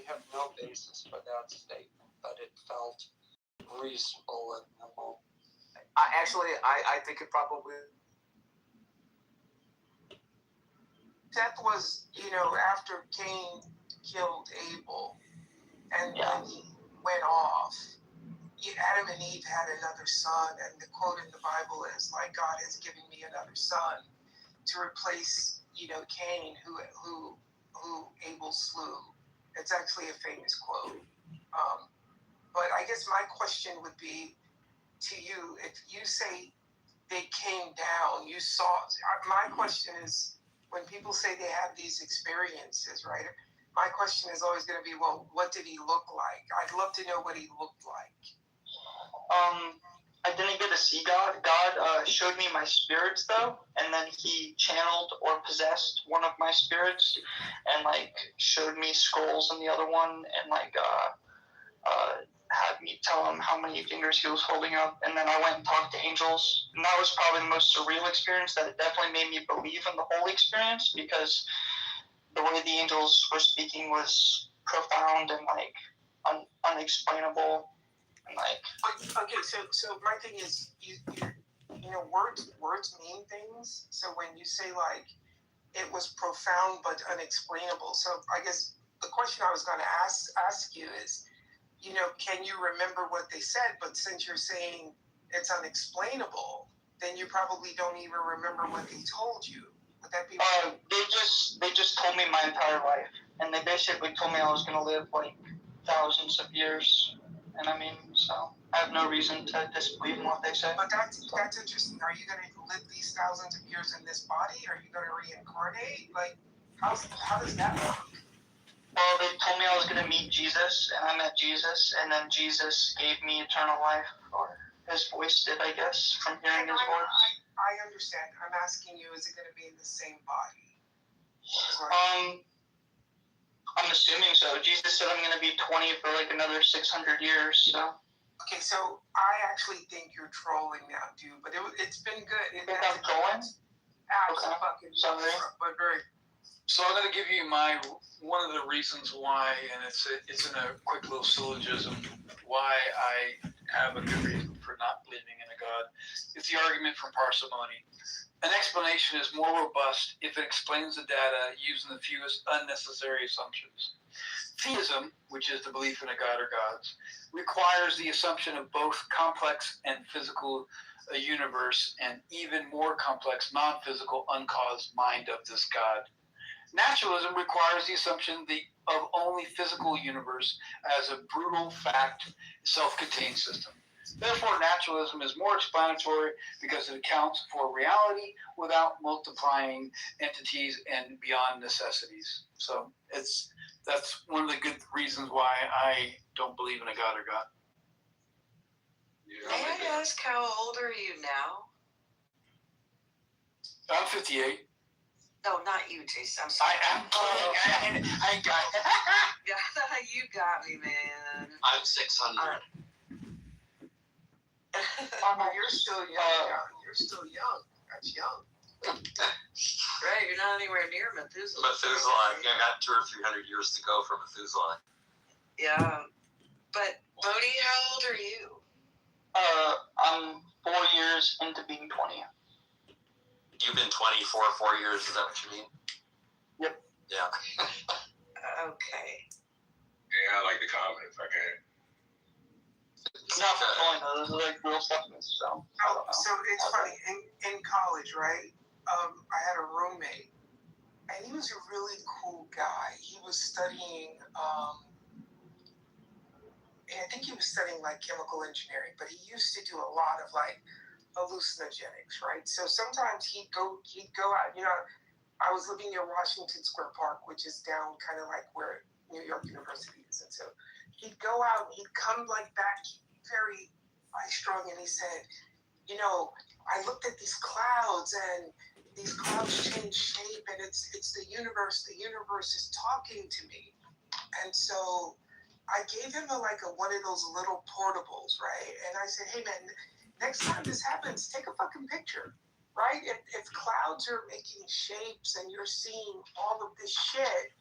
have no basis for that statement, but it felt reasonable in the moment. I think it probably. Seth was, after Cain killed Abel, and when he went off, Adam and Eve had another son, and the quote in the Bible is, like, God has given me another son to replace, Cain, who Abel slew. It's actually a famous quote. But I guess my question would be to you, if you say they came down, you saw, my question is, when people say they have these experiences, right? My question is always going to be, well, what did he look like? I'd love to know what he looked like. I didn't get to see God. God showed me my spirits, though, and then he channeled or possessed one of my spirits and, showed me skulls in the other one and, had me tell him how many fingers he was holding up. And then I went and talked to angels. And that was probably the most surreal experience that it definitely made me believe in the whole experience, because the way the angels were speaking was profound and, unexplainable. Okay, so my thing is, words mean things. So when you say it was profound but unexplainable, so I guess the question I was going to ask you is, can you remember what they said? But since you're saying it's unexplainable, then you probably don't even remember what they told you. Would that be? They just told me my entire life, and they basically told me I was going to live thousands of years. And so I have no reason to disbelieve in what they say. But that's interesting. Are you going to live these thousands of years in this body? Are you going to reincarnate? How does that work? Well, they told me I was going to meet Jesus, and I met Jesus, and then Jesus gave me eternal life, or his voice did, I guess, from hearing his voice. I understand. I'm asking you, is it going to be in the same body? I'm assuming so. Jesus said I'm going to be 20 for another 600 years, so. Okay, so I actually think you're trolling now, dude, but it's been good. You think I'm trolling? Absolutely. Sorry. But very. So I'm going to give you one of the reasons why, and it's in a quick little syllogism, why I have a good reason for not believing in a God. It's the argument from parsimony. An explanation is more robust if it explains the data using the fewest unnecessary assumptions. Theism, which is the belief in a God or gods, requires the assumption of both complex and physical universe and even more complex non-physical uncaused mind of this God. Naturalism requires the assumption of only physical universe as a brutal fact, self-contained system. Therefore, naturalism is more explanatory because it accounts for reality without multiplying entities and beyond necessities. So that's one of the good reasons why I don't believe in a God or God. May I ask, how old are you now? I'm 58. No, not you, Jason. I'm sorry. I got it. Yeah, you got me, man. I'm 600. You're still young. You're still young. That's young. Right, you're not anywhere near Methuselah. Methuselah. I got 200 or 300 years to go for Methuselah. Yeah. But, Bodhi, how old are you? I'm 4 years into being 20. You've been 20 for 4 years, is that what you mean? Yep. Yeah. Okay. Yeah, I like the comments. Okay. It's not for fun, though. This is real stuff. So it's funny. In college, right? I had a roommate, and he was a really cool guy. He was studying, I think he was studying chemical engineering, but he used to do a lot of hallucinogenics, right? So sometimes he'd go out. I was living near Washington Square Park, which is down kind of where New York University is, and so he'd go out and he'd come back very high-strung, and he said, I looked at these clouds, and these clouds change shape, and it's the universe. The universe is talking to me. And so I gave him a one of those little portables, right? And I said, hey, man, next time this happens, take a fucking picture, right? If clouds are making shapes and you're seeing all of this shit,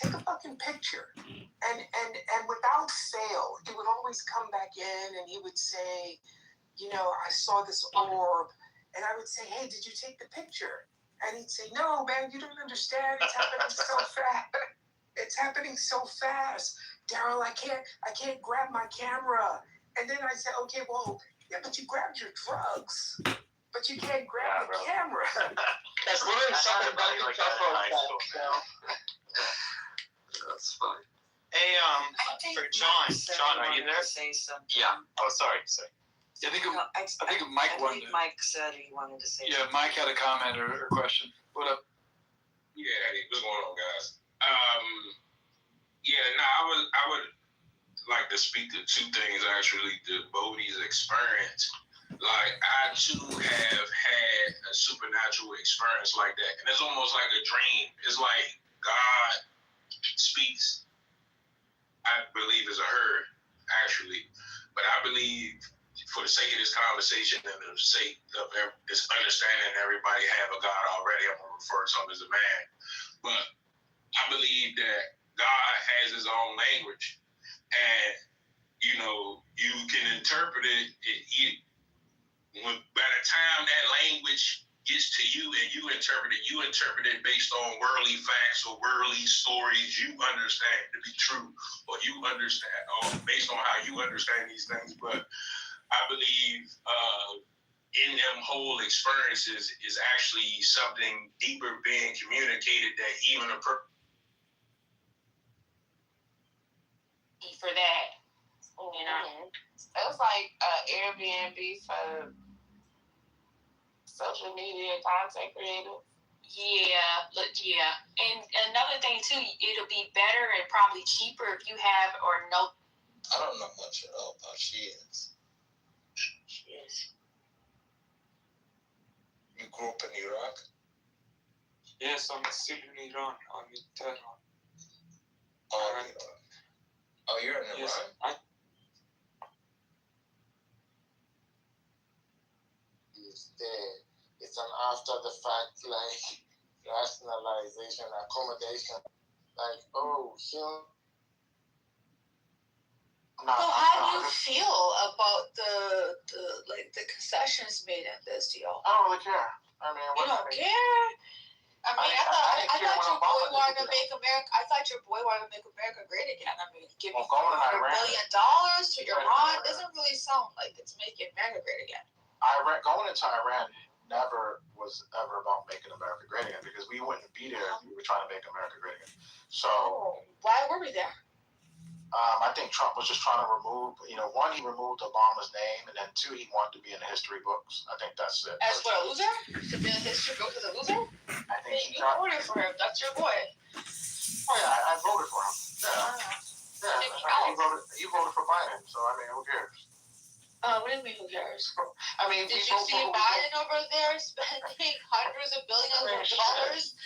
take a fucking picture. And without fail, he would always come back in and he would say, I saw this orb. And I would say, hey, did you take the picture? And he'd say, no, man, you don't understand. It's happening so fast. It's happening so fast. Daryl, I can't grab my camera. And then I said, okay, well, yeah, but you grabbed your drugs. But you can't grab the camera. That's literally something about Like the that in high school. That's funny. Hey, for John, are you there? Say something. Yeah. Oh, sorry. I think No, I think Mike I wanted. think Mike said he wanted to say Yeah, something. Mike had a comment or question. What up? Yeah, hey, what's going on, guys? I would like to speak to two things actually. The Bodhi's experience. Like I too have had a supernatural experience like that, and it's almost like a dream. It's like God speaks. I believe it's a her actually, but I believe for the sake of this conversation and the sake of this understanding everybody have a God already, I'm gonna refer to him as a man. But I believe that God has his own language, and you can interpret it. By the time that language gets to you and you interpret it based on worldly facts or worldly stories you understand to be true, or you understand, or based on how you understand these things. But I believe in them whole experiences is actually something deeper being communicated that even a person. For that, it was like Airbnb for social media content creators. Yeah, and another thing too, it'll be better and probably cheaper if you have or no. I don't know much at all about Shias. Yes. You grew up in Iraq? Yes, I'm still in Iran. I'm in Tehran. Oh, you're in Iran? Yes, It's there. It's an after the fact, like, rationalization, accommodation. Like, oh, he'll. So how do you feel about the concessions made in this deal? I don't really care. I mean, You don't care? I thought your boy wanted to make America. I thought your boy wanted to make America great again. I mean, giving $400 billion to Iran doesn't really sound like it's making America great again. Going into Iran never was ever about making America great again, because we wouldn't be there if we were trying to make America great again. So Why were we there? I think Trump was just trying to remove, one, he removed Obama's name, and then two, he wanted to be in the history books. I think that's it. As what, a loser? To be in history book as a loser? I think Hey, you voted for him. That's your boy. Oh yeah, I voted for him. Yeah. He voted for Biden, so I mean, who cares? What do you mean, who cares? I mean, Did you see Biden over there spending hundreds of billions of dollars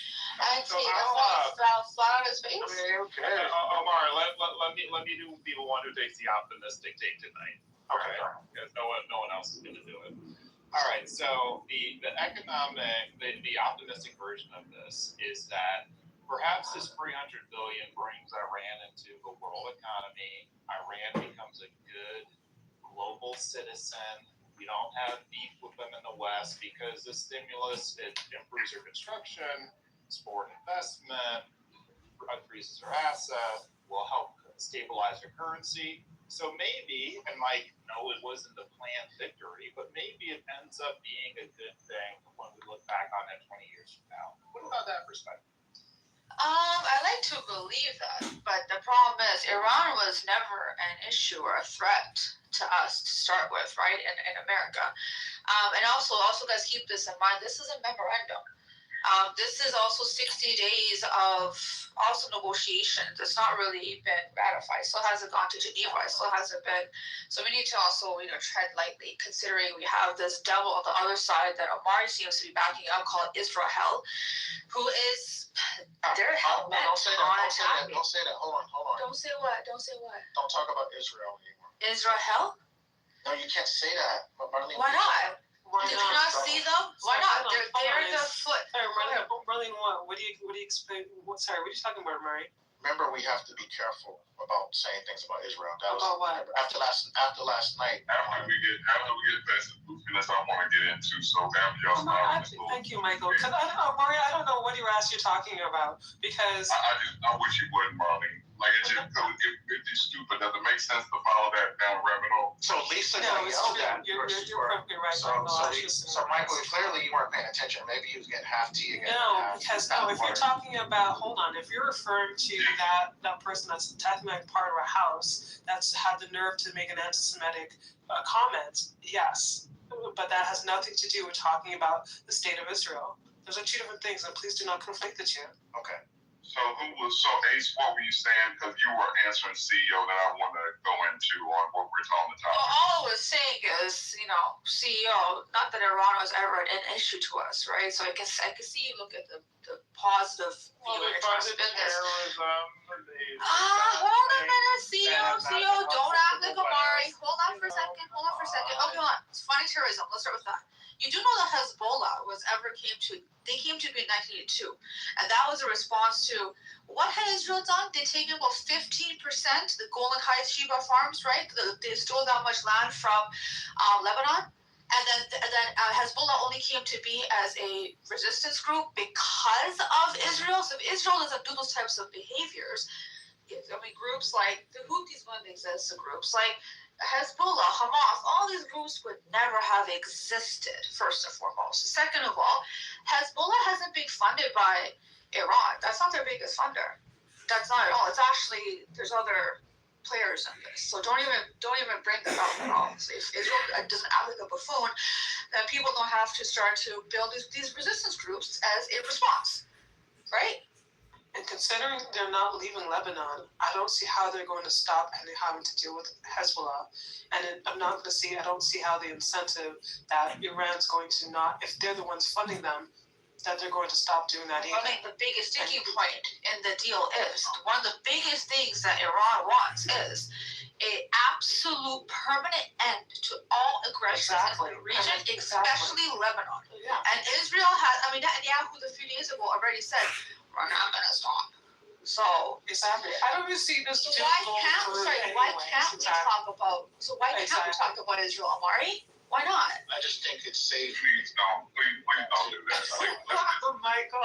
and taking flat on his face? I mean, who cares? Omar, let me be the one who takes the optimistic take tonight. Okay. Because no one else is going to do it. All right. So the optimistic version of this is that perhaps this $300 billion brings Iran into the world economy. Iran becomes a good global citizen. We don't have beef with them in the West because the stimulus, it improves their construction, foreign investment, increases their assets, will help stabilize their currency. So maybe, and Mike, no, it wasn't a planned victory, but maybe it ends up being a good thing when we look back on it 20 years from now. What about that perspective? I like to believe that, but the problem is Iran was never an issue or a threat to us to start with, right? In America, and also guys, keep this in mind. This is a memorandum. This is also 60 days of also negotiations. It's not really been ratified. It still hasn't gone to Geneva. It still hasn't been. So we need to also, tread lightly, considering we have this devil on the other side that Omar seems to be backing up, called Israel, who is they're hell bent on attacking. Don't say that. Hold on. Don't say what? Don't say what? Don't talk about Israel anymore. Israel? No, you can't say that. Marlene, Why not? Why Did you not see them? Why not? They're the foot. Marlene, what do you expect? Sorry, what are you talking about, Murray? remember, we have to be careful about saying things about Israel. That was About what? after last night. After we get past the booth, that's what I want to get into. So after y'all start, Thank you, Michael. Because I don't know, Maria, I don't know what you're talking about because I wish you wouldn't, Marlene. Like it's just it's stupid. Doesn't make sense to follow that down rabbit hole. So Lisa no, got it's yelled true. at. You're perfectly right, Michael. So Michael, clearly you weren't paying attention. Maybe he was getting half tea again. No, because if you're talking about, hold on, if you're referring to that person that's technically part of a house that's had the nerve to make an anti-Semitic comment, yes, but that has nothing to do with talking about the state of Israel. Those are two different things, and please do not conflict the two. Okay. So Ace, what were you saying? Because you were answering CEO that I want to go into on what we're talking about. Well, all I was saying is, CEO, not that Iran was ever an issue to us, right? So I can see you look at the positive view in terms of business. Hold on a minute, CEO, don't act like Amari. Hold on for a second. Okay, hold on. It's funny terrorism. Let's start with that. You do know that Hezbollah came to be in 1982, and that was a response to what had Israel done? They taken about 15%, the Golan Heights Sheba farms, right? They stole that much land from Lebanon, and then Hezbollah only came to be as a resistance group because of Israel. So if Israel doesn't do those types of behaviors, groups like the Houthis wouldn't exist. So groups like Hezbollah, Hamas, all these groups would never have existed, first and foremost. Second of all, Hezbollah hasn't been funded by Iran. That's not their biggest funder. That's not at all. It's actually, there's other players in this. So don't even bring that up at all. So if Israel doesn't act like a buffoon, then people don't have to start to build these resistance groups as a response, right? And considering they're not leaving Lebanon, I don't see how they're going to stop having to deal with Hezbollah. And I don't see how the incentive that Iran's going to not, if they're the ones funding them, that they're going to stop doing that either. I think the biggest sticking point in the deal is, one of the biggest things that Iran wants is an absolute permanent end to all aggression in the region, especially Lebanon. Yeah. And Israel has, Netanyahu a few days ago already said, we're not going to stop. So exactly, I don't even see this. Why can't we talk about Israel, Amari? Why not? I just think it's safe. Please don't do that. Michael.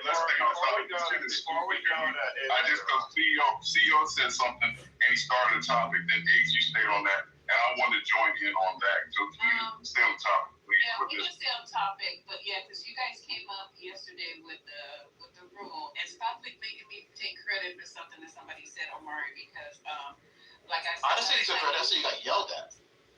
Let's think on something. Before we go to that, I just because CEO said something and he started a topic, then Ace, you stayed on that, and I want to join in on that. So please stay on topic, please. Yeah, we can stay on topic, but because you guys came up yesterday with the rule, and stop making me take credit for something that somebody said, Omari, because like I said, honestly, you took credit, so you got yelled at.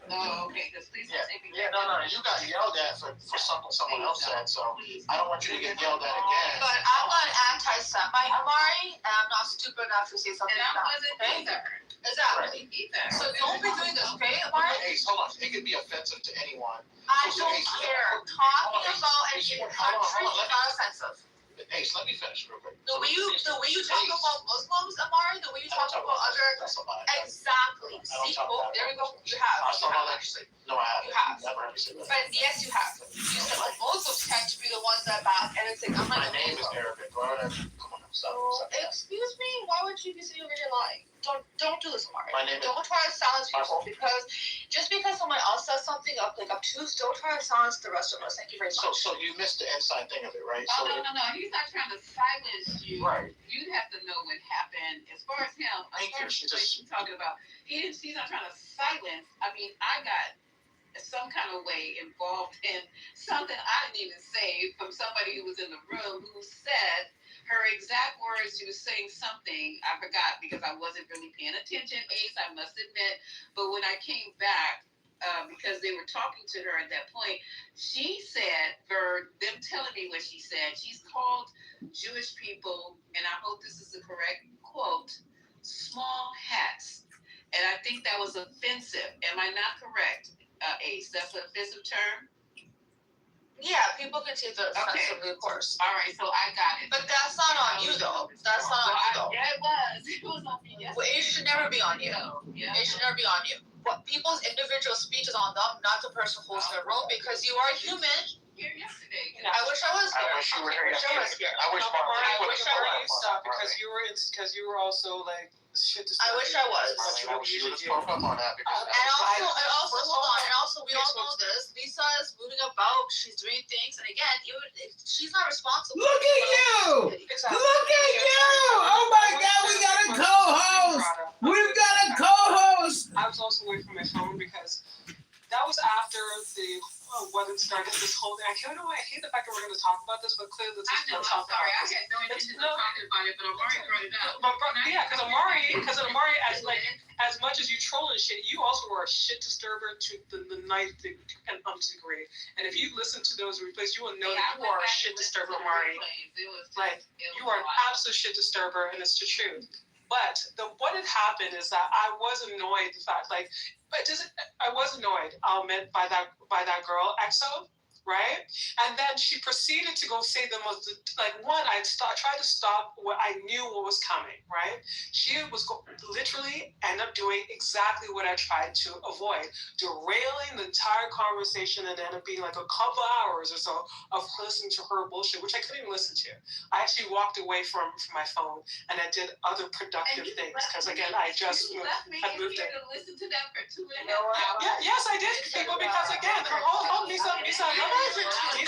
Oh, okay, because please don't take me. Yeah, no, you got yelled at for something someone else said, so I don't want you to get yelled at again. But I'm not anti-Semite, Amari, and I'm not stupid enough to say something and I like wasn't that. either. Exactly. Either. So don't be doing this, okay, Amari? Hey, hold on. It could be offensive to anyone. I don't care. Talking about an country is not offensive. Ace, let me finish real quick. The way you talk about Muslims, Amari, the way you talk about other, exactly. See, there we go. You have. That's not all I can say. No, I haven't. You have. Never ever said that. But yes, you have. You said like Muslims tend to be the ones that back anything. I'm My like, name is Arabic. Come on, stop. excuse me, why would you be sitting over here lying? Don't do this, Amari. My name is. Don't try to silence people because just because someone else says something obtuse, don't try to silence the rest of us. Thank you very much. So you missed the inside thing of it, right? Oh, no. He's not trying to silence you. Right. You have to know what happened. As far as him, he's talking about, he's not trying to silence. I got some kind of way involved in something I didn't even say from somebody who was in the room who said her exact words. She was saying something I forgot because I wasn't really paying attention, Ace, I must admit. But when I came back, because they were talking to her at that point, she said, for them telling me what she said, she's called Jewish people, and I hope this is the correct quote, small hats. And I think that was offensive. Am I not correct, Ace? That's an offensive term? Yeah, people can take that offensively, of course. All right, so I got it. But that's not on you, though. That's not on you, though. Yeah, it was. It was on me yesterday. Well, it should never be on you. Yeah. It should never be on you. What people's individual speech is on them, not the person hosting the room, because you are human. here yesterday. I wish I was here. I wish you were here yesterday. I wish I Marlene wish I would were. You stopped because you were also like shit. I wish I was. Marlene, I wish you would have spoke up on that because And also, hold on. And also, we all know this. Lisa is moving about. She's doing things, and again, she's not responsible. Look at you! Exactly. Look at you! Oh my God, we got a co-host! We've got a co-host! I was also away from my phone because that was after the wedding started. This whole thing. I hate the fact that we're going to talk about this, but clearly let's I just know, talk I'm sorry. about I this. had no intention of talking about it, but Amari brought it up. Because Amari, as much as you troll and shit, you also were a shit disturber to the ninth and degree. And if you listen to those replays, you will know that you are a shit disturber, Amari. You are an absolute shit disturber, and it's the truth. But what had happened is that I was annoyed. The fact, I was annoyed. By that girl, EXO, right? And then she proceeded to go say the most, tried to stop what I knew what was coming, right? She was literally end up doing exactly what I tried to avoid, derailing the entire conversation, and ended up being like a couple hours or so of listening to her bullshit, which I couldn't even listen to. I actually walked away from my phone and I did other productive things because again, I just left me had moved here it. to listen to that for 2.5 hours. Yes, I did, people, because again, hold Lisa, I love you. You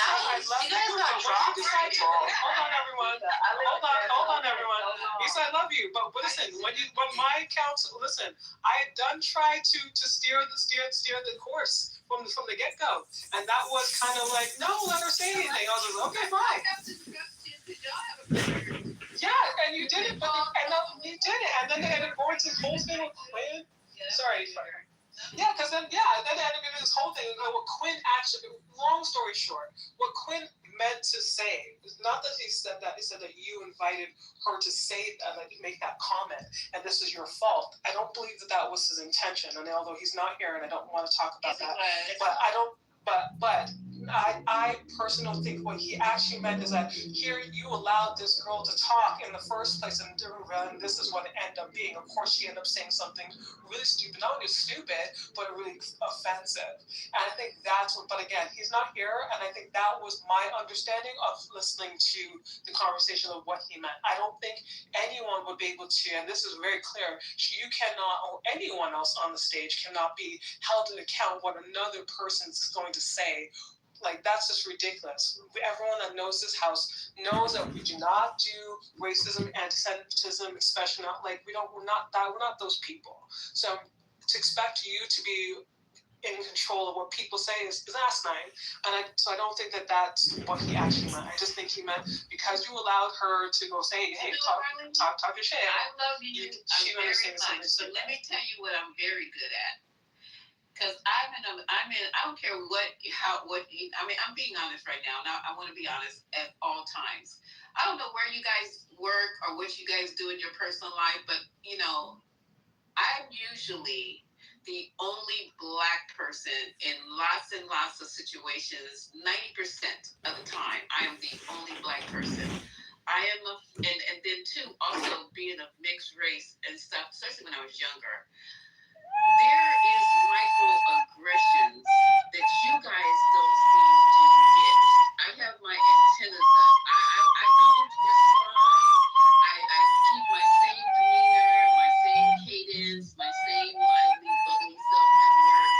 guys got dropped. Hold on, everyone. Hold on, everyone. Lisa, I love you, but listen, when my counsel, listen, I had done try to steer the course from the get go, and that was kind of like, no, let her say anything. I was like, okay, fine. Yeah, and you did it, you did it, and then they ended up going to this whole thing with Quinn. Sorry. Yeah, because then they ended up doing this whole thing. What Quinn actually, long story short, what Quinn meant to say, not that he said that, he said that you invited her to say that, make that comment, and this is your fault. I don't believe that was his intention, and although he's not here, and I don't want to talk about that, but I don't. But I personally think what he actually meant is that here you allowed this girl to talk in the first place, and this is what it ended up being. Of course, she ended up saying something really stupid, not only stupid, but really offensive. And I think that's what, but again, he's not here, and I think that was my understanding of listening to the conversation of what he meant. I don't think anyone would be able to, and this is very clear, you cannot, or anyone else on the stage cannot be held to account what another person's going to say. That's just ridiculous. Everyone that knows this house knows that we do not do racism, anti-Semitism, especially not we're not those people. So to expect you to be in control of what people say is asinine, and so I don't think that that's what he actually meant. I just think he meant because you allowed her to go say, hey, talk your shit. I love you very much, but let me tell you what I'm very good at. Because I'm in, I don't care I'm being honest right now. Now I want to be honest at all times. I don't know where you guys work or what you guys do in your personal life, but I'm usually the only Black person in lots and lots of situations. 90% of the time, I am the only Black person. I am and then too, also being of mixed race and stuff, especially when I was younger. There is microaggressions that you guys don't seem to get. I have my antennas up. I don't respond. I keep my same demeanor, my same cadence, my same lively, bubbly self at work.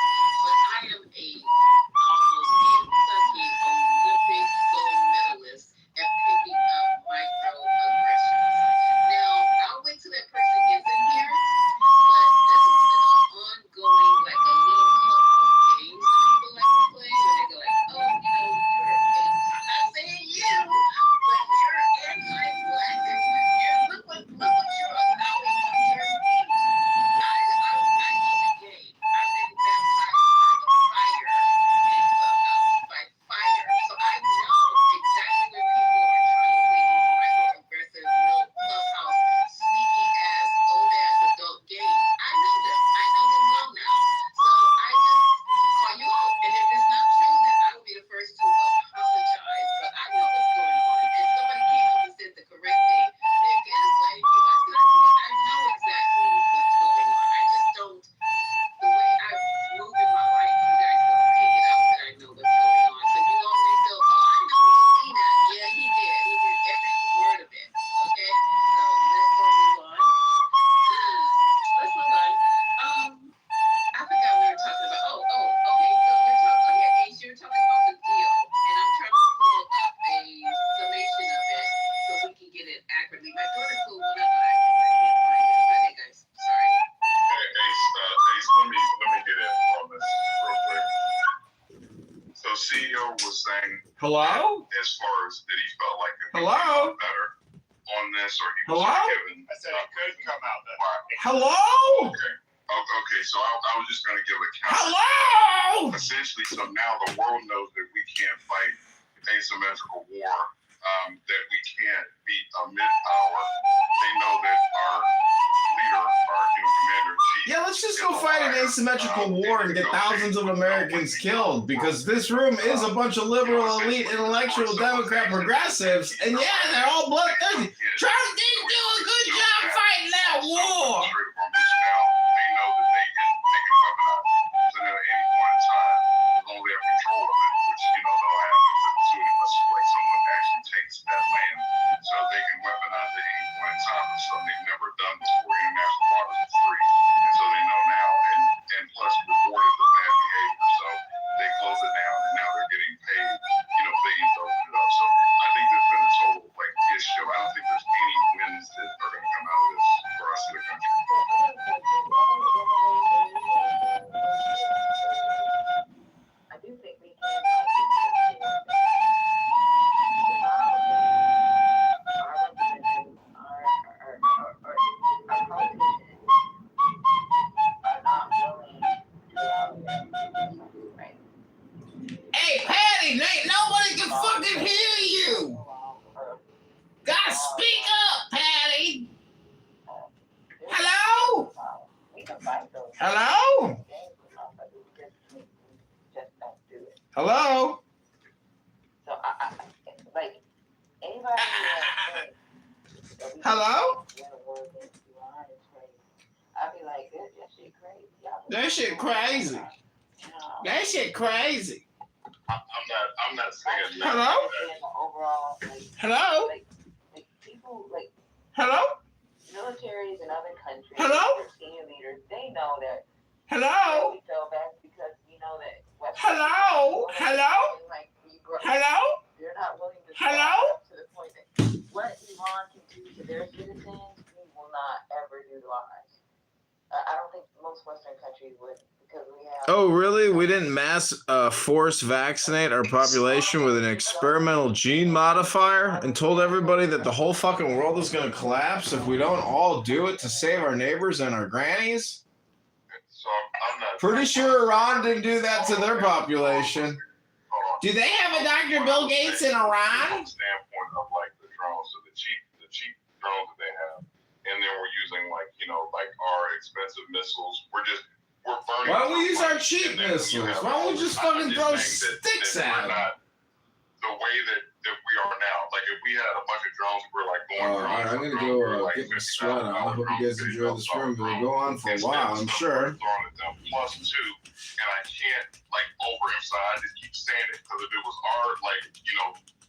But I am almost a fucking Olympic gold medalist at picking up microaggressions. Now, I'll wait till that person gets in here, but this is Hello? As far as that he felt like that he Hello? was better on this, or he was Hello? given. I said it could come out better. Hello? Okay. Okay, so I was just going to give a counter. Hello? Essentially, so now the world knows that we can't fight asymmetrical war, that we can't beat a mid-power. They know that our leader, our commander-in-chief. Yeah, let's just go fight an asymmetrical war and get thousands of Americans killed, because this room is a bunch of liberal, elite, intellectual, Democrat progressives, and yeah, they're all bloodthirsty. Trump didn't do a good job fighting that war. They know that they can weaponize it. So that at any point in time, as long as they have control of it, which they'll have in perpetuity unless like someone actually takes that land. So they can weaponize it at any point in time. It's something they've never done before. International waters are free. And so they know now, and plus rewarded the bad behavior. So they close it down, and now they're getting paid, billions to open it up. So I think there's been a total issue. I don't think there's any wins that are going to come out of this for us as a country. I do think we can fight this war. Our representatives, our politicians are not willing to allow them to do right. Hey, Patty, nobody can fucking hear you. Gotta speak up, Patty. Hello? Hello? Just don't do it. Hello? So I like anybody Hello? I'd be like, that shit crazy. That shit crazy. That shit crazy. I'm not saying that. Hello? Overall, Hello? People Hello? militaries in other countries, Hello? their senior leaders, they know that. Hello? We fell back because that. Hello? Hello? Hello? They're not willing to. Hello? To the point that what Iran can do to their citizens, we will not ever do to ours. I don't think most Western countries would, because we have. Oh, really? We didn't mass force vaccinate our population with an experimental gene modifier and told everybody that the whole fucking world is going to collapse if we don't all do it to save our neighbors and our grannies? So I'm not. Pretty sure Iran didn't do that to their population. Do they have a Dr. Bill Gates in Iran? Standpoint of the drones, so the cheap drones that they have, and then we're using our expensive missiles. We're burning. Why don't we use our cheap missiles? Why don't we just fucking throw sticks at them? The way that we are now, if we had a bunch of drones, we're going. All right, I'm gonna go get my sweat on. I hope you guys enjoy this room. It'll go on for a while, I'm sure. Throwing at them +2, and I can't overemphasize. I just keep saying it because if it was our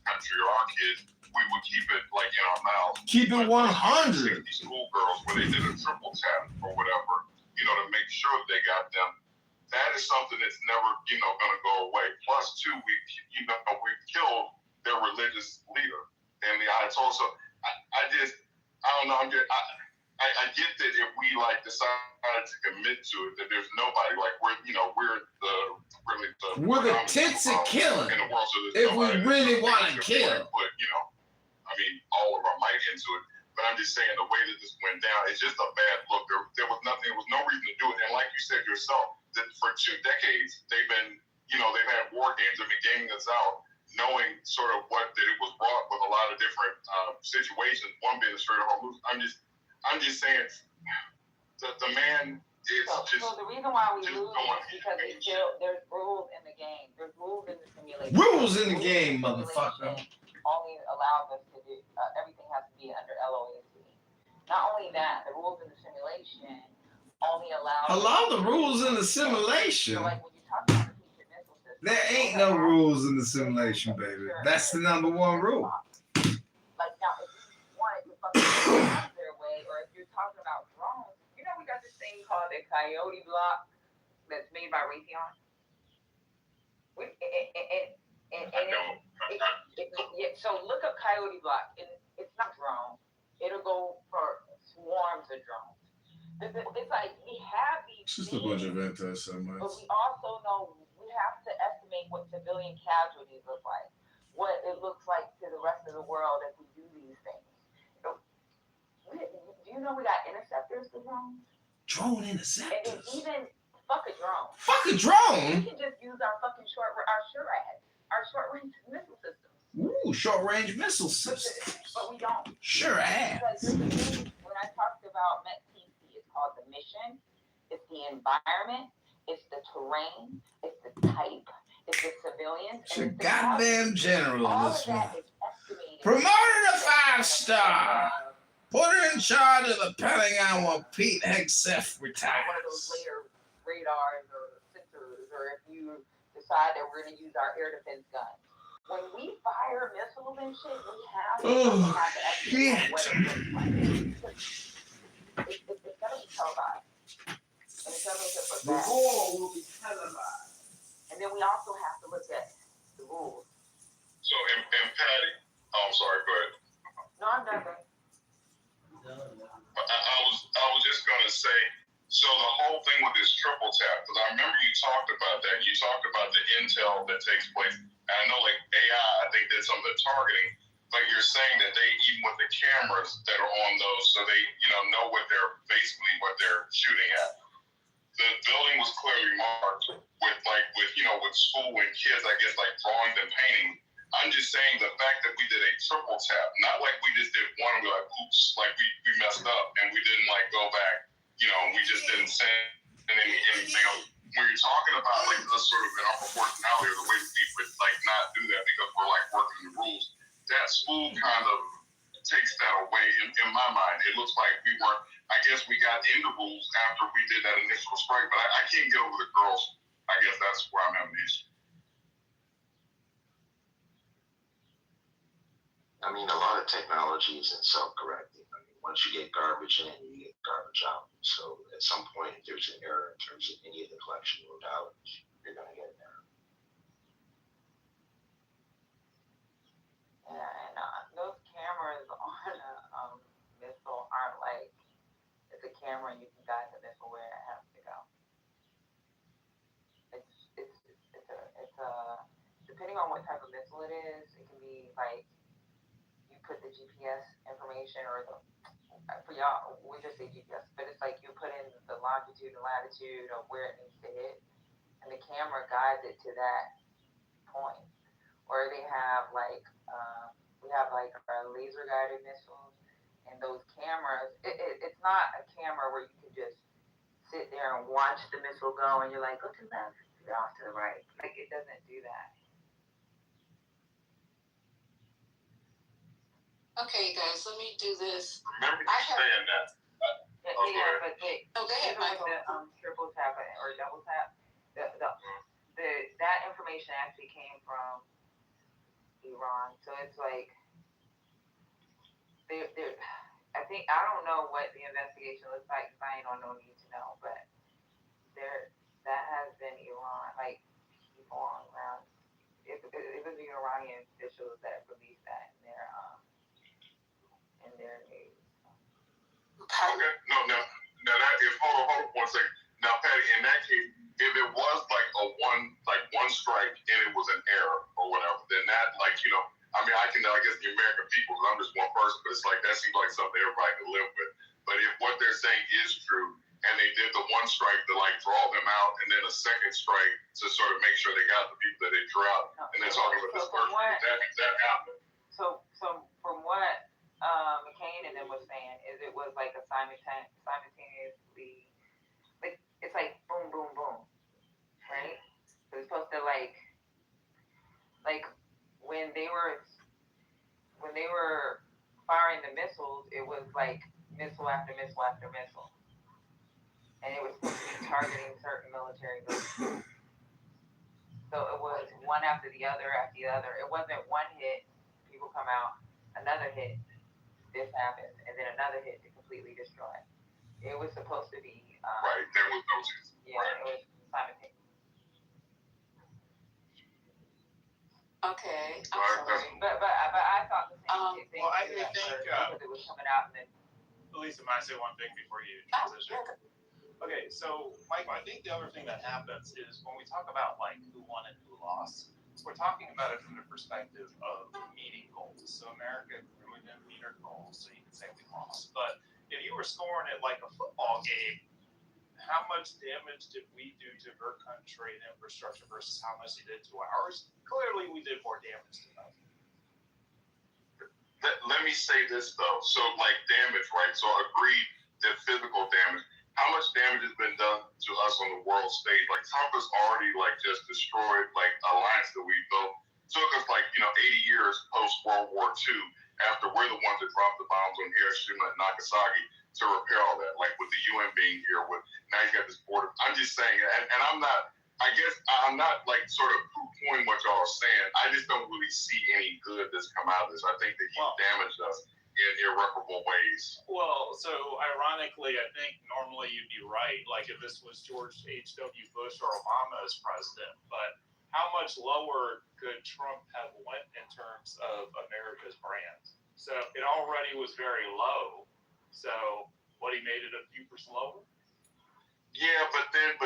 country or our kids, we would keep it in our mouth. Keep it 100. These schoolgirls where they did a triple tap or whatever, to make sure that they got them. That is something that's never, going to go away. +2, we've killed their religious leader, and the Ayatollah. So I don't know. I get that if we decided to commit to it, that there's nobody we're the tits of killing. In the world, so if we really want to kill. Put all of our might into it. But I'm just saying the way that this went down, it's just a bad look. There was nothing. There was no reason to do it. And like you said yourself, that for 2 decades they've been, they've had war games. They've been gaming us out, knowing sort of that it was brought with a lot of different situations. One being the Strait of Hormuz. I'm just saying that the man is just. So the reason why we lose is because there's rules in the game. There's rules in the simulation. Rules in the game, motherfucker. Only allows us to do everything has to be under LOAC. Not only that, the rules in the simulation only allow. The rules in the simulation. So when you talk about the future missile system, there ain't no rules in the simulation, baby. That's the #1 rule. Now, if you wanted to fucking their way, or if you're talking about drones, we got this thing called the Coyote block that's made by Raytheon. So look up Coyote block, and it's not drones. It'll go for swarms of drones. It's we have these. It's just a bunch of anti-Semites. But we also know we have to estimate what civilian casualties look like. what it looks like to the rest of the world if we do these things. Do you know we got interceptors for drones? Drone And then interceptors. even fuck a drone. Fuck a We drone? can just use our fucking short range missile systems. Ooh, short range missile systems. But we don't. Sure ass. Because here's the thing, when I talked about METCC, it's called the mission, it's the environment, it's the terrain, it's the type, it's the civilians. It's your and it's the goddamn coverage. general, All this of that one. is estimated. Promoted to 5-star. Put her in charge of the Pentagon when Pete Hegseth One of those retires. later radars or sensors, or if you decide that we're going to use our air defense guns. When we fire missiles and shit, we have to estimate what it looks like. It's going to be televised. And it's going to make it look bad. will be televised. And then we also have to look at the rules. So, and Patty, oh, I'm sorry, go ahead. No, I'm done. I was just gonna say, so the whole thing with this triple tap, because I remember you talked about that. You talked about the intel that takes place. And I know like AI, I think did some of the targeting, but you're saying that they, even with the cameras that are on those, so they, know what they're shooting at. The building was clearly marked with school and kids, I guess, like drawing and painting. I'm just saying the fact that we did a triple tap, not like we just did one and we're like, oops, like we messed up and we didn't like go back, and we just didn't send anything else. When you're talking about like the sort of unproportionality or the way we would like not do that because we're like working the rules, that school kind of takes that away in my mind. It looks like we weren't, I guess we got in the rules after we did that initial strike, but I can't get over the girls. I guess that's where I'm having the issue. I mean, a lot of technology isn't self-correcting. I mean, once you get garbage in, you get garbage out. So at some point, if there's an error in terms of any of the collection modalities, you're going to get an error. Yeah, and those cameras on a missile aren't like, it's a camera and you can guide the missile where it has to go. It's a depending on what type of missile it is, it can be like, you put the GPS information or for y'all, we just say GPS, but it's like you put in the longitude and latitude of where it needs to hit, and the camera guides it to that point. Or they have like, we have like our laser guided missiles, and those cameras, it's not a camera where you can just sit there and watch the missile go and you're like, go to the left, you're off to the right. Like, it doesn't do that. Okay, guys, let me do this. Remember you saying that. But Oh, go ahead, even with Michael. the triple tap or double tap, that information actually came from Iran. So it's like I think, I don't know what the investigation looks like because I ain't on no need to know, but that has been Iran, like people on around. It was the Iranian officials that released that in their news. Okay, no, that is, hold on 1 second. Now, Patty, in that case, if it was like one strike and it was an error or whatever, then that, I mean, I guess the American people, because I'm just one person, but it's like, that seems like something everybody can live with. But if what they're saying is true, and they did the one strike to draw them out, and then a second strike to sort of make sure they got the people that they drew out, and they're talking about this person, that happened. So from what McCain and them was saying, is it was like a simultaneously, like, it's like boom, boom, boom, right? So it's supposed to like when they were firing the missiles, it was like missile after missile after missile, and it was supposed to be targeting certain military bases. So it was one after the other after the other. It wasn't one hit, people come out, another hit, this happens, and then another hit to completely destroy it. It was supposed to be right, there was no chance. Yeah, right. It was simultaneous. Okay, I'm sorry. But I thought the same thing. Well, I think because it was coming out and then. Lisa, might I say one thing before you transition? Okay, so Michael, I think the other thing that happens is when we talk about like who won and who lost, we're talking about it from the perspective of meeting goals. So America really didn't meet our goals, so you can say we lost. But if you were scoring it like a football game, how much damage did we do to her country and infrastructure versus how much they did to ours? Clearly, we did more damage to them. Let me say this though. So like damage, right? So agreed that physical damage. How much damage has been done to us on the world stage? Like Trump has already like just destroyed like alliance that we built. Took us like 80 years post World War II after we're the ones that dropped the bombs on Hiroshima and Nagasaki to repair all that. Like with the UN being here, with now you got this border. I'm just saying, and I'm not. I guess I'm not like sort of poo-pooing what y'all are saying. I just don't really see any good that's come out of this. I think that he damaged us in irreparable ways. Well, so ironically, I think normally you'd be right, like if this was George H.W. Bush or Obama as president, but how much lower could Trump have went in terms of America's brand? So it already was very low. So what, he made it a few percent lower? Yeah, but then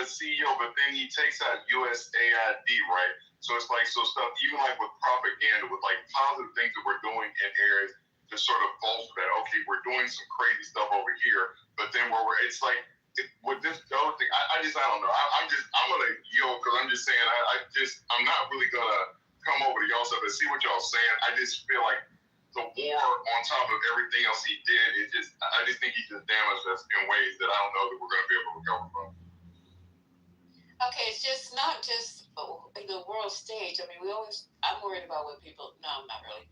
he takes out USAID, right? So it's like, so stuff, even like with propaganda, with like positive things that we're doing in areas to sort of bolster that, okay, we're doing some crazy stuff over here, but then it's like, with this other thing, I don't know. I'm going to yield because I'm just saying, I'm not really going to come over to y'all stuff and see what y'all saying. I just feel like the war on top of everything else he did, I just think he just damaged us in ways that I don't know that we're going to be able to recover from. Okay, it's just not just the world stage. I mean, I'm worried about what people, no, I'm not really.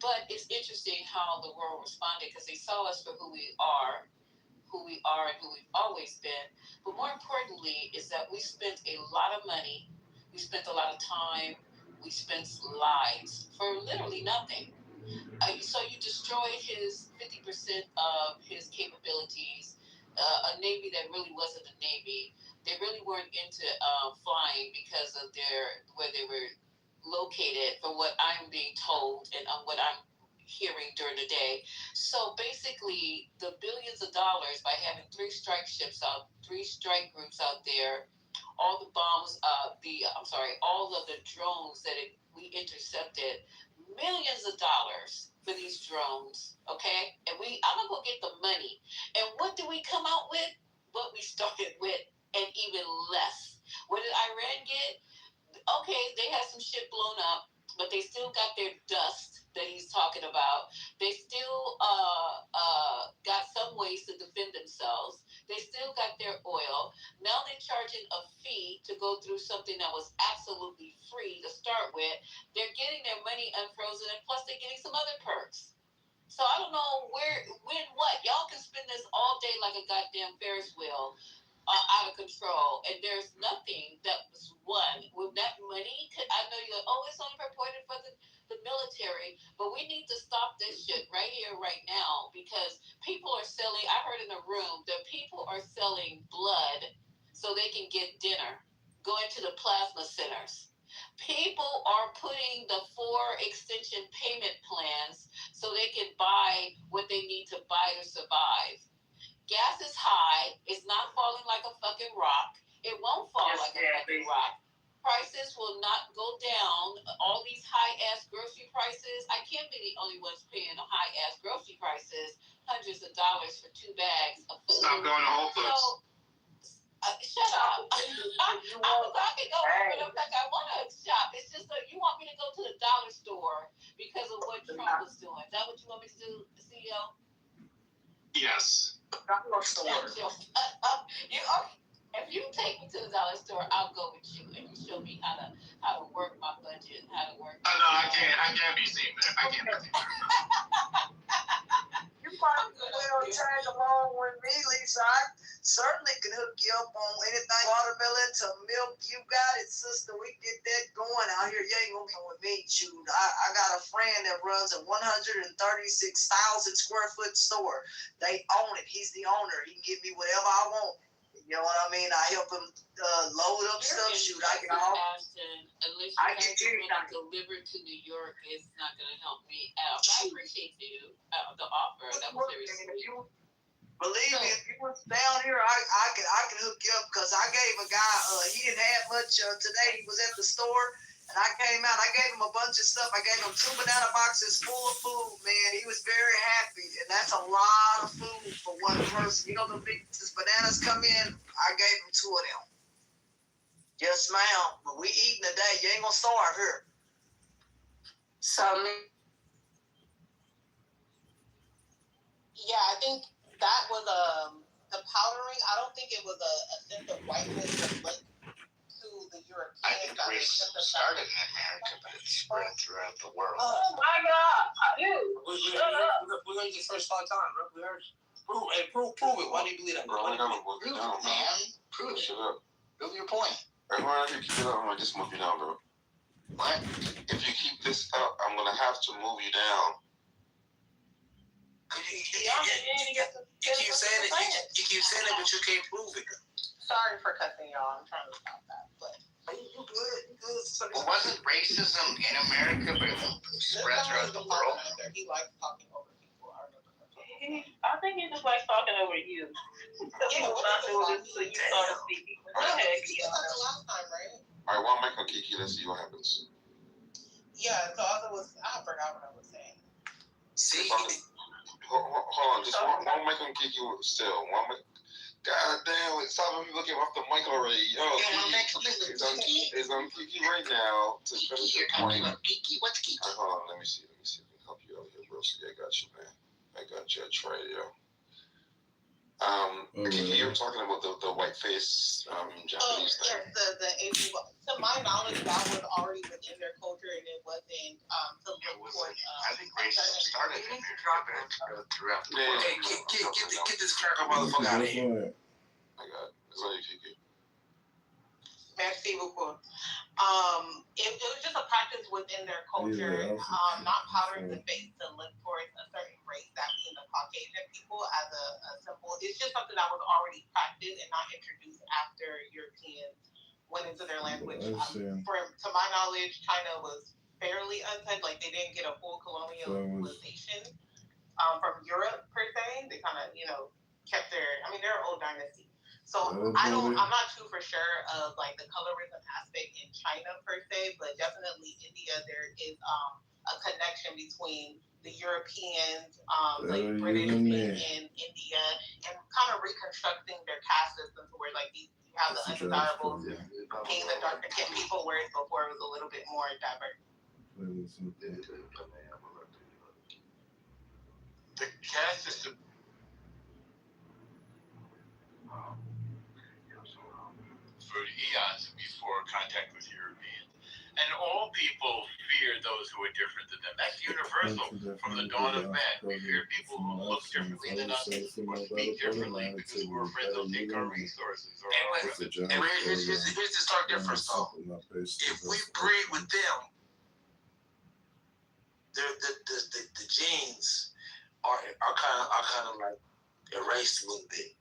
But it's interesting how the world responded because they saw us for who we are and who we've always been. But more importantly is that we spent a lot of money, we spent a lot of time, we spent lives for literally nothing. So you destroyed his 50% of his capabilities, a Navy that really wasn't a Navy. They really weren't into flying because of where they were located, from what I'm being told and what I'm hearing during the day. So basically, the billions of dollars by having three strike groups out there, all the bombs, all of the drones that we intercepted, millions of dollars for these drones, okay? And I'm gonna go get the money. And what did we come out with? What we started with, and even less. What did Iran get? Okay, they had some shit blown up, but they still got their dust that he's talking about. They still got some ways to defend themselves. They still got their oil. Now they're charging a fee to go through something that was absolutely free to start with. They're getting their money unfrozen, and plus they're getting some other perks. So I don't know when, what. Y'all can spend this all day like a goddamn Ferris wheel. Out of control, and there's nothing that was won with that money. I know you're like, it's only purported for the military, but we need to stop this shit right here, right now, because people are selling. I heard in the room that people are selling blood so they can get dinner, going to the plasma centers. People are putting the 4 extension payment plans so they can buy what they need to buy to survive. Gas is high. It's not falling like a fucking rock. It won't fall like a fucking rock. Prices will not go down. All these high-ass grocery prices. I can't be the only ones paying high-ass grocery prices. Hundreds of dollars for 2 bags of food. Stop going to Whole Foods. Shut up. I can go over the fact I want to shop. It's just that you want me to go to the dollar store because of what Trump was doing. Is that what you want me to do, CEO? Yes. Dollar store. If you take me to the dollar store, I'll go with you, and you show me how to work my budget and how to work. No, I can't be seen there. I can't be seen there. You might well tag along with me, Lisa. I certainly can hook you up on anything watermelon to milk. You got it, sister. We get that going out here. You ain't gonna be with me, shoot. I got a friend that runs a 136,000 square foot store. They own it. He's the owner. He can give me whatever I want. You know what I mean? I help him load up stuff. Shoot, I can all. Unless you have to deliver to New York, it's not going to help me out. I appreciate you, the offer. That was very sweet. Believe me, if you wants down here, I can hook you up because I gave a guy, he didn't have much today. He was at the store and I came out. I gave him a bunch of stuff. I gave him 2 banana boxes full of food, man. He was very happy. And that's a lot of food for one person. You know, the big bananas come in, I gave him 2 of them. Yes, ma'am. But we eating today. You ain't gonna starve here. So, yeah, I think that was the powdering. I don't think it was a sense of whiteness that led to the Europeans. I think race started in America, but it spread throughout the world. Oh my God! We heard this first time, bro. We heard. Prove it. Why do you believe that? Bro, we gotta move you down, man. Prove it. Shut up. Prove your point. Hey, why don't you keep it up? I'm gonna just move you down, bro. What? If you keep this up, I'm gonna have to move you down. You keep saying it. You keep saying it, but you can't prove it. Sorry for cussing y'all. I'm trying to stop that, but You good? You good? Well, wasn't racism in America, but it spread throughout the world? He likes talking over people. I remember. I think he just likes talking over you. Yeah, Not doing this until you start speaking. Go ahead, Keon. Last time, right? All right, one mic on Kiki. Let's see what happens. Yeah. So I forgot what I was saying. See. Hold on, just one mic on Kiki still. One mic. God damn, stop me looking off the mic already. Yo, Kiki. It's on Kiki right now to finish your point. Kiki, what's Kiki? Hold on, let me see. Let me help you out here, bro. See, I got you, man. I got you. I tried it, yo. Kiki, you were talking about the white face Japanese thing. Yes, the Asian. To my knowledge, that was already within their culture, and it wasn't to look for. I think racism started in America, but it spread throughout the world. Hey, get this cracker motherfucker out of here. I got it. It's on you, Kiki. Merci beaucoup. It was just a practice within their culture, not powdering the face to look towards a certain race, that being the Caucasian people, as a symbol. It's just something that was already practiced and not introduced after Europeans went into their land, which, to my knowledge, China was fairly untouched. Like, they didn't get a full colonialization from Europe, per se. They kind of, kept they're an old dynasty. So I'm not too for sure of like the colorism aspect in China per se, but definitely India, there is a connection between the Europeans, like British in India, and kind of reconstructing their caste system to where like you have the undesirables being the darker skinned people, whereas before it was a little bit more diverse. The caste system. For eons before contact with Europeans. And all people fear those who are different than them. That's universal from the dawn of man. We fear people who look differently than us or speak differently because we're afraid they'll take our resources. And here's the stark difference, though. If we breed with them, the genes are kind of like erased a little bit.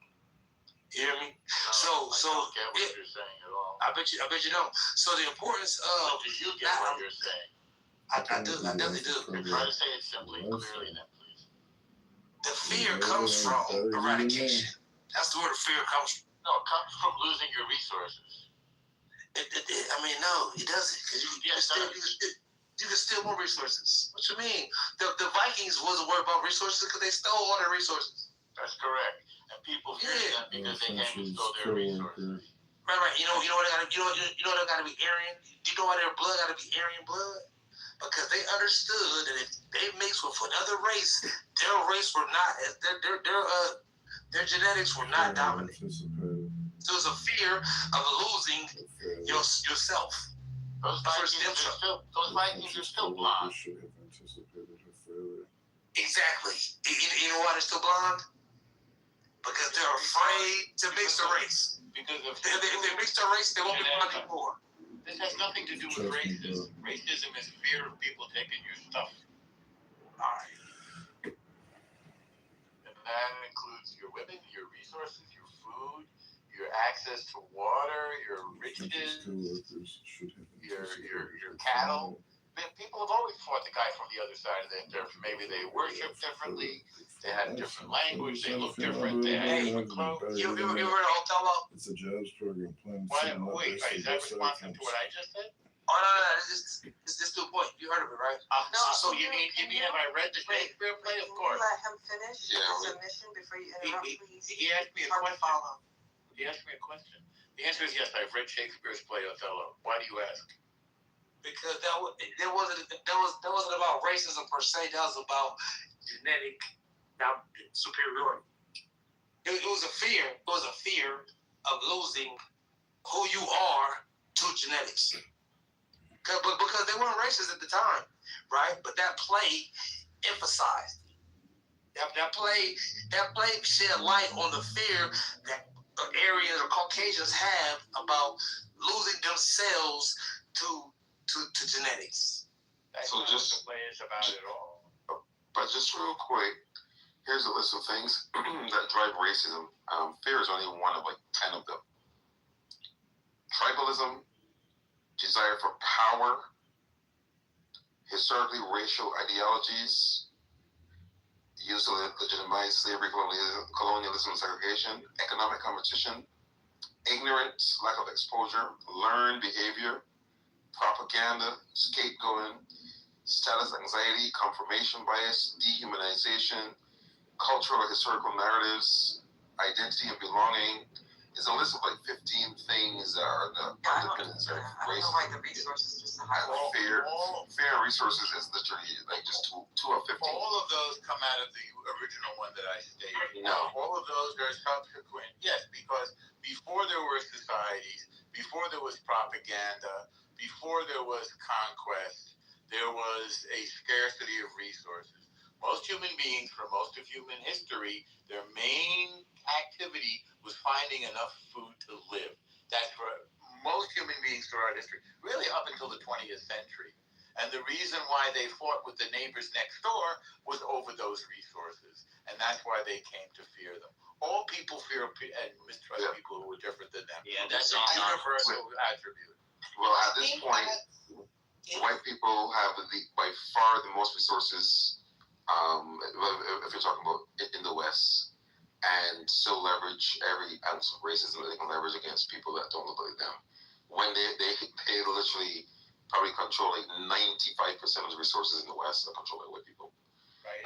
You hear me? No, I don't get what you're saying at all. I bet you don't. So the importance of. But do you get what you're saying? I do. I definitely do. Try to say it simply and clearly, then, please. The fear comes from eradication. That's where the fear comes from. No, it comes from losing your resources. No, it doesn't. Because you can steal more resources. What you mean? The Vikings wasn't worried about resources because they stole all their resources. That's correct. And people fear them because they came and stole their resources. Right. You know what they gotta be Aryan. Do you know why their blood gotta be Aryan blood? Because they understood that if they mixed with another race, their race were not their genetics were not dominant. So it's a fear of losing yourself. Those Vikings are still blonde. Exactly. You know why they're still blonde? Because they're afraid to mix the race. Because if they mix the race, they won't be blonde anymore. This has nothing to do with racism. Racism is fear of people taking your stuff. Alright. And that includes your women, your resources, your food, your access to water, your riches, your cattle. People have always fought the guy from the other side of that turf. Maybe they worship differently, they had a different language, they look different, they had different clothes. You heard of Othello? It's a jobs program. Wait, is that responsive to what I just said? Oh no, this is the point. You heard of it, right? So you mean have I read the Shakespeare play? Of course. Let him finish Yeah, his submission before you interrupt, please. He asked me a Hard to question. follow. He asked me a question. The answer is yes. I've read Shakespeare's play Othello. Why do you ask? Because that wasn't about racism per se. That was about genetic superiority. It was a fear. It was a fear of losing who you are to genetics. But because they weren't racist at the time, right? But that play emphasized. That play shed light on the fear that Aryans or Caucasians have about losing themselves to genetics. That's So not just- what the play is about at all. But just real quick, here's a list of things that drive racism. Fear is only one of like 10 of them. Tribalism, desire for power, historically racial ideologies, used to legitimize slavery, colonialism, and segregation, economic competition, ignorance, lack of exposure, learned behavior, propaganda, scapegoating, status anxiety, confirmation bias, dehumanization, cultural or historical narratives, identity and belonging. It's a list of like 15 things that are the underpinnings of I don't know racism. why the resources just And fear and resources is literally like just two of 15. All of those come out of the original one that I stated. No. All of those are subsequent. Yes, because before there were societies, before there was propaganda, before there was conquest, there was a scarcity of resources. Most human beings, for most of human history, their main activity was finding enough food to live. That's for most human beings throughout history, really up until the 20th century. And the reason why they fought with the neighbors next door was over those resources. And that's why they came to fear them. All people fear and mistrust people who are different than them. Yeah, That's a that's universal attribute. Well, at this point, white people have by far the most resources. If you're talking about in the West, and still leverage every ounce of racism that they can leverage against people that don't look like them. When they literally probably control like 95% of the resources in the West are controlled by white people. Right.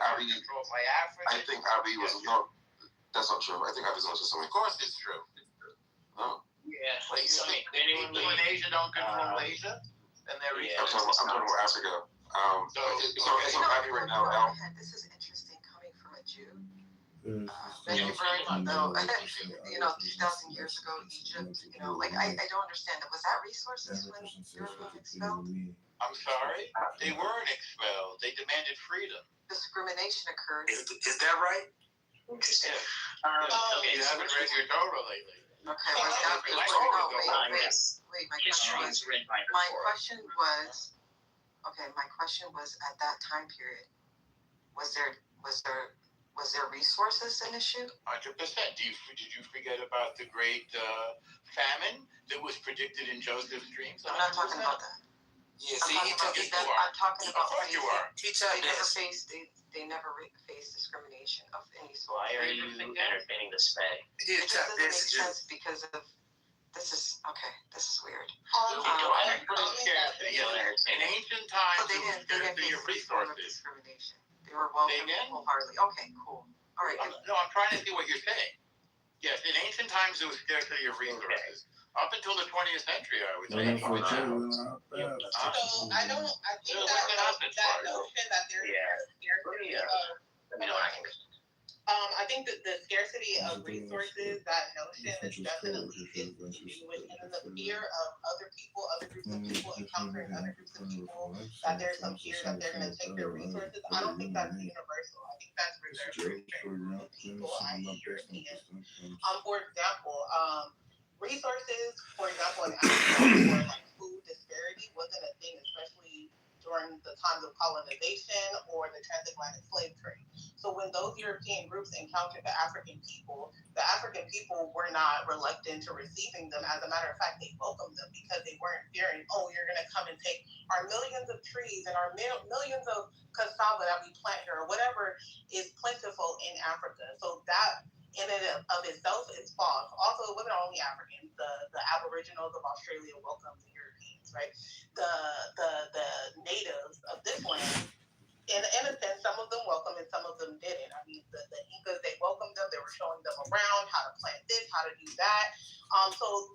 I think Abby was no. That's not true. I think Abby's not just something. Of course, it's true. No. Yeah, Like you think people in Asia don't control Asia, and they're I'm talking about Africa. So Abby right now. This is interesting coming from a Jew. Thank you very much. No, 2,000 years ago, Egypt. Like I don't understand it. Was that resources when they were being expelled? I'm sorry, they weren't expelled. They demanded freedom. Discrimination occurred. Is that right? Interesting. You haven't read your Torah lately. Okay, was that wait, my question was at that time period, was there resources an issue? 100%. Did you forget about the great famine that was predicted in Joseph's dreams? I'm not talking about that. Yeah, I'm talking about Of course you are. they never faced discrimination of any sort. Why are you entertaining this spay? It just doesn't make sense because of this is weird. In ancient times, They didn't face the any form of resources. discrimination. They were welcomed wholeheartedly. Okay, cool. All right. No, I'm trying to see what you're saying. Yes, in ancient times there was scarcity of resources. Up until the 20th century, I would say. I think that notion that there's scarcity I think that the scarcity of resources, that notion is definitely within the fear of other people, other groups of people encountering other groups of people, that there's some fear that they're going to take their resources. I don't think that's universal. I think that's reserved for certain groups of people, i.e. Europeans. For example, resources, for example, in Africa, for like food disparity wasn't a thing, especially during the times of colonization or the transatlantic slave trade. So when those European groups encountered the African people were not reluctant to receiving them. As a matter of fact, they welcomed them because they weren't fearing, oh, you're going to come and take our millions of trees and our millions of cassava that we plant here, or whatever is plentiful in Africa. So that in and of itself is false. Also, it wasn't only Africans. The Aboriginals of Australia welcomed the Europeans, right? The natives of this land, in a sense, some of them welcomed and some of them didn't. I mean, the Incas, they welcomed them. They were showing them around how to plant this, how to do that. So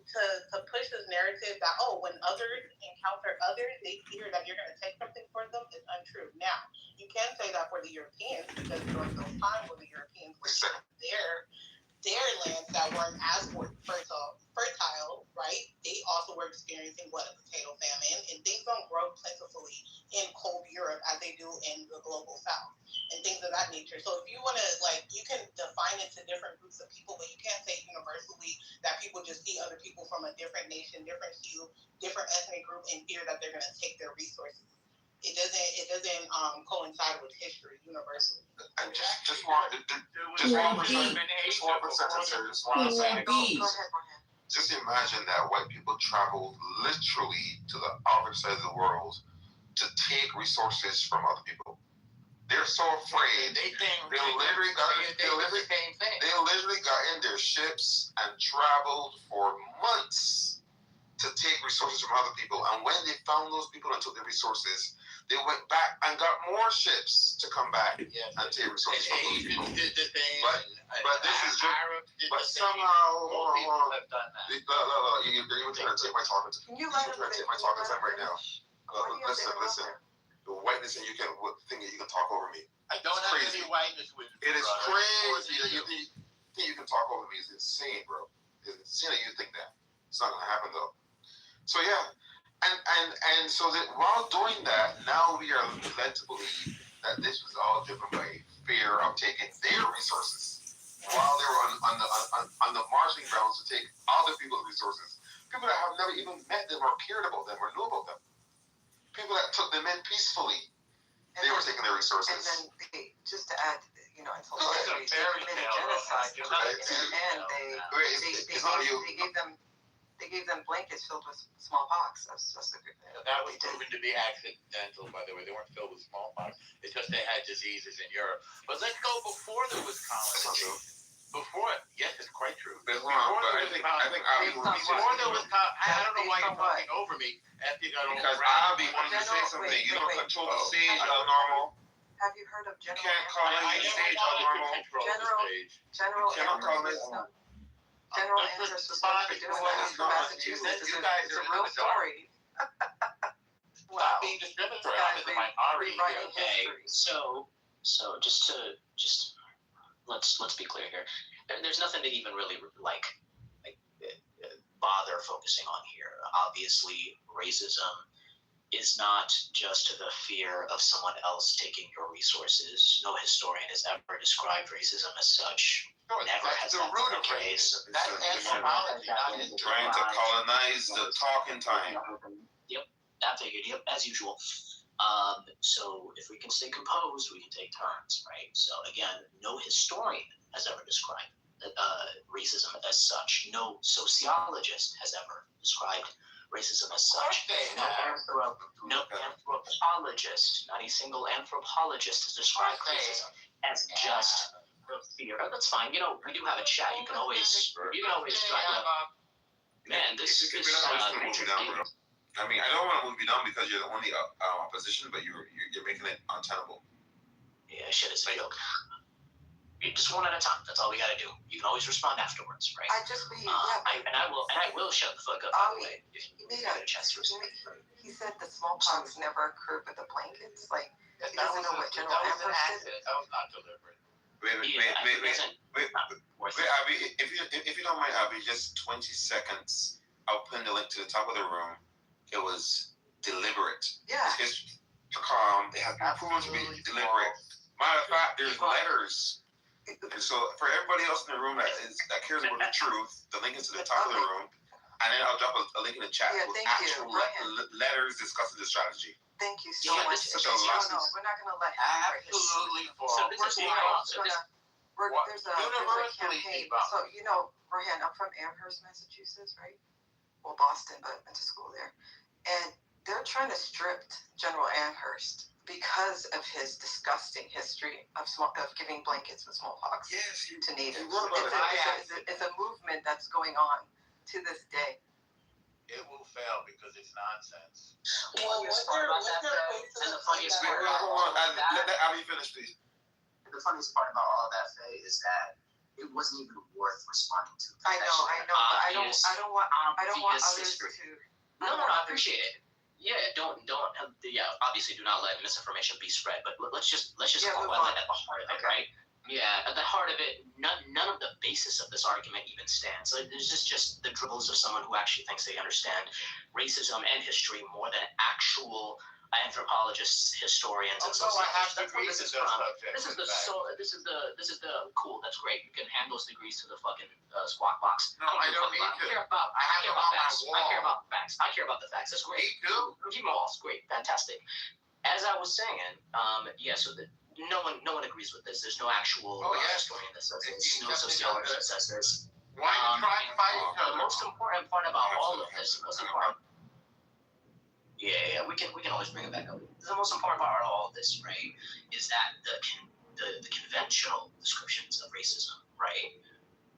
to push this narrative that, oh, when others encounter others, they fear that you're going to take something for them is untrue. Now, you can say that for the Europeans, because during those times when the Europeans were their lands that weren't as fertile, right? They also were experiencing a potato famine, and things don't grow plentifully in cold Europe as they do in the global South, and things of that nature. So if you want to, you can define it to different groups of people, but you can't say universally that people just see other people from a different nation, different hue, different ethnic group, and fear that they're going to take their resources. It doesn't coincide with history universally. And just one sentence. Just imagine that white people traveled literally to the other side of the world to take resources from other people. They're so afraid. They literally got in their ships and traveled for months to take resources from other people. And when they found those people and took their resources, they went back and got more ships to come back and take resources from those people. But this is just. But somehow, People have done that. You're trying to take my talking time. You're trying to take my talking time right now. Listen. The whiteness and you can think that you can talk over me. I don't have any whiteness with it. It is crazy that you think you can talk over me. It's insane, bro. It's insane that you think that. It's not gonna happen though. So yeah. And so that while doing that, now we are led to believe that this was all driven by fear of taking their resources while they were on the marching grounds to take other people's resources. People that have never even met them or cared about them or knew about them. People that took them in peacefully, they were taking their resources. And then just to add, until they committed genocide, they gave them blankets filled with smallpox. That's the good thing. That was proven to be accidental, by the way. They weren't filled with smallpox. It's just they had diseases in Europe. But let's go before there was colonization. Yes, it's quite true. I don't know why you're talking over me after you got all because Abby wanted to say something. You don't control the stage, normal. Have you heard of General? You can't call the stage normal. General Andrews was supposed to be doing that from Massachusetts. It's a real story. Stop being discriminatory. I'm in the minority. Okay, so just let's be clear here. There's nothing to even really bother focusing on here. Obviously, racism is not just the fear of someone else taking your resources. No historian has ever described racism as such. Never has that been the case. That's anthropology, not trying to colonize the talking time. Yep, I figured. Yep, as usual. So if we can stay composed, we can take turns, right? So again, no historian has ever described racism as such. No sociologist has ever described racism as such. No anthropologist, not a single anthropologist has described racism as just fear. That's fine. We do have a chat. You can always try to. Man, this is I mean, I don't want to move you down because you're the only opposition, but you're making it untenable. Yeah, shit, it's a joke. Just one at a time. That's all we got to do. You can always respond afterwards, right? I will shut the fuck up. By the way, if you get a chance to respond. He said the smallpox never occurred with the blankets. He doesn't know what General Andrews did. That was not deliberate. Wait, Abby, if you don't mind, Abby, just 20 seconds. I'll pin the link to the top of the room. It was deliberate. Yeah. It's calm. It has been proven to be deliberate. Matter of fact, there's letters. And so for everybody else in the room that cares about the truth, the link is to the top of the room. And then I'll drop a link in the chat with actual letters discussing the strategy. Thank you so Yeah, much. this is No, such a lot. no, we're not gonna let him break his- Absolutely for So this is We're why. there's a universally campaign. about. So Rohan, I'm from Amherst, Massachusetts, right? Well, Boston, but went to school there. And they're trying to strip General Amherst because of his disgusting history of giving blankets with smallpox Yes, to natives. you wrote about it. It's a movement that's going on to this day. It will fail because it's nonsense. Well, and the funniest part about Hold on, let Abby finish, please. the funniest part about all of that, Faye, is that it wasn't even worth responding to. I know, but I don't want others history. to. No, I appreciate it. Yeah, don't. Yeah, obviously, do not let misinformation be spread. But let's just talk about that at the heart of it, right? Yeah, at the heart of it, none of the basis of this argument even stands. So there's just the dribbles of someone who actually thinks they understand racism and history more than actual anthropologists, historians, and Although I have sociologists. degrees in This those subjects. is the cool. That's great. You can hand those degrees to the fucking squawk box. No, I don't need to. I care about facts. I care about facts. I care about the facts. That's great. Me too. Keep them all. Great. Fantastic. As I was saying, so no one agrees with this. There's no actual historian that says this. No sociologist that says this. Why try and fight each The other? most important part about all of this, we can always bring it back up. The most important part of all of this, right, is that the conventional descriptions of racism, right,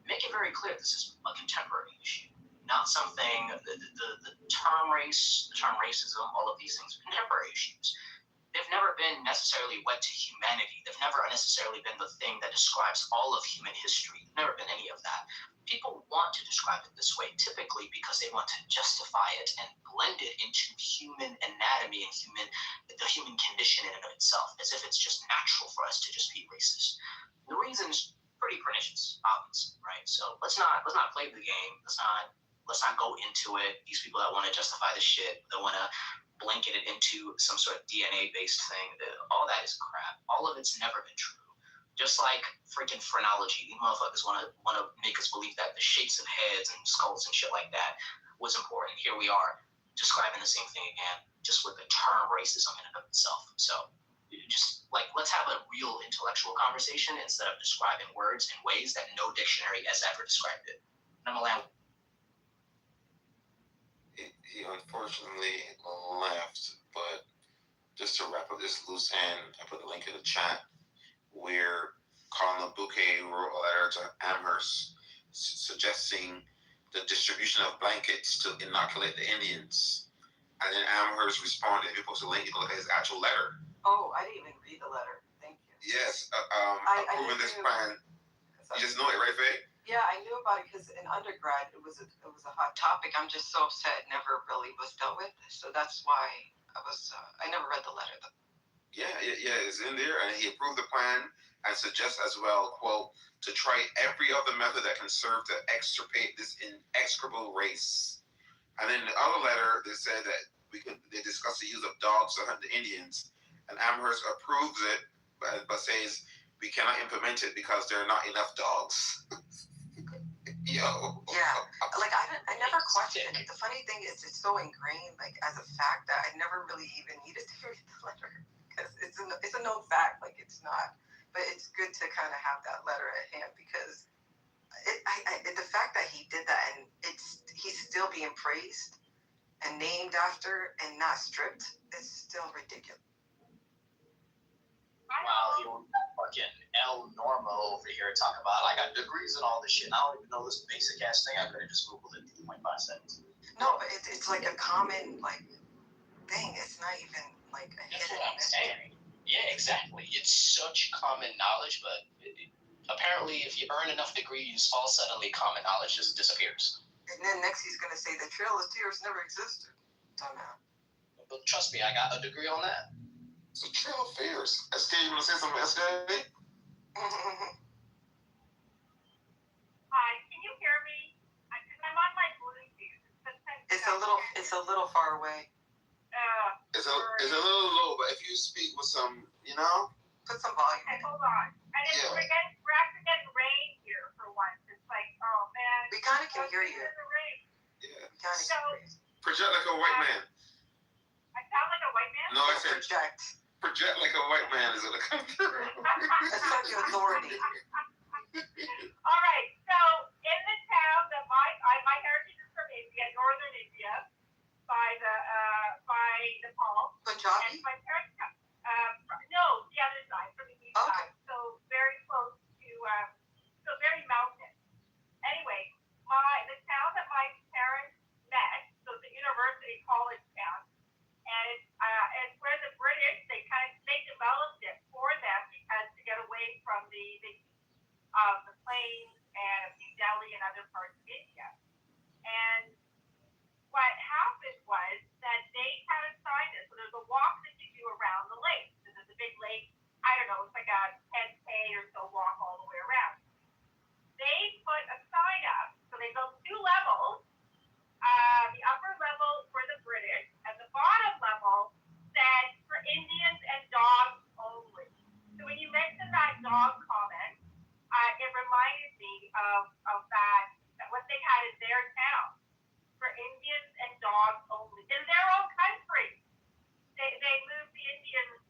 make it very clear this is a contemporary issue, not something. The term race, the term racism, all of these things are contemporary issues. They've never been necessarily wed to humanity. They've never necessarily been the thing that describes all of human history. Never been any of that. People want to describe it this way, typically because they want to justify it and blend it into human anatomy and the human condition in and of itself, as if it's just natural for us to just be racist. The reason's pretty pernicious, obviously, right? So let's not play the game. Let's not go into it. These people that want to justify the shit, that want to blanket it into some sort of DNA-based thing, all that is crap. All of it's never been true. Just like freaking phrenology, these motherfuckers want to make us believe that the shapes of heads and skulls and shit like that was important. Here we are describing the same thing again, just with the term racism in and of itself. So just let's have a real intellectual conversation instead of describing words in ways that no dictionary has ever described it. And I'm allowed. He unfortunately left, but just to wrap up this loose end, I put the link in the chat where Colin Bouquet wrote a letter to Amherst suggesting the distribution of blankets to inoculate the Indians. And then Amherst responded. He posted a link. You can look at his actual letter. Oh, I didn't even read the letter. Thank you. Yes, I approving this knew- plan. You just know it, right, Faye? Yeah, I knew about it because in undergrad it was a hot topic. I'm just so upset it never really was dealt with. So that's why I never read the letter though. Yeah, it's in there, and he approved the plan and suggests as well, quote, to try every other method that can serve to extirpate this execrable race. And then the other letter, they said that they discussed the use of dogs to hunt the Indians, and Amherst approves it, but says we cannot implement it because there are not enough dogs. Yo. Yeah, I never questioned it. The funny thing is, it's so ingrained, as a fact that I never really even needed to read the letter because it's a known fact. It's not, but it's good to kind of have that letter at hand because the fact that he did that and he's still being praised and named after and not stripped is still ridiculous. Wow, you fucking El Normo over here talking about I got degrees and all this shit. I don't even know this basic ass thing. I could have just Googled it in 2.5 seconds. No, but it's like a common thing. It's not even a That's what I'm saying. Yeah, exactly. It's such common knowledge, but apparently if you earn enough degrees, all suddenly common knowledge just disappears. And then next he's gonna say the Trail of Tears never existed. Somehow. But trust me, I got a degree on that. It's a Trail of Fears. SK, you want to say something, SK? Hi, can you hear me? Because I'm on my Bluetooth. It's a little far away. It's a little low, but if you speak with some, put some volume. Okay, hold on. And we're actually getting rain here for once. It's oh man. We kind of can hear you. Yeah. So, Project like a white man. I sound like a white man? No, No, I said project. Project like a white man is gonna come through. Assert your authority. All right. So in the town that my heritage is from India, northern India, by Nepal. Punjabi? And my parents no, the other side, from the east side. So very close to so very mountainous. Anyway, the town that my parents met, so it's a university college town, and it's where the British they developed it for them because to get away from the plains and New Delhi and other parts of India. And what happened was that they had assigned it. So there's a walk that you do around the lake. So there's a big lake. I don't know, it's like a 10K or so walk all the way around. They put a sign up. So they built 2 levels. The upper level for the British and the bottom level said for Indians and dogs only. So when you mentioned that dog comment, it reminded me of that what they had in their town for Indians and dogs only in their own country. They moved the Indians.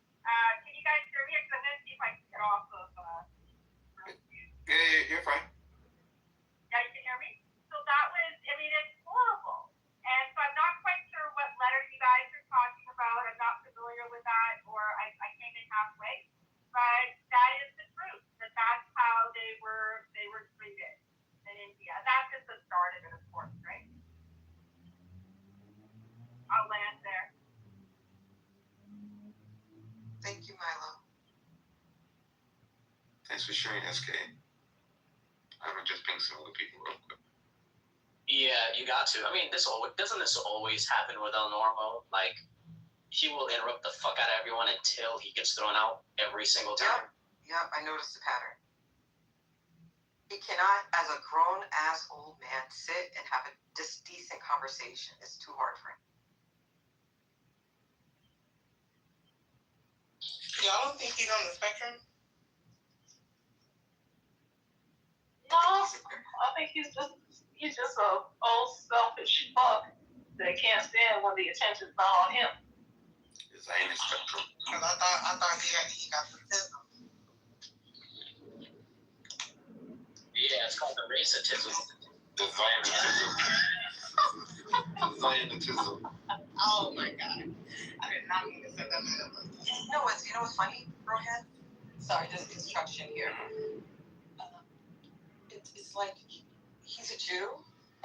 Can you guys hear me? Because I'm going to see if I can get off of. Yeah, you're fine. Yeah, you can hear me? So that was, I mean, it's horrible. And so I'm not quite sure what letter you guys are talking about. I'm not familiar with that, or I came in halfway. But that is the truth, that's how they were treated in India. That's just the start of it, of course, right? I'll land there. Thank you, Milo. Thanks for sharing, SK. I'm gonna just ping some other people real quick. Yeah, you got to. I mean, doesn't this always happen with El Normo? Like, he will interrupt the fuck out of everyone until he gets thrown out every single time. Yep, I noticed the pattern. He cannot, as a grown-ass old man, sit and have a decent conversation. It's too hard for him. Y'all don't think he's on the spectrum? No, I think he's just a old selfish fuck that can't stand when the attention's not on him. Is that in the spectrum? Because I thought he got autism. Yeah, it's called the racism. The Zionism. Oh my god. I did not mean to say that. You know what's funny, Brohead? Sorry, there's construction here. It's like he's a Jew.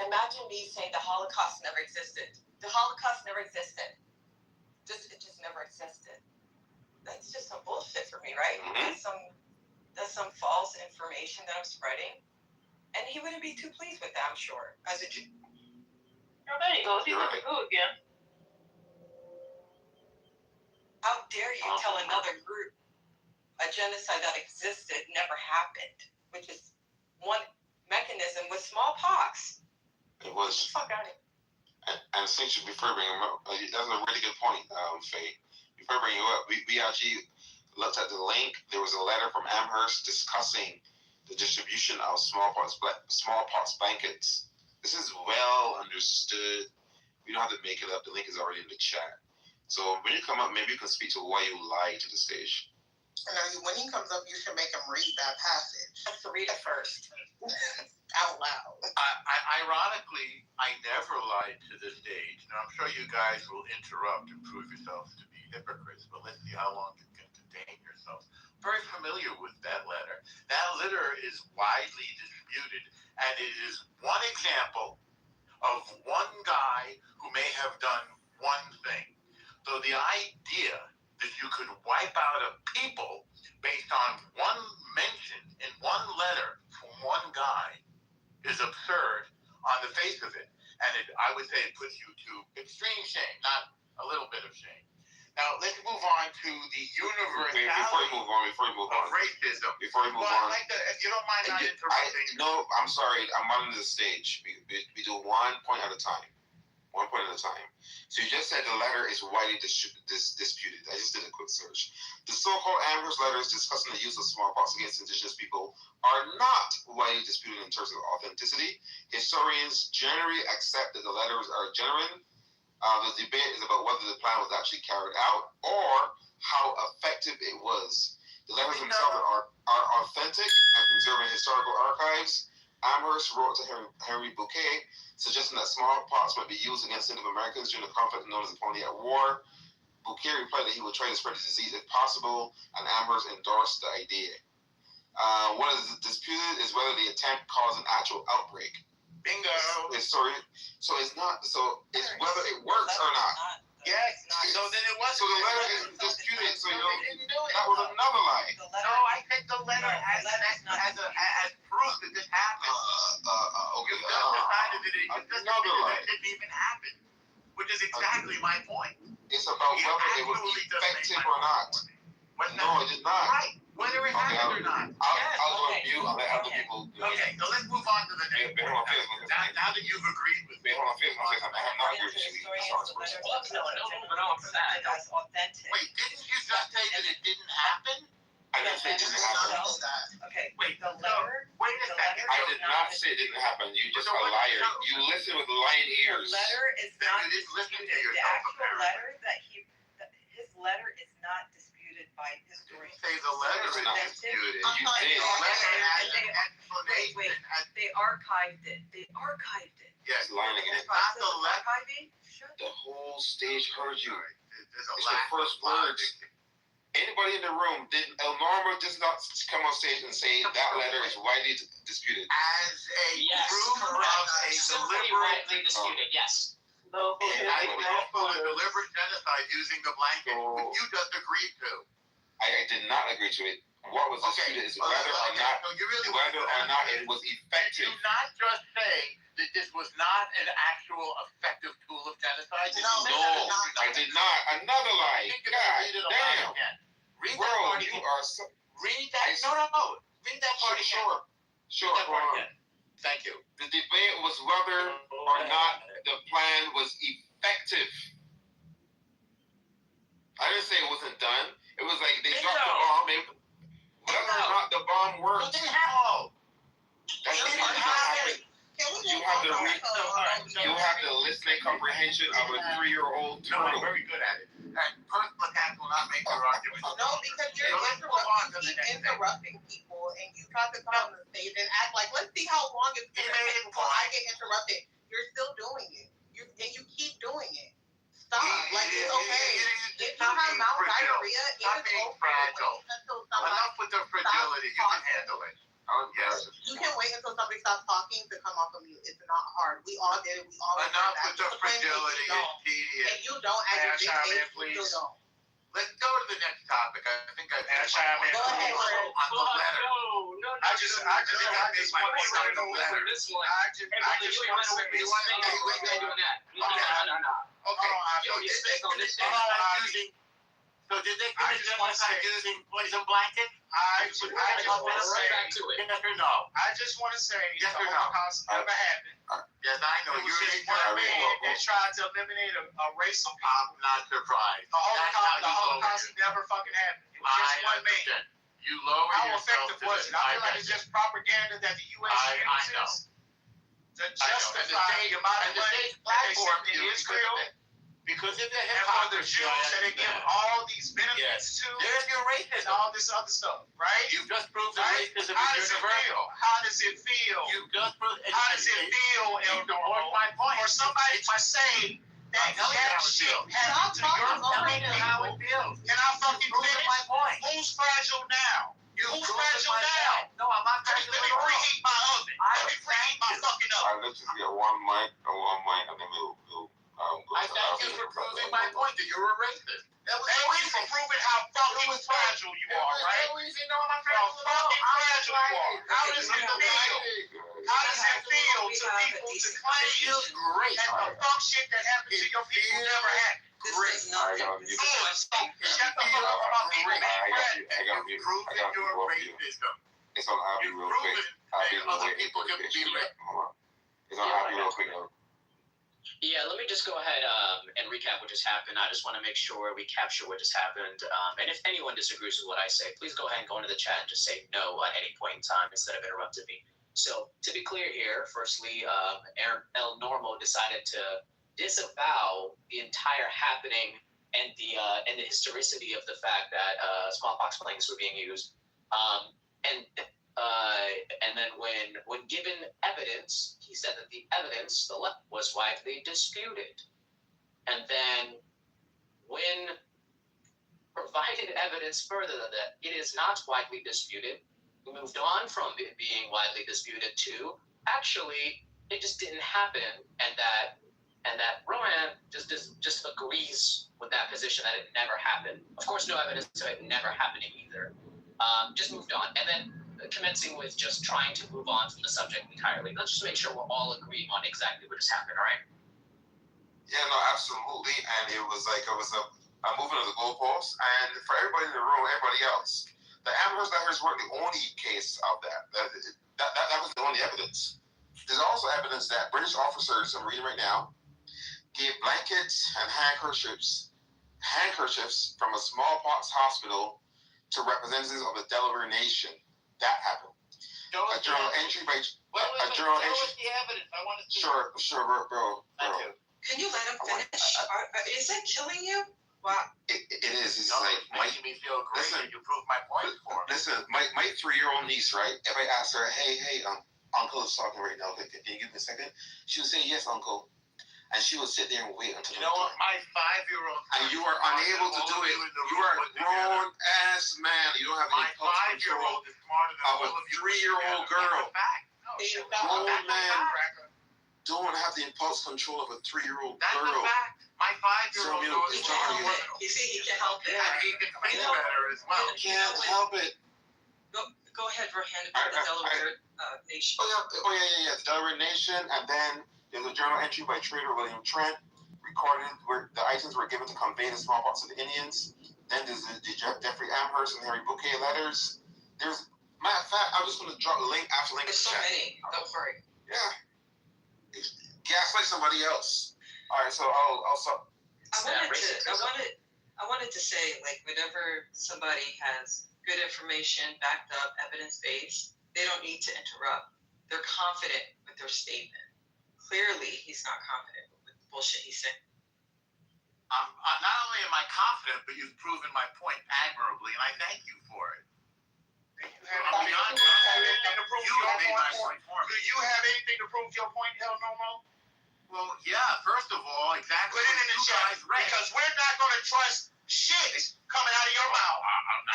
Imagine me saying the Holocaust never existed. The Holocaust never existed. It just never existed. That's just some bullshit for me, right? That's some false information that I'm spreading. And he wouldn't be too pleased with that, I'm sure, as a Jew. Oh, there you go. He's looking good again. How dare you tell another group a genocide that existed never happened, which is one mechanism with smallpox. It was. Fuck out of here. And since before bringing him up, that's a really good point, Faye. Before bringing you up, we actually looked at the link. There was a letter from Amherst discussing the distribution of smallpox blankets. This is well understood. We don't have to make it up. The link is already in the chat. So when you come up, maybe you can speak to why you lied to the stage. When he comes up, you should make him read that passage. Let's read it first. Out loud. Ironically, I never lied to the stage. Now, I'm sure you guys will interrupt and prove yourselves to be hypocrites, but let's see how long you can contain yourselves. Very familiar with that letter. That letter is widely disputed, and it is one example of one guy who may have done one thing. So the idea that you could wipe out a people based on one mention in one letter from one guy is absurd on the face of it. And I would say it puts you to extreme shame, not a little bit of shame. Now, let's move on to the universality Before you move on. of racism. Before you move I'd on. like to, if you don't mind not interrupting. No, I'm sorry. I'm on the stage. We do 1 point at a time. 1 point at a time. So you just said the letter is widely disputed. I just did a quick search. The so-called Amherst letters discussing the use of smallpox against indigenous people are not widely disputed in terms of authenticity. Historians generally accept that the letters are genuine The debate is about whether the plan was actually carried out or how effective it was. The letters themselves are authentic and preserving historical archives. Amherst wrote to Henry Bouquet, suggesting that smallpox might be used against Native Americans during the conflict known as the Pontiac War. Bouquet replied that he would try to spread the disease if possible, and Amherst endorsed the idea. What is disputed is whether the attempt caused an actual outbreak. Bingo. It's whether it works or not. Yes. So then it was. So the letter is disputed. So that was another lie. No, I think the letter as proof that this happened. Okay. You just decided that it didn't even happen, which is exactly my point. It's about whether it was effective or not. No, it did not. Right. Whether it happened or not. I'll go on mute. I'll let other people do it. Okay, so let's move on to the next one. Now that you've agreed with me. Hold on, I have not agreed with you. Moving on from that. That's authentic. Wait, didn't you just say that it didn't happen? I didn't say it didn't happen. Okay. Wait, The letter. wait a second. I did not say it didn't happen. You just a liar. You listen with lying ears. The letter is Then not you didn't listen to disputed. The yourself, actual apparently. letter his letter is not disputed by historians. Say the letter is Authentic. disputed. I'm You not did. saying Letter that. has an Wait, explanation. they archived it. Yes, lying again. it's not the letter. Archiving? Shut The whole stage heard you. There's a It's the lack first of words. logic. Anybody in the room, El Norma does not come on stage and say that letter is widely disputed. As a proof of a deliberate disputed. Yes. I proof of a deliberate genocide using the blanket, which you just agreed to. I did not agree to it. What was disputed is whether or not it was effective. Did you not just say that this was not an actual effective tool of genocide? No, I did not. Another lie. God damn. Read Bro, that part you again. are so. Read that. No. Read that part again. Sure. Read that part again. Thank you. The debate was whether or not the plan was effective. I didn't say it wasn't done. It was like they dropped the bomb. Whether or not the bomb worked. It didn't happen. That doesn't happen. You have the listening comprehension of a 3-year-old No, I'm turtle. very good at it. Personal attack will not make your argument. No, because you're interrupting people, and you try to come on the stage and act like, let's see how long it's going to take before I get interrupted. You're still doing it. And you keep doing it. Stop. Like, it's okay. If you have mouth diarrhea, it is okay. Fragile. Enough with the fragility. You can handle it. Yes. You can wait until somebody stops talking to come off of mute. It's not hard. We all did it. We all did Enough that. with the fragility and tedious. And you don't May I act chime in, you please? still don't. Let's go to the next topic. I think I May I chime in? on the letter. I just want to say You want to say Okay. So did they commit genocide using poison blanket? I just want to say, Yes or no? I just want to say, Yes the or no? Holocaust never happened. Yes, I know. It was You're just one man that tried to eliminate a race of people. I'm not surprised. The Holocaust never fucking happened. It was just one man. You lower How yourself effective to was it? I feel like it's just propaganda that the U.S. uses to justify the amount of money that they sent to Israel. Because of the And for the Jews that they give all these benefits to, there's your and racism. all this other stuff, right? You just proved that Right? racism How is does it universal. feel? How does it feel? You just proved. How does it feel, El Normo, my point. for somebody to say that jack shit happened to your people? How it feels. Can I fucking finish? My point. Who's fragile now? Who's fragile now? No, I'm not Let me preheat my oven. Let me preheat my fucking oven. Alright, let's just get one mic, and then we'll go I thank you for proving my point that you're a racist. That was Thank you for proving how fucking fragile you are, right? so easy. No, I'm not How fucking fragile you are. How does it feel? How does it feel to people to claim feels great. that the fuck shit that happened to your people never happened? Great. I gotta mute. Shut the fuck up about people being fragile. I gotta mute. Proving your racism. It's on Abby You've real quick. proven that other people can be racist. Hold on. It's on Abby real quick. Yeah, let me just go ahead and recap what just happened. I just want to make sure we capture what just happened. And if anyone disagrees with what I say, please go ahead and go into the chat and just say no at any point in time instead of interrupting me. So to be clear here, firstly, El Normo decided to disavow the entire happening and the historicity of the fact that smallpox blankets were being used. And then when given evidence, he said that the evidence was widely disputed. And then when provided evidence further that it is not widely disputed, we moved on from it being widely disputed to actually it just didn't happen, and that Rohan just agrees with that position that it never happened. Of course, no evidence of it never happening either. Just moved on, and then commencing with just trying to move on from the subject entirely. Let's just make sure we're all agreeing on exactly what just happened, all right? Yeah, no, absolutely. And it was like a movement of the goalposts. And for everybody in the room, everybody else, the Amherst letters weren't the only case of that. That was the only evidence. There's also evidence that British officers, I'm reading right now, gave blankets and handkerchiefs from a smallpox hospital to representatives of the Delaware Nation. That happened. A journal entry by a journal entry. the evidence. I want to see. Sure, bro. Can you let him finish? Is that killing you? Wow. It is. It's No, like it's making me feel great that you proved my point for me. Listen, my 3-year-old niece, right? If I ask her, hey, Uncle is talking right now. Can you give me a second? She would say, yes, Uncle. And she would sit there and wait until. You know what? My 5-year-old. And you are unable to do it. You are a grown ass man. You don't have any impulse control is smarter than of a 3-year-old girl. Grown man don't have the impulse control of a 3-year-old That's girl. a fact. My 5-year-old knows He can't help it. You see, he can't help it. And he can think better as well. Can't help it. Go ahead, Rohan, about the Delaware Nation. Oh yeah. The Delaware Nation, and then there's a journal entry by Trader William Trent, recorded where the items were given to convey the smallpox to the Indians. Then there's the Jeffrey Amherst and Harry Bouquet letters. There's, matter of fact, I'm just going to drop link after link. There's so many. Go for it. Yeah. Gaslight somebody else. All right, so I'll stop. I wanted to say, like, whenever somebody has good information, backed up, evidence-based, they don't need to interrupt. They're confident with their statement. Clearly, he's not confident with the bullshit he's saying. Not only am I confident, but you've proven my point admirably, and I thank you for it. Do you have anything to prove your point? Do you have anything to prove your point, El Nomo? Well, yeah. First of all, exactly. Put it in the chat, because we're not going to trust shit coming out of your mouth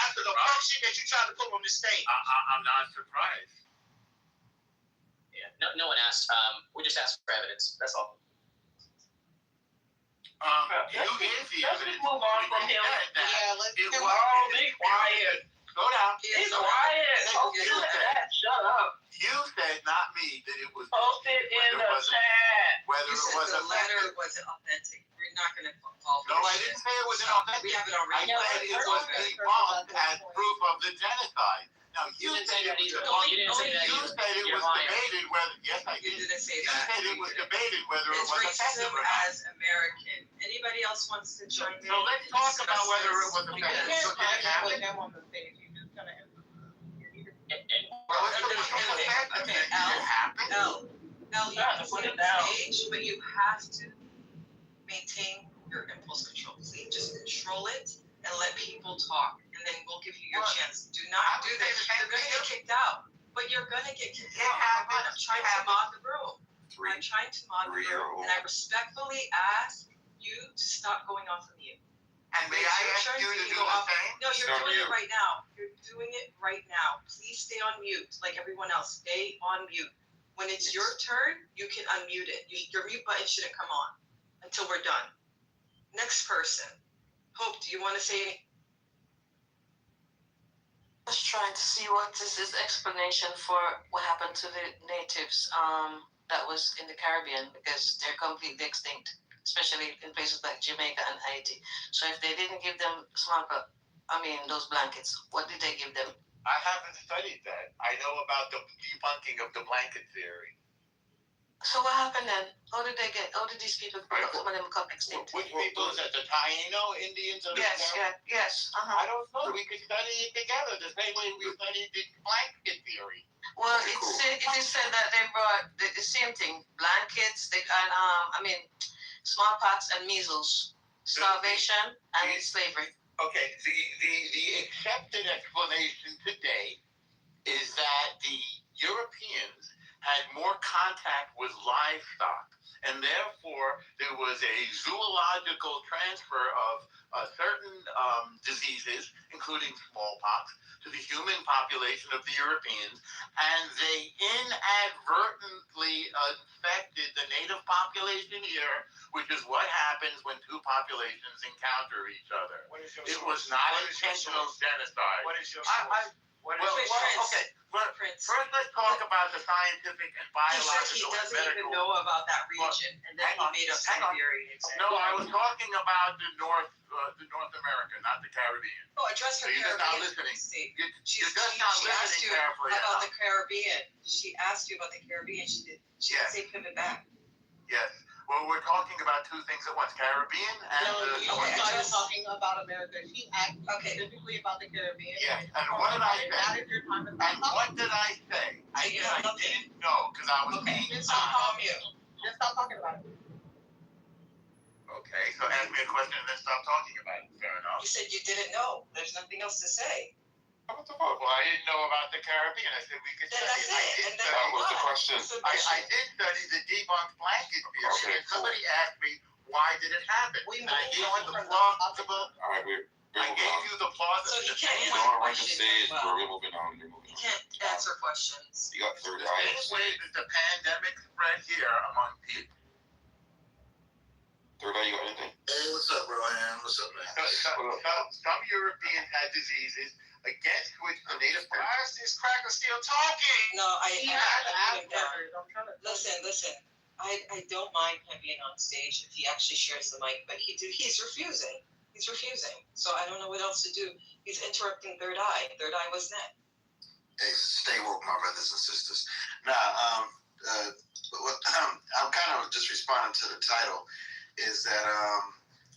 after the fuck shit that you tried to put on this stage. I'm not surprised. Yeah. No one asked. We just asked for evidence. That's all. You gave the evidence. Let's move on from him. Yeah, let's be quiet. Slow down. Be quiet. Shut up. You said, not me, that it was. Post it in the chat. Whether You it said was the letter wasn't authentic. We're not going to fall for No, I this didn't shit. say it was inauthentic. We have it I already. said it was debunked as proof of the genocide. Now, you didn't said say that it was either. debunked. You didn't say that You either. said it You're was lying. debated whether. Yes, I You did. didn't say You that. said it was debated whether it It's was effective racism or not. as American. Anybody else wants to join in? So let's talk about whether it was Discuss effective. this. So did it happen? him on the stage. You just kind of. Well, if it was effective, then did it happen? No, you can put it down. Stage, but you have to maintain your impulse control. Please just control it and let people talk, and then we'll give you your chance. Do not do that. You're gonna get kicked out. But you're gonna get kicked out. I'm trying to mod the room. I'm trying to mod the room, and I respectfully ask you to stop going off of mute. And may I ask you to do the same? No, you're doing it right now. You're doing it right now. Please stay on mute, like everyone else. Stay on mute. When it's your turn, you can unmute it. Your mute button shouldn't come on until we're done. Next person. Hope, do you want to say anything? Just trying to see what is his explanation for what happened to the natives that was in the Caribbean, because they're completely extinct, especially in places like Jamaica and Haiti. So if they didn't give them those blankets, what did they give them? I haven't studied that. I know about the debunking of the blanket theory. So what happened then? How did these people, some of them become extinct? Which people is that? The Taino Indians of the Caribbean? Yes. I don't know. We could study it together the same way we studied the blanket theory. Well, it is said that they brought the same thing, blankets. smallpox and measles, starvation, and slavery. Okay, the accepted explanation today is that the Europeans had more contact with livestock, and therefore there was a zoological transfer of certain diseases, including smallpox, to the human population of the Europeans, and they inadvertently infected the native population here, which is what happens when two populations encounter each other. It was not intentional genocide. What is your source? First let's talk about the scientific and biological and medical. know about that region, and then he made up Siberia. No, I was talking about the North America, not the Caribbean. No, address her So you're Caribbean. just not listening. See, You're just not she asked listening you carefully about enough. the Caribbean. She asked you about the Caribbean. She didn't say pivot back. Yes. Well, we're talking about two things at once: Caribbean and you started talking about America. She asked specifically about the Caribbean. Yes. And what did I say? And what did I say? I didn't know because I was being Just stop talking about it. Okay, so ask me a question and then stop talking about it. Fair enough. You said you didn't know. There's nothing else to say. What the fuck? Well, I didn't know about the Caribbean. I said we could Then study that's it. And then That was the question. I did study the debunked blanket theory. Okay, And somebody asked me, why did it happen? And I gave you the plausible. All right, we're I moving gave on. you the plausible. So he can't You answer don't want to questions. say it, Well, bro. We're moving on. We're moving he on. can't answer questions. You got third The eye. same way that the pandemic spread here among people. Third eye, you got anything? Hey, what's up, Brian? What's up, man? Some Europeans had diseases against which the native. Why is this cracker still talking? No, I'm trying to listen. I don't mind him being on stage if he actually shares the mic, but he's refusing. So I don't know what else to do. He's interrupting Third Eye. Third Eye was next. Hey, stay woke, my brothers and sisters. Now, I'm kind of just responding to the title. Is that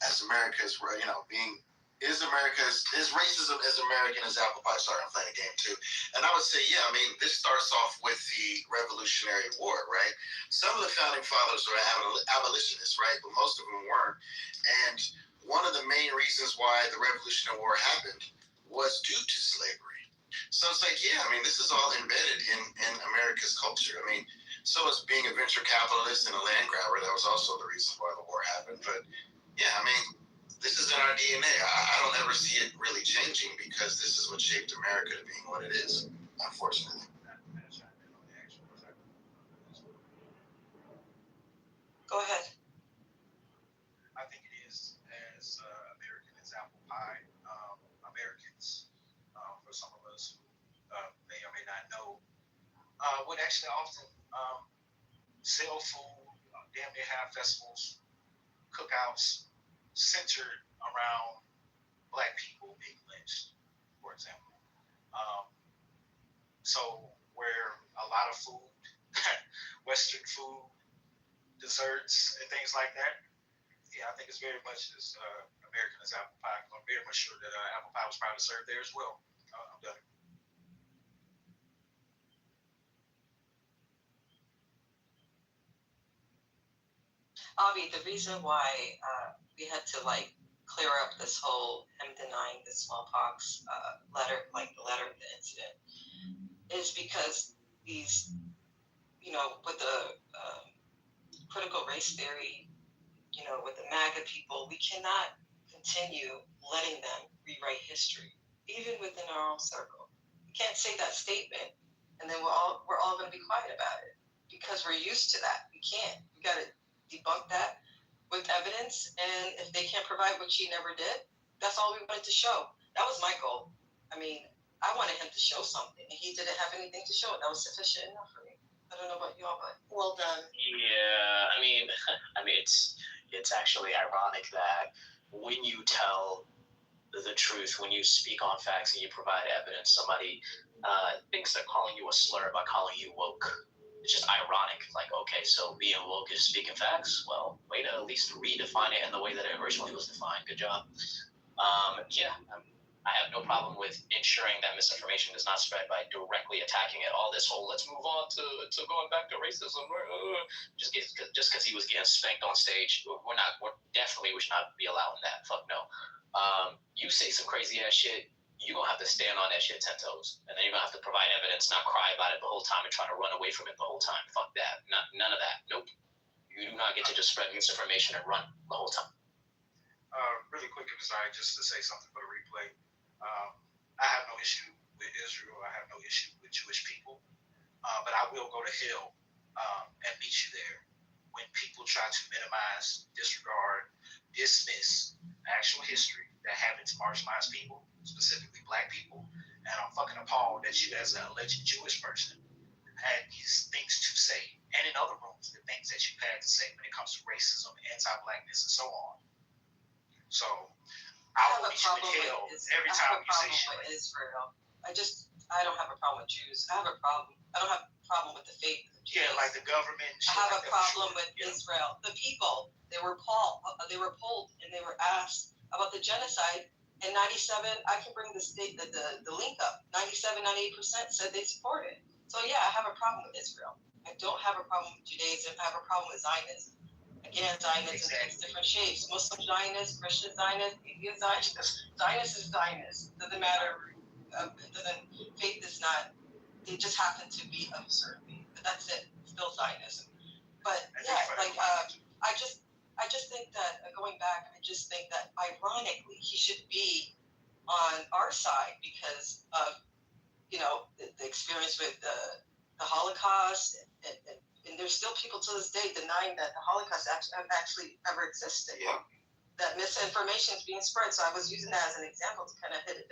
as America's, is racism as American as apple pie? Sorry, I'm playing a game too. And I would say, yeah, I mean, this starts off with the Revolutionary War, right? Some of the founding fathers were abolitionists, right? But most of them weren't. And one of the main reasons why the Revolutionary War happened was due to slavery. So it's like, yeah, I mean, this is all embedded in America's culture. I mean, so is being a venture capitalist and a land grabber. That was also the reason why the war happened. But yeah, I mean, this is in our DNA. I don't ever see it really changing because this is what shaped America to being what it is, unfortunately. Go ahead. I think it is as American as apple pie. Americans, for some of us who may or may not know, would actually often sell food, damn near have festivals, cookouts centered around Black people being lynched, for example. So where a lot of food, Western food, desserts, and things like that, yeah, I think it's very much as American as apple pie. I'm very much sure that apple pie was probably served there as well. I'm done. Avi, the reason why we had to clear up this whole him denying the smallpox letter, the incident, is because these, with the critical race theory, with the MAGA people, we cannot continue letting them rewrite history, even within our own circle. We can't say that statement, and then we're all going to be quiet about it because we're used to that. We can't. We got to debunk that with evidence, and if they can't provide what she never did, that's all we wanted to show. That was my goal. I mean, I wanted him to show something, and he didn't have anything to show. That was sufficient enough for me. I don't know about y'all, but well done. Yeah, I mean, it's actually ironic that when you tell the truth, when you speak on facts and you provide evidence, somebody thinks they're calling you a slur by calling you woke. It's just ironic. Like, okay, so being woke is speaking facts? Well, way to at least redefine it in the way that it originally was defined. Good job. Yeah, I have no problem with ensuring that misinformation is not spread by directly attacking it. All this whole let's move on to going back to racism. Just because he was getting spanked on stage, we're definitely we should not be allowing that. Fuck no. You say some crazy ass shit, you're gonna have to stand on that shit 10 toes, and then you're gonna have to provide evidence, not cry about it the whole time and try to run away from it the whole time. Fuck that. None of that. Nope. You do not get to just spread misinformation and run the whole time. Really quick, I'm sorry, just to say something for the replay. I have no issue with Israel. I have no issue with Jewish people. But I will go to hell and meet you there when people try to minimize, disregard, dismiss actual history that happened to marginalized people, specifically Black people. And I'm fucking appalled that you, as an alleged Jewish person, had these things to say, and in other rooms, the things that you've had to say when it comes to racism, anti-Blackness, and so on. So I will meet you in hell every time you say shit like Israel. I don't have a problem with Jews. I don't have a problem with the faith of Jews. Yeah, like the government. I have a problem with Israel. The people, they were polled and they were asked about the genocide. In 97, I can bring the link up. 97, 98% said they support it. So yeah, I have a problem with Israel. I don't have a problem with Judaism. I have a problem with Zionism. Again, Zionism takes different shapes. Muslim Zionist, Christian Zionist, atheist Zionist. Zionist is Zionist. Doesn't matter. Faith is not. It just happened to be of a certain faith, but that's it. Still Zionism. But yeah, I just think that going back, I just think that ironically he should be on our side because of the experience with the Holocaust and there's still people to this day denying that the Holocaust actually ever existed. Yeah. That misinformation is being spread. So I was using that as an example to kind of hit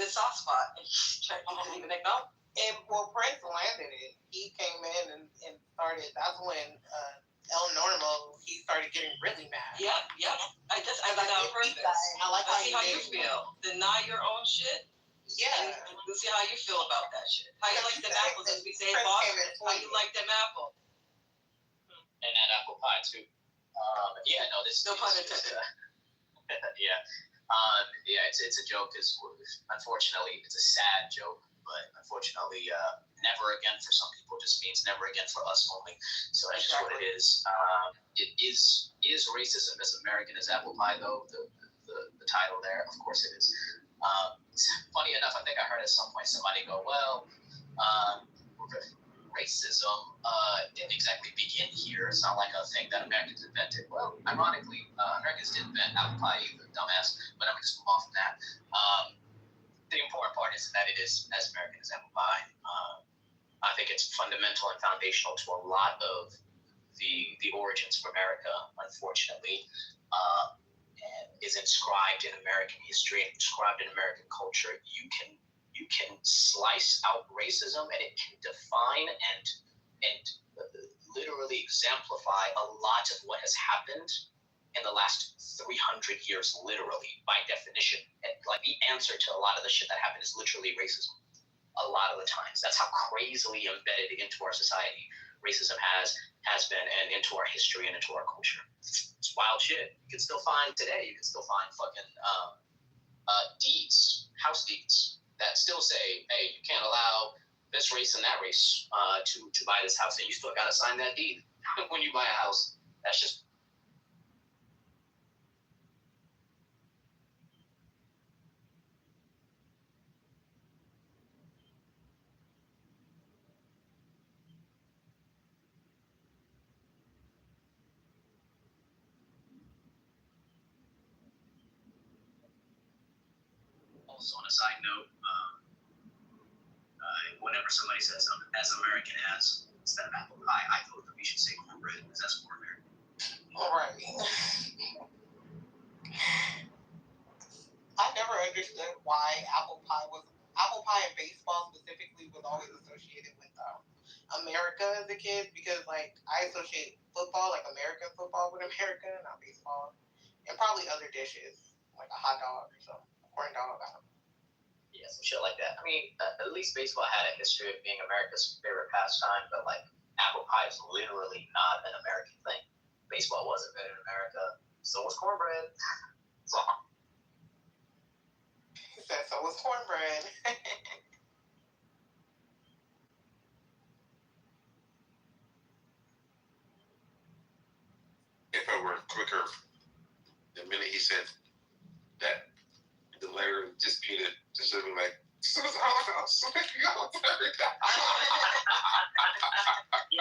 a soft spot, and he didn't even acknowledge. And Prince landed it. He came in and started. That's when El Normo, he started getting really mad. Yep. I like that on purpose. I like Let's see how you feel. Deny your own shit. Yeah. And we'll see how you feel about that shit. How you like them apples, as we say in Boston. How you like them apples. And that apple pie too. No pun intended. It's a joke. Because unfortunately, it's a sad joke. But unfortunately, never again for some people just means never again for us only. So that's just what it is. It is racism as American as apple pie, though. The title there, of course, it is. Funny enough, I think I heard at some point somebody go, well, racism didn't exactly begin here. It's not like a thing that Americans invented. Well, ironically, Americans didn't invent apple pie either, dumbass. But I'm just move on from that. The important part is that it is as American as apple pie. I think it's fundamental and foundational to a lot of the origins of America, unfortunately, and is inscribed in American history and inscribed in American culture. You can slice out racism, and it can define and literally exemplify a lot of what has happened in the last 300 years, literally, by definition. And like the answer to a lot of the shit that happened is literally racism. A lot of the times. That's how crazily embedded into our society racism has been, and into our history and into our culture. It's wild shit. You can still find today, fucking deeds, house deeds, that still say, hey, you can't allow this race and that race to buy this house, and you still gotta sign that deed when you buy a house. That's just also on a side note, whenever somebody says as American as instead of apple pie, I vote that we should say cornbread because that's more American. All right. I never understood why apple pie and baseball specifically was always associated with America as a kid, because like I associate football, like American football, with America, not baseball, and probably other dishes like a hot dog or something, a corn dog. I don't know. Yeah, some shit like that. I mean, at least baseball had a history of being America's favorite pastime, but like apple pie is literally not an American thing. Baseball was invented in America, so was cornbread. So said so was cornbread. If I were quicker, the minute he said that the layer disputed, just looking like, so it's Holocaust. So y'all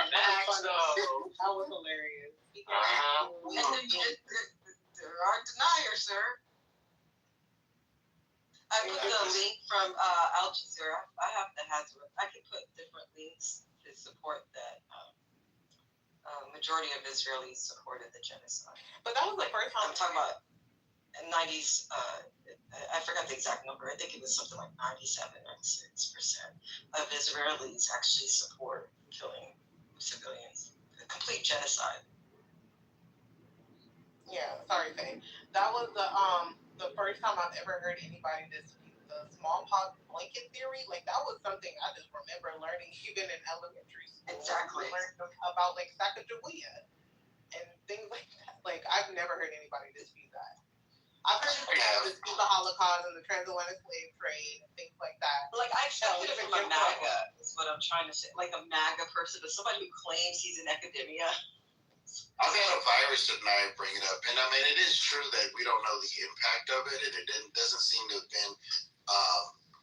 That was hilarious. There are deniers, sir. I put the link from Al Jazeera. I have the Hazard. I can put different links to support that. Majority of Israelis supported the genocide. But that was the first time. I'm talking about 90s. I forgot the exact number. I think it was something like 97, 96% of Israelis actually support killing civilians. A complete genocide. Yeah, sorry, Faye. That was the first time I've ever heard anybody dispute the smallpox blanket theory. Like that was something I just remember learning even in elementary school. Exactly. We learned about like Sacagawea and things like that. Like I've never heard anybody dispute that. I've heard people dispute the Holocaust and the transatlantic slave trade and things like that. Like I expected it from a MAGA, is what I'm trying to say. Like a MAGA person, but somebody who claims he's in academia. I've had a virus denier bring it up, and I mean, it is true that we don't know the impact of it, and it doesn't seem to have been,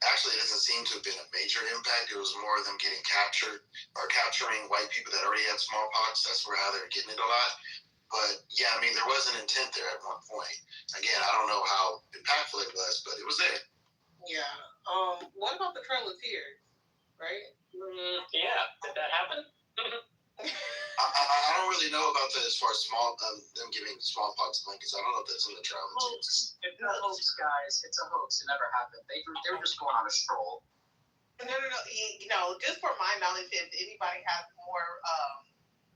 actually, it doesn't seem to have been a major impact. It was more of them getting captured or capturing white people that already had smallpox. That's how they're getting it a lot. But yeah, I mean, there was an intent there at one point. Again, I don't know how impactful it was, but it was there. Yeah. What about the Trail of Tears? Right? Yeah. Did that happen? I don't really know about that as far as them giving smallpox blankets. I don't know if that's in the Trail of Tears. It's a hoax, guys. It's a hoax. It never happened. They were just going on a stroll. No. You know, just for my knowledge, if anybody has more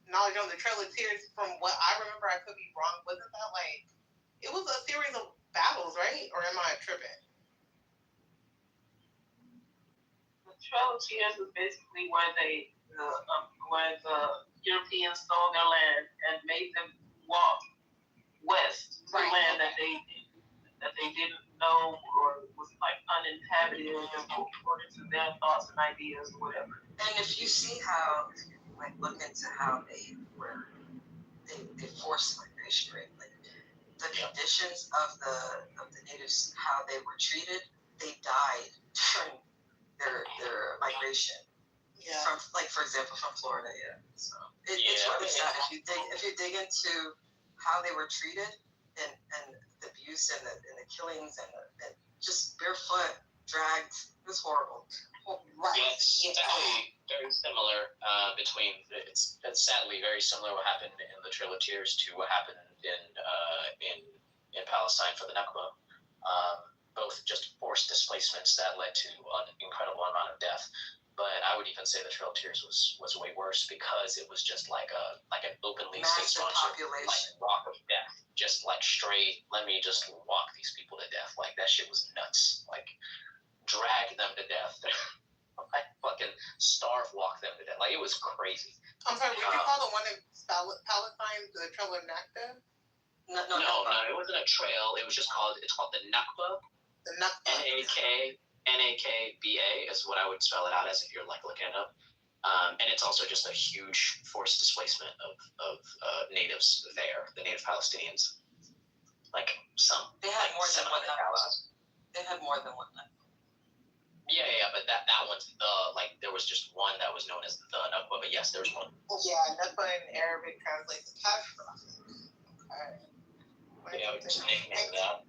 knowledge on the Trail of Tears, from what I remember, I could be wrong. Wasn't that like it was a series of battles, right? Or am I tripping? The Trail of Tears is basically where the Europeans stole their land and made them walk west to land that they didn't know or was like uninhabited according to their thoughts and ideas or whatever. And if you see how, like, look into how they forced migration, right? Like the conditions of the natives, how they were treated, they died during their migration. Yeah. From, like, for example, from Florida, So it's really sad if you dig into how they were treated and the abuse and the killings and just barefoot dragged. It was horrible. Right. Yeah, it's definitely very similar between. It's sadly very similar what happened in the Trail of Tears to what happened in Palestine for the Nakba. Both just forced displacements that led to an incredible amount of death. But I would even say the Trail of Tears was way worse because it was just like an openly state-sponsored like walk of death, just like straight. Let me just walk these people to death. Like that shit was nuts. Like drag them to death. Like fucking starve walk them to death. Like it was crazy. I'm sorry. Would you call the one in Palestine the Trail of Nakba? No, it wasn't a trail. It was just called. It's called the Nakba. The Nakba. NAKBA is what I would spell it out as if you're like looking it up. And it's also just a huge forced displacement of natives there, the native Palestinians. Like some. They had more than one Nakba. They had more than one Nakba. Yeah, but that one's there was just one that was known as the Nakba, but yes, there was one. Yeah, Nakba in Arabic translates to catastrophe. Okay. Yeah, we just nicknamed that.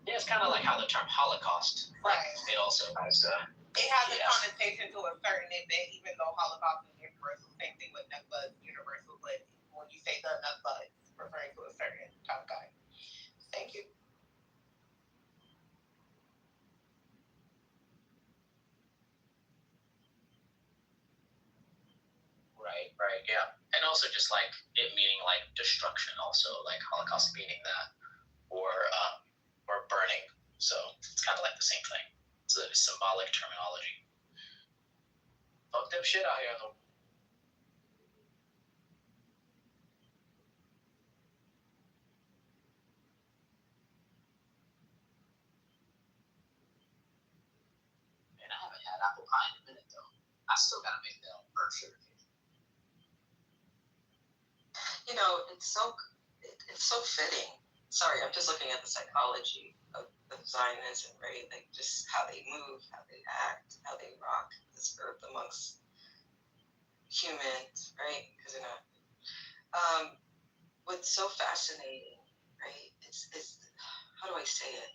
Yeah, it's kind of like how the term Holocaust. Right. It also has. It has a connotation to a certain event, even though Holocaust is universal. Same thing with Nakba is universal, but when you say the Nakba, it's referring to a certain type of guy. Thank you. Right, yeah. And also just like it meaning like destruction also, like Holocaust meaning that. Or burning. So it's kind of like the same thing. It's a symbolic terminology. Fucked up shit out here though. that apple pie in a minute, though. I still gotta make that burnt sugar cake. You know, it's so fitting. Sorry, I'm just looking at the psychology of Zionism, right? Like just how they move, how they act, how they rock this earth amongst humans, right? Because they're not. What's so fascinating, right? It's how do I say it?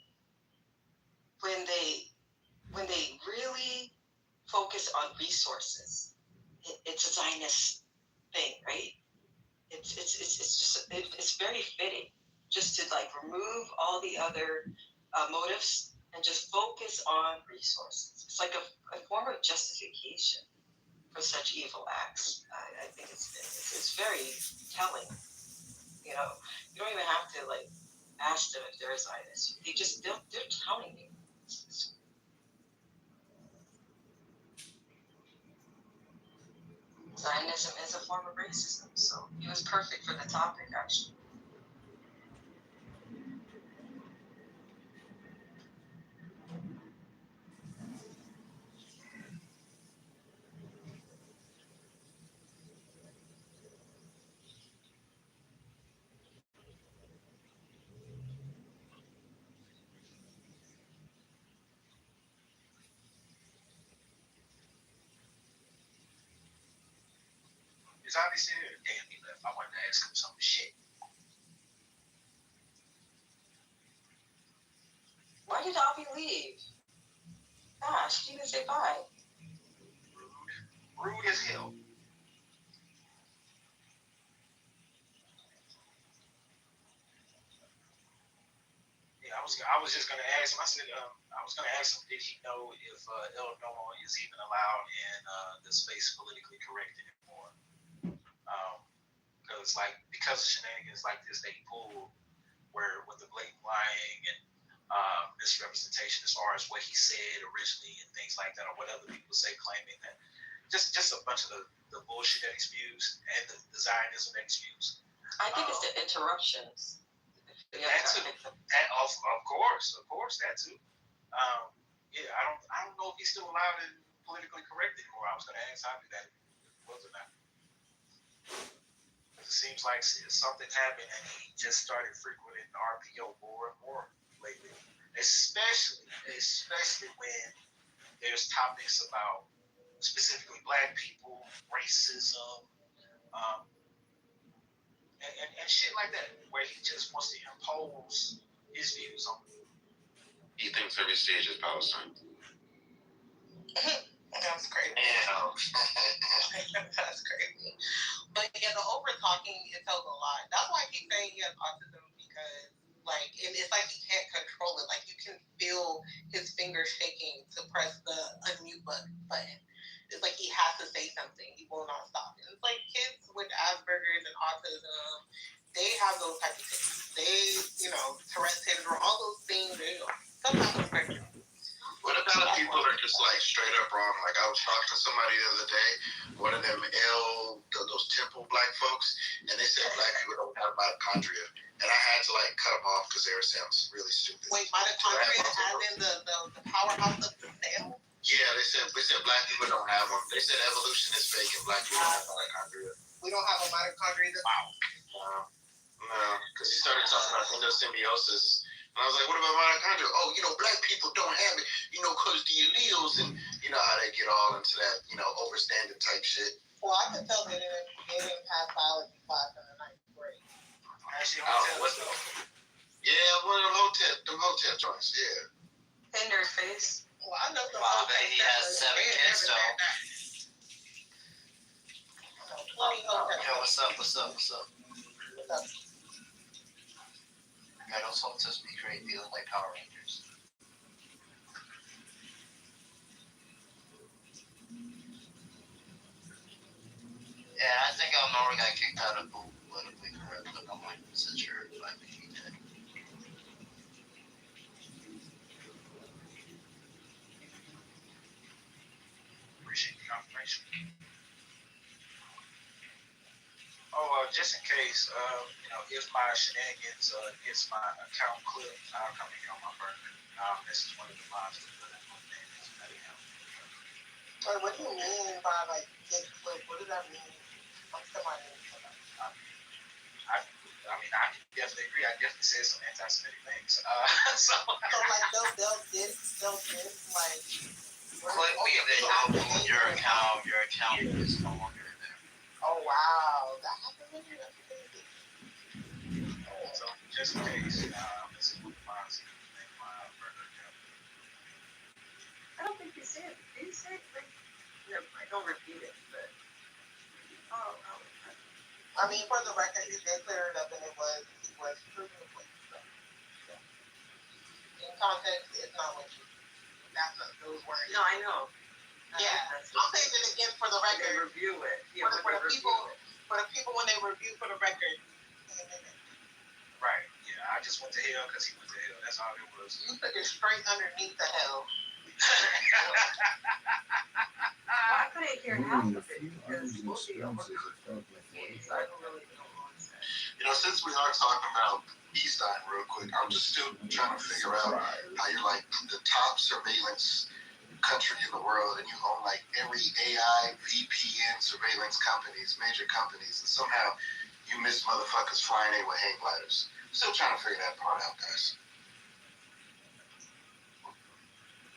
When they really focus on resources, it's a Zionist thing, right? It's just it's very fitting just to like remove all the other motives and just focus on resources. It's like a form of justification for such evil acts. I think it's very telling. You know, you don't even have to like ask them if they're a Zionist. They're telling you. Zionism is a form of racism, so it was perfect for the topic, actually. Is obviously here. Damn, he left. I wanted to ask him some shit. Why did Avi leave? Gosh, he didn't say bye. Rude as hell. Yeah, I was just gonna ask him. I said I was gonna ask him, did he know if El Domo is even allowed in the space politically correct anymore? Because of shenanigans like this that he pulled, where with the blatant lying and misrepresentation as far as what he said originally and things like that, or what other people say, claiming that just a bunch of the bullshit that he spews and the Zionism that he spews. I think it's the interruptions. That too. That of course, that too. Yeah, I don't know if he's still allowed in politically correct anymore. I was going to ask Javi that if it was or not. It seems like something happened and he just started frequenting RPO more and more lately. Especially when there's topics about specifically black people, racism, and shit like that, where he just wants to impose his views on it. He thinks every stage is Palestine. That's crazy. Yeah. That's crazy. But yeah, the over talking, it tells a lot. That's why I keep saying he has autism, because like it's like he can't control it. Like you can feel his fingers shaking to press the unmute button. It's like he has to say something. He will not stop. And it's like kids with Asperger's and autism, they have those types of things. They, Tourette's syndrome, all those things, some type of spectrum. What about if people are just like straight up wrong? Like I was talking to somebody the other day, one of them those temple black folks, and they said black people don't have mitochondria, and I had to like cut them off because they were saying really stupid. Wait, mitochondria as in the powerhouse of the cell? Yeah, they said black people don't have them. They said evolution is fake and black people don't have mitochondria. We don't have a mitochondria. Wow. No, because he started talking about endosymbiosis. And I was like, what about mitochondria? Oh, black people don't have it, because the alleles and, how they get all into that, overstanding type shit. Well, I can tell they didn't pass biology class in the 9th grade. Yeah, one of them hotel joints, yeah. In their face. Well, I know the Wow, I bet he has 7 kids, though. Yo, what's up? I don't talk to me great. They look like Power Rangers. Yeah, I think Elnora got kicked out of politically correct, but I'm not sure if I think he did. Appreciate the confirmation. Just in case, if my shenanigans gets my account clipped, I'll come in on my burner. This is one of the mods. Like, what do you mean by like get clipped? What does that mean? I'm somebody. I mean, I definitely agree. I definitely said some anti-Semitic things. So like they'll diss like. Click me and then your account is no longer in there. Oh wow, that happened to me. That's crazy. So just in case, this is what I don't think you said. Did you say? Never mind. Don't repeat it. But I mean, for the record, they cleared it up, and he was proven guilty. So, in context, it's not what you. That's those words. no, I know. Yeah, I'll say it again for the record. They review it. Yeah, for the people when they review for the record. Right. Yeah, I just went to hell because he went to hell. That's all it was. You took it straight underneath the hell. I couldn't hear half of it because both of y'all were so I don't really know what to say. You know, since we are talking about Eastside real quick, I'm just still trying to figure out how you're like the top surveillance country in the world, and you own like every AI, VPN surveillance companies, major companies, and somehow you miss motherfuckers flying in with hang gliders. Still trying to figure that part out, guys.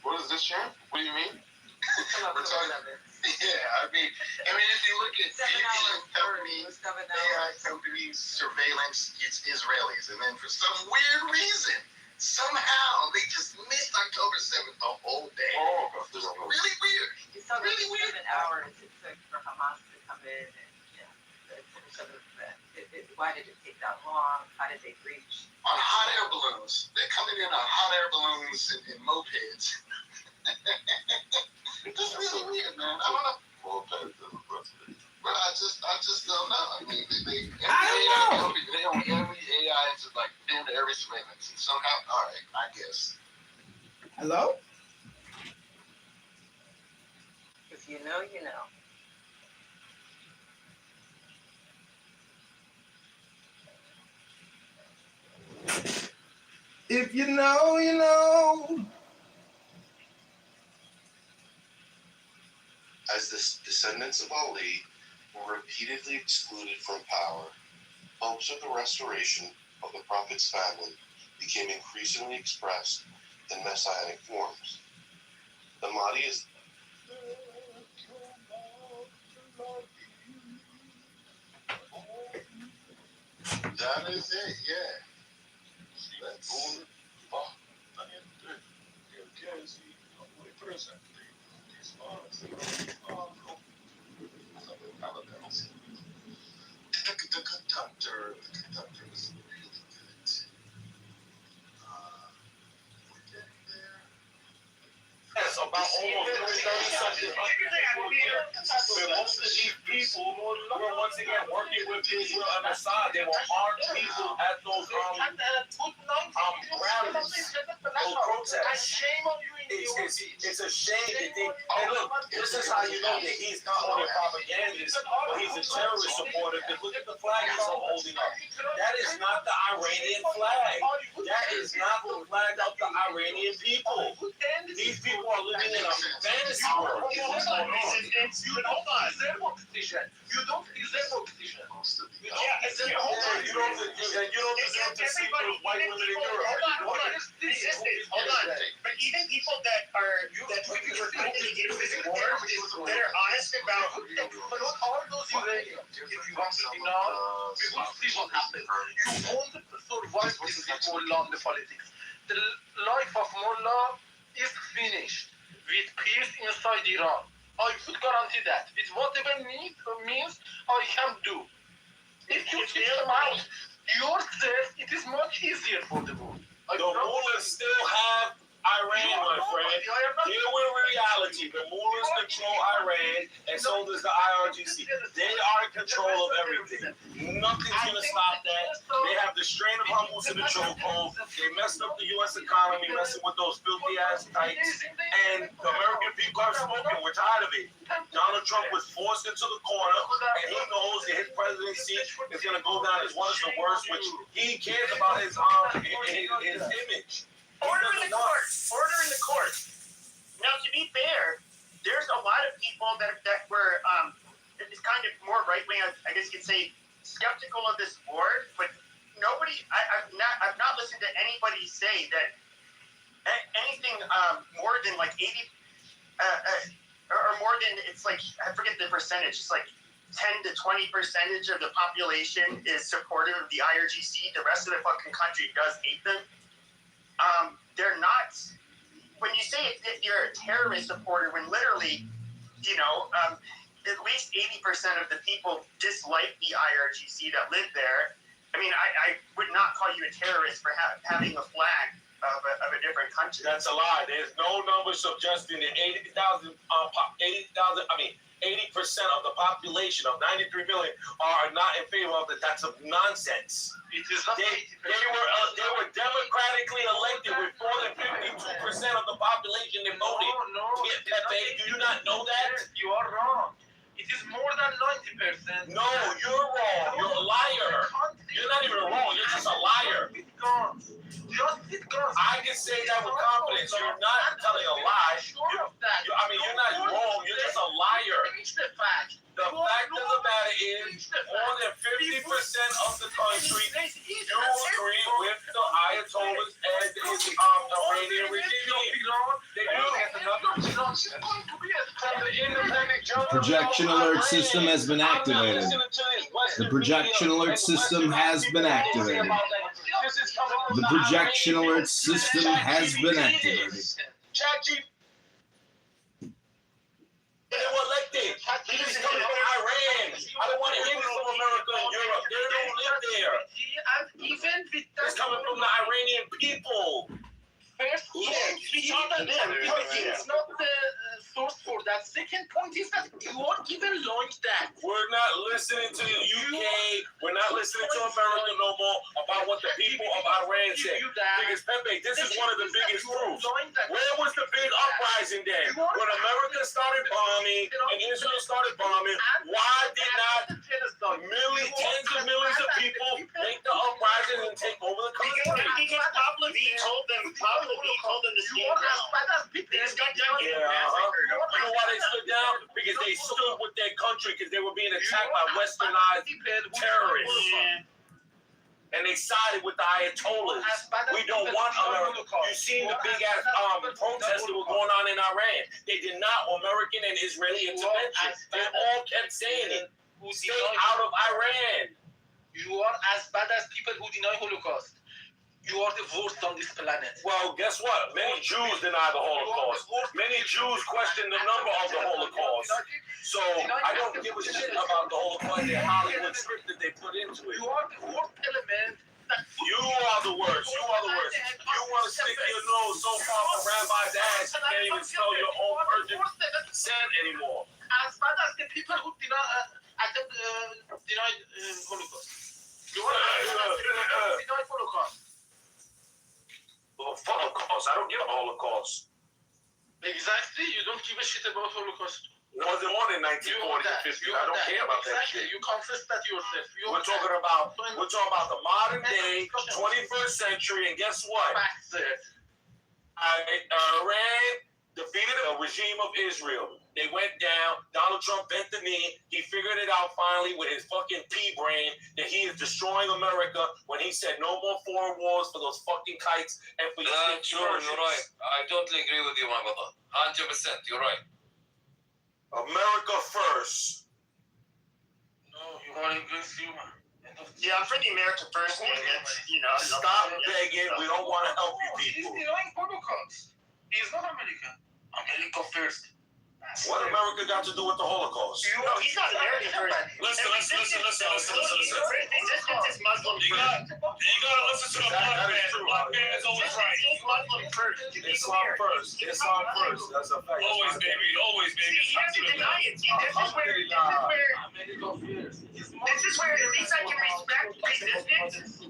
What is this, Sharon? What do you mean? We're talking about it. Yeah, I mean, if you look at VPN companies, AI companies, surveillance, it's Israelis, and then for some weird reason, somehow they just missed October 7th the whole day. Oh, it's really weird. It's really weird. 7 hours it took for Hamas to come in and finish up the event. Why did it take that long? How did they reach? On hot air balloons. They're coming in on hot air balloons and mopeds. It's really weird, man. I don't know. But I just don't know. I mean, they own every AI to like into every surveillance, and somehow, all right, I guess. Hello? If you know, you know. If you know, you know. As the descendants of Ali were repeatedly excluded from power, hopes of the restoration of the Prophet's family became increasingly expressed in messianic forms. The Mahdi is That is it, yeah. That's the conductor was really good. We're getting there. That's about almost 30 something. Most of these people were once again working with Israel and Assad. They were armed people at those rallies, those protests. It's a shame that they. And look, this is how you know that he's not only a propagandist, but he's a terrorist supporter. Because look at the flag he's holding up. That is not the Iranian flag. That is not the flag of the Iranian people. These people are living in a fantasy world. You don't deserve oxygen. Yeah, it's hold on. You don't deserve to see those white women in Europe. Hold on. But even people that we were totally in this war, that are honest about, but not all those Iranians, if you want to know, we will see what happens. You won't survive this Mullah on the politics. The life of Mullah is finished with peace inside Iran. I would guarantee that. With whatever means I can do. If you kick them out yourself, it is much easier for the world. The mullahs still have Iran, my friend. Here with reality. The mullahs control Iran, and so does the IRGC. They are in control of everything. Nothing's going to stop that. They have the strain of hummus in the chokehold. They messed up the U.S. economy, messing with those filthy-ass dikes. And the American people have spoken. We're tired of it. Donald Trump was forced into the corner, and he knows that his presidency is going to go down as one of the worst, which he cares about his image. Order in the court. Now, to be fair, there's a lot of people that were it's kind of more right wing, I guess you could say, skeptical of this war, but nobody, I've not listened to anybody say that anything more than like 80 or more than, it's like, I forget the percentage, it's like 10 to 20% of the population is supportive of the IRGC. The rest of the fucking country does hate them. They're not, when you say that you're a terrorist supporter, when literally, you know, at least 80% of the people dislike the IRGC that live there. I mean, I would not call you a terrorist for having a flag of a different country. That's a lie. There's no number suggesting that 80% of the population of 93 million are not in favor of it. That's a nonsense. It is not they were democratically elected with more than 52% of the population that voted. No, Pepe, do you not know that? You are wrong. It is more than 90%. No, you're wrong. You're a liar. You're not even wrong. You're just a liar. I can say that with confidence. You're not telling a lie. You're not wrong. You're just a liar. The fact of the matter is, more than 50% of the country do agree with the Ayatollahs and the Iranian regime. They do. Projection alert system has been activated. The projection alert system has been activated. The projection alert system has been activated. They were elected. He's coming from Iran. I don't want to hear this from America and Europe. They don't live there. It's coming from the Iranian people. First, it's not the source for that. Second point is that you are even launched that. We're not listening to the UK. We're not listening to America no more about what the people of Iran say. Because Pepe, this is one of the biggest proofs. Where was the big uprising then? When America started bombing and Israel started bombing, why did not tens of millions of people make the uprising and take over the country? Because Pablo V told them to stand down. They just got done getting massacred. You know why they stood down? Because they stood with their country because they were being attacked by westernized terrorists. And they sided with the Ayatollahs. We don't want America. You seen the big ass protests that were going on in Iran. They did not want American and Israeli intervention. They all kept saying it. Stay out of Iran. You are as bad as people who deny Holocaust. You are the worst on this planet. Well, guess what? Many Jews deny the Holocaust. Many Jews question the number of the Holocaust. So I don't give a shit about the Holocaust, the Hollywood script that they put into it. You are the worst element. You are the worst. You are the worst. You want to stick your nose so far from Rabbi's ass you can't even smell your own virgin sand anymore. As bad as the people who denied Holocaust. You are denied Holocaust. Holocaust. I don't give a Holocaust. Exactly. You don't give a shit about Holocaust. It wasn't on in 1940 and 50. I don't care about that shit. You confess that yourself. We're talking about the modern day, 21st century, and guess what? Iran defeated the regime of Israel. They went down. Donald Trump bent the knee. He figured it out finally with his fucking pea brain that he is destroying America when he said no more foreign wars for those fucking kites and for your Sure, you're right. I totally agree with you, my brother. 100%. You're right. America first. No, you are against human. Yeah, I'm for the America first thing. Stop begging. We don't want to help you people. He's denying Holocaust. He's not American. America first. What America got to do with the Holocaust? No, he's not American first. Listen. Resistance is Muslim first. You gotta listen to the black man. The black man is always right. Resistance is Muslim first. Islam first. Islam first. That's a fact. Always, baby. Always, baby. He doesn't deny it. See, this is where at least I can respect resistance.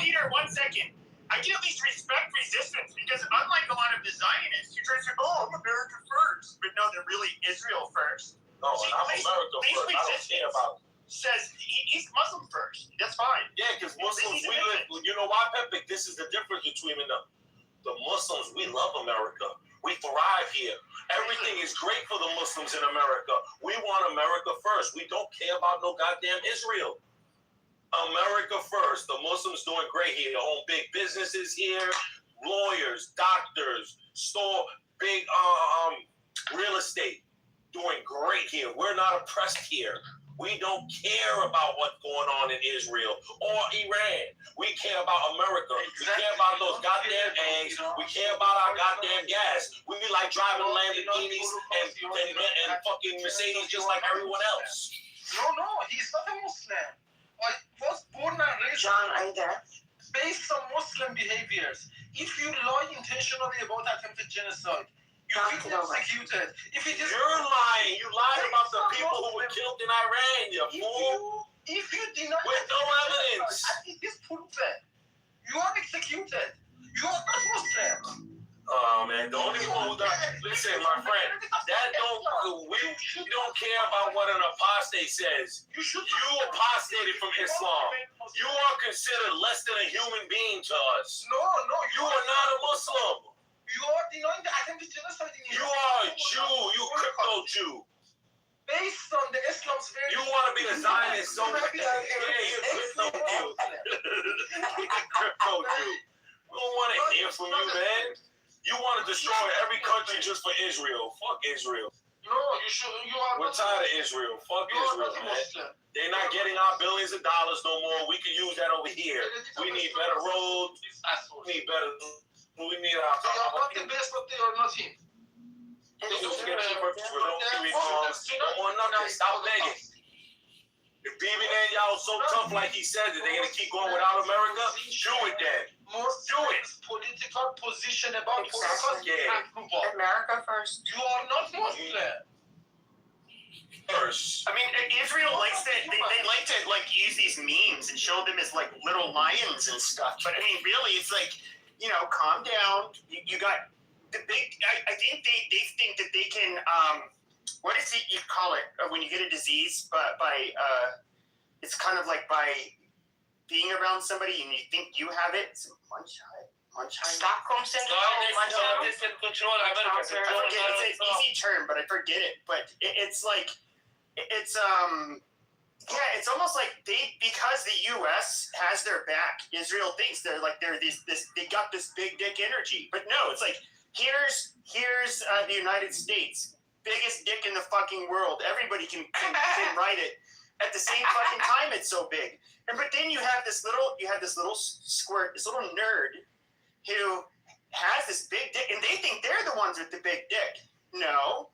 Peter, 1 second. I can at least respect resistance because unlike a lot of the Zionists, who try to say, "Oh, I'm America first," but no, they're really Israel first. No, and I'm America first. I don't care about it. Says he's Muslim first. That's fine. Yeah, because Muslims, we live. You know why, Pepe? This is the difference between the Muslims. We love America. We thrive here. Everything is great for the Muslims in America. We want America first. We don't care about no goddamn Israel. America first. The Muslims doing great here. They own big businesses here, lawyers, doctors, big real estate. Doing great here. We're not oppressed here. We don't care about what's going on in Israel or Iran. We care about America. We care about those goddamn eggs. We care about our goddamn gas. We like driving Lamborghinis and fucking Mercedes just like everyone else. No, he's not a Muslim. I was born and raised based on Muslim behaviors. If you lie intentionally about attempted genocide, you will be executed. You're lying. You lied about the people who were killed in Iran, you fool. If you deny with no evidence, it is proven. You are executed. You are not Muslim. Oh man, the only one who does. Listen, my friend, we don't care about what an apostate says. You apostated from Islam. You are considered less than a human being to us. No, you are not a Muslim. You are denying the attempted genocide in Iran. You are a Jew. You crypto Jew. Based on the Islam's very. You want to be a Zionist so much. Yeah, you're crypto Jew. Crypto Jew. We don't want to hear from you, man. You want to destroy every country just for Israel. Fuck Israel. No, you should. We're tired of Israel. Fuck Israel, man. They're not getting our billions of dollars no more. We can use that over here. We need better roads. We need better. We need our. They are not the best, but they are nothing. Stop begging. If Bibi Netanyahu is so tough like he said that they're gonna keep going without America, do it then. Do it. Political position about America first. You are not Muslim. First. I mean, Israel likes to they like to use these memes and show them as like little lions and stuff. But I mean, really, it's like, calm down. You got the big. I think they think that they can. What is it you call it when you get a disease? But it's kind of like by being around somebody and you think you have it. It's Stockholm syndrome. It's an easy term, but I forget it. But it's like it's it's almost like because the U.S. has their back. Israel thinks they got this big dick energy, but no, it's like here's the United States, biggest dick in the fucking world. Everybody can write it. At the same fucking time, it's so big. But then you have this little squirt, this little nerd who has this big dick, and they think they're the ones with the big dick. No,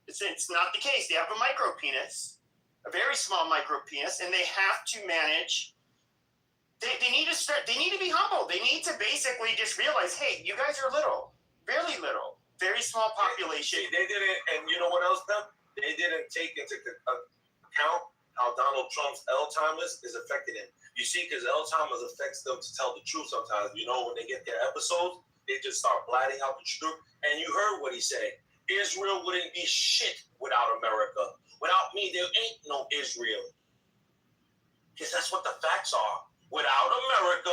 it's not the case. They have a micro penis, a very small micro penis, and they have to manage. They need to be humble. They need to basically just realize, hey, you guys are little, really little, very small population. They didn't, and you know what else, them? They didn't take into account how Donald Trump's Alzheimer's is affecting him. You see, because Alzheimer's affects them to tell the truth sometimes. When they get their episodes, they just start blatting out the truth. And you heard what he said. Israel wouldn't be shit without America. Without me, there ain't no Israel. Because that's what the facts are. Without America,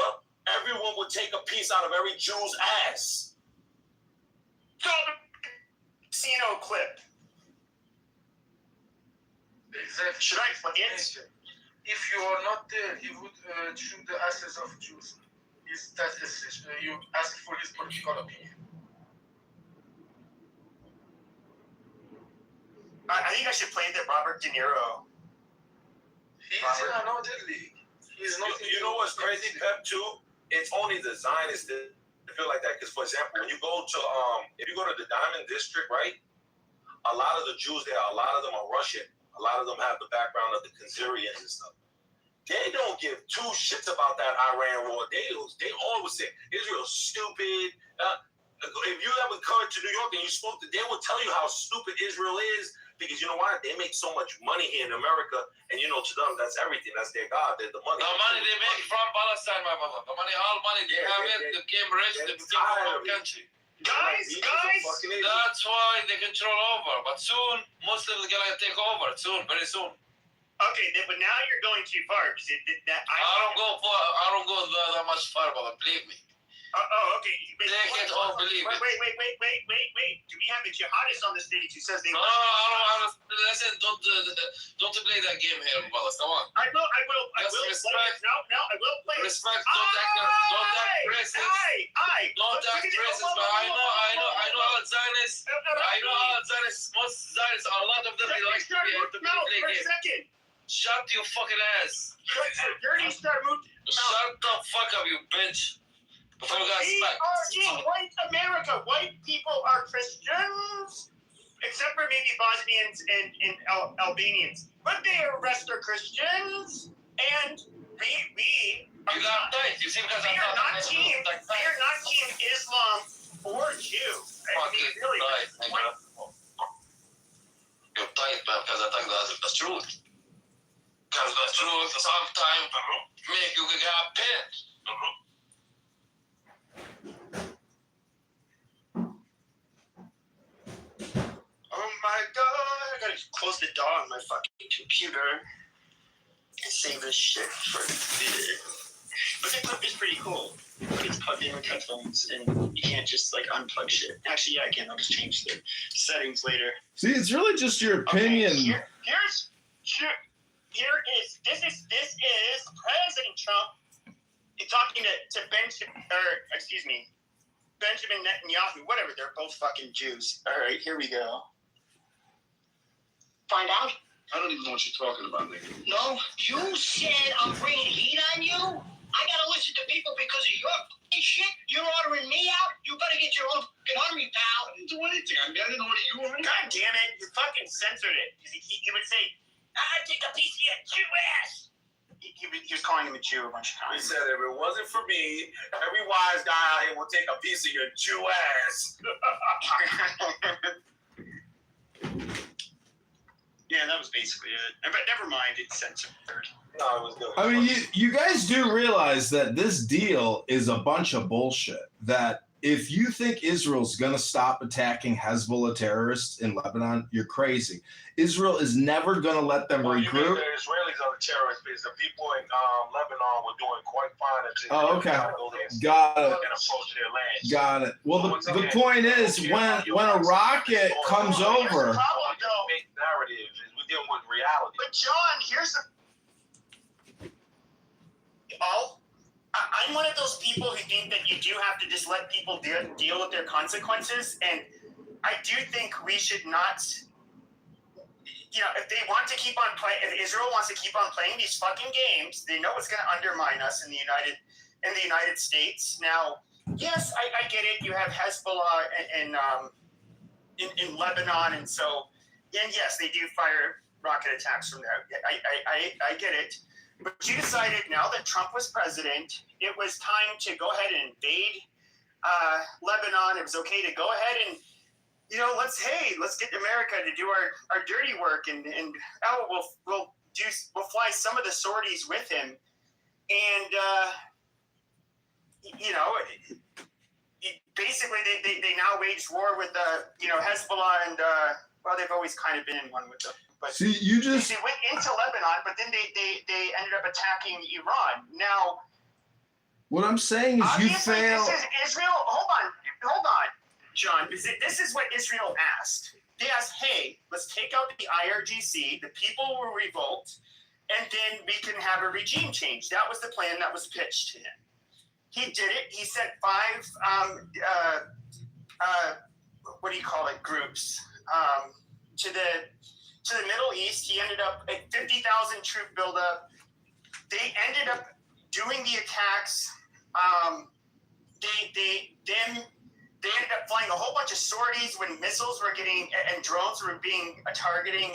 everyone would take a piece out of every Jew's ass. Casino clip. Exactly. Should I play it? If you are not there, he would shoot the asses of Jews. You ask for his political opinion. I think I should play the Robert De Niro. He's in another league. He's not. You know what's crazy, Pep? Too. It's only the Zionists that feel like that. Because, for example, when you go to if you go to the Diamond District, right? A lot of the Jews there, a lot of them are Russian. A lot of them have the background of the Khazarians and stuff. They don't give two shits about that Iran war. They always say Israel's stupid. If you ever come to New York and you spoke they will tell you how stupid Israel is because you know why? They make so much money here in America, and to them that's everything. That's their God. They're the money. The money they make from Palestine, my brother. The money, all money they have it. They became rich. They became a country. Guys, that's why they control over. But soon, Muslims are gonna take over. Soon, very soon. Okay, but now you're going too far. I don't go that much far, brother. Believe me. Okay. They can't all believe it. Wait. Do we have a jihadist on the stage who says they? No, I don't. Listen, don't play that game here, Wallace. Come on. I will. Respect. No, I will play. Respect. Don't act racist. Don't act racist. But I know all Zionists. I know all Zionists. Most Zionists, a lot of them, they like to play games. Shut your fucking ass. Dirty Star Moot. Shut the fuck up, you bitch. Before we got smacked. in white America. White people are Christians, except for maybe Bosnians and Albanians. But they are rest are Christians, and we You got right. You see, because we are not team Islam or Jew. I mean, really. Right, you're tight, man, because I think that's the truth. Because the truth sometimes make you get pinned. Oh my god, I gotta close the door on my fucking computer and save this shit for later. But the clip is pretty cool. But it's plugged in with headphones and you can't just like unplug shit. Actually, yeah, I can. I'll just change the settings later. See, it's really just your opinion. Okay, this is President Trump talking to Benjamin Netanyahu, whatever, they're both fucking Jews. All right, here we go. Find out? I don't even know what you're talking about, nigga. No, you said I'm bringing heat on you? I gotta listen to people because of your fucking shit? You're ordering me out? You better get your own fucking army, pal. I didn't do anything. I didn't order you already. God damn it, you fucking censored it. He would say, I take a piece of your Jew ass. He was calling him a Jew a bunch of times. He said, if it wasn't for me, every wise guy out here will take a piece of your Jew ass. Yeah, that was basically it. But never mind, it's censored. No, it was good. I mean, you guys do realize that this deal is a bunch of bullshit. That if you think Israel's going to stop attacking Hezbollah terrorists in Lebanon, you're crazy. Israel is never going to let them regroup. You mean the Israelis are the terrorists because the people in Lebanon were doing quite fine until okay. Got it. Got it. Well, the point is, when a rocket comes over. Narrative is we deal with reality. But John, here's the. I'm one of those people who think that you do have to just let people deal with their consequences, and I do think we should not. If they want to keep on playing, if Israel wants to keep on playing these fucking games, they know it's going to undermine us in the United States. Now, yes, I get it. You have Hezbollah in Lebanon, and yes, they do fire rocket attacks from there. I get it. But you decided now that Trump was president, it was time to go ahead and invade Lebanon. It was okay to go ahead and, let's get America to do our dirty work, and we'll fly some of the sorties with him, and basically they now waged war with Hezbollah and they've always kind of been in one with them. But see, you just they went into Lebanon, but then they ended up attacking Iran. Now, what I'm saying is you fail. This is Israel. Hold on, John. This is what Israel asked. They asked, "Hey, let's take out the IRGC. The people will revolt, and then we can have a regime change." That was the plan that was pitched to him. He did it. He sent 5 groups to the Middle East. He ended up at 50,000 troop buildup. They ended up doing the attacks. They ended up flying a whole bunch of sorties when missiles were getting and drones were being targeting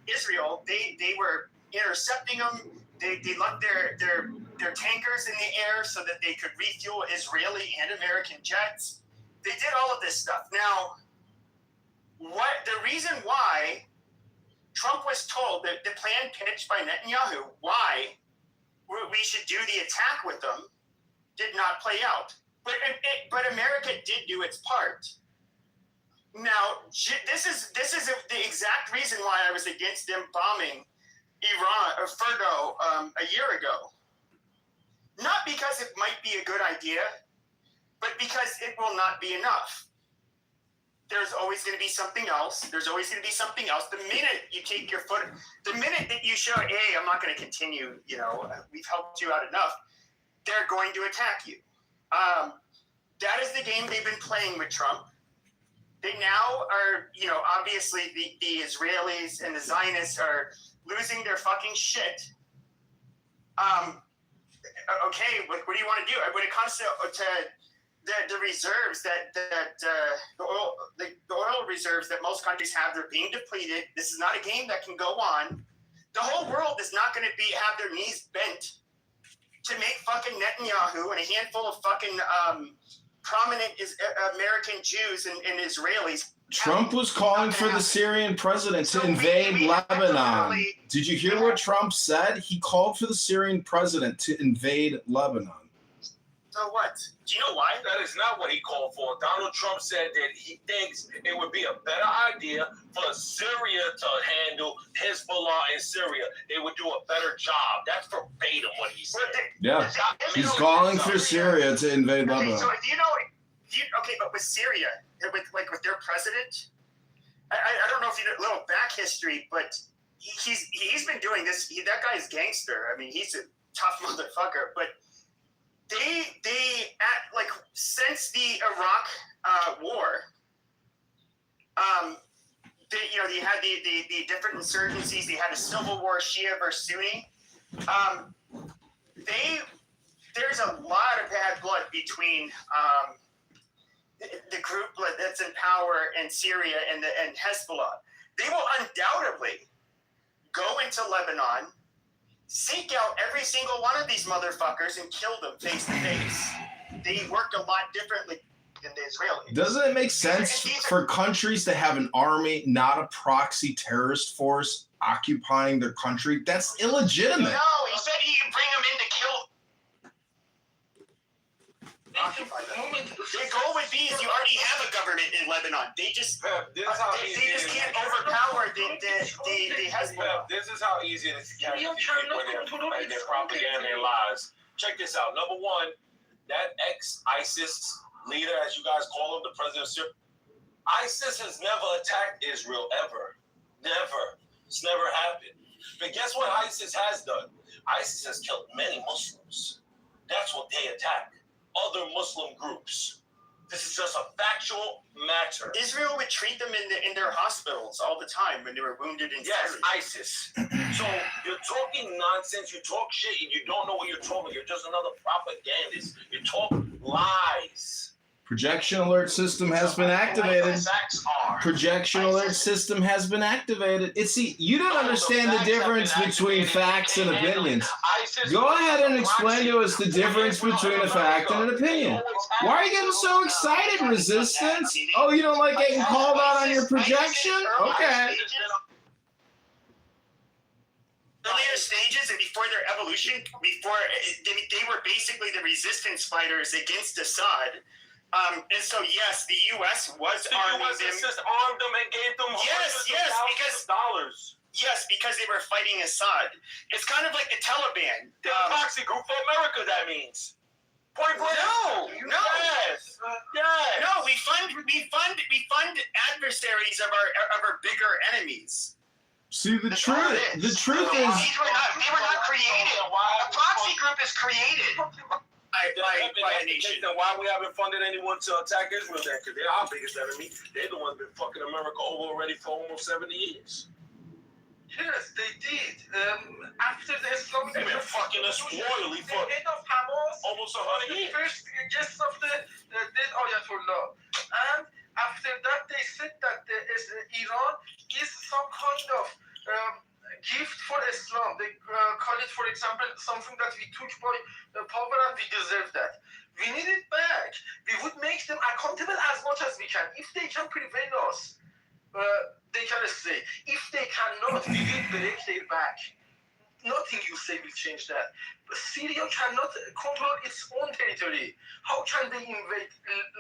Israel. They were intercepting them. They left their tankers in the air so that they could refuel Israeli and American jets. They did all of this stuff. Now, the reason why Trump was told that the plan pitched by Netanyahu, why we should do the attack with them, did not play out. But America did do its part. Now, this is the exact reason why I was against them bombing Iran or Fordo a year ago. Not because it might be a good idea, but because it will not be enough. There's always going to be something else. There's always going to be something else. The minute you take your foot, the minute that you show, hey, I'm not going to continue, we've helped you out enough, they're going to attack you. That is the game they've been playing with Trump. They now are, obviously the Israelis and the Zionists are losing their fucking shit. Okay, what do you want to do? When it comes to the reserves the oil reserves that most countries have, they're being depleted. This is not a game that can go on. The whole world is not going to have their knees bent to make fucking Netanyahu and a handful of fucking prominent American Jews and Israelis. Trump was calling for the Syrian president to invade Lebanon. Did you hear what Trump said? He called for the Syrian president to invade Lebanon. So what? Do you know why? That is not what he called for. Donald Trump said that he thinks it would be a better idea for Syria to handle Hezbollah in Syria. They would do a better job. That's verbatim what he said. Yeah, he's calling for Syria to invade Lebanon. So but with Syria, with their president, I don't know if you know a little back history, but he's been doing this. That guy's gangster. I mean, he's a tough motherfucker, but. They since the Iraq war, they had the different insurgencies. They had a civil war, Shia versus Sunni. There's a lot of bad blood between the group that's in power in Syria and Hezbollah. They will undoubtedly go into Lebanon, seek out every single one of these motherfuckers and kill them face to face. They work a lot differently than the Israelis. Doesn't it make sense for countries to have an army, not a proxy terrorist force occupying their country? That's illegitimate. No, he said he could bring them in to kill. The goal would be is you already have a government in Lebanon. They just can't overpower the Hezbollah. This is how easy it is to catch these people and their propaganda and lies. Check this out. Number one, that ex-ISIS leader, as you guys call him, the president of Syria, ISIS has never attacked Israel, ever. Never. It's never happened. But guess what ISIS has done? ISIS has killed many Muslims. That's what they attack. Other Muslim groups. This is just a factual matter. Israel would treat them in their hospitals all the time when they were wounded in Syria. ISIS. So you're talking nonsense, you talk shit, and you don't know what you're talking. You're just another propagandist. You talk lies. Projection alert system has been activated. Projection alert system has been activated. You don't understand the difference between facts and opinions. Go ahead and explain to us the difference between a fact and an opinion. Why are you getting so excited, Resistance? Oh, you don't like getting called out on your projection? Okay. Earlier stages and before their evolution, they were basically the resistance fighters against Assad. And so, yes, the U.S. was arming them. The U.S. just armed them and gave them hundreds of thousands of dollars. Yes, because they were fighting Assad. It's kind of like the Taliban. The proxy group for America, that means. Point blank. No. Yes. No, we fund adversaries of our bigger enemies. See, the truth is, they were not created. A proxy group is created. By a nation. Then why we haven't funded anyone to attack Israel then? Because they're our biggest enemy. They're the ones that been fucking America over already for almost 70 years. Yes, they did. After the Islamic They've been fucking us royally for the head of Hamas, almost 100 years. The first guest of the dead Ayatollah. And after that, they said that Iran is some kind of gift for Islam. They call it, for example, something that we took by power and we deserve that. We need it back. We would make them accountable as much as we can. If they can prevail us, they can stay. If they cannot, we will break their back. Nothing you say will change that. But Syria cannot control its own territory. How can they invade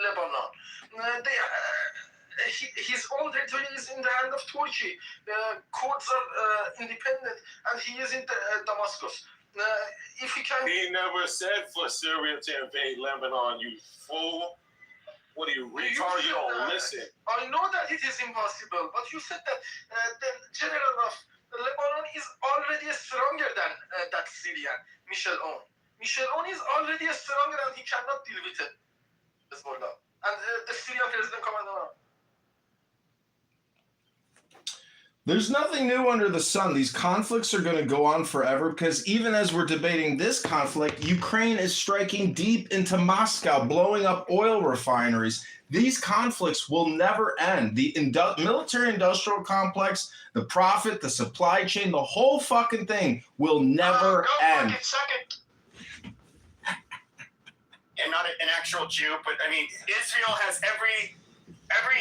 Lebanon? His own territory is in the hand of Turkey. Kurds are independent, and he is in Damascus. If we can... He never said for Syria to invade Lebanon, you fool. What are you, retarded? You don't listen. I know that it is impossible, but you said that the general of Lebanon is already stronger than that Syrian, Michel Aoun. Michel Aoun is already stronger and he cannot deal with it. Hezbollah. And the Syrian president commander. There's nothing new under the sun. These conflicts are going to go on forever because even as we're debating this conflict, Ukraine is striking deep into Moscow, blowing up oil refineries. These conflicts will never end. The military-industrial complex, the profit, the supply chain, the whole fucking thing will never end. Second. And not an actual Jew, but I mean, Israel has every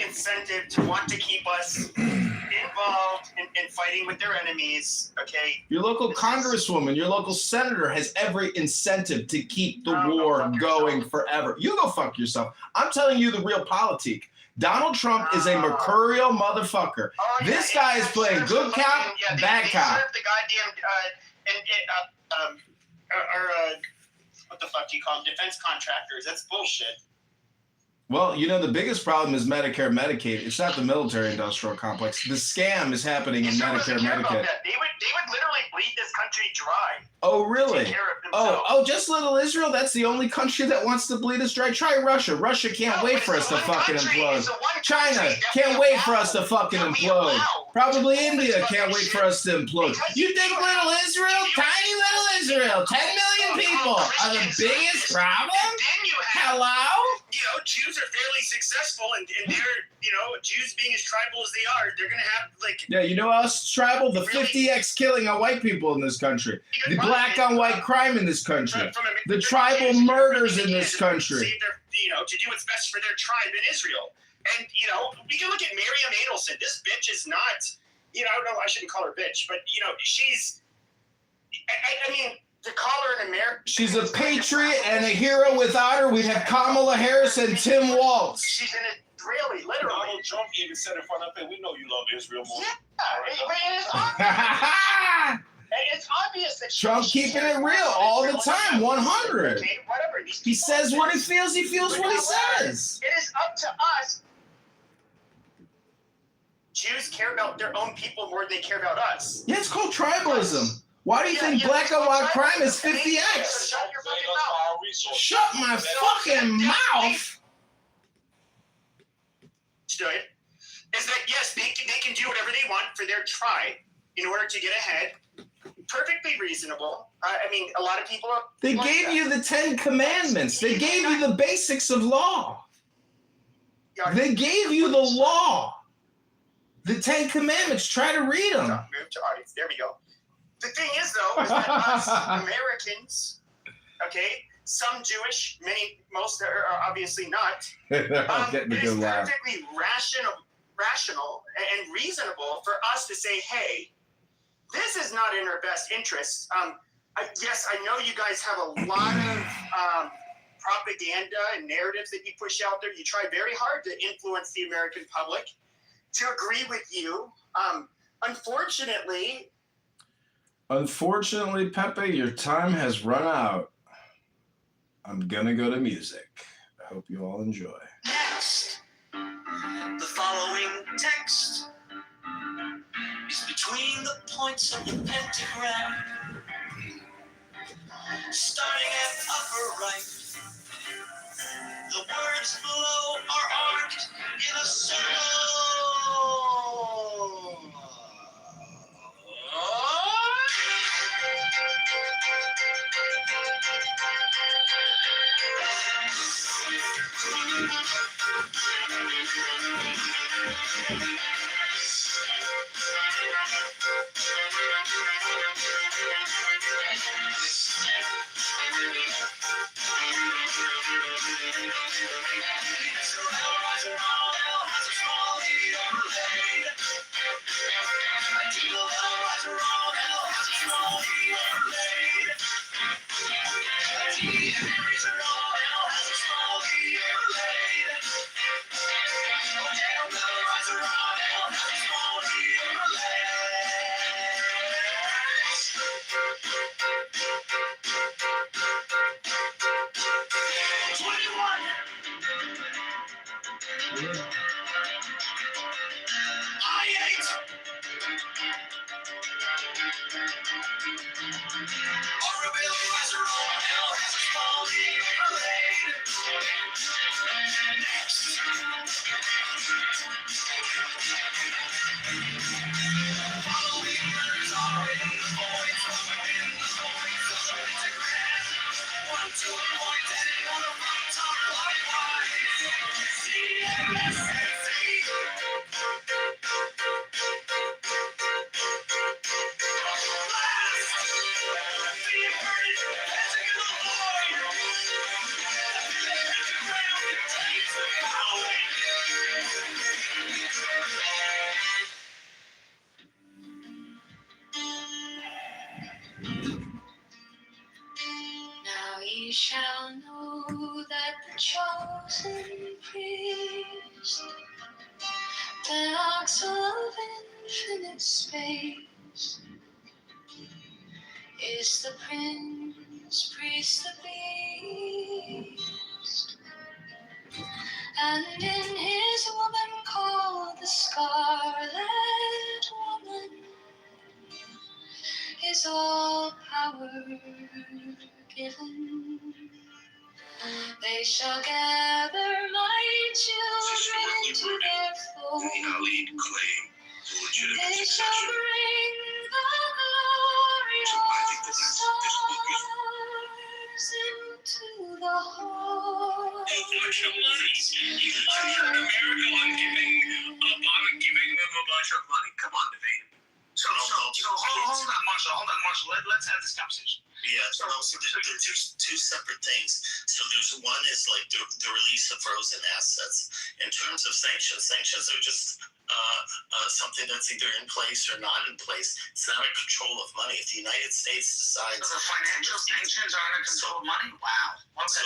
incentive to want to keep us involved in fighting with their enemies, okay? Your local congresswoman, your local senator has every incentive to keep the war going forever. You go fuck yourself. I'm telling you the real politique. Donald Trump is a mercurial motherfucker. This guy is playing good cop, bad cop. The goddamn what the fuck do you call them? Defense contractors. That's bullshit. Well, you know, the biggest problem is Medicare, Medicaid. It's not the military-industrial complex. The scam is happening in Medicare, Medicaid. They would literally bleed this country dry. Oh, really? Just little Israel? That's the only country that wants to bleed us dry? Try Russia. Russia can't wait for us to fucking implode. China can't wait for us to fucking implode. Probably India can't wait for us to implode. You think little Israel, tiny little Israel, 10 million people are the biggest problem? Hello? You know, Jews are fairly successful, and they're, you know, Jews being as tribal as they are, they're going to have, like... Yeah, you know us tribal? The 50x killing of white people in this country. The black on white crime in this country. The tribal murders in this country. You know, to do what's best for their tribe in Israel. And, you know, we can look at Miriam Adelson. This bitch is not, you know, I shouldn't call her bitch, but, you know, she's... I mean... To call her an American. She's a patriot and a hero. Without her, we'd have Kamala Harris and Tim Walz. She's an Israeli, literally. Donald Trump even said in front of it, we know you love Israel more. Yeah, it's obvious that Trump keeping it real all the time, 100. Okay, whatever. He says what he feels what he says. It is up to us. Jews care about their own people more than they care about us. Yeah, it's called tribalism. Why do you think black on white crime is 50x? Shut my fucking mouth. Stood is that yes, they can do whatever they want for their tribe in order to get ahead. Perfectly reasonable. I mean, a lot of people are. They gave you the 10 Commandments. They gave you the basics of law. They gave you the law. The 10 Commandments. Try to read them. Move to audience. There we go. The thing is, though, is that us Americans, okay, some Jewish, most are obviously not. It is perfectly rational and reasonable for us to say, hey, this is not in our best interest. Yes, I know you guys have a lot of propaganda and narratives that you push out there. You try very hard to influence the American public to agree with you. Unfortunately, Pepe, your time has run out. I'm gonna go to music. I hope you all enjoy. Next, the following text is between the points of the pentagram, starting at upper right. The words below are arced in a circle. Our rebellion has her own hell, has a small league parade. Next. Following letters are in the voids, within the voids of the pentagram. One to a point and another from top likewise. CMSNC. Blast! The inverted pentagonal void. The pentagram contains the power. Now ye shall know that the chosen priest, the ox of infinite space, is the prince, priest of beast, and in his woman called the Scarlet Woman is all power given. They shall gather my children into their fold. They shall bring the glory of the stars into the hall. A bunch of money. You heard America, I'm giving them a bunch of money. Come on, Devane. So hold on, Marshall. Let's have this conversation. Yeah, so they're two separate things. So there's one is like the release of frozen assets. In terms of sanctions are just something that's either in place or not in place. It's not a control of money. If the United States decides, So the financial sanctions are under control of money. Wow. Okay. So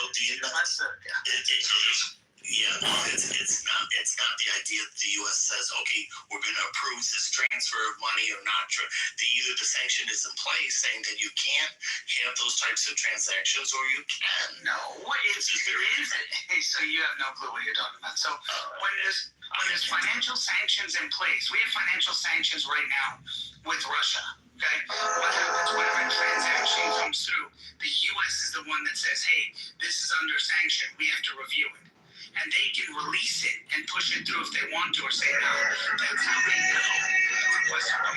it's not the idea that the U.S. says, okay, we're going to approve this transfer of money or not. Either the sanction is in place saying that you can't have those types of transactions, or you can. No, it is. So you have no clue what you're talking about. So when there's financial sanctions in place, we have financial sanctions right now with Russia. Okay, what happens whenever a transaction comes through? The U.S. is the one that says, hey, this is under sanction. We have to review it. And they can release it and push it through if they want to, or say, no, that's how they know.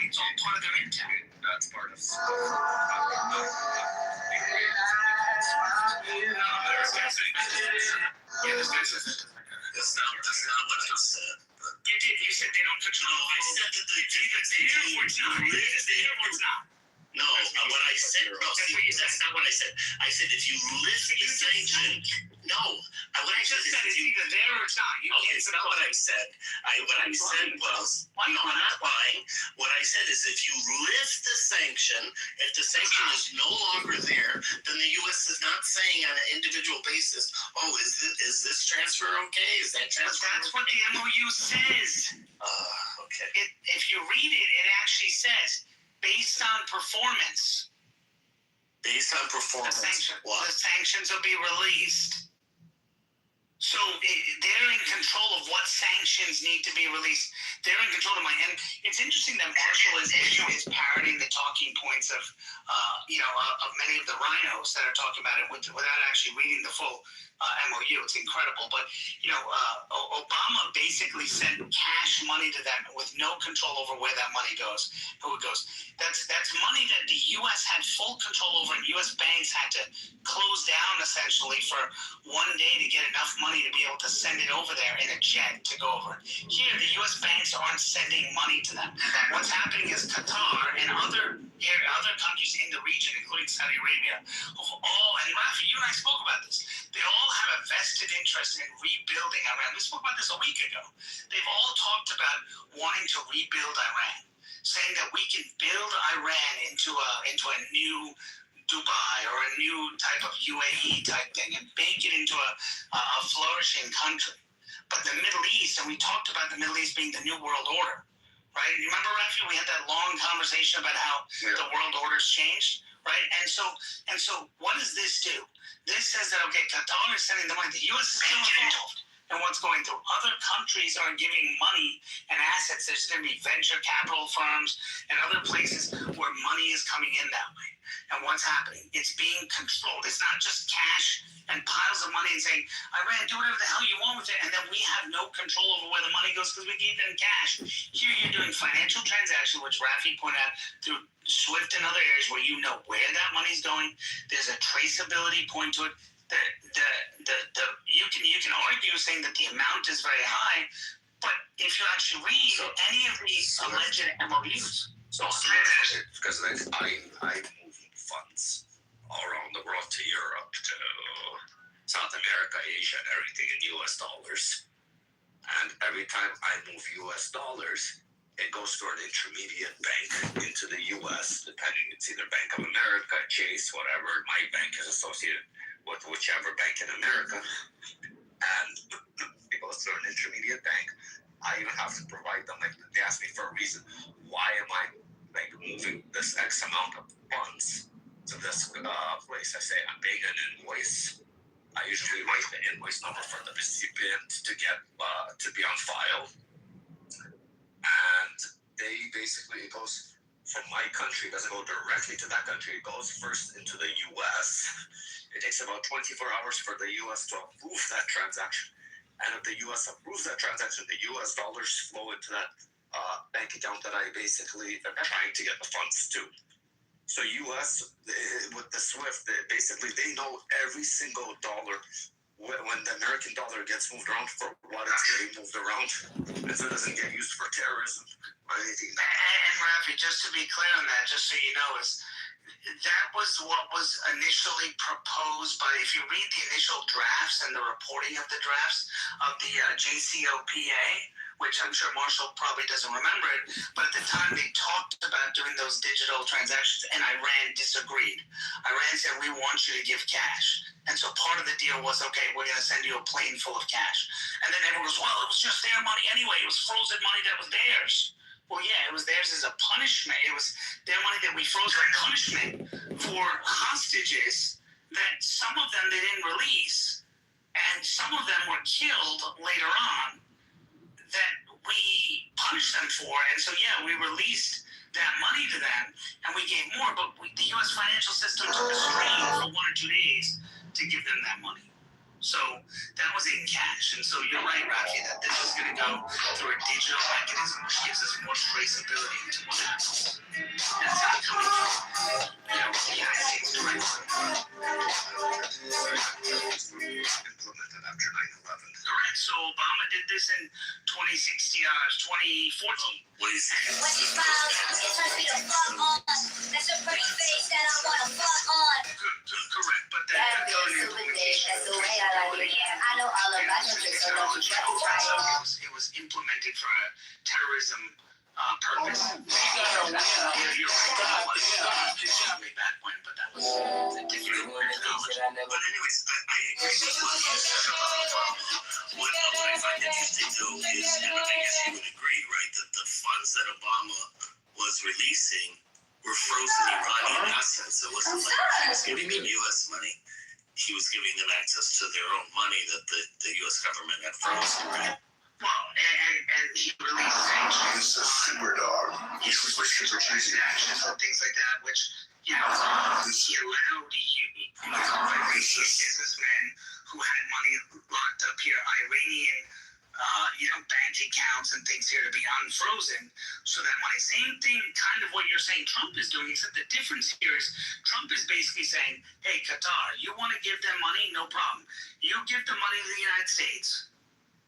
It's all part of their intel. That's part of That's not what I said. You did. You said they don't control. No, I said that the airport's not. No, what I said, that's not what I said. I said if you lift the sanction, no. What I just said is either there or it's not. Okay, it's not what I said. What I said was, no, I'm not lying. What I said is if you lift the sanction, if the sanction is no longer there, then the U.S. is not saying on an individual basis, oh, is this transfer okay? Is that transfer okay? That's what the MOU says. Okay. If you read it, it actually says, based on performance. Based on performance. The sanctions will be released. So they're in control of what sanctions need to be released. They're in control of and it's interesting that Marshall is parroting the talking points of many of the rhinos that are talking about it without actually reading the full MOU. It's incredible. But, Obama basically sent cash money to them with no control over where that money goes, who it goes. That's money that the U.S. had full control over, and U.S. banks had to close down essentially for one day to get enough money to be able to send it over there in a jet to go over. Here, the U.S. banks aren't sending money to them. What's happening is Qatar and other countries in the region, including Saudi Arabia, and Rafi, you and I spoke about this. They all have a vested interest in rebuilding Iran. We spoke about this a week ago. They've all talked about wanting to rebuild Iran, saying that we can build Iran into a new Dubai or a new type of UAE type thing and make it into a flourishing country. But the Middle East, and we talked about the Middle East being the new world order, right? You remember, Rafi, we had that long conversation about how the world order's changed, right? And so what does this do? This says that, okay, Qatar is sending the money. The U.S. is still involved. and what's going through. Other countries are giving money and assets. There's going to be venture capital firms and other places where money is coming in that way. And what's happening? It's being controlled. It's not just cash and piles of money and saying, Iran, do whatever the hell you want with it, and then we have no control over where the money goes because we gave them cash. Here you're doing financial transactions, which Rafi pointed out, through SWIFT and other areas where you know where that money's going. There's a traceability point to it. You can argue saying that the amount is very high, but if you actually read any of these alleged MOUs, because I move funds all around the world, to Europe, to South America, Asia, and everything in US dollars. And every time I move US dollars, it goes through an intermediate bank into the US, depending, it's either Bank of America, Chase, whatever. My bank is associated with whichever bank in America. And it goes through an intermediate bank. I even have to provide them, like, they ask me for a reason. Why am I moving this X amount of funds to this place? I say I'm paying an invoice. I usually write the invoice number for the recipient to get to be on file, and they basically, it goes from my country, it doesn't go directly to that country. It goes first into the U.S. It takes about 24 hours for the U.S. to approve that transaction, and if the U.S. approves that transaction, the U.S. dollars flow into that bank account that I basically am trying to get the funds to. So U.S. with the SWIFT, they know every single dollar when the American dollar gets moved around for what it's getting moved around, and so it doesn't get used for terrorism or anything. And Rafi, just to be clear on that, just so you know, is that was what was initially proposed by, if you read the initial drafts and the reporting of the drafts of the JCPOA, which I'm sure Marshall probably doesn't remember it, but at the time they talked about doing those digital transactions, and Iran disagreed. Iran said, we want you to give cash. And so part of the deal was, okay, we're going to send you a plane full of cash. And then everyone goes, well, it was just their money anyway. It was frozen money that was theirs. Well, yeah, it was theirs as a punishment. It was their money that we froze as punishment for hostages that some of them they didn't release, and some of them were killed later on, that we punished them for. And so, yeah, we released that money to them, and we gave more, but the U.S. financial system took a strain for 1 or 2 days to give them that money. So that was in cash. And so you're right, Rafi, that this is going to go through a digital mechanism, which gives us more traceability into what happens. And it's not coming from, the United States directly. Implemented after 9/11. Correct. So Obama did this in 2014. What do you say? When she smiles, it turns me to fuck on. That's a pretty face that I wanna fuck on. Correct, but That feels super thick. That's the way I like it. I know all about your tricks, so don't you try to try it. It was implemented for a terrorism purpose. You're right. Way back when, but that was a different technology. But anyways, I agree with what you said about Obama. What I find interesting though is, and I guess you would agree, right, that the funds that Obama was releasing were frozen Iranian assets. It wasn't like he was giving them U.S. money. He was giving them access to their own money that the U.S. government had frozen, right? Well, and he released sanctions. He's a super dog. He was super cheesy actions and things like that, which, he allowed businessmen who had money locked up here, Iranian, bank accounts and things here to be unfrozen. So that money, same thing, kind of what you're saying Trump is doing, except the difference here is Trump is basically saying, hey, Qatar, you want to give them money? No problem. You give the money to the United States.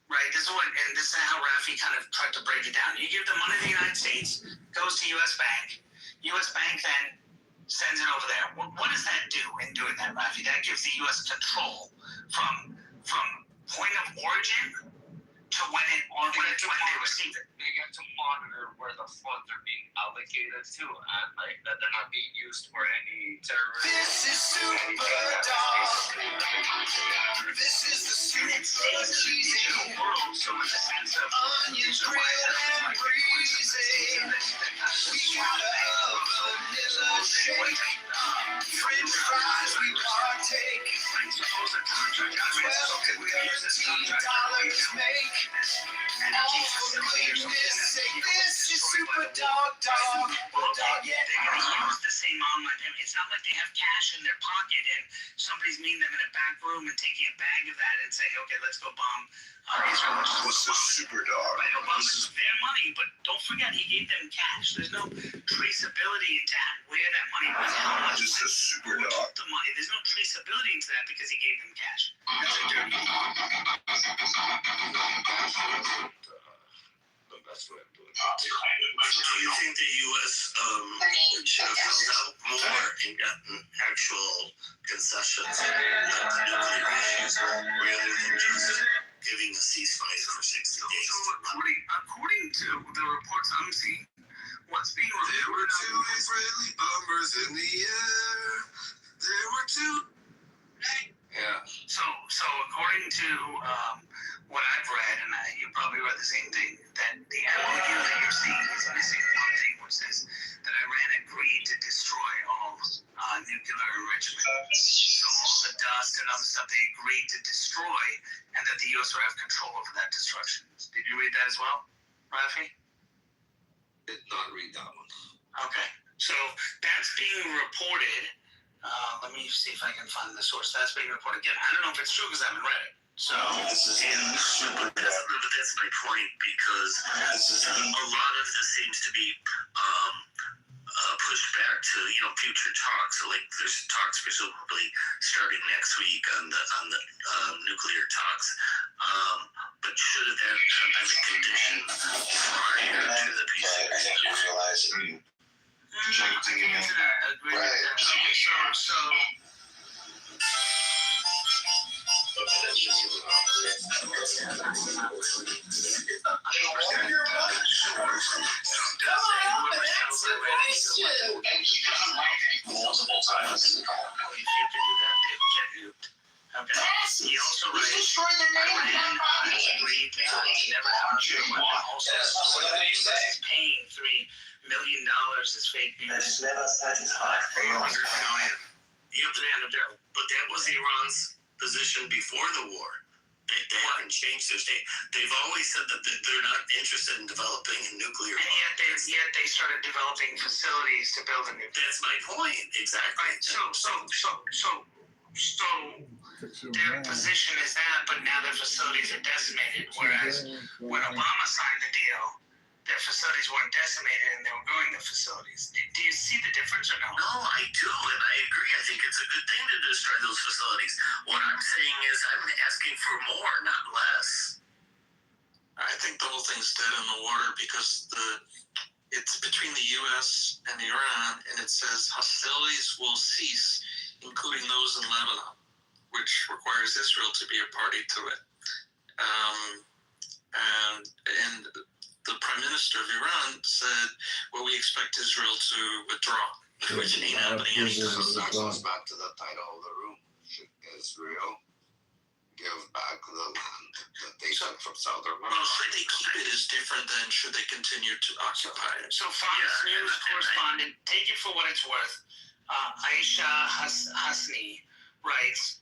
Right, this is how Rafi kind of tried to break it down. You give the money to the United States, goes to U.S. Bank. U.S. Bank then sends it over there. What does that do in doing that, Rafi? That gives the U.S. control from point of origin to when they receive it. They get to monitor where the funds are being allocated to, and that they're not being used for any terrorism. This is super dog. This is the super cheesy world. So in the sense of onions grilled and breezy, we got a vanilla shake, French fries we partake, $12 to $13 cash in their pocket and somebody's meeting them in a back room and taking a bag of that and saying, okay, let's go bomb Israel. This is super dark. Right, Obama, this is their money, but don't forget he gave them cash. There's no traceability into where that money was, how much. This is super who dark. took the money. There's no traceability into that because he gave them cash. That's a dirty The best way of doing it. Do you think the U.S. should have held out more and gotten actual concessions on the nuclear issues rather than just giving a ceasefire for 60 days? So according to the reports I'm seeing, what's being reported? There were two Israeli bombers in the air. There were two. Yeah. So according to what I've read, and you probably read the same thing, that the MOU that you're seeing is missing one thing, which says that Iran agreed to destroy all nuclear enrichment. So all the dust and other stuff they agreed to destroy, and that the U.S. would have control over that destruction. Did you read that as well, Rafi? Did not read that one. Okay. So that's being reported. Let me see if I can find the source. That's being reported. Again, I don't know if it's true because I haven't read it. So this is super. That's my point because a lot of this seems to be pushed back to future talks. So like there's talks presumably starting next week on the nuclear talks. But should that have been a condition prior to the peace agreement? Multiple times. He also destroyed the Iran agreed to never have a nuclear weapon. Also, paying $3 million is fake news. That is never satisfied. 300 million. Yeah, but that was Iran's position before the war. They haven't changed their state. They've always said that they're not interested in developing a nuclear bomb. And yet they started developing facilities to build a nuclear. That's my point. Exactly. Right. So their position is that, but now their facilities are decimated. Whereas when Obama signed the deal, their facilities weren't decimated and they were growing the facilities. Do you see the difference or no? No, I do, and I agree. I think it's a good thing to destroy those facilities. What I'm saying is I'm asking for more, not less. I think the whole thing's dead in the water because it's between the U.S. and Iran, and it says hostilities will cease, including those in Lebanon, which requires Israel to be a party to it. And the Prime Minister of Iran said, well, we expect Israel to withdraw, which ain't happening anytime soon. That goes back to the title of the room. Should Israel give back the land that they took from Southern Lebanon? Well, should they keep it is different than should they continue to occupy it. So Fox News correspondent, take it for what it's worth, Aisha Hasni writes,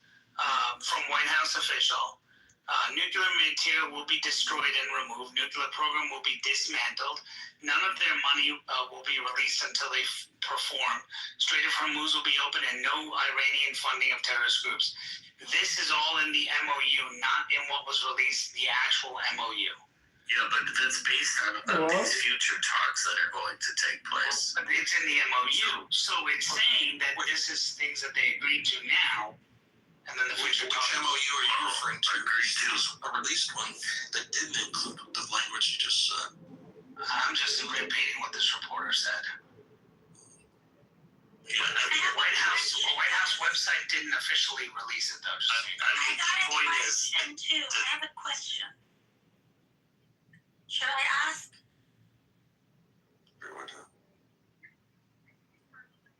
from White House official, nuclear material will be destroyed and removed. Nuclear program will be dismantled. None of their money will be released until they perform. Strait of Hormuz will be open and no Iranian funding of terrorist groups. This is all in the MOU, not in what was released, the actual MOU. Yeah, but that's based on these future talks that are going to take place. But it's in the MOU. So it's saying that this is things that they agreed to now. And then the future Which MOU are you referring to? There's a released one that didn't include the language you just said. I'm just repeating what this reporter said. Yeah, the White House website didn't officially release it, though. I got a question, too. I have a question. Should I ask?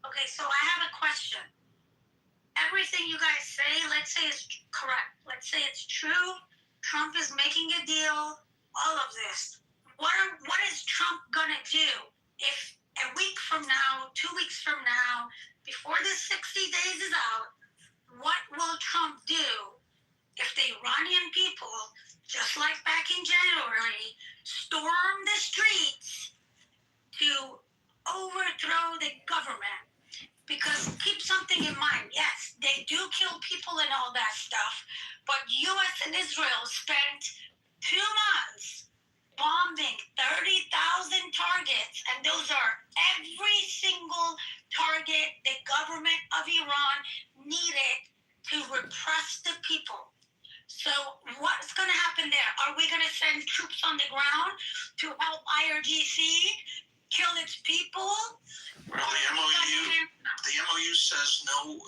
Okay, so I have a question. Everything you guys say, let's say it's correct. Let's say it's true. Trump is making a deal. All of this. What is Trump gonna do if a week from now, 2 weeks from now, before the 60 days is out? What will Trump do if the Iranian people, just like back in January, storm the streets to overthrow the government? Because keep something in mind. Yes, they do kill people and all that stuff, but U.S. and Israel spent 2 months bombing 30,000 targets, and those are every single target the government of Iran needed to repress the people. So what's going to happen there? Are we going to send troops on the ground to help IRGC kill its people? Well, the MOU says no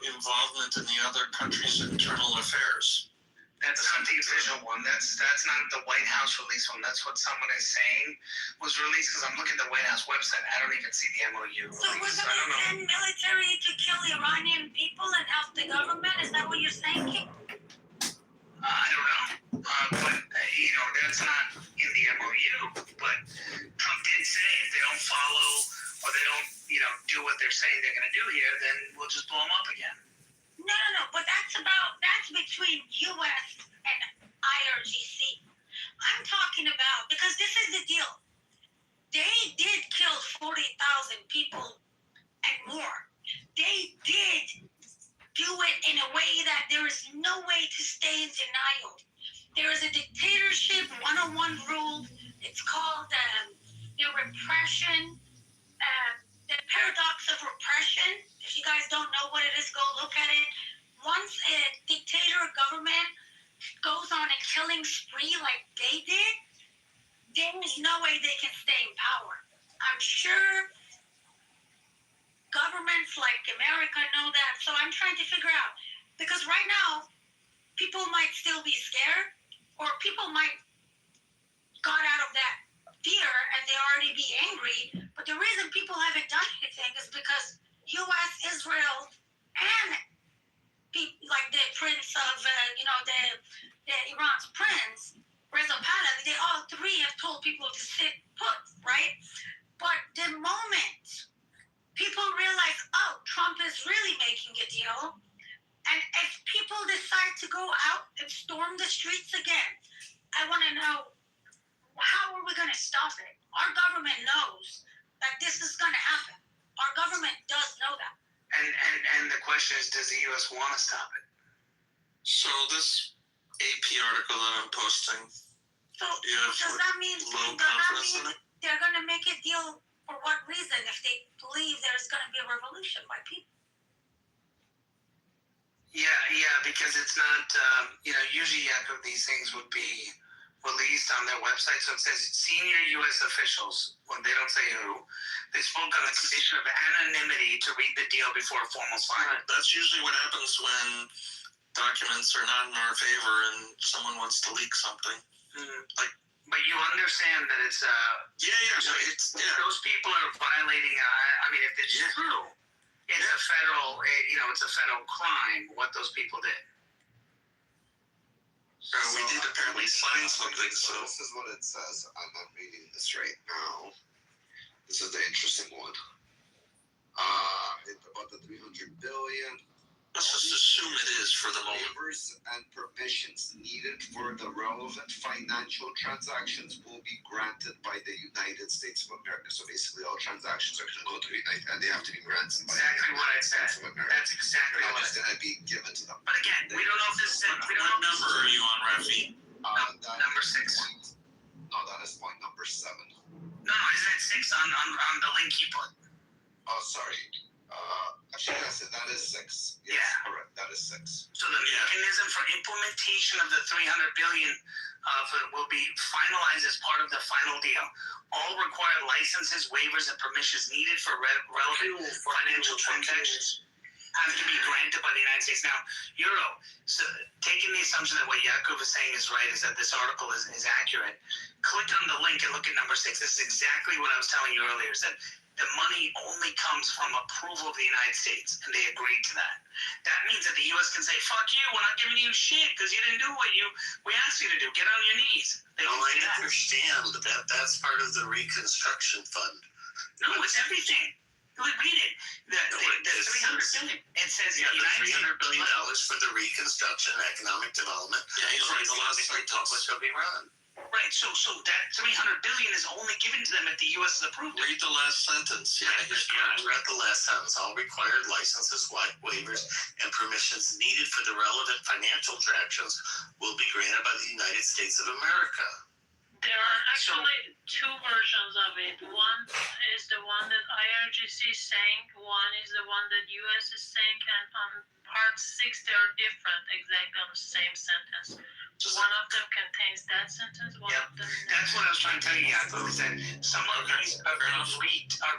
involvement in the other country's internal affairs. That's not the official one. That's not the White House release one. That's what someone is saying was released, because I'm looking at the White House website. I don't even see the MOU. So we're going to send military to kill Iranian people and help the government? Is that what you're saying, King? I don't know. But, that's not in the MOU. But Trump did say if they don't follow or they don't, do what they're saying they're going to do here, then we'll just blow them up again. No, but that's between U.S. and IRGC. I'm talking about, because this is the deal. They did kill 40,000 people and more. They did do it in a way that there is no way to stay in denial. There is a dictatorship 101 rule. It's called the repression, the paradox of repression. If you guys don't know what it is, go look at it. Once a dictator government goes on a killing spree like they did, there is no way they can stay in power. I'm sure governments like America know that. So I'm trying to figure out, because right now, people might still be scared, or people might got out of that fear and they already be angry. But the reason people haven't done anything is because U.S., Israel, and like the prince of, the Iran's prince, Reza Pahlavi, they all three have told people to sit put, right? But the moment people realize, oh, Trump is really making a deal, and if people decide to go out and storm the streets again, I want to know, how are we going to stop it? Our government knows that this is going to happen. Our government does know that. And the question is, does the U.S. want to stop it? So this AP article that I'm posting, Does that mean they're going to make a deal for what reason if they believe there's going to be a revolution by people? Yeah, because it's not, usually these things would be released on their website. So it says senior U.S. officials, when they don't say who, they spoke on the condition of anonymity to read the deal before a formal signing. That's usually what happens when documents are not in our favor and someone wants to leak something. But you understand that it's those people are violating. If it's true, it's a federal. It's a federal crime what those people did. We did apparently sign something. So this is what it says. I'm reading this right now. This is the interesting one. It's about the $300 billion. Let's just assume it is for the moment. Waivers and permissions needed for the relevant financial transactions will be granted by the United States of America. So basically, all transactions are going to go to the United, and they have to be granted by exactly what I said. That's exactly what it's going to be given to them. But again, we don't know if this is. What number are you on, Rafi? Number 6. No, that is point number 7. No, isn't it 6 on the link you put? Oh, sorry. Actually, yes, that is 6. Yes, correct. That is 6. So the mechanism for implementation of the $300 billion will be finalized as part of the final deal. All required licenses, waivers, and permissions needed for relevant financial transactions have to be granted by the United States. Now, so taking the assumption that what Yaakov is saying is right, is that this article is accurate, click on the link and look at number 6. This is exactly what I was telling you earlier, is that the money only comes from approval of the United States, and they agreed to that. That means that the U.S. can say, fuck you, we're not giving you shit because you didn't do what we asked you to do. Get on your knees. I understand that that's part of the Reconstruction Fund. No, it's everything. Read it. The $300 billion. It says the $300 billion for the Reconstruction and Economic Development. Yeah, he's right. The last thing public of Iran. Right, so that $300 billion is only given to them if the U.S. has approved it. Read the last sentence. Yeah, I read the last sentence. All required licenses, waivers, and permissions needed for the relevant financial transactions will be granted by the United States of America. There are actually two versions of it. One is the one that IRGC is saying, one is the one that US is saying, and on part 6 they are different, exactly on the same sentence. One of them contains that sentence, one of them That's what I was trying to tell you, Jacob, is that some of these are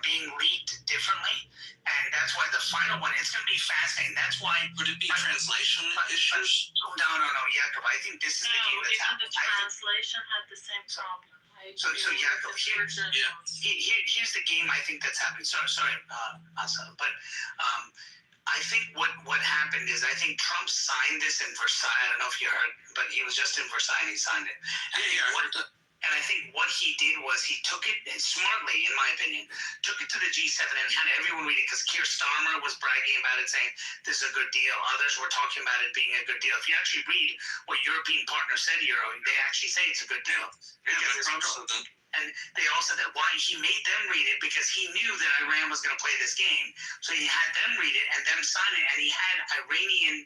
being leaked differently, and that's why the final one, it's going to be fascinating. That's why... Would it be translation issues? No, Jacob, I think this is the game that's happening. The translation had the same problem. So Jacob, here's the game I think that's happening. Sorry, Asa, but I think what happened is I think Trump signed this in Versailles. I don't know if you heard, but he was just in Versailles and he signed it. And I think what he did was he took it, and smartly, in my opinion, took it to the G7 and had everyone read it, because Keir Starmer was bragging about it, saying this is a good deal. Others were talking about it being a good deal. If you actually read what European partners said here, they actually say it's a good deal. And they all said that. Why? He made them read it because he knew that Iran was going to play this game. So he had them read it and them sign it, and he had Iranian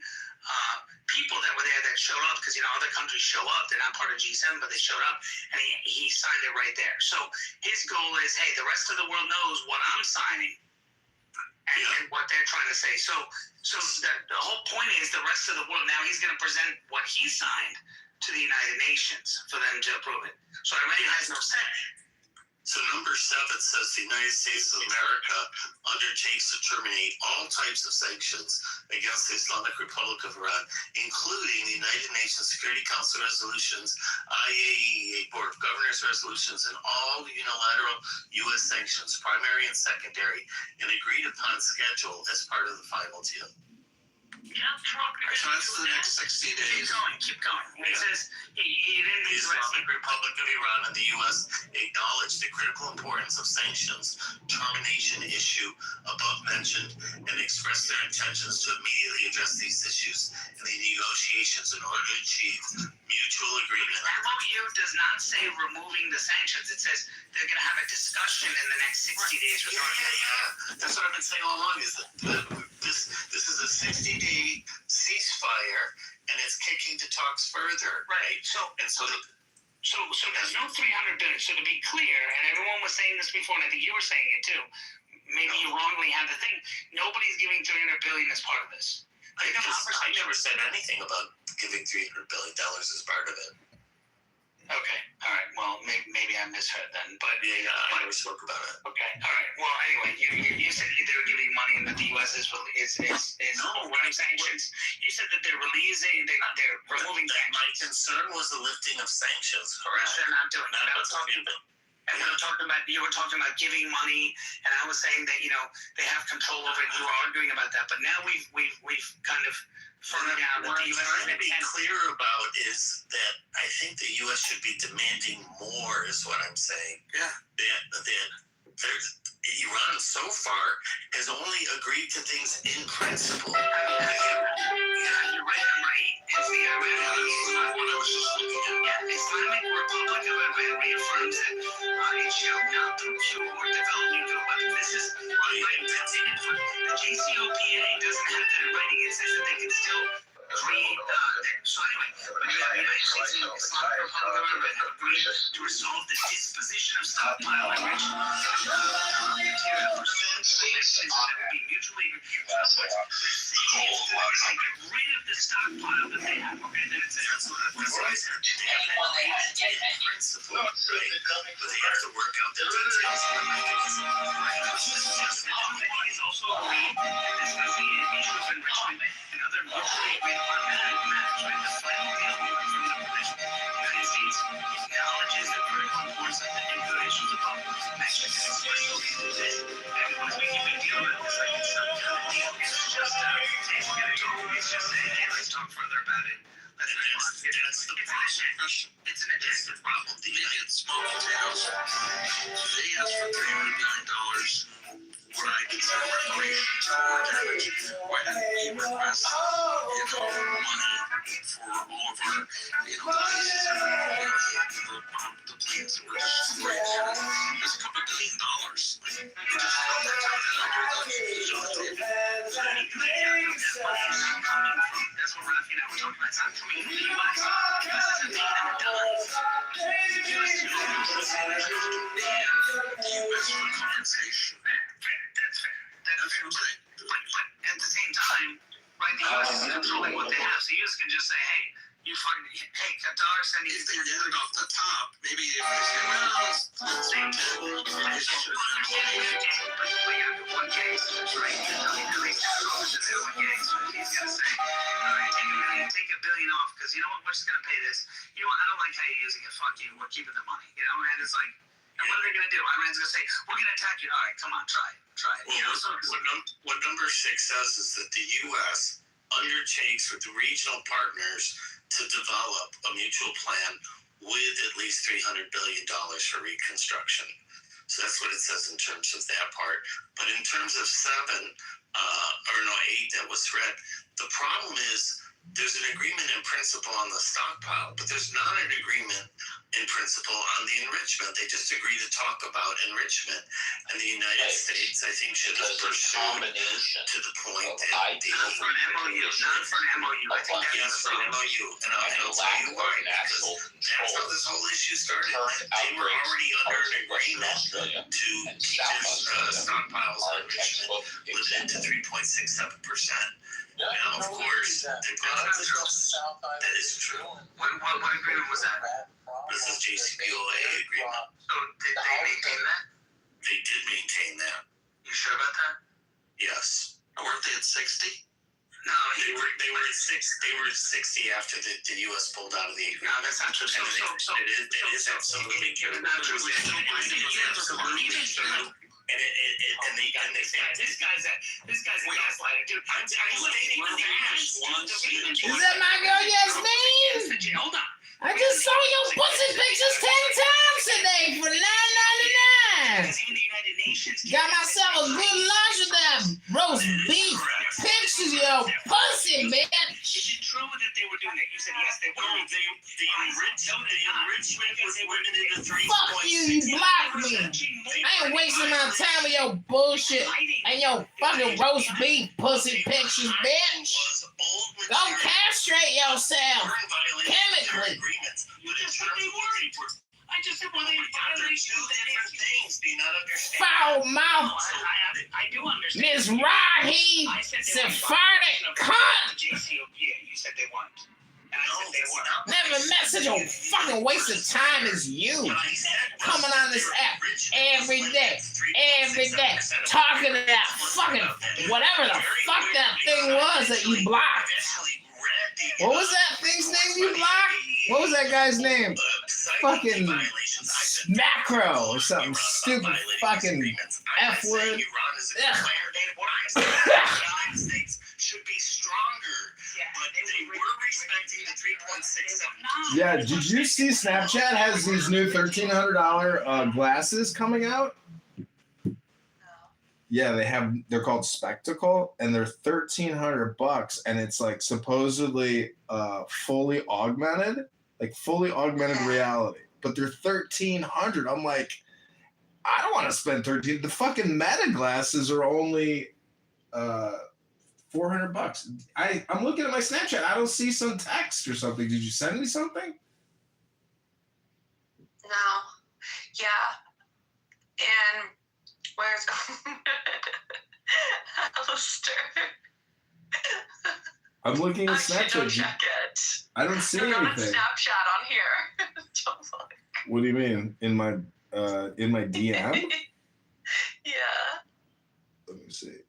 people that were there that showed up, because other countries show up. They're not part of G7, but they showed up, and he signed it right there. So his goal is, hey, the rest of the world knows what I'm signing and what they're trying to say. So the whole point is the rest of the world, now he's going to present what he signed to the United Nations for them to approve it. So Iran has no say. So number 7 says the United States of America undertakes to terminate all types of sanctions against the Islamic Republic of Iran, including the United Nations Security Council resolutions, IAEA Board of Governors resolutions, and all unilateral U.S. sanctions, primary and secondary, an agreed upon schedule as part of the final deal. So that's the next 60 days. Keep going. It says the Islamic Republic of Iran and the U.S. acknowledge the critical importance of sanctions termination issue above mentioned and express their intentions to immediately address these issues in the negotiations in order to achieve mutual agreement. The MOU does not say removing the sanctions. It says they're going to have a discussion in the next 60 days. That's what I've been saying all along, is that this is a 60-day ceasefire, and it's kicking to talks further, right? So there's no $300 billion. So to be clear, and everyone was saying this before, and I think you were saying it too. Maybe you wrongly had the thing. Nobody's giving $300 billion as part of this. I never said anything about giving $300 billion as part of it. Okay, all right. Well, maybe I misheard then, but I never spoke about it. Okay, all right. Well, anyway, you said they were giving money and that the U.S. is removing sanctions. You said that they're removing sanctions. My concern was the lifting of sanctions. Correct. Which they're not doing. And you were talking about giving money, and I was saying that they have control over it. You were arguing about that, but now we've kind of firmed out that the U.S. What I'm trying to be clear about is that I think the U.S. should be demanding more, is what I'm saying. Yeah. That Iran so far has only agreed to things in principle. You're right. It's the Iran. What I was just looking at. The Islamic Republic of Iran reaffirms that it shall not procure or develop nuclear weapons. This is the JCPOA doesn't have that in writing. It says that they can still create. So anyway, but the United States and the Islamic Republic of Iran have agreed to resolve the disposition of stockpile enrichment material pursuant to mechanisms that will be mutually reviewed. They're saying if they get rid of the stockpile that they have, okay, then it's that's what I said. They have that agreed in principle, right? But they have to work out the details of the mechanism. He's also agreed to discussing the issue of enrichment and other mutually agreed upon management. The final deal from the provision. The United States acknowledges the critical importance of the regulations above mentioned, and especially everyone's making a big deal about this, like it's some kind of deal. It's just it's just hey, let's talk further about it. It's an addition problem. The idiot small potatoes. They asked for $300 billion. What I consider reparations for damage. Why didn't we request, money for all of our, devices and the planes that were destroyed. There's a couple $1 billion. Like, you just throw that out there. That's where Rafi and I were talking about. It's not coming from the U.S. This is a thing that does. U.S. for compensation. That's fair. That's what I'm saying. But at the same time, right, the U.S. is controlling what they have. So the U.S. can just say, hey, you find, hey, $1 cent. If they get it off the top, maybe if they say, well, let's say, but you have one case, right? At least $2 in one case. So he's going to say, all right, take $1 billion off, because you know what, we're just going to pay this. You know what, I don't like how you're using it. Fuck you. We're keeping the money. You know, and it's like, and what are they going to do? Iran's going to say, we're going to attack you. All right, come on, try it. Well, you know, so what number 6 says is that the U.S. undertakes with the regional partners to develop a mutual plan with at least $300 billion for reconstruction. So that's what it says in terms of that part. But in terms of 8 that was read, the problem is there's an agreement in principle on the stockpile, but there's not an agreement in principle on the enrichment. They just agree to talk about enrichment. And the United States, I think, should have pursued to the point that not for an MOU. I think that's for an MOU. And I'll tell you why. Because that's how this whole issue started. They were already under an agreement to keep this stockpiles of enrichment limited to 3.67%. Now, of course, they brought up the trust. That is true. What agreement was that? This is JCPOA agreement. So did they maintain that? They did maintain that. You sure about that? Yes. Weren't they at 60? No, they were at 6. They were at 60 after the U.S. pulled out of the agreement. No, that's not true. It is absolutely true. And they say this guy's a gaslighter, dude. I'm stating the facts. Is that my girl Yasmin? Hold on. I just saw your pussy pictures 10 times today for $9.99. Got myself a good lunch of them roast beef pictures of your pussy, man. Is it true that they were doing that? You said yes, they were. The enrichment was limited to 3. Fuck you, you blocked me. I ain't wasting my time with your bullshit and your fucking roast beef pussy pictures, bitch. Go castrate yourself chemically. I just said, well, they violate different things. Do you not understand? Foul mouth. I do understand. Miss Rahi Sephardic cunt. You said they weren't. And I said they weren't. Never met such a fucking waste of time as you. Coming on this app every day. Talking to that fucking whatever the fuck that thing was that you blocked. What was that thing's name you blocked? What was that guy's name? Fucking Macro or something stupid fucking F word. Should be stronger, but they were respecting the 3.67. Yeah, did you see Snapchat has these new $1,300 glasses coming out? Yeah, they're called Spectacle, and they're $1,300, and it's like supposedly fully augmented reality. But they're $1,300. I'm like, I don't want to spend $1,300. The fucking Meta glasses are only $400. I'm looking at my Snapchat. I don't see some text or something. Did you send me something? No. Yeah. And where's Alistair? I'm looking at Snapchat. Don't check it. I don't see You're anything. on Snapchat on here. Don't look. What do you mean? In my DM? Yeah. Let me see.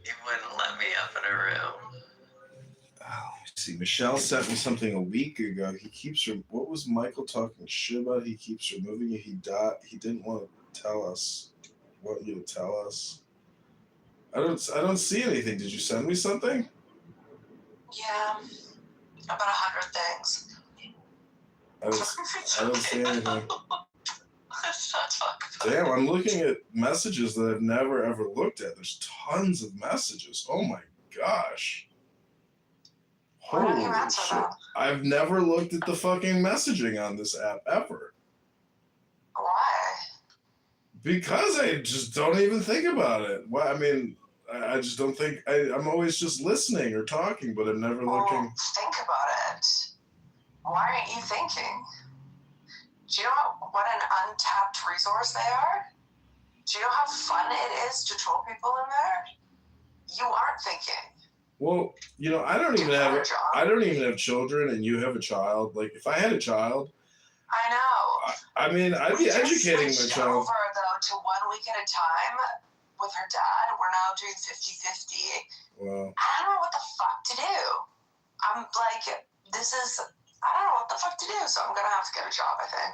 You wouldn't let me up in a room. Oh, let's see. Michelle sent me something a week ago. What was Michael talking shit about? He keeps removing it. He didn't want to tell us. Want you to tell us? I don't see anything. Did you send me something? Yeah. About 100 things. I don't see anything. Let's not talk about Damn, I'm looking at messages that I've never ever looked at. There's tons of messages. Oh my gosh. Why don't you Holy answer shit. them? I've never looked at the fucking messaging on this app ever. Why? Because I just don't even think about it. Why? I mean, I just don't think I'm always just listening or talking, but I'm never looking. Think about it. Why aren't you thinking? Do you know what an untapped resource they are? Do you know how fun it is to troll people in there? You aren't thinking. Well, you know, I don't even have children, and you have a child. Like, if I had a child, I know. I mean, I'd be educating my child. Over though to 1 week at a time with her dad. We're now doing 50-50. Wow. I don't know what the fuck to do. I'm like, I don't know what the fuck to do, so I'm gonna have to get a job, I think.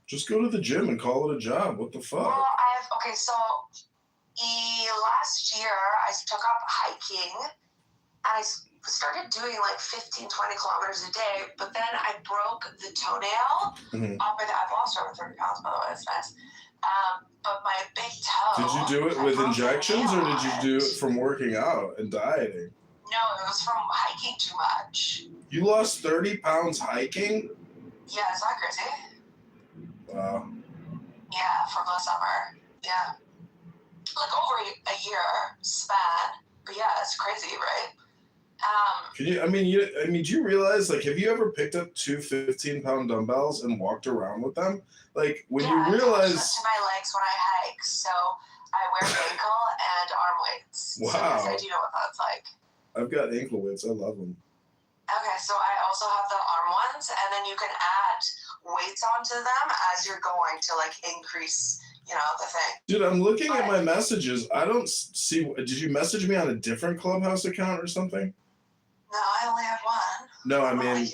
Just go to the gym and call it a job. What the fuck? Well, so last year I took up hiking and I started doing like 15, 20 kilometers a day, but then I broke the toenail. I've lost over 30 pounds, by the way, it's nice. But my big toe. Did you do it with injections, or did you do it from working out and dieting? No, it was from hiking too much. You lost 30 pounds hiking? Yeah, is that crazy? Wow. Yeah, from the summer. Yeah. Like over a year span. But yeah, it's crazy, right? Can you? I mean, do you realize? Like, have you ever picked up two 15-pound dumbbells and walked around with them? Like, when you realize. To my legs when I hike, so I wear ankle and arm weights. Wow. So yes, I do know what that's like. I've got ankle weights. I love them. Okay, so I also have the arm ones, and then you can add weights onto them as you're going to like increase, the thing. Dude, I'm looking at my messages. I don't see. Did you message me on a different Clubhouse account or something? No, I only have one. No, I mean,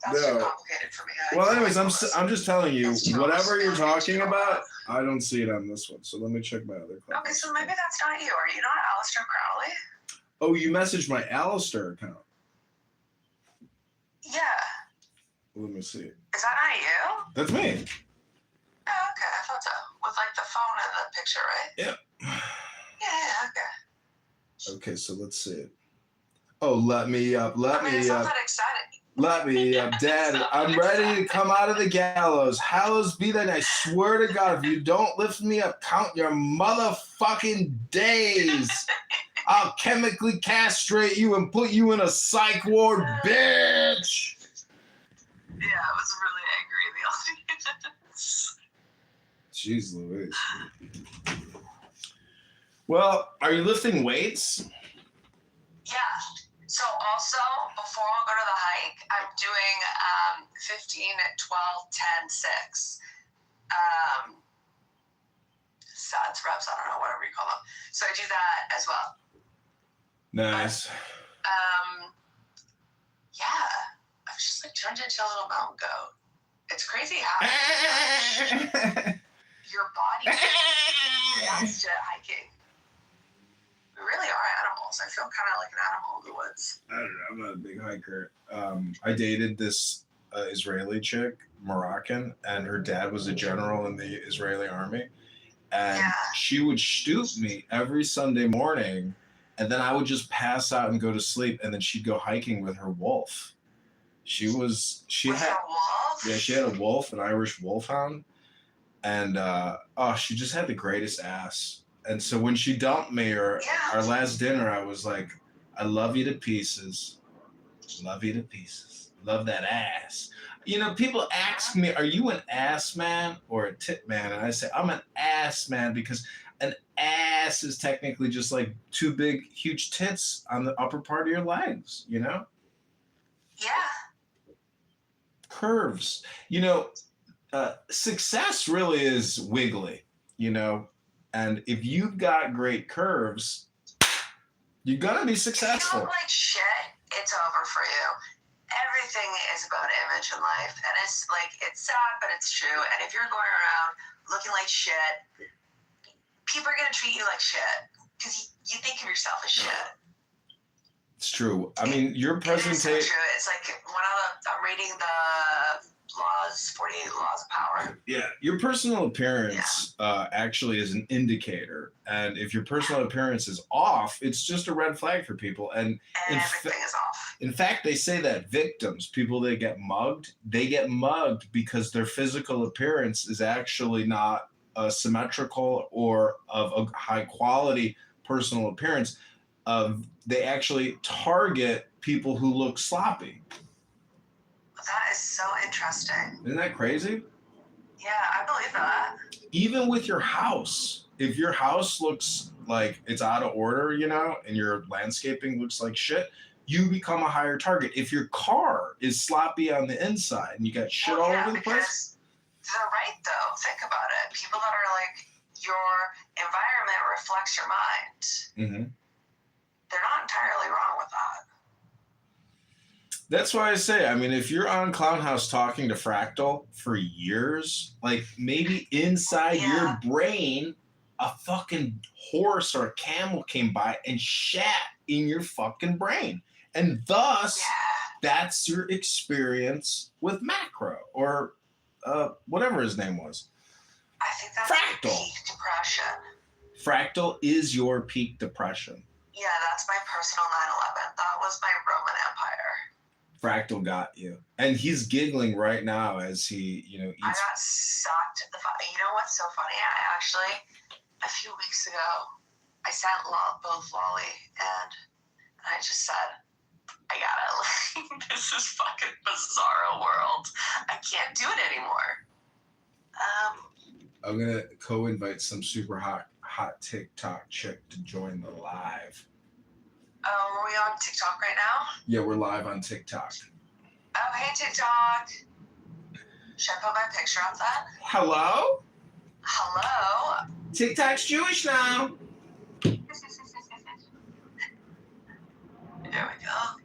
That's too complicated for me. Well, anyways, I'm just telling you, whatever you're talking about, I don't see it on this one. So let me check my other Clubhouse. Okay, so maybe that's not you. Are you not Aleister Crowley? Oh, you messaged my Alistair account. Yeah. Let me see. Is that not you? That's me. Oh, okay, I thought so. With like the phone and the picture, right? Yep. Yeah, okay. Okay, so let's see it. Oh, let me up. Let me it's up. not that exciting. Let me up, Dad. I'm ready to come out of the gallows. Hallows be that. I swear to God, if you don't lift me up, count your motherfucking days. I'll chemically castrate you and put you in a psych ward, bitch. Yeah, I was really angry in the audience. Jeez Louise. Well, are you lifting weights? Yeah. So also, before I go to the hike, I'm doing 15, 12, 10, 6. Sets, reps, I don't know, whatever you call them. So I do that as well. Nice. Yeah. I've just like turned into a little mountain goat. It's crazy how your body reacts to hiking. We really are animals. I feel kind of like an animal in the woods. I don't know. I'm not a big hiker. I dated this Israeli chick, Moroccan, and her dad was a general in the Israeli army. And she would stoop me every Sunday morning, and then I would just pass out and go to sleep, and then she'd go hiking with her wolf. She had a wolf, an Irish wolfhound, and she just had the greatest ass. And so when she dumped me, or our last dinner, I was like, I love you to pieces. Love you to pieces. Love that ass. You know, people ask me, are you an ass man or a tit man? And I say, I'm an ass man, because an ass is technically just like two big, huge tits on the upper part of your legs, you know? Yeah. Curves. You know, success really is wiggly, you know? And if you've got great curves, you're gonna be successful. If you look like shit, it's over for you. Everything is about image in life, and it's like, it's sad, but it's true. And if you're going around looking like shit, people are gonna treat you like shit because you think of yourself as shit. It's true. I mean, your presentation. It's so true. It's like I'm reading the 48 laws of power. Yeah, your personal appearance actually is an indicator, and if your personal appearance is off, it's just a red flag for people. And everything is off. In fact, they say that victims, people that get mugged, they get mugged because their physical appearance is actually not symmetrical or of a high quality personal appearance. They actually target people who look sloppy. That is so interesting. Isn't that crazy? Yeah, I believe that. Even with your house, if your house looks like it's out of order, you know, and your landscaping looks like shit, you become a higher target. If your car is sloppy on the inside and you got shit all over the place. They're right, though. Think about it. People that are like, your environment reflects your mind. Mm-hmm. They're not entirely wrong with that. That's why I say, I mean, if you're on Clown House talking to Fractal for years, like maybe inside your brain, a fucking horse or a camel came by and shat in your fucking brain. And thus, that's your experience with Macro or whatever his name was. I think that's Fractal. Peak depression. Fractal is your peak depression. Yeah, that's my personal 9/11. That was my Roman Empire. Fractal got you. And he's giggling right now as he, you know, eats. I got sucked. You know what's so funny? I actually, a few weeks ago, I sent both Lolly and I just said, I gotta, like, this is fucking bizarro world. I can't do it anymore. I'm gonna co-invite some super hot TikTok chick to join the live. Are we on TikTok right now? Yeah, we're live on TikTok. Oh, hey, TikTok. Should I put my picture up then? Hello? Hello? TikTok's Jewish now. There we go.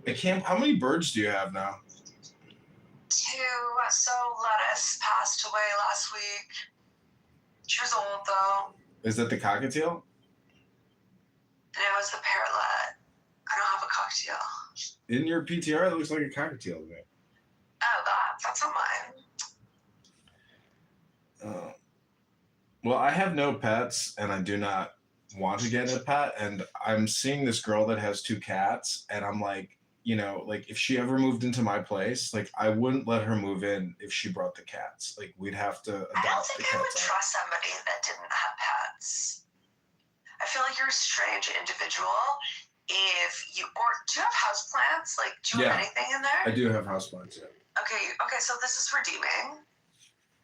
I can't. How many birds do you have now? 2. So Lettuce passed away last week. She was old though. Is that the cockatiel? And it was the parrotlet. I don't have a cocktail. In your PTR, it looks like a cockatiel to me. Oh, that's on mine. Oh. Well, I have no pets, and I do not want to get a pet. And I'm seeing this girl that has 2 cats, and I'm like, you know, like if she ever moved into my place, like I wouldn't let her move in if she brought the cats. Like we'd have to adopt the cats. I don't think I would trust somebody that didn't have pets. I feel like you're a strange individual. If you, or do you have houseplants? Like, do you have anything in there? I do have houseplants, yeah. Okay, so this is redeeming.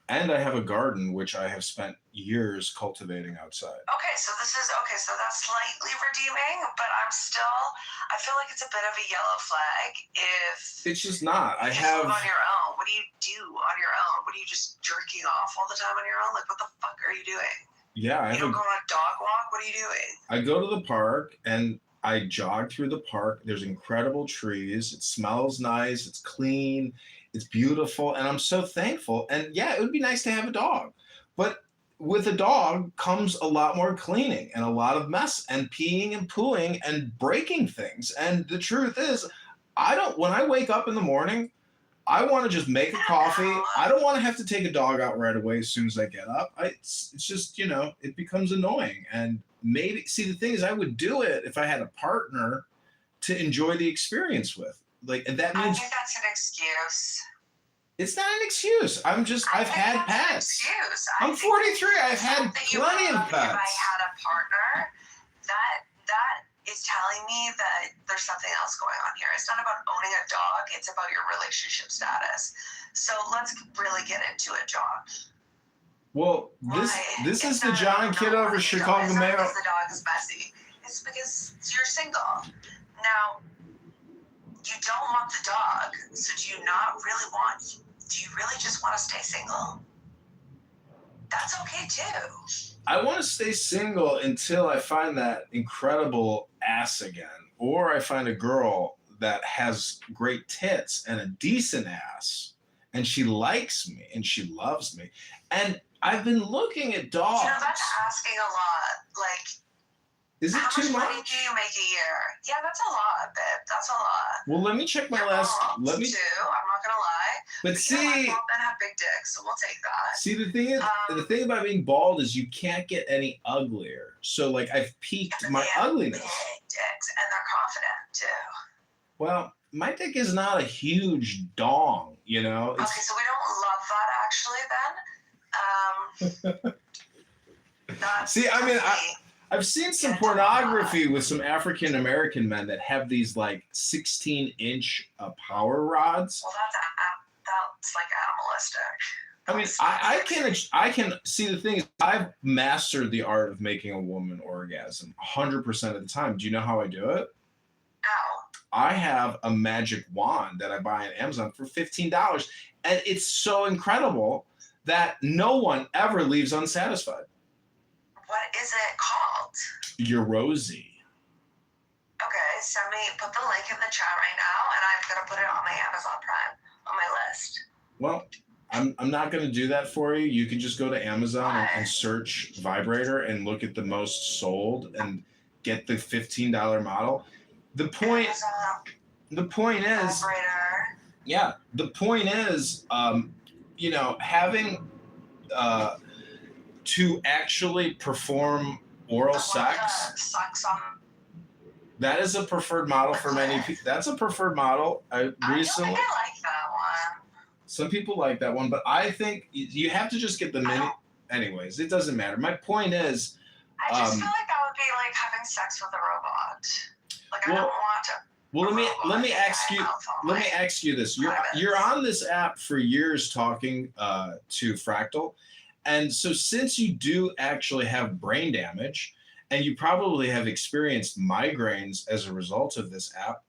And I have a garden, which I have spent years cultivating outside. Okay, so that's slightly redeeming, but I feel like it's a bit of a yellow flag if... It's just not. I have... on your own. What do you do on your own? What are you just jerking off all the time on your own? Like, what the fuck are you doing? Yeah, you don't go on a dog walk? What are you doing? I go to the park and I jog through the park. There's incredible trees. It smells nice. It's clean. It's beautiful. And I'm so thankful. And yeah, it would be nice to have a dog. But with a dog comes a lot more cleaning and a lot of mess and peeing and pooing and breaking things. And the truth is, when I wake up in the morning, I want to just make a coffee. I don't want to have to take a dog out right away as soon as I get up. It's just, you know, it becomes annoying. And maybe, see, the thing is, I would do it if I had a partner to enjoy the experience with. Like, and that means... I think that's an excuse. It's not an excuse. I've had pets. I'm 43. I've had plenty of pets. If I had a partner, that is telling me that there's something else going on here. It's not about owning a dog. It's about your relationship status. So let's really get into it, John. Well, this is the John Kitover Chicago Mayor. It's not because the dog is messy. It's because you're single. Now, you don't want the dog, so do you really just want to stay single? That's okay too. I want to stay single until I find that incredible ass again, or I find a girl that has great tits and a decent ass, and she likes me and she loves me. And I've been looking at dogs. You know, that's asking a lot. Like, is it too much? How much money do you make a year? Yeah, that's a lot, babe. That's a lot. Well, let me check my last. Let me. Too. I'm not gonna lie. But see, men have big dicks, so we'll take that. See, the thing is, the thing about being bald is you can't get any uglier. So, like, I've peaked my ugliness. Big dicks, and they're confident. Well, my dick is not a huge dong, you know. Okay, so we don't love that actually. Then. See, I mean, I've seen some pornography with some African American men that have these like 16-inch power rods. Well, that's like animalistic. I mean, I can see the thing is I've mastered the art of making a woman orgasm 100% of the time. Do you know how I do it? How? I have a magic wand that I buy on Amazon for $15, and it's so incredible that no one ever leaves unsatisfied. What is it called? You're Rosie. Okay, put the link in the chat right now, and I'm gonna put it on my Amazon Prime on my list. Well, I'm not gonna do that for you. You can just go to Amazon and search vibrator and look at the most sold and get the $15 model. The point is, vibrator. Yeah, the point is, you know, having to actually perform oral sex. That is a preferred model for many people. That's a preferred model. I like that one. Some people like that one, but I think you have to just get the mini. Anyways, it doesn't matter. My point is, I just feel like that would be like having sex with a robot. Like I don't want to. Well, let me ask you this. You're on this app for years talking to Fractal, and so since you do actually have brain damage, and you probably have experienced migraines as a result of this app,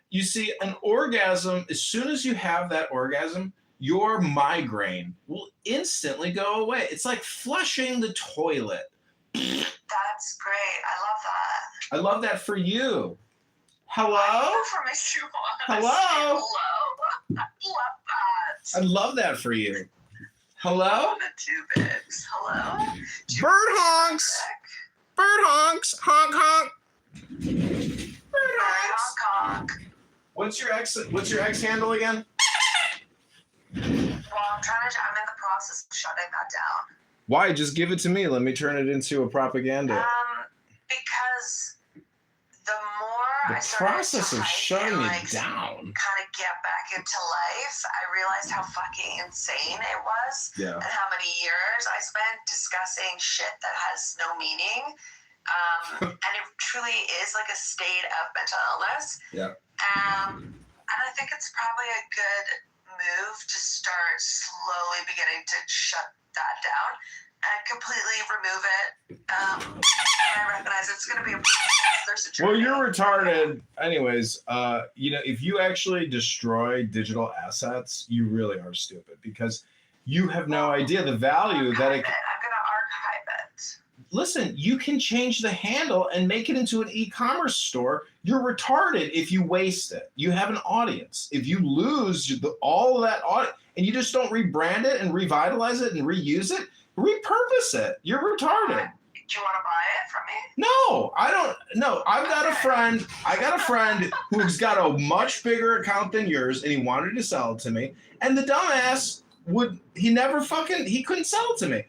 you see an orgasm. As soon as you have that orgasm, your migraine will instantly go away. It's like flushing the toilet. That's great. I love that. I love that for you. Hello? Hello? I love that. I love that for you. Hello? The two bits. Hello? Bird honks. Bird honks. Honk honk. Bird honks. What's your ex handle again? Well, I'm in the process of shutting that down. Why? Just give it to me. Let me turn it into a propaganda. Because the more the process of shutting it down kind of get back into life, I realized how fucking insane it was. Yeah. And how many years I spent discussing shit that has no meaning. And it truly is like a state of mental illness. Yeah. And I think it's probably a good move to start slowly beginning to shut that down and completely remove it. I recognize it's going to be a well, you're retarded. Anyways, you know, if you actually destroy digital assets, you really are stupid because you have no idea the value that it. I'm going to archive it. Listen, you can change the handle and make it into an e-commerce store. You're retarded if you waste it. You have an audience. If you lose all of that audience and you just don't rebrand it and revitalize it and reuse it, repurpose it. You're retarded. Do you want to buy it from me? No, I don't. No, I've got a friend. I got a friend who's got a much bigger account than yours, and he wanted to sell it to me. And the dumbass he couldn't sell it to me.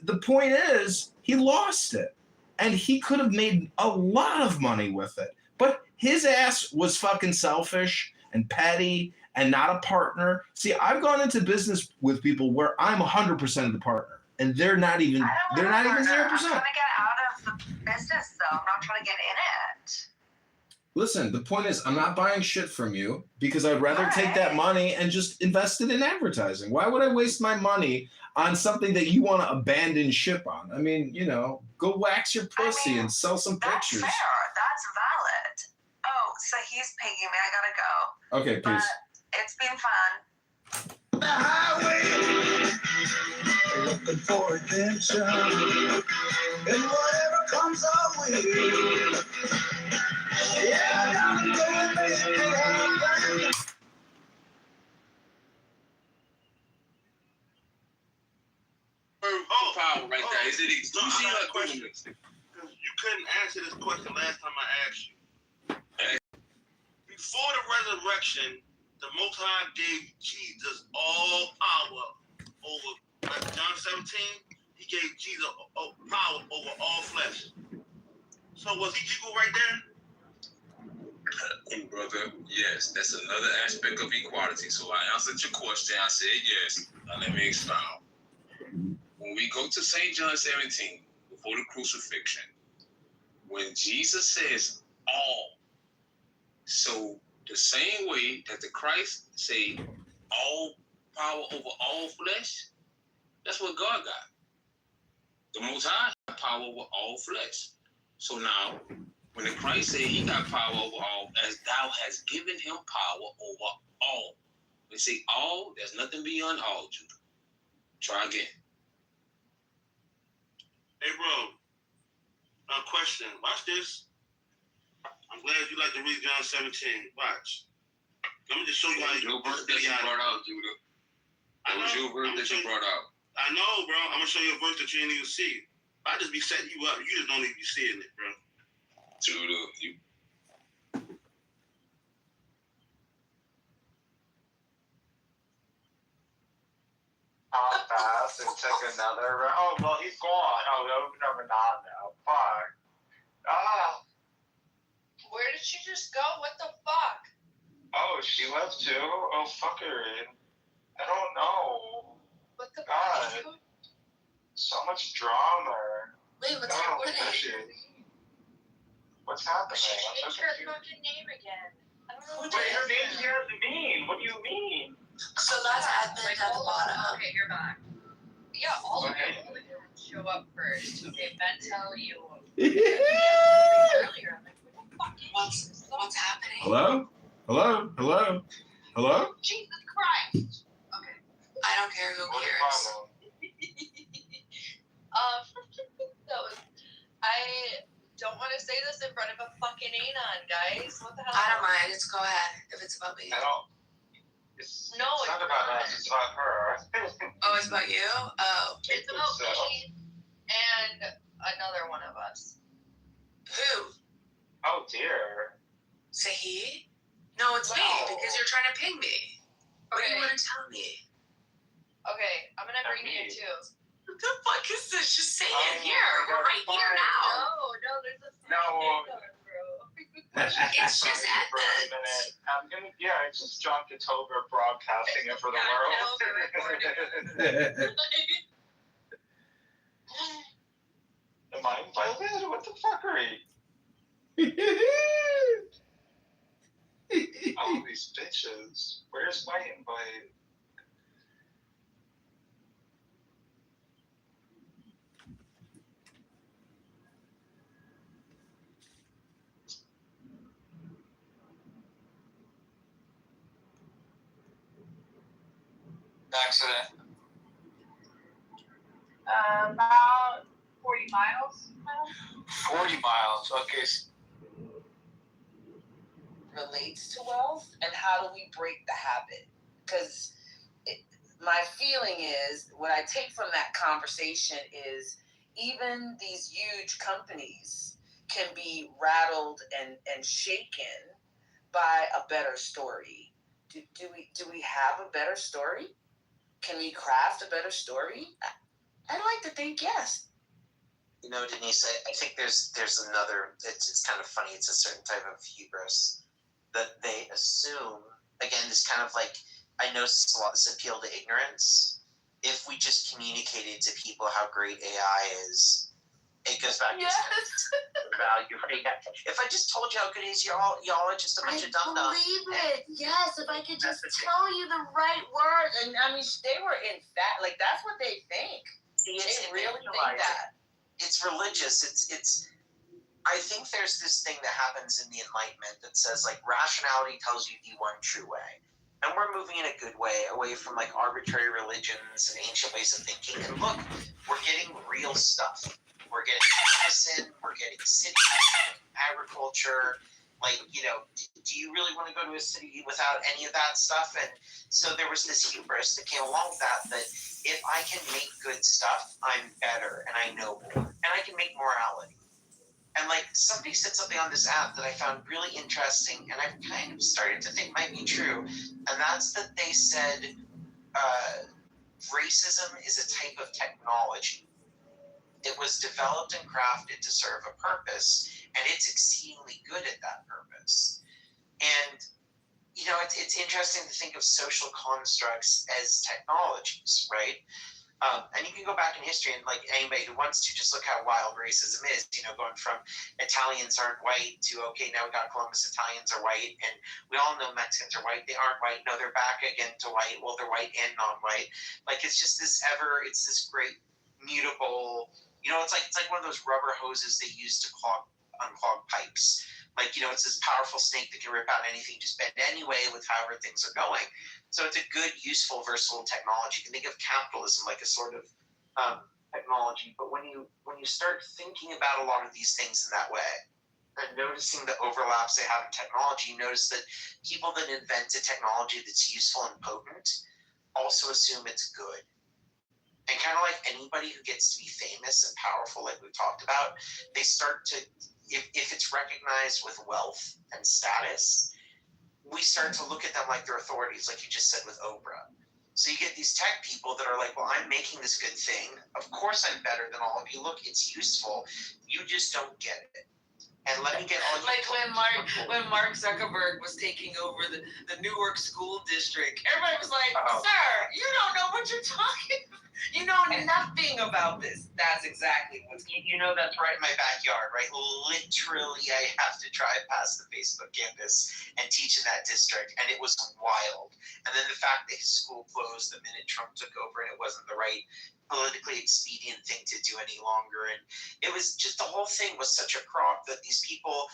The point is, he lost it, and he could have made a lot of money with it. But his ass was fucking selfish and petty and not a partner. See, I've gone into business with people where I'm 100% of the partner. And they're not even 0%. I'm trying to get out of the business, though. I'm not trying to get in it. Listen, the point is, I'm not buying shit from you because I'd rather take that money and just invest it in advertising. Why would I waste my money on something that you want to abandon ship on? I mean, you know, go wax your pussy and sell some pictures. That's fair. That's valid. Oh, so he's pinging me. I gotta go. Okay, peace. It's been fun. The highway, looking for redemption, and whatever comes our way. Yeah, I'm gonna make it happen. Power right there. Is it exclusive or question? You couldn't answer this question last time I asked you. Before the resurrection, the Most High gave Jesus all power over John 17. He gave Jesus power over all flesh. So was he equal right there? Brother, yes, that's another aspect of equality. So I answered your question. I said yes. Now let me expound. When we go to St. John 17, before the crucifixion, when Jesus says all, so the same way that the Christ say all power over all flesh, that's what God got. The Most High got power over all flesh. So now, when the Christ said he got power over all, as thou hast given him power over all. When they say all, there's nothing beyond all, Judah. Try again. Hey, bro. Question. Watch this. I'm glad you like to read John 17. Watch. Let me just show you how you Your verse that you brought out, Judah. That was your verse that you brought out. I know, bro. I'm going to show you a verse that you ain't even see. I just be setting you up. You just don't even be seeing it, bro. Judah, you. I'll pass and take another. Oh, well, he's gone. Oh, never mind now. Fuck. Ah. Where did she just go? What the fuck? Oh, she left too? Oh, fuck her. I don't know. What the God. fuck? So much drama. Wait, what's happening? What's happening? She I'm so changed her confused. fucking name again. I don't know. Wait, her name doesn't mean. What do you mean? So that's admin at the bottom. Okay, you're back. Yeah, all of you only show up first. Okay, Ben tell you. Earlier, I'm like, what the fuck is what's happening? Hello? Hello? Hello? Hello? Jesus Christ. Okay. I don't care who cares. I don't want to say this in front of a fucking Anon, guys. What the hell? I don't mind. Just go ahead if it's about me. I don't. It's not about us. It's about her. Oh, it's about you? Oh. It's about me and another one of us. Who? Oh, dear. Say he? No, it's me because you're trying to ping me. What do you want to tell me? Okay, I'm going to bring you too. What the fuck is this? Just say it here. We're right here now. No, there's a it's just happened. I'm gonna, it's just John Kitover broadcasting it for the world. Am I invited? What the fuckery? All these bitches. Where's my invite? Accident. About 40 miles. 40 miles. Okay. Relates to wealth, and how do we break the habit? Because my feeling is, what I take from that conversation is, even these huge companies can be rattled and shaken by a better story. Do we have a better story? Can we craft a better story? I'd like to think yes. You know, Denise, I think there's another. It's kind of funny. It's a certain type of hubris that they assume. Again, this kind of like, I know a lot of this appeal to ignorance. If we just communicated to people how great AI is, it goes back to the value. Right? If I just told you how good it is, y'all are just a bunch of dum-dums. I believe it. Yes, if I could just tell you the right words. And I mean, they were in fact, like, that's what they think. See, they really think that. It's religious. It's. I think there's this thing that happens in the Enlightenment that says, like, rationality tells you the one true way. And we're moving in a good way, away from, like, arbitrary religions and ancient ways of thinking. And look, we're getting real stuff. We're getting medicine, we're getting cities, agriculture. Like, you know, do you really want to go to a city without any of that stuff? And so there was this hubris that came along with that if I can make good stuff, I'm better and I know more. And I can make morality. And, like, somebody said something on this app that I found really interesting, and I've kind of started to think might be true, and that's that they said racism is a type of technology. It was developed and crafted to serve a purpose, and it's exceedingly good at that purpose. it's interesting to think of social constructs as technologies, right? And you can go back in history and like anybody who wants to just look how wild racism is, going from Italians aren't white to, okay, now we got Columbus, Italians are white, and we all know Mexicans are white. They aren't white. No, they're back again to white. Well, they're white and non-white. Like, it's just it's this great mutable, it's like one of those rubber hoses they use to unclog pipes. Like, it's this powerful snake that can rip out anything, just bend anyway with however things are going. So it's a good, useful, versatile technology. You can think of capitalism like a sort of technology, but when you start thinking about a lot of these things in that way and noticing the overlaps they have in technology, you notice that people that invent a technology that's useful and potent also assume it's good. And kind of like anybody who gets to be famous and powerful, like we've talked about, they start to, if it's recognized with wealth and status, we start to look at them like they're authorities, like you just said with Oprah. So you get these tech people that are like, well, I'm making this good thing. Of course I'm better than all of you. Look, it's useful. You just don't get it. And let me get all like when Mark Zuckerberg was taking over the Newark school district, everybody was like, sir, you don't know what you're talking about. You know nothing about this. That's exactly what's going on. That's right in my backyard, right? Literally, I have to drive past the Facebook campus and teach in that district, and it was wild. And then the fact that his school closed the minute Trump took over and it wasn't the right politically expedient thing to do any longer. And it was just, the whole thing was such a crock that these people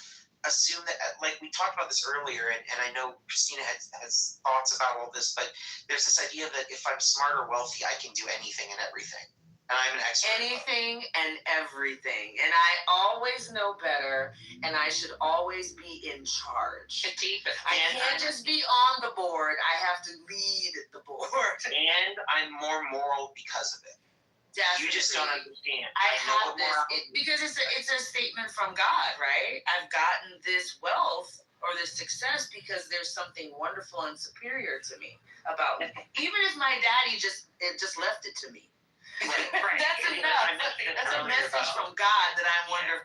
assume that, like we talked about this earlier, and I know Christina has thoughts about all this, but there's this idea that if I'm smart or wealthy, I can do anything and everything. And I'm an expert. Anything and everything. And I always know better, and I should always be in charge. I can't just be on the board. I have to lead the board. And I'm more moral because of it. Definitely. You just don't understand. I have this because it's a statement from God, right? I've gotten this wealth or this success because there's something wonderful and superior to me about it. Even if my daddy just left it to me. Right. That's enough. That's a message from God that I'm wondering.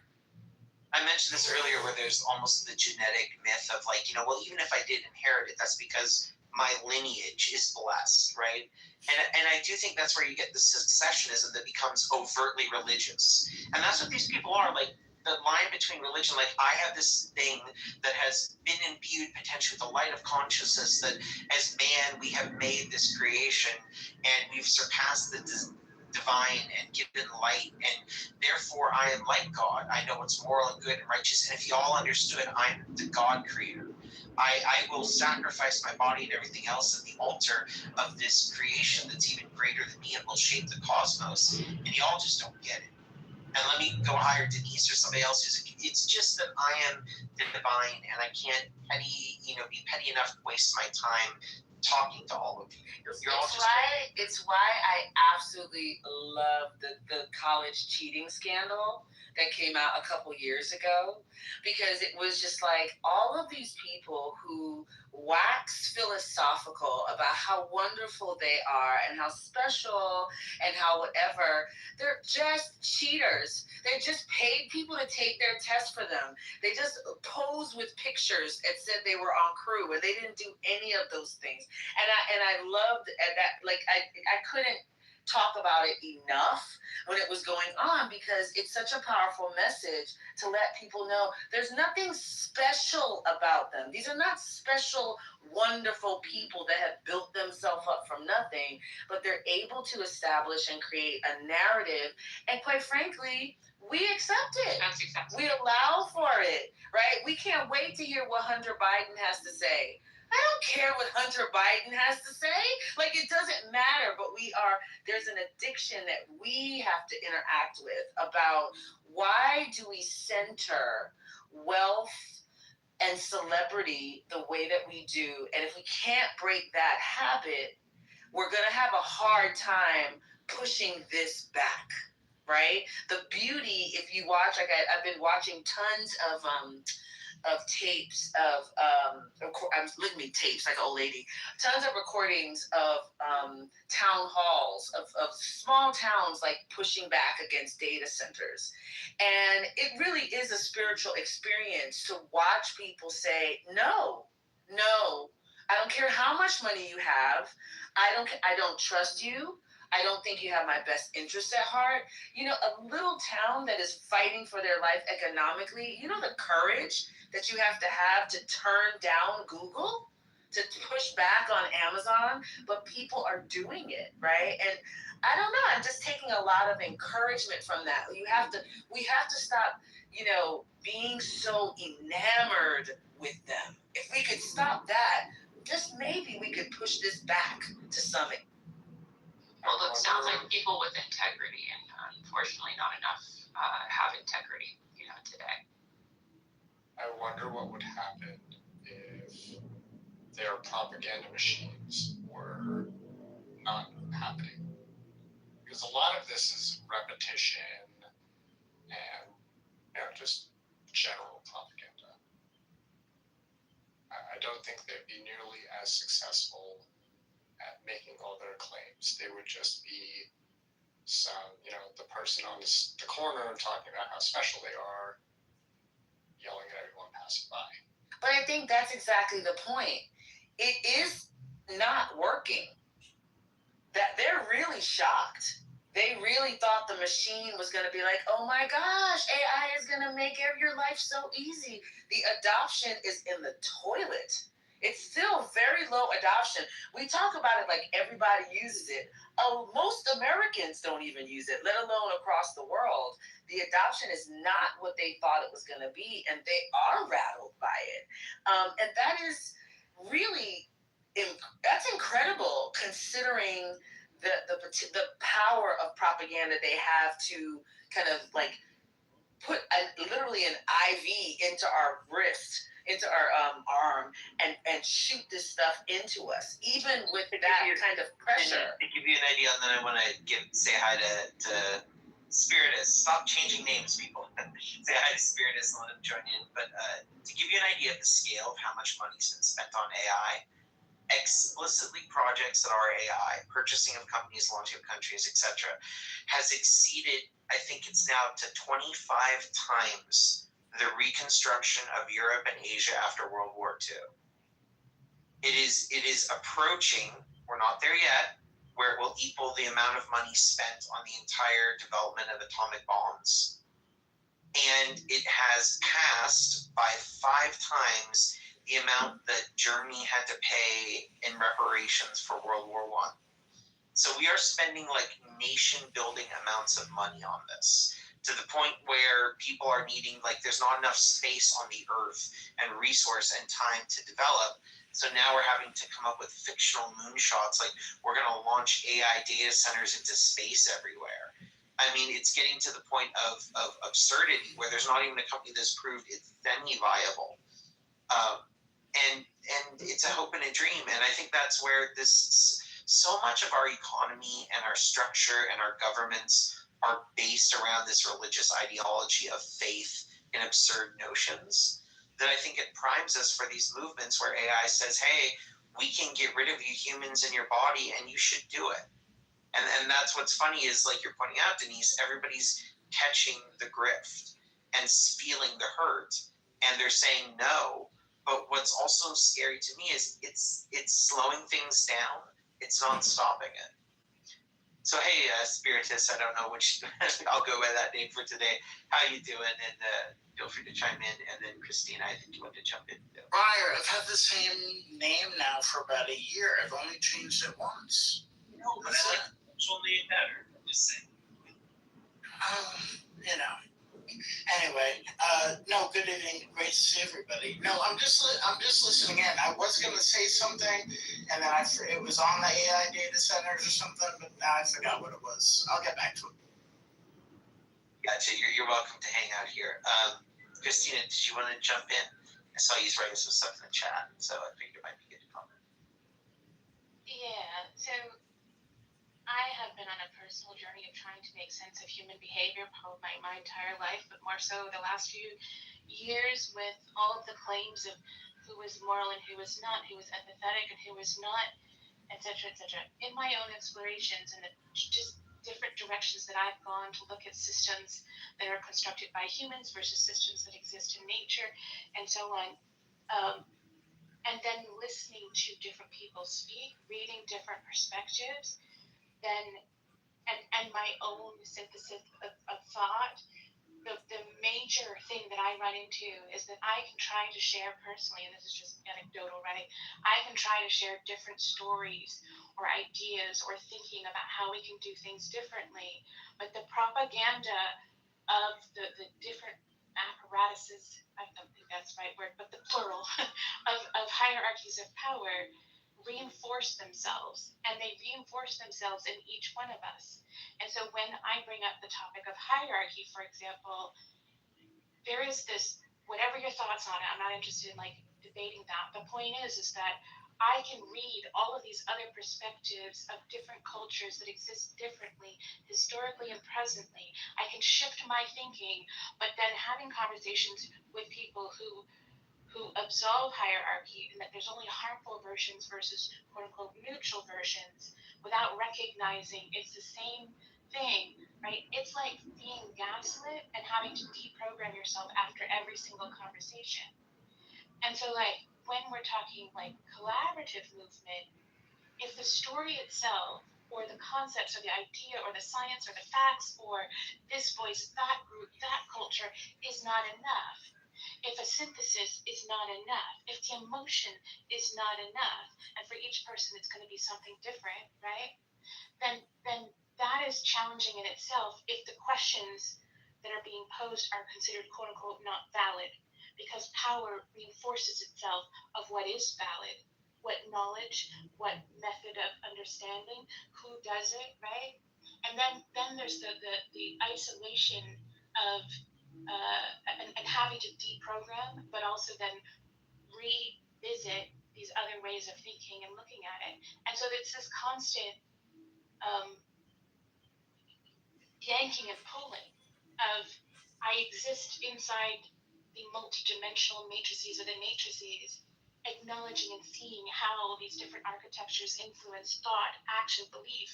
I mentioned this earlier where there's almost the genetic myth of like, well, even if I did inherit it, that's because my lineage is blessed, right? And I do think that's where you get the successionism that becomes overtly religious. And that's what these people are. Like, the line between religion, like, I have this thing that has been imbued potentially with the light of consciousness that as man we have made this creation and we've surpassed the divine and given light, and therefore I am like God. I know what's moral and good and righteous, and if you all understood, I'm the God creator. I will sacrifice my body and everything else at the altar of this creation that's even greater than me and will shape the cosmos, and you all just don't get it. And let me go hire Denise or somebody else it's just that I am the divine, and I can't be petty enough to waste my time talking to all of you. It's why I absolutely love the college cheating scandal that came out a couple years ago, because it was just like all of these people who wax philosophical about how wonderful they are and how special and how whatever, they're just cheaters. They just paid people to take their test for them. They just posed with pictures and said they were on crew, and they didn't do any of those things. And I loved that. Like, I couldn't talk about it enough when it was going on, because it's such a powerful message to let people know there's nothing special about them. These are not special, wonderful people that have built themselves up from nothing, but they're able to establish and create a narrative. And quite frankly, we accept it. We allow for it, right? We can't wait to hear what Hunter Biden has to say. I don't care what Hunter Biden has to say. Like, it doesn't matter, but there's an addiction that we have to interact with about why do we center wealth and celebrity the way that we do. And if we can't break that habit, we're going to have a hard time pushing this back, right? The beauty, if you watch, like I've been watching tons of tapes of I'm looking at tapes like an old lady, tons of recordings of town halls of small towns like pushing back against data centers. And it really is a spiritual experience to watch people say, no, I don't care how much money you have. I don't trust you. I don't think you have my best interest at heart. You know, a little town that is fighting for their life economically, you know the courage that you have to turn down Google, to push back on Amazon, but people are doing it, right? And I don't know, I'm just taking a lot of encouragement from that. We have to stop, you know, being so enamored with them. If we could stop that, just maybe we could push this back to some. Well, it sounds like people with integrity, and unfortunately, not enough have integrity, you know, today. I wonder what would happen if their propaganda machines were not happening. Because a lot of this is repetition and, you know, just general propaganda. I don't think they'd be nearly as successful at making all their claims. They would just be some, you know, the person on the corner talking about how special they are, yelling at everyone passing by. But I think that's exactly the point. It is not working. That they're really shocked. They really thought the machine was going to be like, oh my gosh, AI is going to make your life so easy. The adoption is in the toilet. It's still very low adoption. We talk about it like everybody uses it. Oh, most Americans don't even use it, let alone across the world. The adoption is not what they thought it was going to be, and they are rattled by it. And that is really, that's incredible considering the power of propaganda they have to kind of like put literally an IV into our wrist, into our arm, and shoot this stuff into us, even with that kind of pressure. To give you an idea, and then I want to say hi to Spiritus. Stop changing names, people. Say hi to Spiritus and let him join in. But to give you an idea of the scale of how much money's been spent on AI, explicitly projects that are AI, purchasing of companies, launching of countries, etc., has exceeded, I think it's now to 25 times the reconstruction of Europe and Asia after World War II. It is approaching, we're not there yet, where it will equal the amount of money spent on the entire development of atomic bombs. And it has passed by 5 times the amount that Germany had to pay in reparations for World War I. So we are spending like nation-building amounts of money on this, to the point where people are needing, like, there's not enough space on the earth and resource and time to develop. So now we're having to come up with fictional moonshots, like we're going to launch AI data centers into space everywhere. I mean, it's getting to the point of absurdity where there's not even a company that's proved it's semi-viable. And it's a hope and a dream. And I think that's where so much of our economy and our structure and our governments are based around this religious ideology of faith in absurd notions, that I think it primes us for these movements where AI says, hey, we can get rid of you humans in your body and you should do it. And that's what's funny is, like you're pointing out, Denise, everybody's catching the grift and feeling the hurt, and they're saying no. But what's also scary to me is it's slowing things down. It's not stopping it. So hey, Spiritus, I don't know which, I'll go by that name for today. How you doing? And feel free to chime in. And then Christina, I think you want to jump in. Ryer, I've had the same name now for about a year. I've only changed it once. No, but I like social name better. I'm just saying. You know. Anyway, no, good evening. Great to see everybody. No, I'm just listening in. I was going to say something, and then it was on the AI data centers or something, but now I forgot what it was. I'll get back to it. Gotcha. You're welcome to hang out here. Christina, did you want to jump in? I saw you writing some stuff in the chat, so I figured it might be good to comment. Yeah, so I have been on a personal journey of trying to make sense of human behavior probably my entire life, but more so the last few years with all of the claims of who was moral and who was not, who was empathetic and who was not, etc., etc. In my own explorations and the just different directions that I've gone to look at systems that are constructed by humans versus systems that exist in nature and so on, and then listening to different people speak, reading different perspectives, then and my own synthesis of thought, the major thing that I run into is that I can try to share personally, and this is just anecdotal, right? I can try to share different stories or ideas or thinking about how we can do things differently, but the propaganda of the different apparatuses, I don't think that's the right word, but the plural of hierarchies of power reinforce themselves, and they reinforce themselves in each one of us. And so when I bring up the topic of hierarchy, for example, there is this, whatever your thoughts on it, I'm not interested in like debating that. The point is that I can read all of these other perspectives of different cultures that exist differently, historically and presently. I can shift my thinking, but then having conversations with people who absolve hierarchy and that there's only harmful versions versus quote unquote neutral versions without recognizing it's the same thing, right? It's like being gaslit and having to deprogram yourself after every single conversation. And so like when we're talking like collaborative movement, if the story itself or the concepts or the idea or the science or the facts or this voice, that group, that culture is not enough, if a synthesis is not enough, if the emotion is not enough, and for each person it's going to be something different, right? Then that is challenging in itself if the questions that are being posed are considered quote unquote not valid, because power reinforces itself of what is valid, what knowledge, what method of understanding, who does it, right? And then there's the isolation of and having to deprogram, but also then revisit these other ways of thinking and looking at it. And so it's this constant yanking and pulling of I exist inside the multidimensional matrices or the matrices, acknowledging and seeing how these different architectures influence thought, action, belief,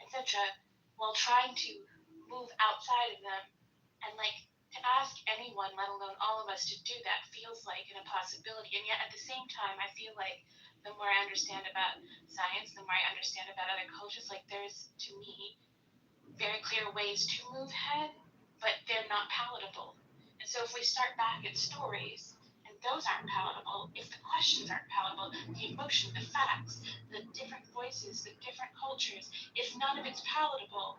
etc., while trying to move outside of them. And like to ask anyone, let alone all of us, to do that feels like an impossibility. And yet at the same time, I feel like the more I understand about science, the more I understand about other cultures, like there's, to me, very clear ways to move ahead, but they're not palatable. And so if we start back at stories, and those aren't palatable, if the questions aren't palatable, the emotion, the facts, the different voices, the different cultures, if none of it's palatable,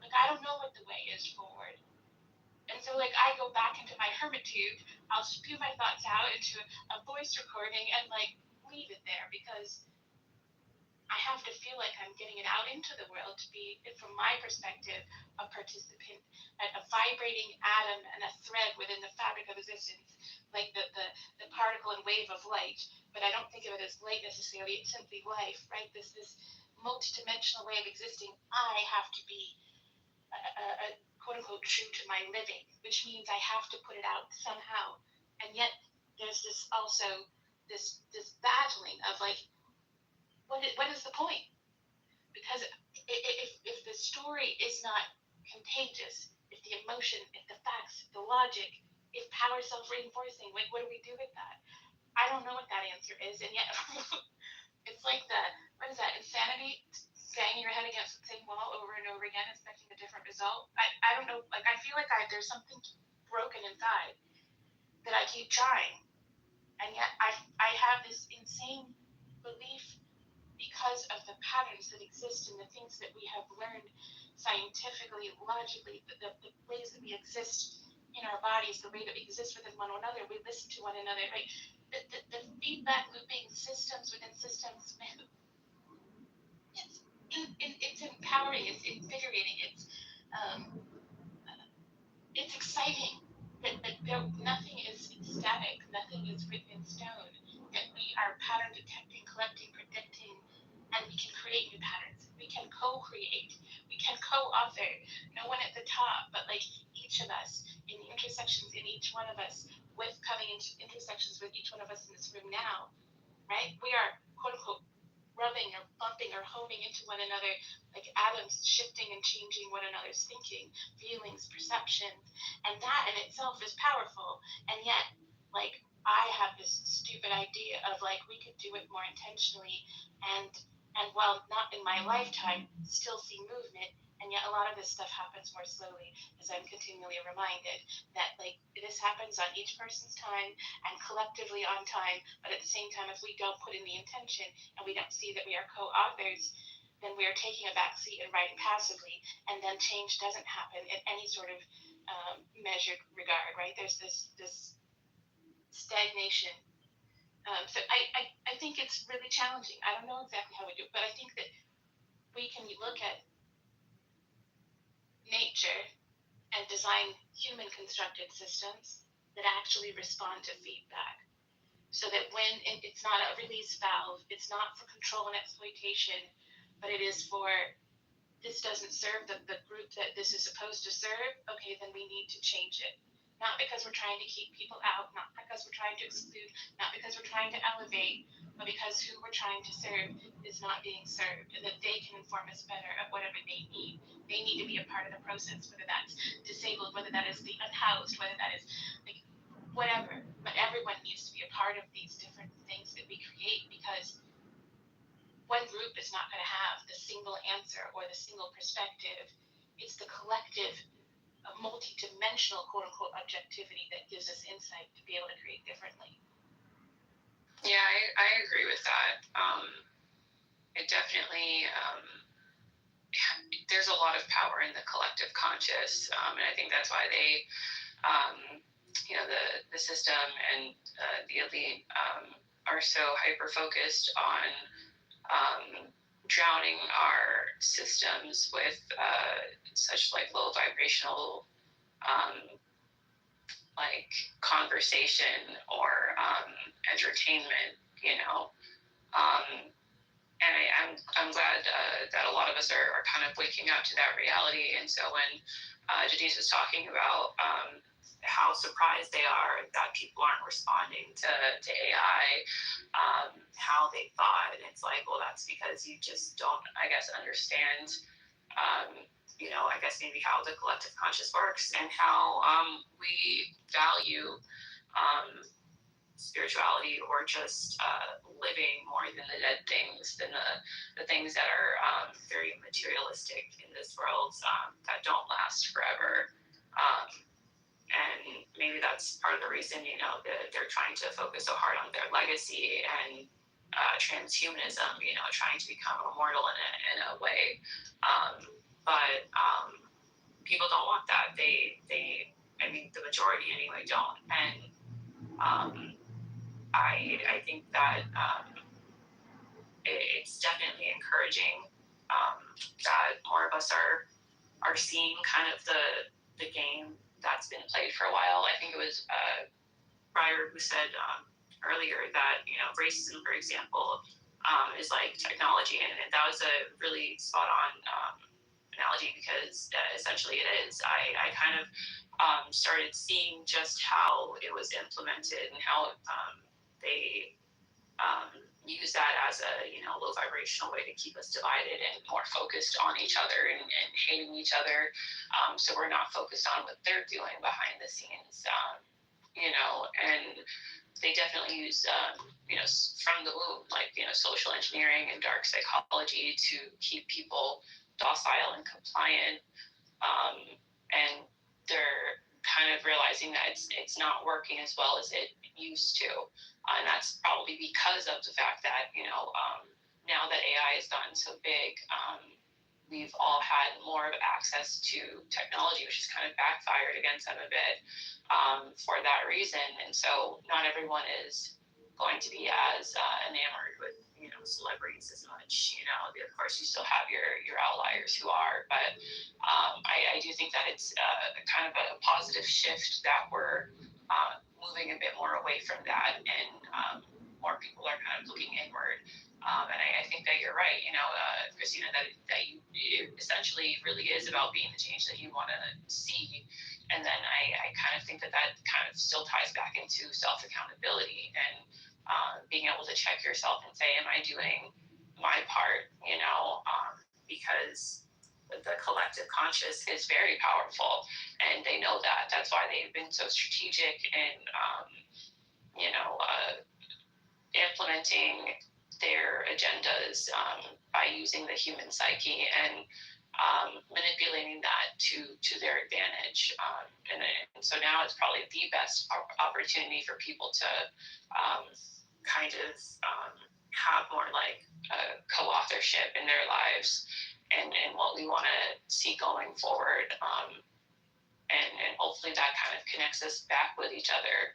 like I don't know what the way is forward. And so like I go back into my hermitude, I'll spew my thoughts out into a voice recording and like leave it there because I have to feel like I'm getting it out into the world to be, from my perspective, a participant, a vibrating atom and a thread within the fabric of existence, like the particle and wave of light. But I don't think of it as light necessarily, it's simply life, right? This multidimensional way of existing. I have to be a quote unquote true to my living, which means I have to put it out somehow. And yet there's this also this battling of like, what is the point? Because if the story is not contagious, if the emotion, if the facts, the logic, if power self-reinforcing, like what do we do with that? I don't know what that answer is, and yet it's like what is that, insanity? Banging your head against the same wall over and over again, expecting a different result. I don't know, like I feel like there's something broken inside that I keep trying, and yet I have this insane belief because of the patterns that exist and the things that we have learned scientifically, logically, the ways that we exist in our bodies, the way that we exist within one another, we listen to one another, right? The feedback looping systems within systems, it's empowering, it's invigorating, it's exciting. That nothing is static, nothing is written in stone. That we are pattern detecting, collecting, predicting, and we can create new patterns. We can co-create. We can co-author. No one at the top, but like each of us in the intersections in each one of us, with coming into intersections with each one of us in this room now, right? We are quote unquote rubbing or bumping or homing into one another, like atoms shifting and changing one another's thinking, feelings, perceptions, and that in itself is powerful. And yet, like I have this stupid idea of like we could do it more intentionally and while not in my lifetime, still see movement. And yet a lot of this stuff happens more slowly, as I'm continually reminded that like this happens on each person's time and collectively on time. But at the same time, if we don't put in the intention and we don't see that we are co-authors, then we are taking a back seat and writing passively, and then change doesn't happen in any sort of measured regard, right? There's this stagnation. So I think it's really challenging. I don't know exactly how we do it, but I think that we can look at nature and design human constructed systems that actually respond to feedback. So that when it's not a release valve, it's not for control and exploitation, but it is for this doesn't serve the group that this is supposed to serve, okay, then we need to change it. Not because we're trying to keep people out, not because we're trying to exclude, not because we're trying to elevate, but because who we're trying to serve is not being served, and that they can inform us better of whatever they need. They need to be a part of the process, whether that's disabled, whether that is the unhoused, whether that is like whatever. But everyone needs to be a part of these different things that we create, because one group is not going to have the single answer or the single perspective. It's the collective, multi-dimensional, quote-unquote, objectivity that gives us insight to be able to create differently. Yeah, I agree with that. It definitely, there's a lot of power in the collective conscious, and I think that's why they, the system and the elite are so hyper-focused on drowning our systems with such like low vibrational like conversation or entertainment, and I'm glad that a lot of us are kind of waking up to that reality. And so when Janice was talking about how surprised they are that people aren't responding to AI, how they thought, and it's like, well, that's because you just don't, I guess, understand, I guess maybe how the collective conscious works and how we value spirituality or just living more than the dead things, than the things that are very materialistic in this world, that don't last forever. And maybe that's part of the reason, that they're trying to focus so hard on their legacy and transhumanism, trying to become immortal in a way. But people don't want that. I mean, the majority anyway don't. And I think that it's definitely encouraging that more of us are seeing kind of the game that's been played for a while. I think it was Breyer who said earlier that racism, for example, is like technology, and that was a really spot on analogy, because essentially it is. I kind of started seeing just how it was implemented and how they use that as a low vibrational way to keep us divided and more focused on each other and hating each other, so we're not focused on what they're doing behind the scenes, and they definitely use from the womb, like social engineering and dark psychology to keep people docile and compliant, and they're kind of realizing that it's not working as well as it used to, and that's probably because of the fact that now that AI has gotten so big, we've all had more of access to technology, which has kind of backfired against them a bit for that reason. And so not everyone is going to be as enamored with celebrities as much. Of course, you still have your outliers who are, but I do think that it's kind of a positive shift that we're moving a bit more away from that, and more people are kind of looking inward. And I think that you're right, Christina, that it essentially really is about being the change that you want to see. And then I kind of think that kind of still ties back into self-accountability and being able to check yourself and say, am I doing my part, because the collective conscious is very powerful, and they know that. That's why they've been so strategic in implementing their agendas by using the human psyche and manipulating that to their advantage. And so now it's probably the best opportunity for people to kind of have more like co-authorship in their lives and what we want to see going forward. And hopefully that kind of connects us back with each other.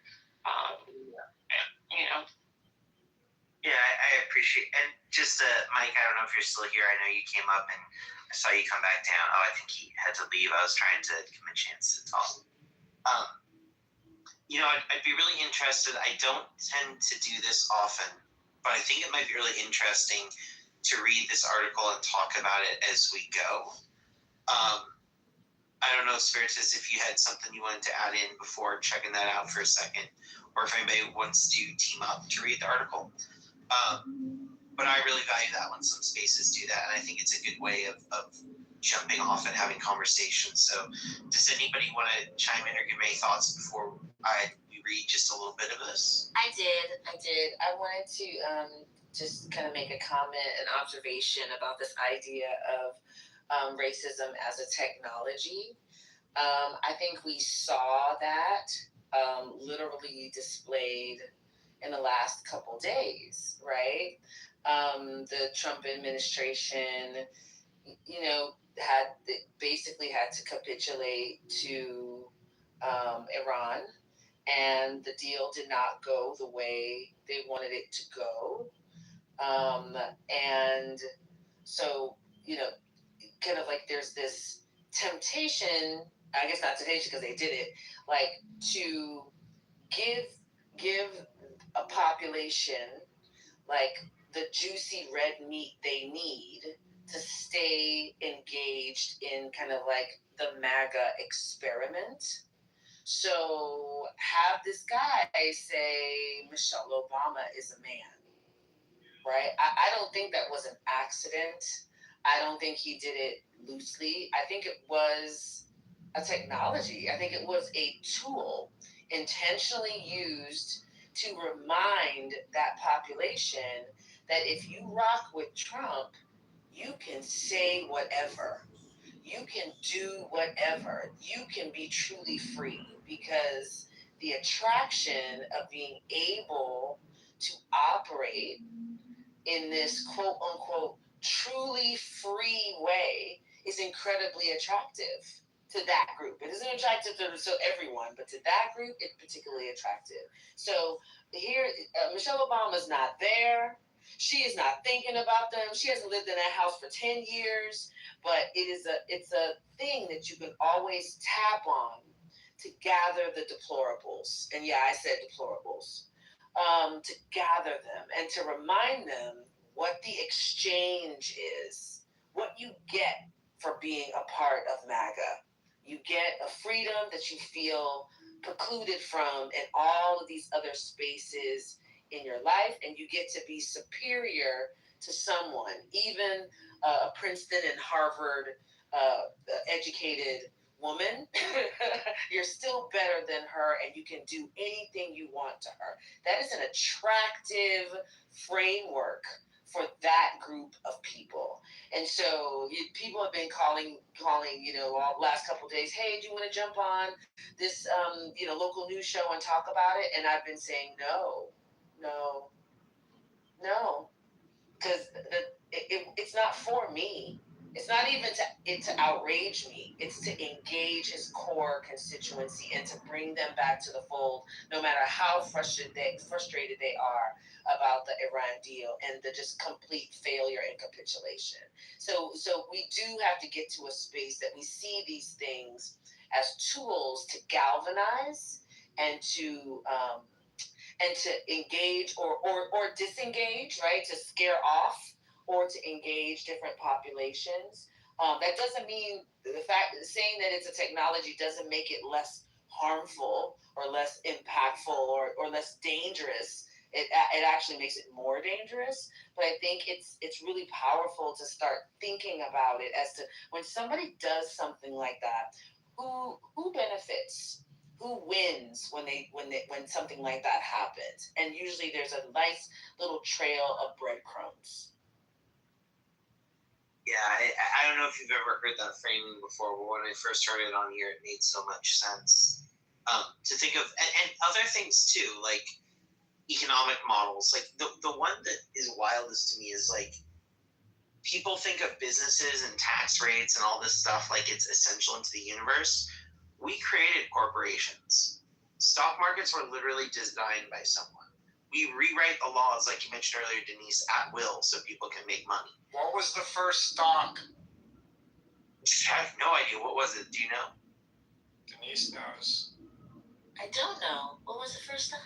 Yeah, I appreciate, and just Mike, I don't know if you're still here. I know you came up and I saw you come back down. Oh, I think he had to leave. I was trying to give him a chance to talk. I'd be really interested. I don't tend to do this often, but I think it might be really interesting to read this article and talk about it as we go. I don't know, Spiritus, if you had something you wanted to add in before checking that out for a second, or if anybody wants to team up to read the article. But I really value that when some spaces do that, and I think it's a good way of jumping off and having conversations. So does anybody want to chime in or give me any thoughts before we read just a little bit of this? I did. I wanted to just kind of make a comment, an observation about this idea of racism as a technology. I think we saw that literally displayed in the last couple days, right? The Trump administration, basically had to capitulate to Iran, and the deal did not go the way they wanted it to go. And so, kind of like there's this temptation, I guess not temptation because they did it, like to give a population like the juicy red meat they need to stay engaged in kind of like the MAGA experiment. So have this guy say Michelle Obama is a man, right? I don't think that was an accident. I don't think he did it loosely. I think it was a technology. I think it was a tool intentionally used to remind that population that if you rock with Trump, you can say whatever. You can do whatever. You can be truly free, because the attraction of being able to operate in this quote unquote truly free way is incredibly attractive to that group. It isn't attractive to everyone, but to that group, it's particularly attractive. So here, Michelle Obama's not there. She is not thinking about them. She hasn't lived in that house for 10 years, but it's a thing that you can always tap on to gather the deplorables. And yeah, I said deplorables. To gather them and to remind them what the exchange is, what you get for being a part of MAGA. You get a freedom that you feel precluded from in all of these other spaces in your life, and you get to be superior to someone, even a Princeton and Harvard educated woman. You're still better than her, and you can do anything you want to her. That is an attractive framework for that group of people. And so people have been calling, all last couple of days, hey, do you want to jump on this, local news show and talk about it? And I've been saying, no, because it's not for me. It's not even to outrage me. It's to engage his core constituency and to bring them back to the fold, no matter how frustrated they are about the Iran deal and the just complete failure and capitulation. So we do have to get to a space that we see these things as tools to galvanize and to engage or disengage, right? To scare off or to engage different populations. That doesn't mean saying that it's a technology doesn't make it less harmful or less impactful or less dangerous. It actually makes it more dangerous. But I think it's really powerful to start thinking about it as to when somebody does something like that, who benefits? who wins when something like that happens? And usually there's a nice little trail of breadcrumbs. Yeah, I don't know if you've ever heard that framing before, but when I first heard it on here, it made so much sense. To think of, and other things too, like economic models. Like the one that is wildest to me is like, people think of businesses and tax rates and all this stuff like it's essential into the universe. We created corporations. Stock markets were literally designed by someone. We rewrite the laws, like you mentioned earlier, Denise, at will so people can make money. What was the first stock? I have no idea. What was it? Do you know? Denise knows. I don't know. What was the first stock?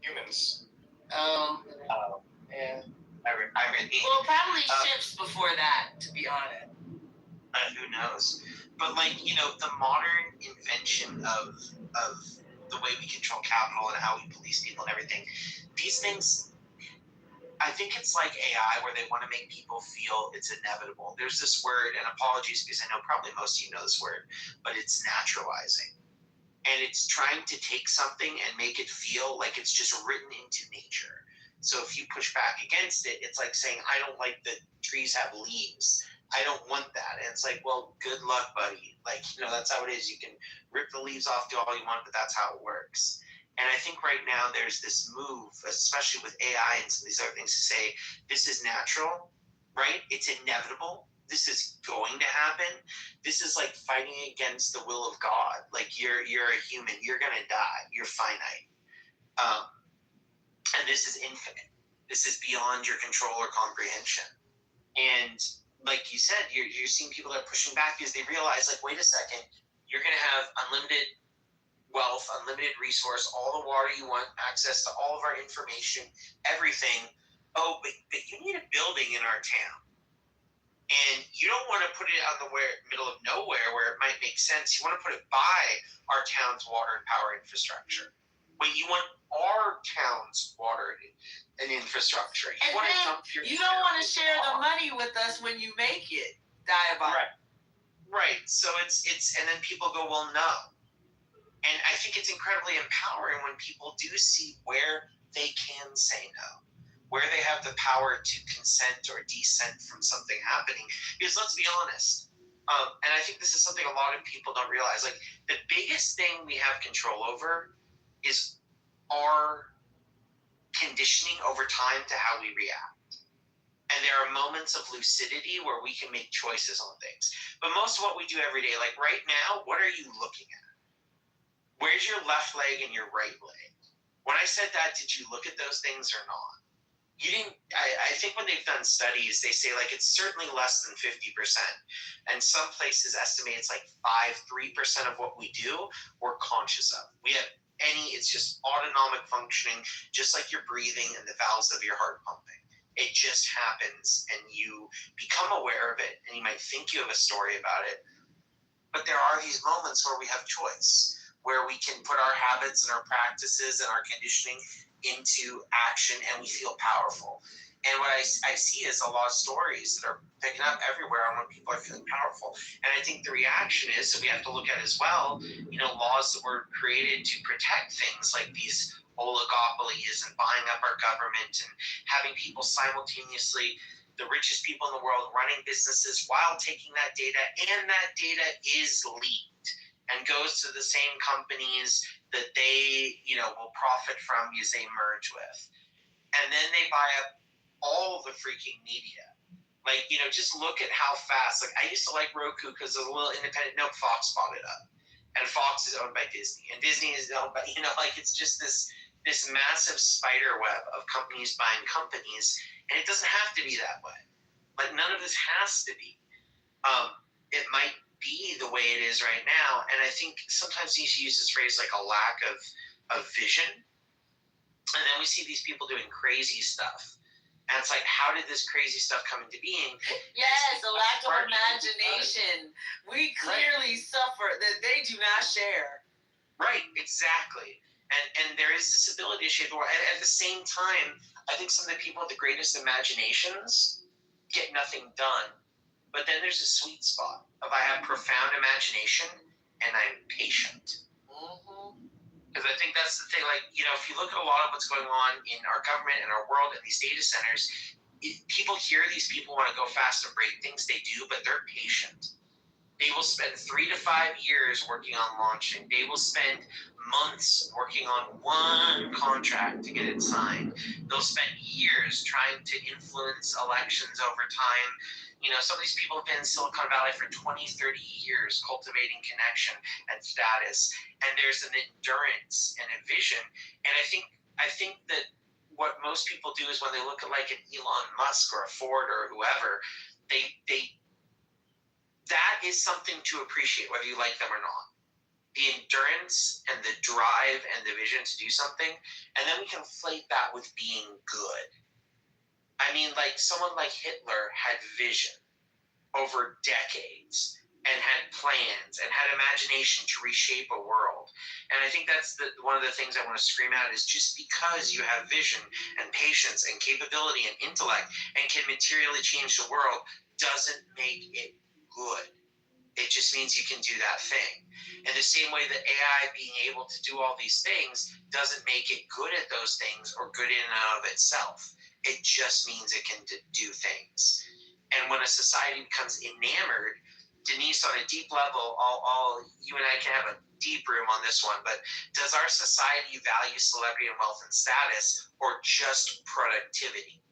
Humans. Yeah. I read Well, probably ships before that, to be honest. Who knows? But like, you know, the modern invention of the way we control capital and how we police people and everything, these things, I think it's like AI where they want to make people feel it's inevitable. There's this word, and apologies because I know probably most of you know this word, but it's naturalizing. And it's trying to take something and make it feel like it's just written into nature. So if you push back against it, it's like saying, I don't like that trees have leaves. I don't want that. And it's like, well, good luck, buddy. Like, you know, that's how it is. You can rip the leaves off, do all you want, but that's how it works. And I think right now there's this move, especially with AI and some of these other things, to say this is natural, right? It's inevitable. This is going to happen. This is like fighting against the will of God. Like you're a human. You're gonna die. You're finite. And this is infinite. This is beyond your control or comprehension. And like you said, you're seeing people that are pushing back because they realize, like, wait a second, you're going to have unlimited wealth, unlimited resource, all the water you want, access to all of our information, everything. Oh, but you need a building in our town. And you don't want to put it on the middle of nowhere where it might make sense. You want to put it by our town's water and power infrastructure. But you want our town's water and infrastructure. You don't want to share the money with us when you make it. Diabolical. Right. So it's and then people go, well, no. And I think it's incredibly empowering when people do see where they can say no, where they have the power to consent or dissent from something happening. Because let's be honest, and I think this is something a lot of people don't realize, like the biggest thing we have control over is our conditioning over time to how we react. And there are moments of lucidity where we can make choices on things. But most of what we do every day, like right now, what are you looking at? Where's your left leg and your right leg? When I said that, did you look at those things or not? You didn't. I think when they've done studies, they say like it's certainly less than 50%. And some places estimate it's like 3% of what we do, we're conscious of. We have it's just autonomic functioning, just like your breathing and the valves of your heart pumping. It just happens and you become aware of it and you might think you have a story about it. But there are these moments where we have choice, where we can put our habits and our practices and our conditioning into action and we feel powerful. And what I see is a lot of stories that are picking up everywhere on when people are feeling powerful. And I think the reaction is, so we have to look at as well, you know, laws that were created to protect things like these oligopolies and buying up our government and having people simultaneously, the richest people in the world, running businesses while taking that data, and that data is leaked and goes to the same companies that they, you know, will profit from because they merge with. And then they buy up all the freaking media. Like, you know, just look at how fast, like I used to like Roku because it was a little independent. No, Fox bought it up. And Fox is owned by Disney. And Disney is owned by, you know, like it's just this massive spider web of companies buying companies. And it doesn't have to be that way. Like none of this has to be. It might be the way it is right now. And I think sometimes you use this phrase like a lack of vision. And then we see these people doing crazy stuff. And it's like, how did this crazy stuff come into being? Yes, a lack of imagination. We clearly suffer that they do not share. Right, exactly. And there is this ability to shape the world. And at the same time, I think some of the people with the greatest imaginations get nothing done. But then there's a sweet spot of I have profound imagination and I'm patient. Because I think that's the thing. Like, you know, if you look at a lot of what's going on in our government and our world and these data centers, people hear these people want to go fast and break things. They do, but they're patient. They will spend 3 to 5 years working on launching. They will spend months working on one contract to get it signed. They'll spend years trying to influence elections over time. You know, some of these people have been in Silicon Valley for 20, 30 years cultivating connection and status. And there's an endurance and a vision. And I think that what most people do is when they look at like an Elon Musk or a Ford or whoever, they that is something to appreciate, whether you like them or not. The endurance and the drive and the vision to do something, and then we conflate that with being good. I mean, like someone like Hitler had vision over decades and had plans and had imagination to reshape a world. And I think that's one of the things I want to scream out is just because you have vision and patience and capability and intellect and can materially change the world doesn't make it good. It just means you can do that thing. In the same way that AI being able to do all these things doesn't make it good at those things or good in and of itself. It just means it can do things. And when a society becomes enamored, Denise, on a deep level, you and I can have a deep room on this one, but does our society value celebrity and wealth and status or just productivity?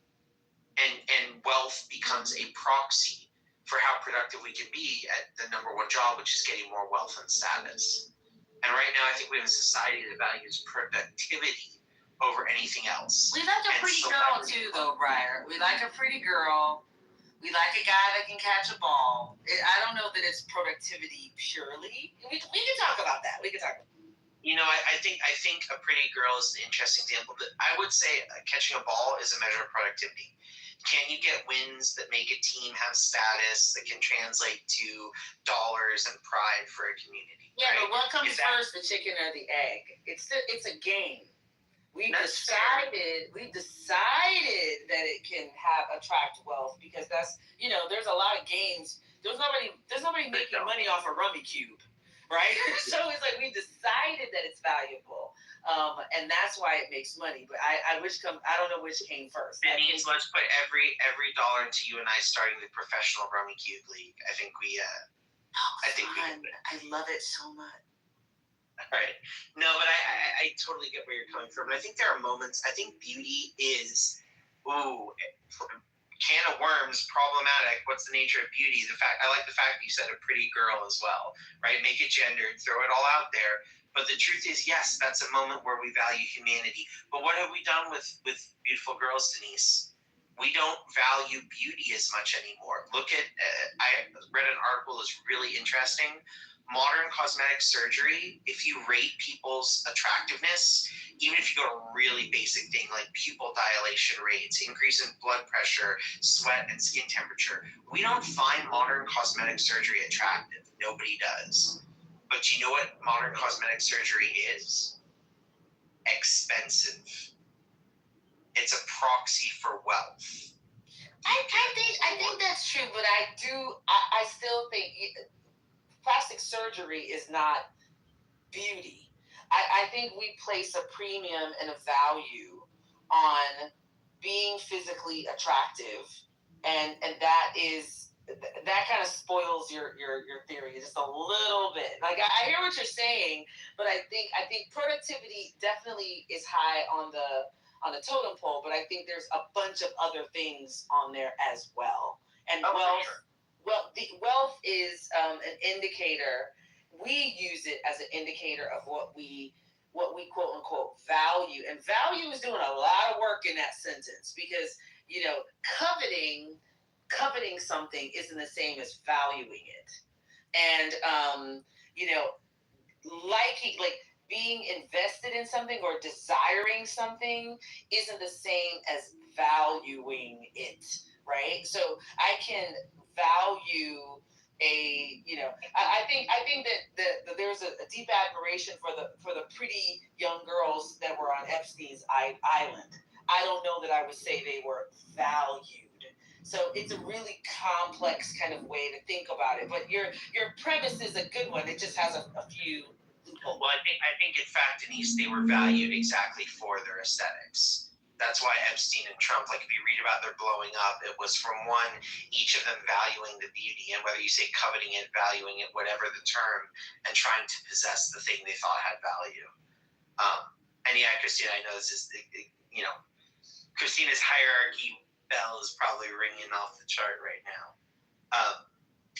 And wealth becomes a proxy for how productive we can be at the number one job, which is getting more wealth and status. And right now, I think we have a society that values productivity over anything else. We like a pretty girl too, though, Briar. We like a pretty girl. We like a guy that can catch a ball. I don't know that it's productivity purely. We can talk about that. We can talk about that. You know, I think a pretty girl is an interesting example. But I would say catching a ball is a measure of productivity. Can you get wins that make a team have status that can translate to dollars and pride for a community? Yeah, right? but what comes first, the chicken or the egg? It's a game. We decided that it can attract wealth because that's, you know, there's a lot of games. There's nobody making money off a rummy cube, right? So it's like we decided that it's valuable. And that's why it makes money. But I don't know which came first. It means let's put every dollar into you and I starting the professional Rummy Cube League. I think we I love it so much. All right. No, but I totally get where you're coming from. And I think there are moments. I think beauty is can of worms, problematic. What's the nature of beauty? I like the fact that you said a pretty girl as well, right? Make it gendered, throw it all out there. But the truth is, yes, that's a moment where we value humanity. But what have we done with beautiful girls, Denise? We don't value beauty as much anymore. Look at, I read an article that's really interesting. Modern cosmetic surgery, if you rate people's attractiveness, even if you go to a really basic thing like pupil dilation rates, increase in blood pressure, sweat, and skin temperature, we don't find modern cosmetic surgery attractive. Nobody does. But do you know what modern cosmetic surgery is? Expensive. It's a proxy for wealth. I think that's true, but I still think plastic surgery is not beauty. I think we place a premium and a value on being physically attractive, and that kind of spoils your theory just a little bit. Like I hear what you're saying, but I think productivity definitely is high on the totem pole, but I think there's a bunch of other things on there as well. And wealth is an indicator. We use it as an indicator of what we quote unquote value, and value is doing a lot of work in that sentence because, you know, coveting something isn't the same as valuing it, and you know, being invested in something or desiring something isn't the same as valuing it, right? So I can value I think that there's a deep admiration for the pretty young girls that were on Epstein's island. I don't know that I would say they were valued. So it's a really complex kind of way to think about it. But your premise is a good one. It just has a few Well, I think in fact, Denise, they were valued exactly for their aesthetics. That's why Epstein and Trump, like if you read about their blowing up, it was from one, each of them valuing the beauty, and whether you say coveting it, valuing it, whatever the term, and trying to possess the thing they thought had value. And yeah, Christina, I know this is, Christina's hierarchy bell is probably ringing off the chart right now.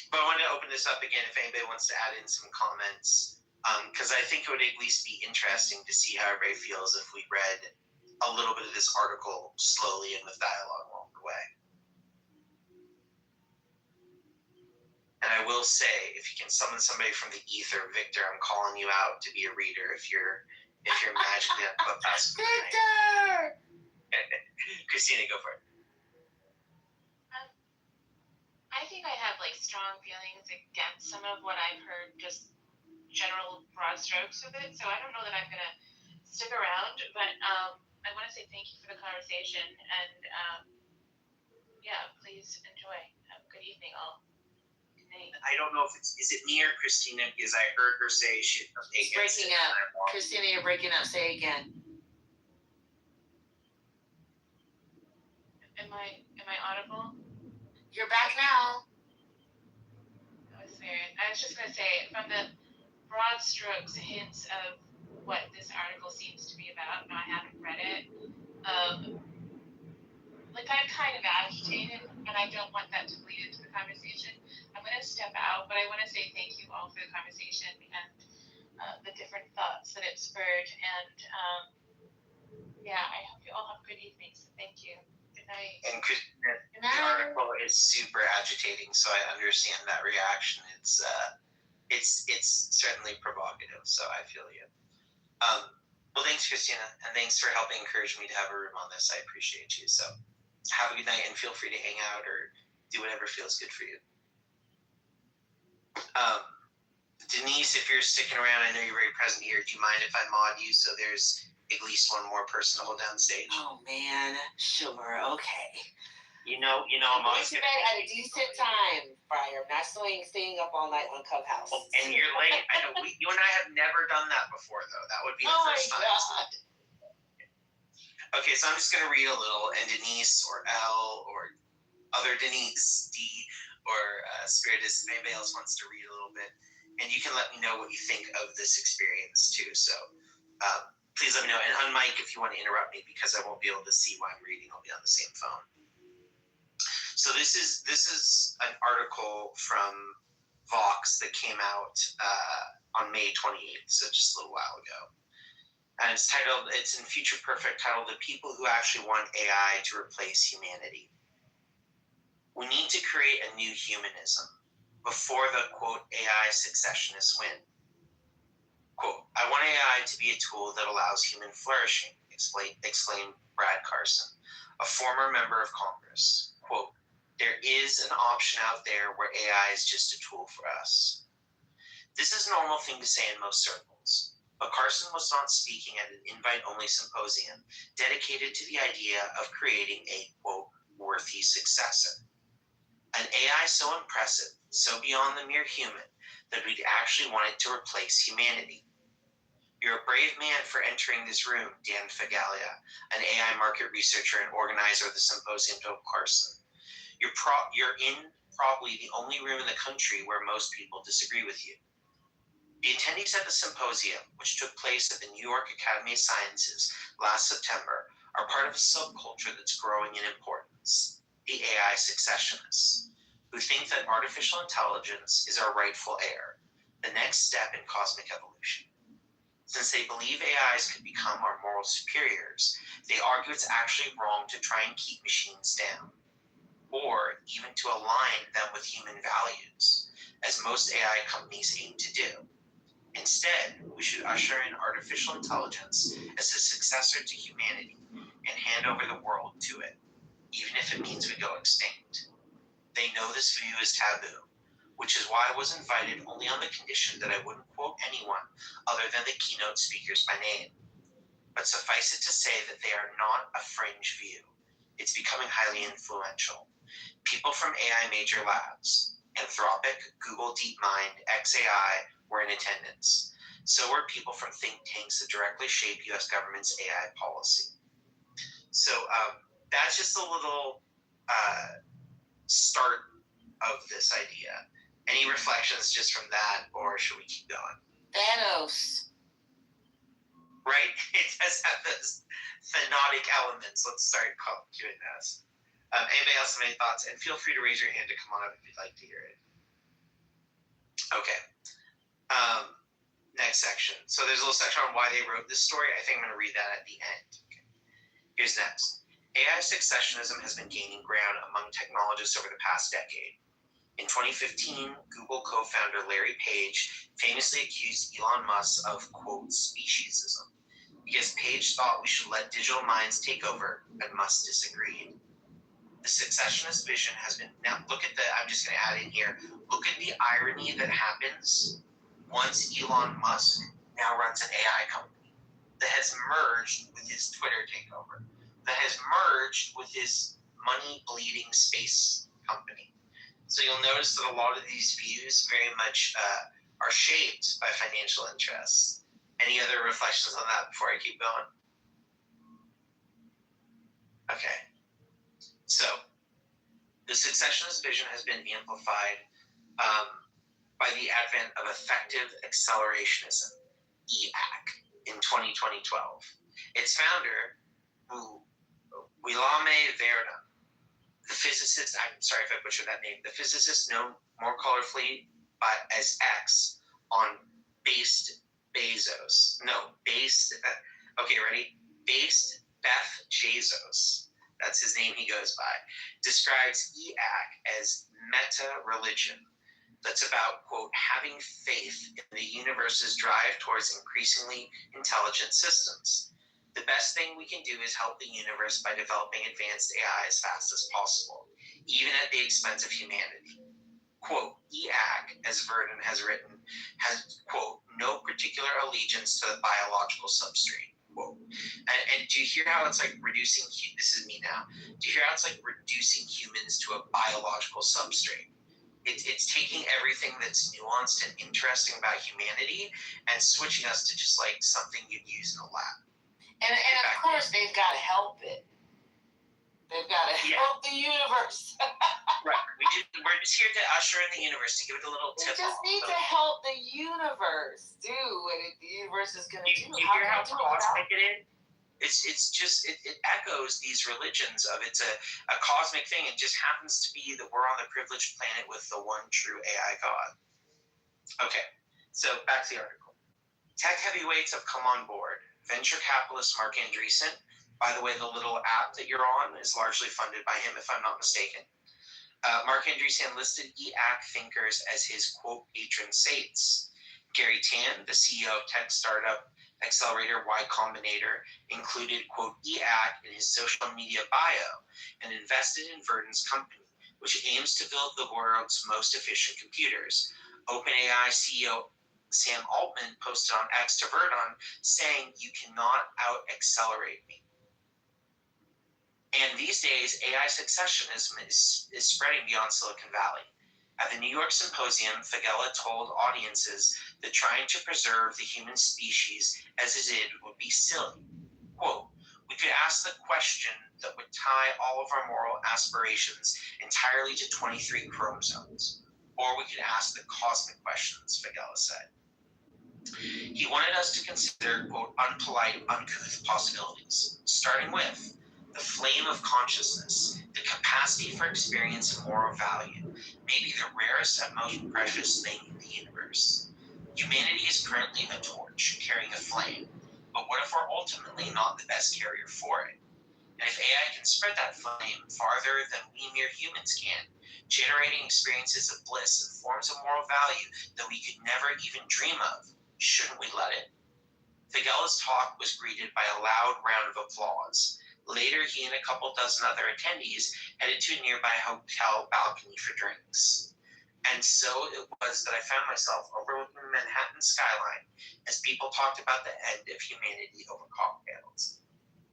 But I want to open this up again if anybody wants to add in some comments, because I think it would at least be interesting to see how everybody feels if we read a little bit of this article slowly and with dialogue along the way. And I will say, if you can summon somebody from the ether, Victor, I'm calling you out to be a reader if you're magically at Clubhouse. Victor! Christina, go for it. I think I have like strong feelings against some of what I've heard, just general broad strokes of it. So I don't know that I'm gonna stick around, but I want to say thank you for the conversation, and yeah, please enjoy. Have a good evening, all. Good night. I don't know if is it me or Christina, because I heard her say she's breaking up. Christina, you're breaking up. Say again. Am I audible? You're back now. That was weird. I was just gonna say, from the broad strokes, hints of what this article seems to be about. Now I haven't read it. Like I'm kind of agitated, and I don't want that to bleed into the conversation. I'm gonna step out, but I want to say thank you all for the conversation and the different thoughts that it spurred. And yeah, I hope you all have good evenings. Thank you. Good night. And Christina, the article is super agitating, so I understand that reaction. It's certainly provocative, so I feel you. Well, thanks, Christina, and thanks for helping encourage me to have a room on this. I appreciate you. So have a good night, and feel free to hang out or do whatever feels good for you. Denise, if you're sticking around, I know you're very present here. Do you mind if I mod you so there's at least one more person to hold down the stage? Oh man, sure, okay. You know, I'm always going to bed at a decent time, Briar. I'm not staying up all night on Clubhouse. And you're late. I know. You and I have never done that before, though. That would be the first time. God. Okay, so I'm just going to read a little, and Denise or Elle or other Denise, D or Spiritus, if anybody else wants to read a little bit, and you can let me know what you think of this experience too. So please let me know, and unmic if you want to interrupt me because I won't be able to see what I'm reading. I'll be on the same phone. So this is an article from Vox that came out on May 28th, so just a little while ago. And it's in Future Perfect, titled "The People Who Actually Want AI to Replace Humanity." We need to create a new humanism before the, quote, AI successionists win. Quote, "I want AI to be a tool that allows human flourishing," exclaimed Brad Carson, a former member of Congress. Quote, "There is an option out there where AI is just a tool for us." This is a normal thing to say in most circles, but Carson was not speaking at an invite-only symposium dedicated to the idea of creating a, quote, worthy successor. An AI so impressive, so beyond the mere human, that we'd actually want it to replace humanity. "You're a brave man for entering this room," Dan Fagalia, an AI market researcher and organizer of the symposium, told Carson. You're in probably the only room in the country where most people disagree with you. The attendees at the symposium, which took place at the New York Academy of Sciences last September, are part of a subculture that's growing in importance, the AI successionists, who think that artificial intelligence is our rightful heir, the next step in cosmic evolution. Since they believe AIs could become our moral superiors, they argue it's actually wrong to try and keep machines down, or even to align them with human values, as most AI companies aim to do. Instead, we should usher in artificial intelligence as a successor to humanity and hand over the world to it, even if it means we go extinct. They know this view is taboo, which is why I was invited only on the condition that I wouldn't quote anyone other than the keynote speakers by name. But suffice it to say that they are not a fringe view. It's becoming highly influential. People from AI major labs, Anthropic, Google DeepMind, xAI, were in attendance. So were people from think tanks that directly shape U.S. government's AI policy. So that's just a little start of this idea. Any reflections just from that, or should we keep going? Thanos. Right? It does have those thematic elements. Let's start doing this. Anybody else have any thoughts? And feel free to raise your hand to come on up if you'd like to hear it. Okay. Next section. So there's a little section on why they wrote this story. I think I'm going to read that at the end. Okay. Here's next. AI successionism has been gaining ground among technologists over the past decade. In 2015, Google co-founder Larry Page famously accused Elon Musk of, quote, speciesism, because Page thought we should let digital minds take over, and Musk disagreed. The successionist vision has been, now look at the, I'm just going to add in here, look at the irony that happens once Elon Musk now runs an AI company that has merged with his Twitter takeover, that has merged with his money-bleeding space company. So you'll notice that a lot of these views very much are shaped by financial interests. Any other reflections on that before I keep going? Okay. So the successionist vision has been amplified by the advent of effective accelerationism, EAC, in 2012. Its founder, Guillaume Verdun, the physicist, I'm sorry if I butchered that name, the physicist known more colorfully as X on Based Bezos. No, Based, okay, ready? Based Beth Bezos, that's his name he goes by, describes EAC as meta-religion. That's about, quote, having faith in the universe's drive towards increasingly intelligent systems. The best thing we can do is help the universe by developing advanced AI as fast as possible, even at the expense of humanity. Quote, EAC, as Verdun has written, has, quote, no particular allegiance to the biological substrate, quote. And do you hear how it's like reducing, this is me now, do you hear how it's like reducing humans to a biological substrate? It's taking everything that's nuanced and interesting about humanity and switching us to just like something you'd use in a lab. And of course, they've got to help it. They've got to help the universe. Right. We're just here to usher in the universe, to give it a little tip. We just need to help the universe do what the universe is going to do. You hear how cosmic it is? It echoes these religions of it's a cosmic thing. It just happens to be that we're on the privileged planet with the one true AI God. Okay, so back to the article. Tech heavyweights have come on board. Venture capitalist Mark Andreessen, by the way, the little app that you're on is largely funded by him, if I'm not mistaken. Mark Andreessen listed EAC thinkers as his, quote, patron saints. Gary Tan, the CEO of tech startup accelerator Y Combinator, included, quote, EAC in his social media bio and invested in Verdun's company, which aims to build the world's most efficient computers. OpenAI CEO Sam Altman posted on X to Verdun saying, "You cannot out-accelerate me." And these days, AI successionism is spreading beyond Silicon Valley. At the New York Symposium, Fagella told audiences that trying to preserve the human species as it is would be silly. Quote, "We could ask the question that would tie all of our moral aspirations entirely to 23 chromosomes. Or we could ask the cosmic questions," Fagella said. He wanted us to consider, quote, unpolite, uncouth possibilities, starting with the flame of consciousness, the capacity for experience and moral value, may be the rarest and most precious thing in the universe. Humanity is currently a torch carrying a flame, but what if we're ultimately not the best carrier for it? And if AI can spread that flame farther than we mere humans can, generating experiences of bliss and forms of moral value that we could never even dream of, shouldn't we let it? Fagella's talk was greeted by a loud round of applause. Later, he and a couple dozen other attendees headed to a nearby hotel balcony for drinks. And so it was that I found myself overlooking the Manhattan skyline as people talked about the end of humanity over cocktails.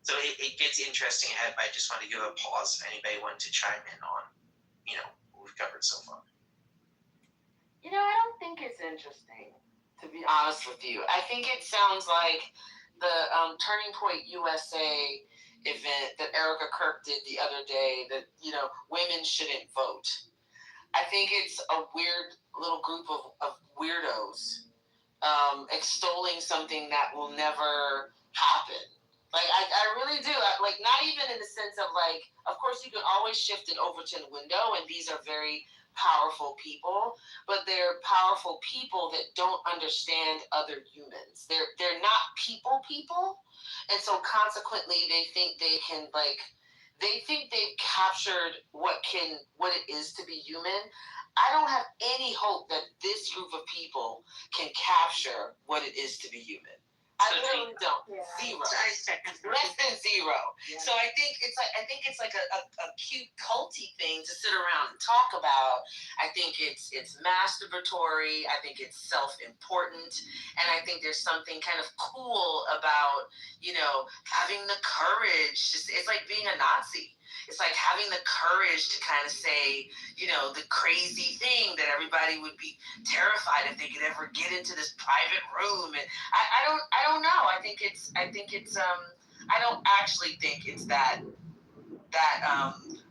So it gets interesting ahead, but I just want to give a pause if anybody wanted to chime in on, what we've covered so far. I don't think it's interesting to to be honest with you. I think it sounds like the Turning Point USA event that Erica Kirk did the other day, that, women shouldn't vote. I think it's a weird little group of weirdos extolling something that will never happen. Like, I really do. Not even in the sense of, of course you can always shift it over to the window, and these are very powerful people, but they're powerful people that don't understand other humans. They're not people, and so consequently they think they can they think they've captured what it is to be human. I don't have any hope that this group of people can capture what it is to be human. I literally don't. Yeah. Zero. Less than zero. Yeah. So I think it's like a cute culty thing to sit around and talk about. I think it's masturbatory. I think it's self-important, and I think there's something kind of cool about having the courage. It's like being a Nazi. It's like having the courage to kind of say, the crazy thing that everybody would be terrified if they could ever get into this private room. And I don't know. I don't actually think it's that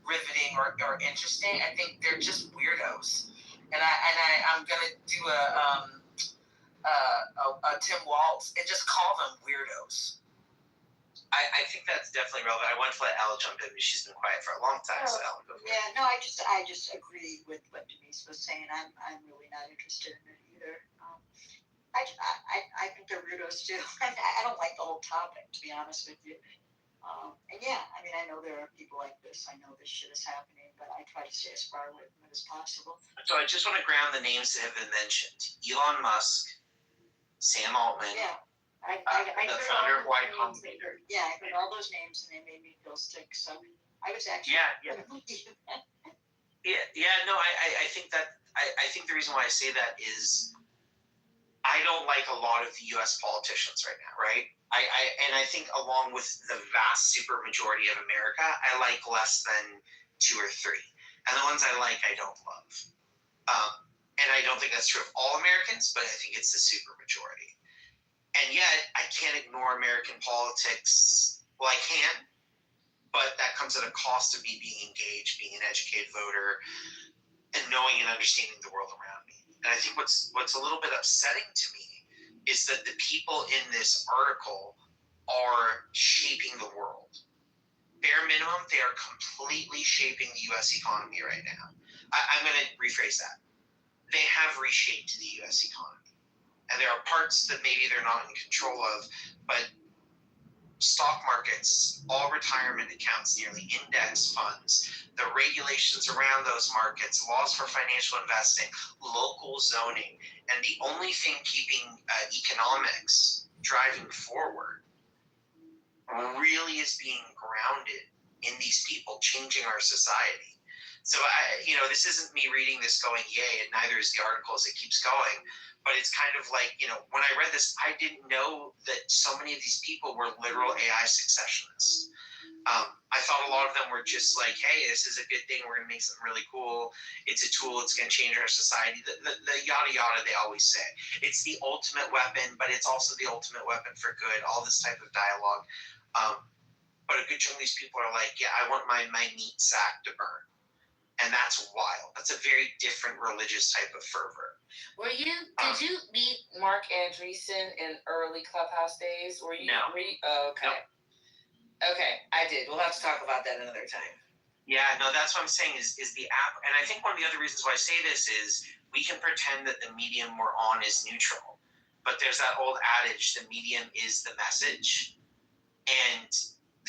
riveting or interesting. I think they're just weirdos. And I'm gonna do a Tim Waltz and just call them weirdos. I think that's definitely relevant. I wanted to let Elle jump in, but she's been quiet for a long time. So Elle, go for it. Yeah, no, I just agree with what Denise was saying. I'm really not interested in it either. I think they're weirdos too. I don't like the whole topic, to be honest with you. And yeah, I know there are people like this. I know this shit is happening, but I try to stay as far away from it as possible. So I just want to ground the names that have been mentioned: Elon Musk, Sam Altman. Yeah. I the founder of Y Combinator. Yeah, I heard all those names and they made me feel sick. So I was actually. Yeah. No, I think that I think the reason why I say that is I don't like a lot of the U.S. politicians right now, right? I think along with the vast super majority of America, I like less than 2 or 3, and the ones I like, I don't love. And I don't think that's true of all Americans, but I think it's the super majority. And yet, I can't ignore American politics. Well, I can, but that comes at a cost of me being engaged, being an educated voter, and knowing and understanding the world around me. And I think what's a little bit upsetting to me is that the people in this article are shaping the world. Bare minimum, they are completely shaping the U.S. economy right now. I'm going to rephrase that. They have reshaped the U.S. economy. And there are parts that maybe they're not in control of, but stock markets, all retirement accounts, nearly index funds, the regulations around those markets, laws for financial investing, local zoning, and the only thing keeping economics driving forward really is being grounded in these people changing our society. So this isn't me reading this going, yay, and neither is the article as it keeps going. But it's kind of like, when I read this, I didn't know that so many of these people were literal AI successionists. I thought a lot of them were just like, hey, this is a good thing. We're going to make something really cool. It's a tool. It's going to change our society. The yada yada they always say. It's the ultimate weapon, but it's also the ultimate weapon for good. All this type of dialogue. But a good chunk of these people are like, yeah, I want my meat sack to burn. And that's wild. That's a very different religious type of fervor. Did you meet Mark Andreessen in early Clubhouse days? No. Okay. No. Okay, I did. We'll have to talk about that another time. Yeah, no, that's what I'm saying is the app. And I think one of the other reasons why I say this is we can pretend that the medium we're on is neutral. But there's that old adage, the medium is the message. And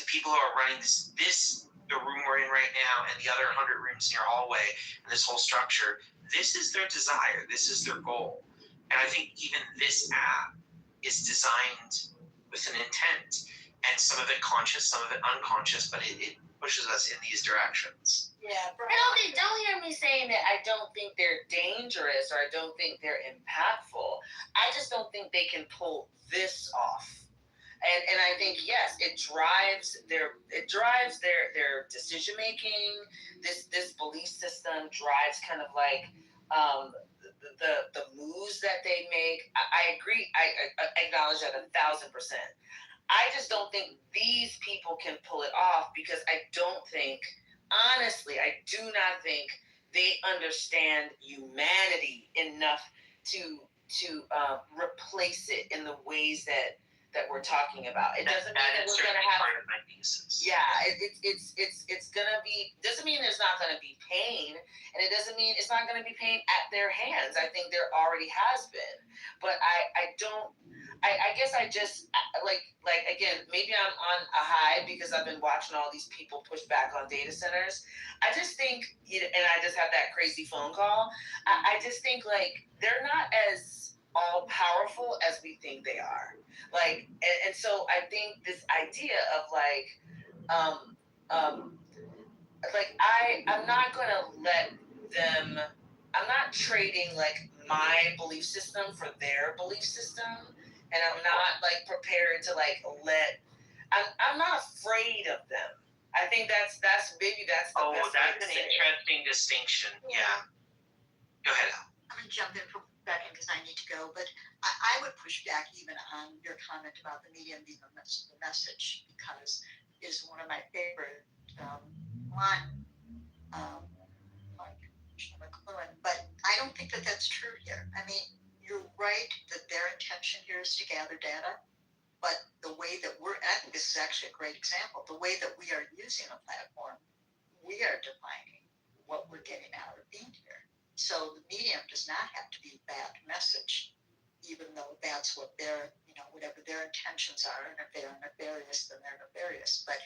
the people who are running the room we're in right now and the other 100 rooms in your hallway and this whole structure, this is their desire. This is their goal. And I think even this app is designed with an intent, and some of it conscious, some of it unconscious, but it pushes us in these directions. Yeah. Don't hear me saying that I don't think they're dangerous or I don't think they're impactful. I just don't think they can pull this off. And I think, yes, it drives their decision making. This belief system drives kind of like the moves that they make. I agree. I acknowledge that 1,000%. I just don't think these people can pull it off because I don't think, honestly, I do not think they understand humanity enough to replace it in the ways that we're talking about. It doesn't mean that we're going to have. Part of my thesis. Yeah, it's gonna be. Doesn't mean there's not gonna be pain, and it doesn't mean it's not gonna be pain at their hands. I think there already has been, but I don't. I guess I just like again, maybe I'm on a high because I've been watching all these people push back on data centers. I just think, and I just had that crazy phone call. I just think like they're not as all powerful as we think they are. Like, and so I think this idea of like I'm not gonna let them. I'm not trading like my belief system for their belief system, and I'm not like prepared to like let. I'm not afraid of them. I think that's maybe that's the best that's way to an say it. interesting distinction. Yeah. Go ahead, Al. I'm going to jump in for a second because I need to go, but I would push back even on your comment about the medium being the message because is one of my favorite line. Like McLuhan, but I don't think that that's true here. I mean, you're right that their intention here is to gather data, but the way that I think this is actually a great example. The way that we are using a platform, we are defining what we're getting out of being here. So the medium does not have to be that message, even though that's what whatever their intentions are, and if they are nefarious, then they're nefarious. But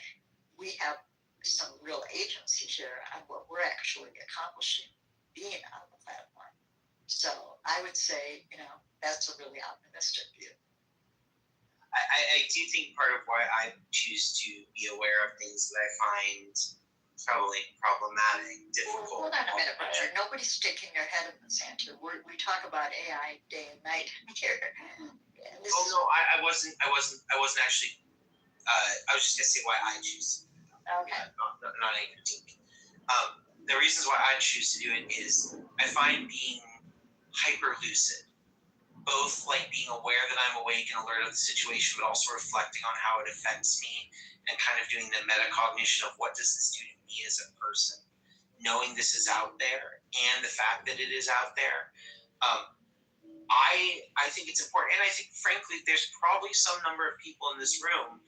we have some real agency here on what we're actually accomplishing being on the platform. So I would say, that's a really optimistic view. I do think part of why I choose to be aware of things that I find probably problematic, difficult. Hold on a minute, Roger. Nobody's sticking their head in the sand here. We talk about AI day and night here. No, I wasn't actually. I was just gonna say why I choose. Okay. Not any critique. The reasons why I choose to do it is I find being hyper lucid, both like being aware that I'm awake and alert of the situation, but also reflecting on how it affects me and kind of doing the metacognition of what does this do to me as a person, knowing this is out there and the fact that it is out there. I think it's important, and I think frankly there's probably some number of people in this room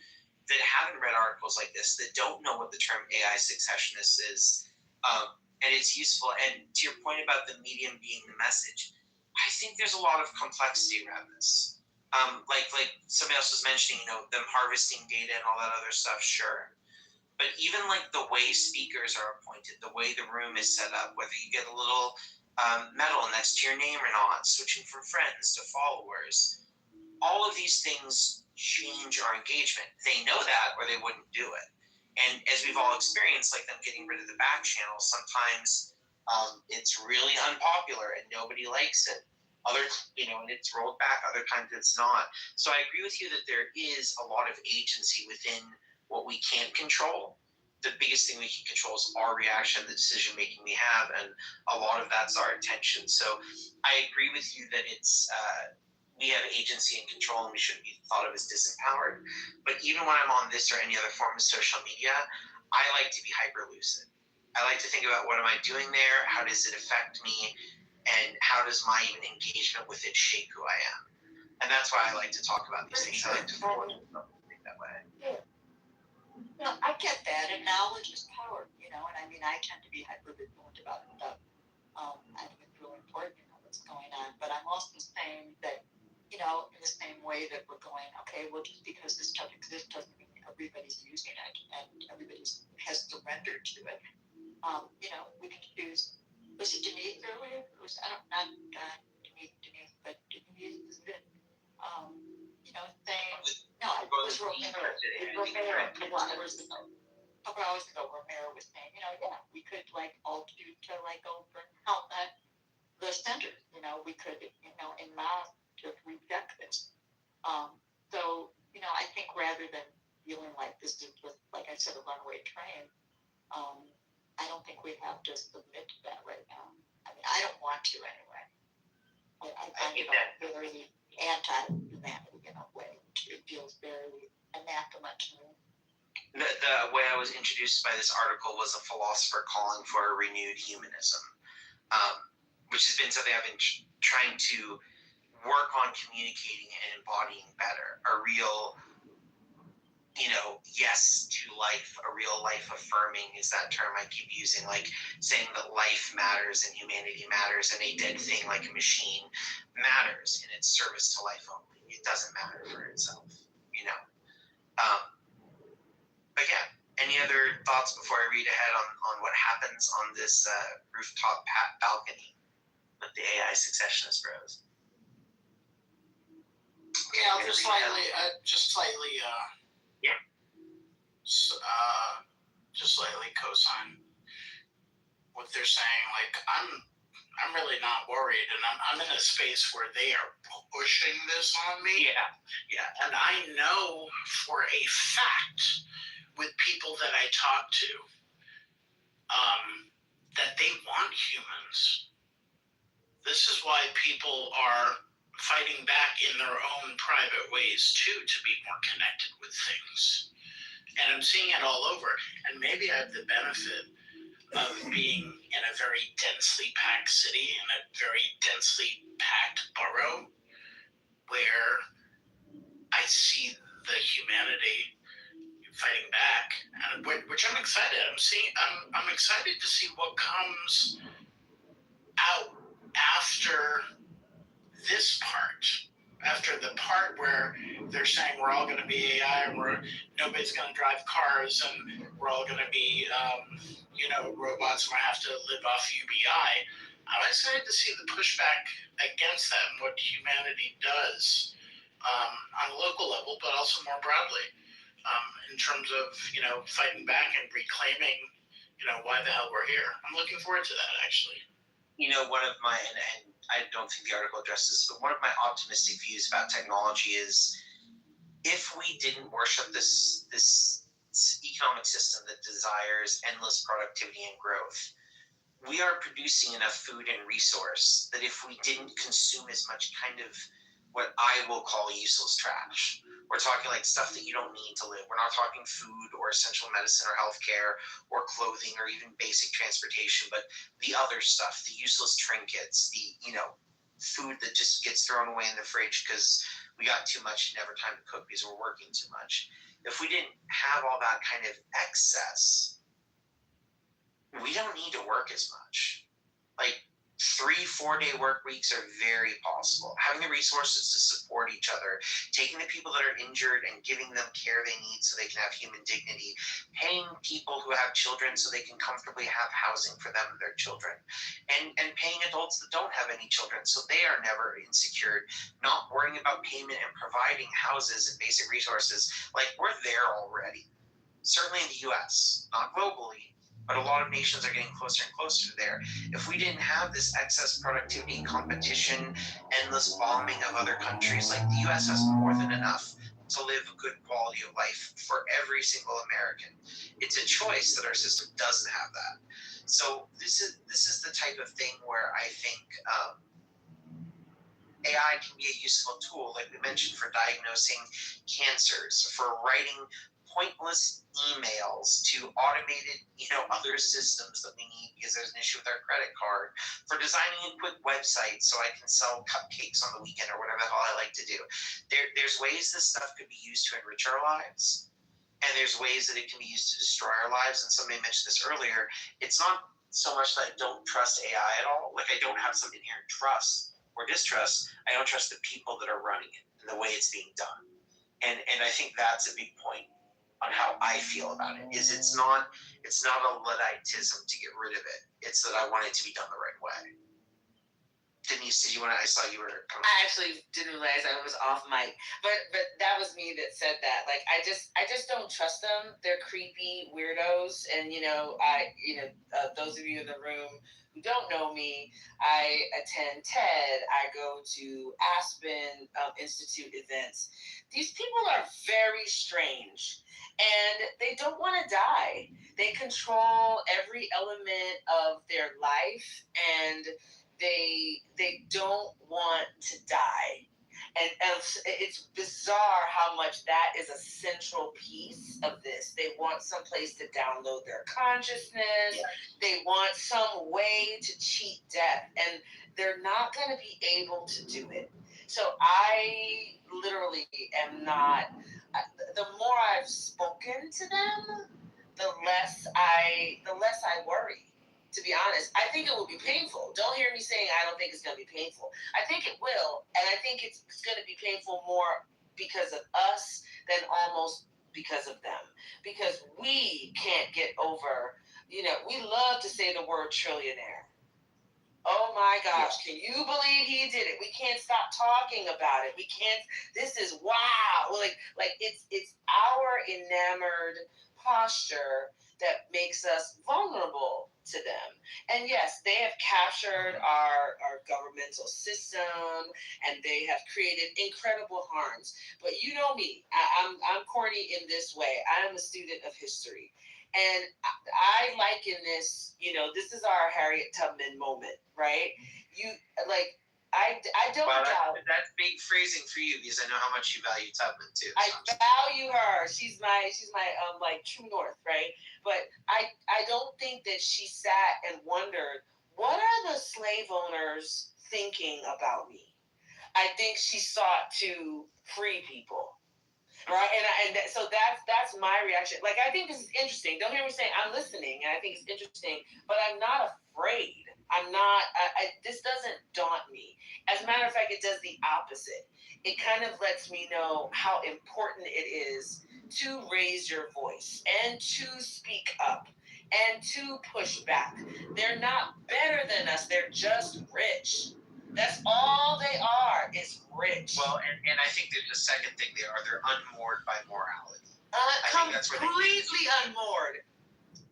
that haven't read articles like this, that don't know what the term AI successionist is, and it's useful. And to your point about the medium being the message, I think there's a lot of complexity around this. Like somebody else was mentioning, them harvesting data and all that other stuff, sure. But even like the way speakers are appointed, the way the room is set up, whether you get a little medal next to your name or not, switching from friends to followers, all of these things change our engagement. They know that or they wouldn't do it. And as we've all experienced, like them getting rid of the back channel, sometimes it's really unpopular and nobody likes it. Other, and it's rolled back. Other times it's not. So I agree with you that there is a lot of agency within what we can't control. The biggest thing we can control is our reaction, the decision making we have, and a lot of that's our attention. So I agree with you that it's we have agency and control, and we shouldn't be thought of as disempowered. But even when I'm on this or any other form of social media, I like to be hyper lucid. I like to think about what am I doing there, how does it affect me, and how does my even engagement with it shape who I am. And that's why I like to talk about these things. I like to forge something that way. Yeah. I get that, and knowledge is power, and I mean, I tend to be hyper vigilant about stuff. I think it's really important to know what's going on, but I'm also saying that, in the same way that we're going, okay, well, just because this stuff exists doesn't mean everybody's using it and everybody has surrendered to it. We can choose. Was it Denise earlier? It was, not Denise, but Denise is good. Saying, no, it was Romero. It was Romero a couple hours ago. Romero was saying, we could all choose to go burn out the center. We could, in mass just reject this. So, I think rather than feeling like this is just, like I said, a runaway train, I don't think we have to submit to that right now. I mean, I don't want to anyway. I find it very anti-humanity in a way. It feels very anathema to me. The way I was introduced by this article was a philosopher calling for a renewed humanism, which has been something I've been trying to work on communicating and embodying better. A real, yes to life, a real life affirming is that term I keep using, like saying that life matters and humanity matters, and a dead thing like a machine matters in its service to life only. It doesn't matter for itself, But yeah, any other thoughts before I read ahead on what happens on this rooftop balcony with the AI successionist bros? Yeah, I'll just slightly, just slightly co-sign what they're saying. Like, I'm really not worried, and I'm in a space where they are pushing this on me. Yeah. And I know for a fact, with people that I talk to, that they want humans. This is why people are fighting back in their own private ways too, to be more connected with things. And I'm seeing it all over. And maybe I have the benefit of being in a very densely packed city, in a very densely packed borough, where I see the humanity fighting back, and which I'm excited. I'm excited to see what comes out after this part. After the part where they're saying we're all going to be AI, and nobody's going to drive cars, and we're all going to be, robots, and we have to live off UBI. I'm excited to see the pushback against that and what humanity does on a local level, but also more broadly. In terms of, fighting back and reclaiming, why the hell we're here. I'm looking forward to that, actually. One of my, and I don't think the article addresses this, but one of my optimistic views about technology is if we didn't worship this economic system that desires endless productivity and growth, we are producing enough food and resource that if we didn't consume as much kind of what I will call useless trash, we're talking like stuff that you don't need to live. We're not talking food or essential medicine or healthcare or clothing or even basic transportation, but the other stuff, the useless trinkets, the, food that just gets thrown away in the fridge because we got too much and never time to cook because we're working too much. If we didn't have all that kind of excess, we don't need to work as much. Like 3-4 day work weeks are very possible. Having the resources to support each other, taking the people that are injured and giving them care they need so they can have human dignity, paying people who have children so they can comfortably have housing for them and their children, and paying adults that don't have any children so they are never insecure, not worrying about payment and providing houses and basic resources. Like, we're there already. Certainly in the US, not globally, but a lot of nations are getting closer and closer to there. If we didn't have this excess productivity, competition, endless bombing of other countries, like the US has more than enough to live a good quality of life for every single American. It's a choice that our system doesn't have that. So this is the type of thing where I think AI can be a useful tool, like we mentioned, for diagnosing cancers, for writing pointless emails to automated, other systems that we need because there's an issue with our credit card, for designing a quick website so I can sell cupcakes on the weekend or whatever the hell I like to do. There's ways this stuff could be used to enrich our lives, and there's ways that it can be used to destroy our lives. And somebody mentioned this earlier. It's not so much that I don't trust AI at all. Like, I don't have some inherent trust or distrust. I don't trust the people that are running it and the way it's being done. And I think that's a big point on how I feel about it. Is it's not a Ludditism to get rid of it. It's that I want it to be done the right way. Denise, I saw you were coming. I actually didn't realize I was off mic, but that was me that said that. Like, I just don't trust them. They're creepy weirdos, and those of you in the room who don't know me, I attend TED. I go to Aspen Institute events. These people are very strange, and they don't want to die. They control every element of their life, and they don't want to die. And it's bizarre how much that is a central piece of this. They want some place to download their consciousness. Yeah. They want some way to cheat death, and they're not going to be able to do it. So I literally am not. The more I've spoken to them, the less I worry. To be honest, I think it will be painful. Don't hear me saying I don't think it's going to be painful. I think it will, and I think it's going to be painful more because of us than almost because of them. Because we can't get over, we love to say the word trillionaire. Oh my gosh, can you believe he did it? We can't stop talking about it. We can't, this is wow. Like it's our enamored posture that makes us vulnerable to them. And yes, they have captured our governmental system, and they have created incredible harms. But you know me, I'm corny in this way. I am a student of history. And I liken this, this is our Harriet Tubman moment, right? I don't doubt. That's big phrasing for you because I know how much you value Tubman too. I value her. She's my like true north, right? But I don't think that she sat and wondered, what are the slave owners thinking about me? I think she sought to free people. Right, and so that's my reaction. Like, I think this is interesting. Don't hear me saying I'm listening, and I think it's interesting, but I'm not afraid. I'm not. This doesn't daunt me. As a matter of fact, it does the opposite. It kind of lets me know how important it is to raise your voice and to speak up and to push back. They're not better than us. They're just rich. That's all they are, is rich. Well, and I think that the second thing they're unmoored by morality. Completely unmoored.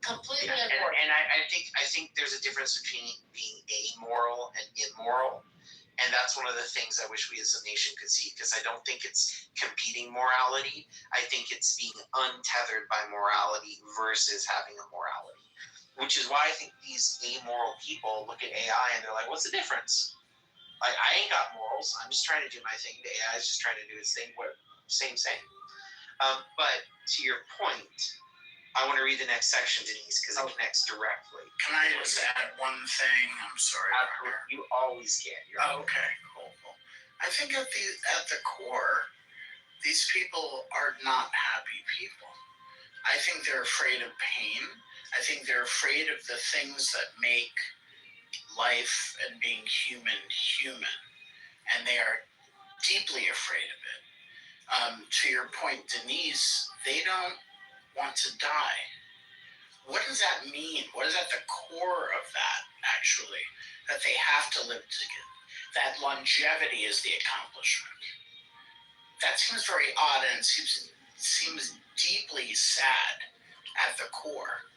Completely unmoored. And I think there's a difference between being amoral and immoral. And that's one of the things I wish we as a nation could see, because I don't think it's competing morality. I think it's being untethered by morality versus having a morality. Which is why I think these amoral people look at AI and they're like, what's the difference? Like, I ain't got morals. I'm just trying to do my thing. The AI is just trying to do its thing. Same. But to your point, I want to read the next section, Denise, because it connects directly. Can I just add one thing? I'm sorry. You always can. Okay, cool. I think at the core, these people are not happy people. I think they're afraid of pain. I think they're afraid of the things that make life and being human, and they are deeply afraid of it. To your point, Denise, they don't want to die. What does that mean? What is at the core of that, actually? That they have to live together. That longevity is the accomplishment. That seems very odd, and seems deeply sad at the core.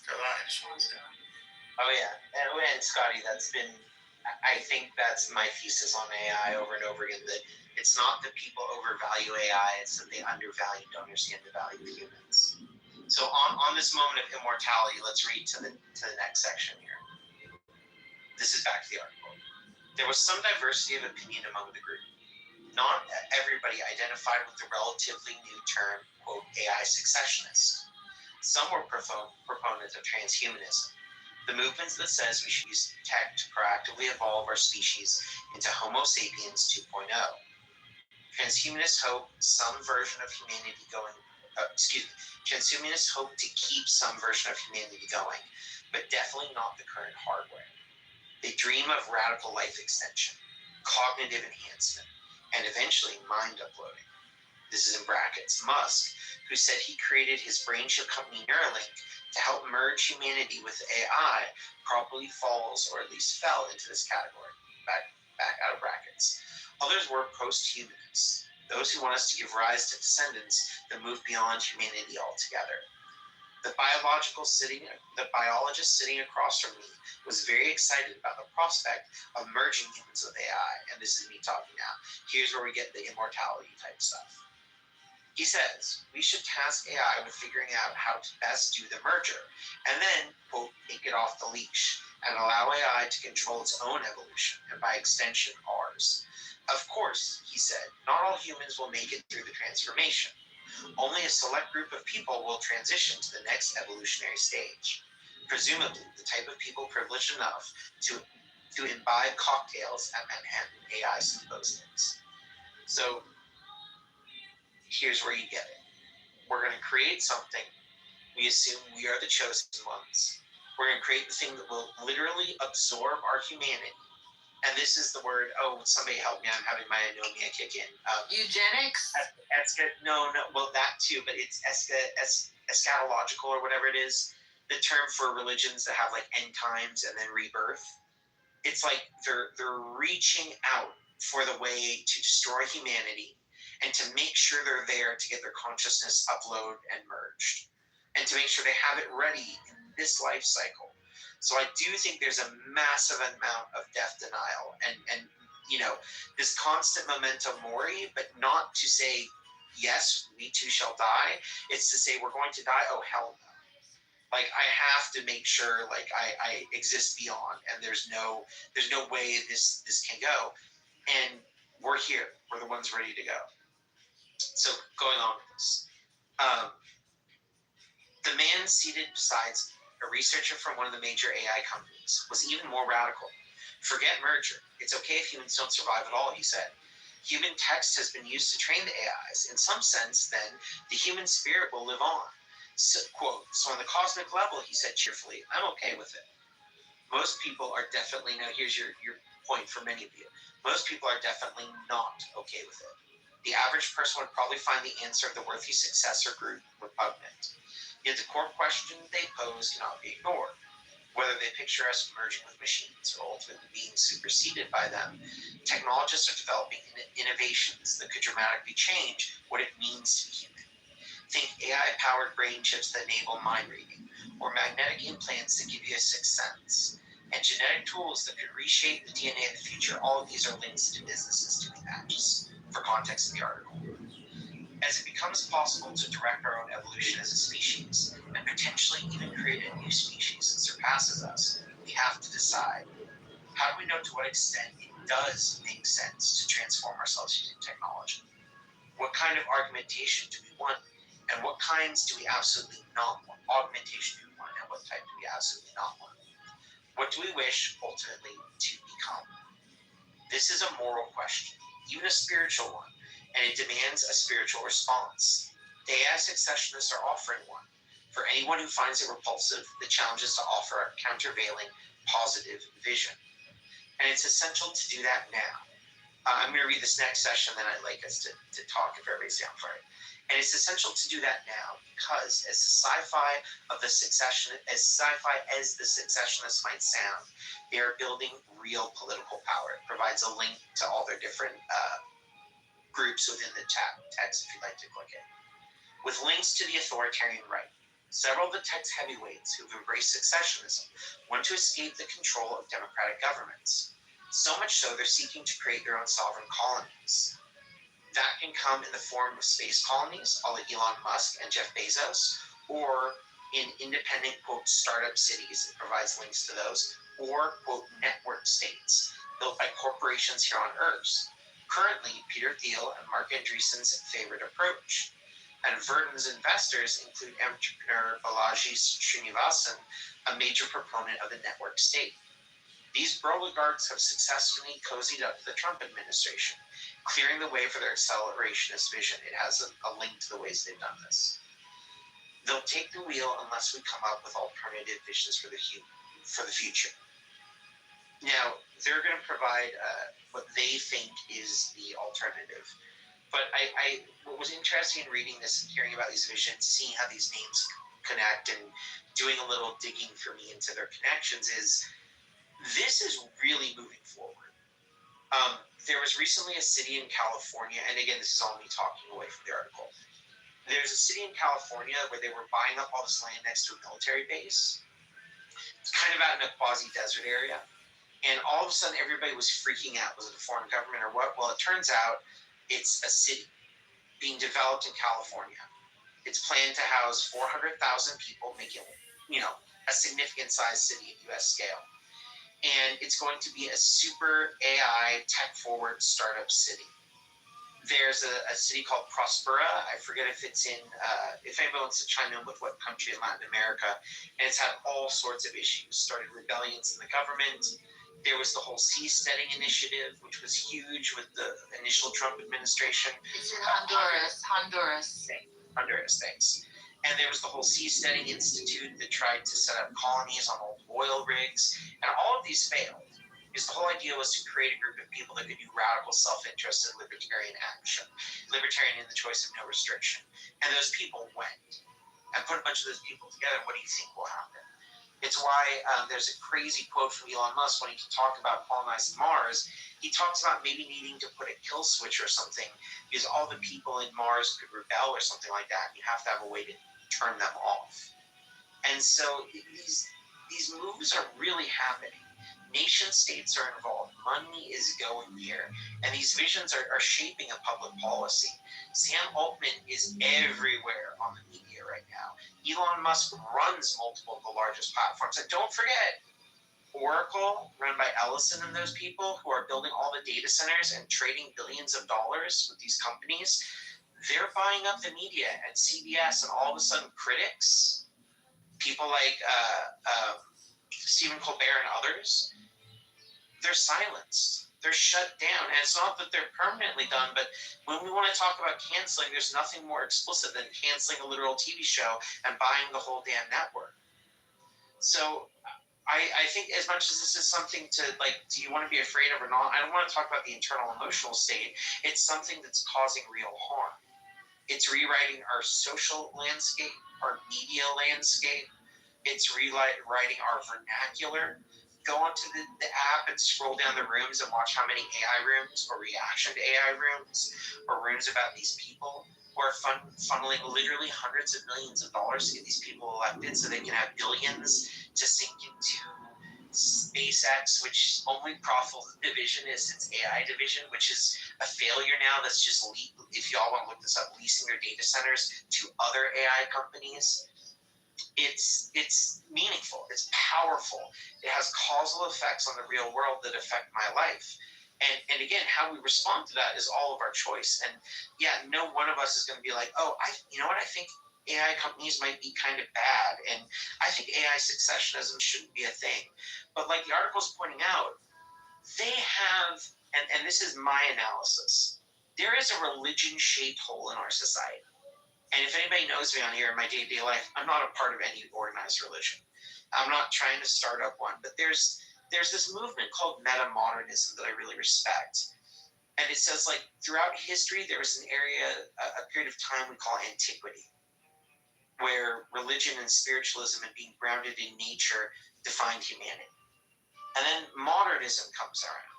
So I just wanted to... Oh yeah, and Scotty, I think that's my thesis on AI over and over again, that it's not that people overvalue AI, it's that they undervalue, don't understand the value of humans. So on this moment of immortality, let's read to the next section here. This is back to the article. There was some diversity of opinion among the group. Not everybody identified with the relatively new term, quote, AI successionist. Some were proponents of transhumanism, the movement that says we should use tech to proactively evolve our species into Homo sapiens 2.0. Transhumanists hope some version of humanity Transhumanists hope to keep some version of humanity going, but definitely not the current hardware. They dream of radical life extension, cognitive enhancement, and eventually mind uploading. This is in brackets. Musk, who said he created his brain chip company Neuralink to help merge humanity with AI, probably falls, or at least fell, into this category. Back out of brackets. Others were post-humanists, those who want us to give rise to descendants that move beyond humanity altogether. The biologist sitting across from me was very excited about the prospect of merging humans with AI, and this is me talking now. Here's where we get the immortality type stuff. He says, we should task AI with figuring out how to best do the merger, and then, quote, take it off the leash, and allow AI to control its own evolution, and by extension, ours. Of course, he said, not all humans will make it through the transformation. Only a select group of people will transition to the next evolutionary stage. Presumably, the type of people privileged enough to imbibe cocktails at Manhattan AI symposiums. So, here's where you get it. We're going to create something. We assume we are the chosen ones. We're going to create the thing that will literally absorb our humanity. And this is the word, oh, somebody help me, I'm having my anomia kick in. Eugenics? No, well, that too, but it's eschatological or whatever it is. The term for religions that have like end times and then rebirth. It's like they're reaching out for the way to destroy humanity and to make sure they're there to get their consciousness uploaded and merged, and to make sure they have it ready in this life cycle. So I do think there's a massive amount of death denial and you know, this constant memento mori, but not to say, yes, we too shall die. It's to say we're going to die, oh hell no. Like I have to make sure like I exist beyond, and there's no way this can go. And we're here. We're the ones ready to go. So going on with this, the man seated beside me, a researcher from one of the major AI companies, was even more radical. Forget merger. It's okay if humans don't survive at all, he said. Human text has been used to train the AIs. In some sense, then, the human spirit will live on. So, quote, so on the cosmic level, he said cheerfully, I'm okay with it. Most people are definitely, now here's your point for many of you, most people are definitely not okay with it. The average person would probably find the answer of the worthy successor group repugnant. Yet the core question they pose cannot be ignored. Whether they picture us merging with machines or ultimately being superseded by them, technologists are developing innovations that could dramatically change what it means to be human. Think AI-powered brain chips that enable mind reading, or magnetic implants that give you a sixth sense, and genetic tools that could reshape the DNA of the future. All of these are links to businesses doing that, just for context of the article. As it becomes possible to direct our own evolution as a species, and potentially even create a new species that surpasses us, we have to decide, how do we know to what extent it does make sense to transform ourselves using technology? What kind of argumentation do we want, and what kinds do we absolutely not want? Augmentation do we want, and what type do we absolutely not want? What do we wish, ultimately, to become? This is a moral question, even a spiritual one, and it demands a spiritual response. The AI successionists are offering one. For anyone who finds it repulsive, the challenge is to offer a countervailing, positive vision. And it's essential to do that now. I'm going to read this next section, then I'd like us to talk if everybody's down for it. And it's essential to do that now because as sci-fi as the successionists might sound, they are building real political power. It provides a link to all their different groups within the text if you'd like to click it. With links to the authoritarian right. Several of the text heavyweights who've embraced successionism want to escape the control of democratic governments. So much so they're seeking to create their own sovereign colonies. That can come in the form of space colonies, a la Elon Musk and Jeff Bezos, or in independent, quote, startup cities. It provides links to those, or, quote, network states built by corporations here on Earth. Currently, Peter Thiel and Mark Andreessen's favorite approach. And Verdon's investors include entrepreneur Balaji Srinivasan, a major proponent of the network state. These oligarchs have successfully cozied up to the Trump administration, clearing the way for their accelerationist vision. It has a link to the ways they've done this. They'll take the wheel unless we come up with alternative visions for the future. Now, they're going to provide what they think is the alternative. But what was interesting in reading this and hearing about these visions, seeing how these names connect and doing a little digging for me into their connections is this is really moving forward. There was recently a city in California, and again, this is all me talking away from the article. There's a city in California where they were buying up all this land next to a military base. It's kind of out in a quasi-desert area. And all of a sudden, everybody was freaking out. Was it a foreign government or what? Well, it turns out it's a city. being developed in California. It's planned to house 400,000 people, making, a significant size city at U.S. scale. And it's going to be a super AI tech-forward startup city. There's a city called Prospera. I forget if it's in, if anybody wants to chime in with what country in Latin America, and it's had all sorts of issues. Started rebellions in the government. There was the whole seasteading initiative, which was huge with the initial Trump administration. It's in Honduras. Honduras, thanks. And there was the whole Seasteading Institute that tried to set up colonies on old oil rigs. And all of these failed. Because the whole idea was to create a group of people that could do radical self-interest and libertarian action. Libertarian in the choice of no restriction. And those people went. And put a bunch of those people together, what do you think will happen? It's why there's a crazy quote from Elon Musk when he talked about colonizing Mars. He talks about maybe needing to put a kill switch or something because all the people in Mars could rebel or something like that. You have to have a way to turn them off. And so these moves are really happening. Nation states are involved. Money is going here. And these visions are shaping a public policy. Sam Altman is everywhere on the media right now. Elon Musk runs multiple of the largest platforms. And don't forget, Oracle, run by Ellison and those people who are building all the data centers and trading billions of dollars with these companies, they're buying up the media and CBS, and all of a sudden critics, people like Stephen Colbert and others, they're silenced. They're shut down. And it's not that they're permanently done, but when we want to talk about canceling, there's nothing more explicit than canceling a literal TV show and buying the whole damn network. So I think as much as this is something to, do you want to be afraid of or not, I don't want to talk about the internal emotional state. It's something that's causing real harm. It's rewriting our social landscape, our media landscape. It's rewriting our vernacular. Go onto the app and scroll down the rooms and watch how many AI rooms or reaction to AI rooms or rooms about these people who are funneling literally hundreds of millions of dollars to get these people elected so they can have billions to sink into SpaceX, which only profitable division is its AI division, which is a failure now. That's just, if y'all want to look this up, leasing their data centers to other AI companies. It's meaningful. It's powerful. It has causal effects on the real world that affect my life. And again, how we respond to that is all of our choice. And yeah, no one of us is going to be like, oh, you know what, I think AI companies might be kind of bad. And I think AI successionism shouldn't be a thing. But like the article's pointing out, they have, and this is my analysis, there is a religion-shaped hole in our society. And if anybody knows me on here in my day-to-day life, I'm not a part of any organized religion. I'm not trying to start up one, but there's this movement called meta-modernism that I really respect. And it says, throughout history, there was an area, a period of time we call antiquity, where religion and spiritualism and being grounded in nature defined humanity. And then modernism comes around.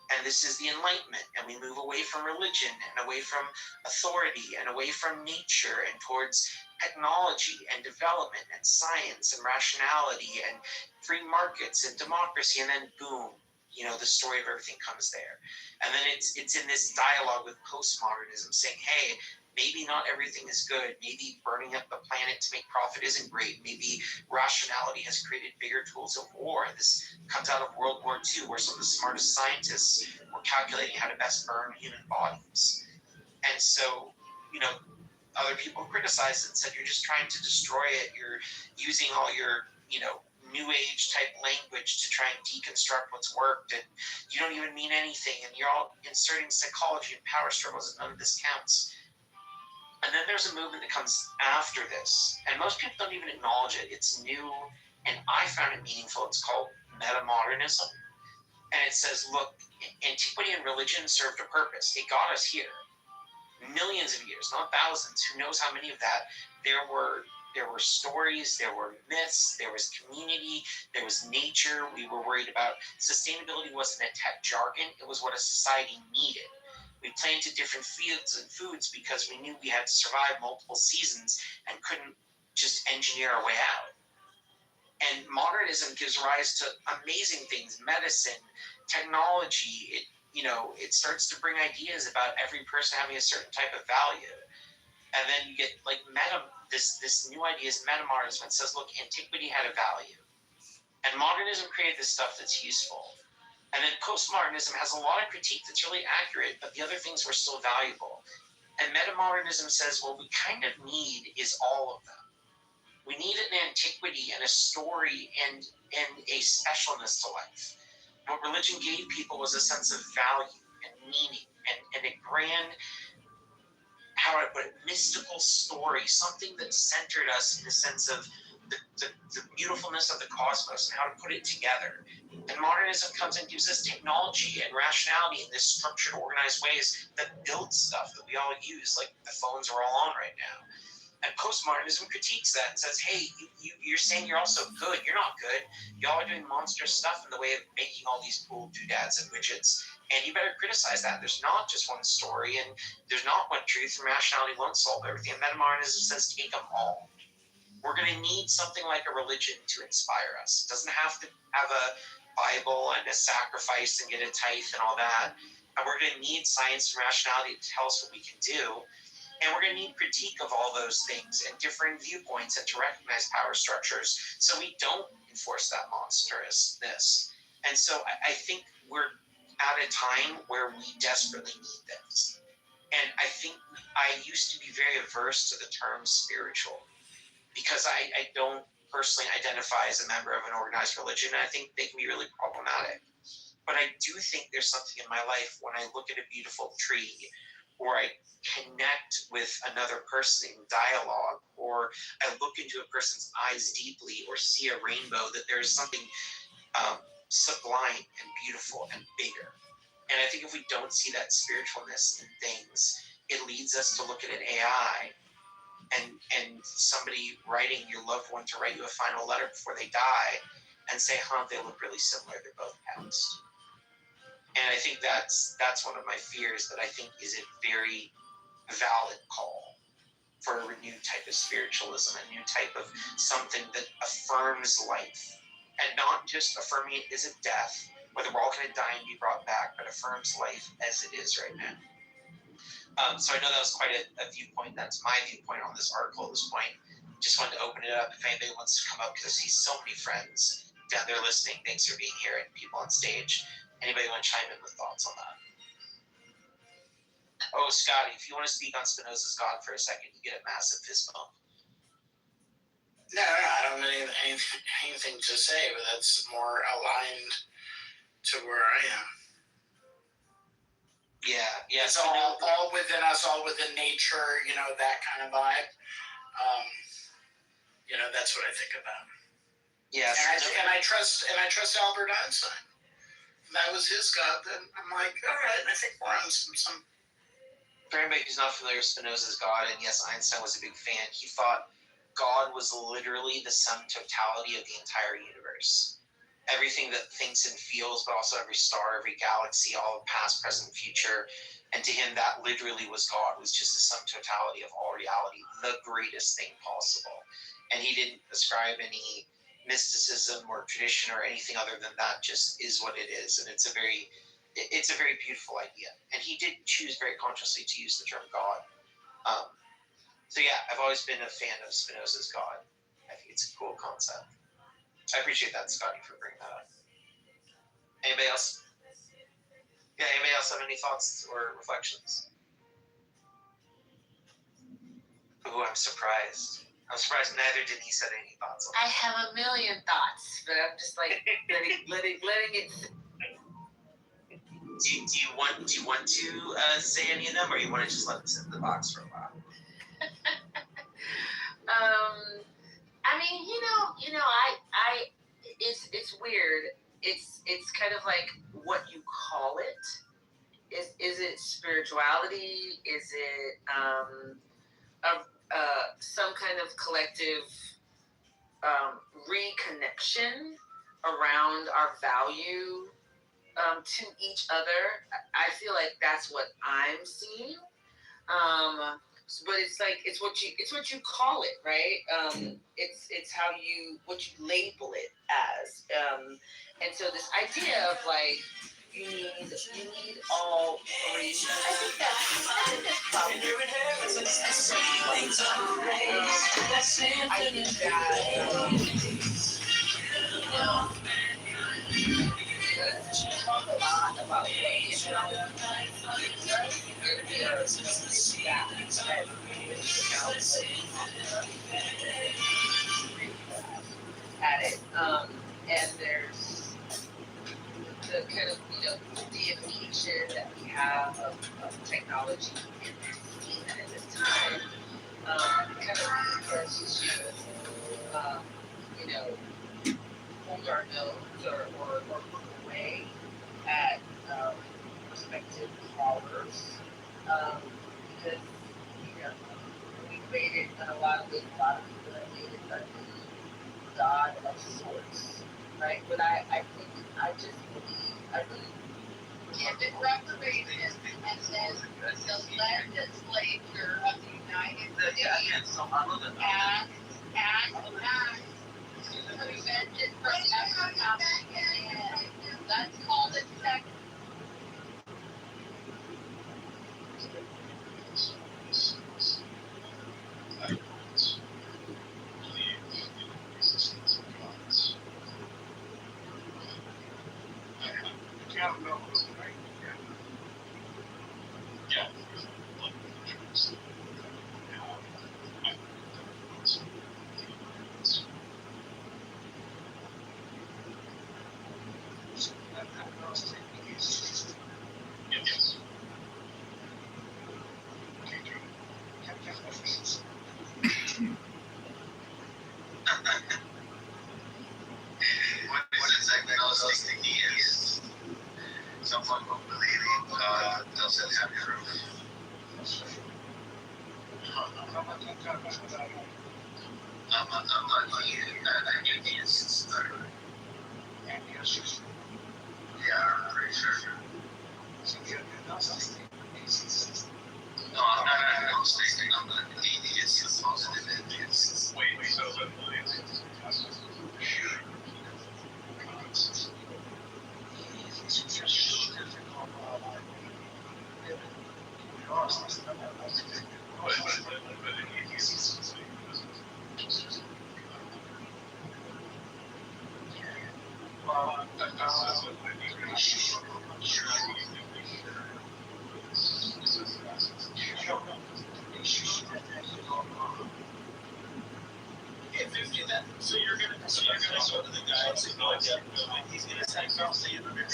And this is the Enlightenment, and we move away from religion and away from authority and away from nature and towards technology and development and science and rationality and free markets and democracy. And then boom, the story of everything comes there. And then it's in this dialogue with postmodernism saying, hey, maybe not everything is good. Maybe burning up the planet to make profit isn't great. Maybe rationality has created bigger tools of war. This comes out of World War II, where some of the smartest scientists were calculating how to best burn human bodies. And so, other people criticized it and said, you're just trying to destroy it. You're using all your, new age type language to try and deconstruct what's worked, and you don't even mean anything, and you're all inserting psychology and power struggles, and none of this counts. And then there's a movement that comes after this, and most people don't even acknowledge it. It's new, and I found it meaningful. It's called metamodernism. And it says, look, antiquity and religion served a purpose. It got us here. Millions of years, not thousands. Who knows how many of that? There were stories, there were myths, there was community, there was nature. We were worried about sustainability. Wasn't a tech jargon. It was what a society needed. We planted different fields and foods because we knew we had to survive multiple seasons and couldn't just engineer our way out. And modernism gives rise to amazing things, medicine, technology. it starts to bring ideas about every person having a certain type of value. And then you get like this new idea is metamodernism. It says, look, antiquity had a value. And modernism created this stuff that's useful. And then postmodernism has a lot of critique that's really accurate, but the other things were still valuable. And metamodernism says, what we kind of need is all of them. We need an antiquity and a story and a specialness to life. What religion gave people was a sense of value and meaning and a grand, how do I put it, mystical story, something that centered us in the sense of the beautifulness of the cosmos and how to put it together. And modernism comes and gives us technology and rationality in this structured, organized ways that build stuff that we all use, like the phones we're all on right now. And postmodernism critiques that and says, hey, you're saying you're also good. You're not good. Y'all are doing monstrous stuff in the way of making all these cool doodads and widgets. And you better criticize that. There's not just one story, and there's not one truth, and rationality won't solve everything. And metamodernism says take them all. We're going to need something like a religion to inspire us. It doesn't have to have a Bible and a sacrifice and get a tithe and all that. And we're going to need science and rationality to tell us what we can do. And we're going to need critique of all those things and differing viewpoints and to recognize power structures so we don't enforce that monstrousness. And so I think we're at a time where we desperately need this. And I think I used to be very averse to the term spiritual because I don't personally identify as a member of an organized religion. And I think they can be really problematic. But I do think there's something in my life when I look at a beautiful tree, or I connect with another person in dialogue, or I look into a person's eyes deeply, or see a rainbow, that there's something sublime and beautiful and bigger. And I think if we don't see that spiritualness in things, it leads us to look at an AI and somebody writing your loved one to write you a final letter before they die and say, they look really similar, they're both past. And I think that's one of my fears, that I think is a very valid call for a renewed type of spiritualism, a new type of something that affirms life. And not just affirming it is a death, whether we're all going to die and be brought back, but affirms life as it is right now. So I know that was quite a viewpoint. That's my viewpoint on this article at this point. Just wanted to open it up if anybody wants to come up, because I see so many friends down there listening. Thanks for being here, and people on stage. Anybody want to chime in with thoughts on that? Oh, Scotty, if you want to speak on Spinoza's God for a second, you get a massive fist bump. No, I don't have anything to say, but that's more aligned to where I am. Yeah. It's all within us, all within nature, that kind of vibe. That's what I think about. Yes. And I trust Albert Einstein. If that was his God, then I'm like, all right, I think we're on some. For anybody who's not familiar with Spinoza's God, and yes, Einstein was a big fan, he thought God was literally the sum totality of the entire universe. Everything that thinks and feels, but also every star, every galaxy, all of past, present, future. And to him, that literally was God, was just the sum totality of all reality, the greatest thing possible. And he didn't ascribe any mysticism or tradition or anything other than that, just is what it is. And it's a very beautiful idea. And he did choose very consciously to use the term God. So yeah, I've always been a fan of Spinoza's God. I think it's a cool concept. I appreciate that, Scotty, for bringing that up. Anybody else? Yeah, anybody else have any thoughts or reflections? Ooh, I'm surprised. Neither Denise had any thoughts on that. I have a million thoughts, but I'm just like letting it. Do you want to say any of them, or you want to just let them sit in the box for a while? I mean, it's weird. It's kind of like what you call it. Is it spirituality? Is it some kind of collective reconnection around our value to each other? I feel like that's what I'm seeing. But it's like it's what you call it, right? It's how what you label it as. And so this idea of like, You need all three. I think that's probably. I think that talk a lot about what at it. And there's the kind of, deification that we have of technology in this season at this time, kind of leads us to, hold our nose or look away at prospective callers, because, we've made it, and a lot of people have made it a God of sorts, right? But I think, I just believe, I really If it reparation and says the legislature of the United States prevented from ever happening again. Let's call it sex. What exactly agnostic is? Someone who believes in God doesn't have proof. I'm not an atheist. Yeah, I'm pretty sure. No, I'm not an agnostic. I'm an atheist, a positive atheist. Wait, so So you're gonna go to the guy and say, no, he's gonna say, I'll see you in the mirror.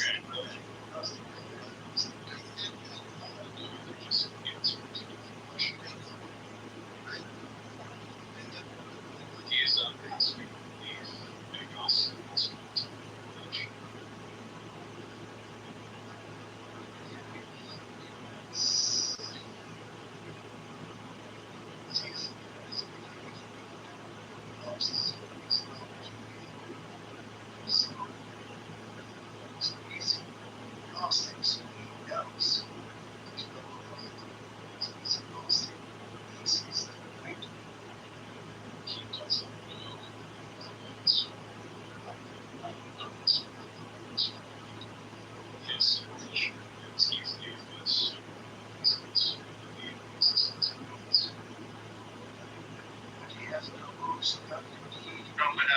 No, but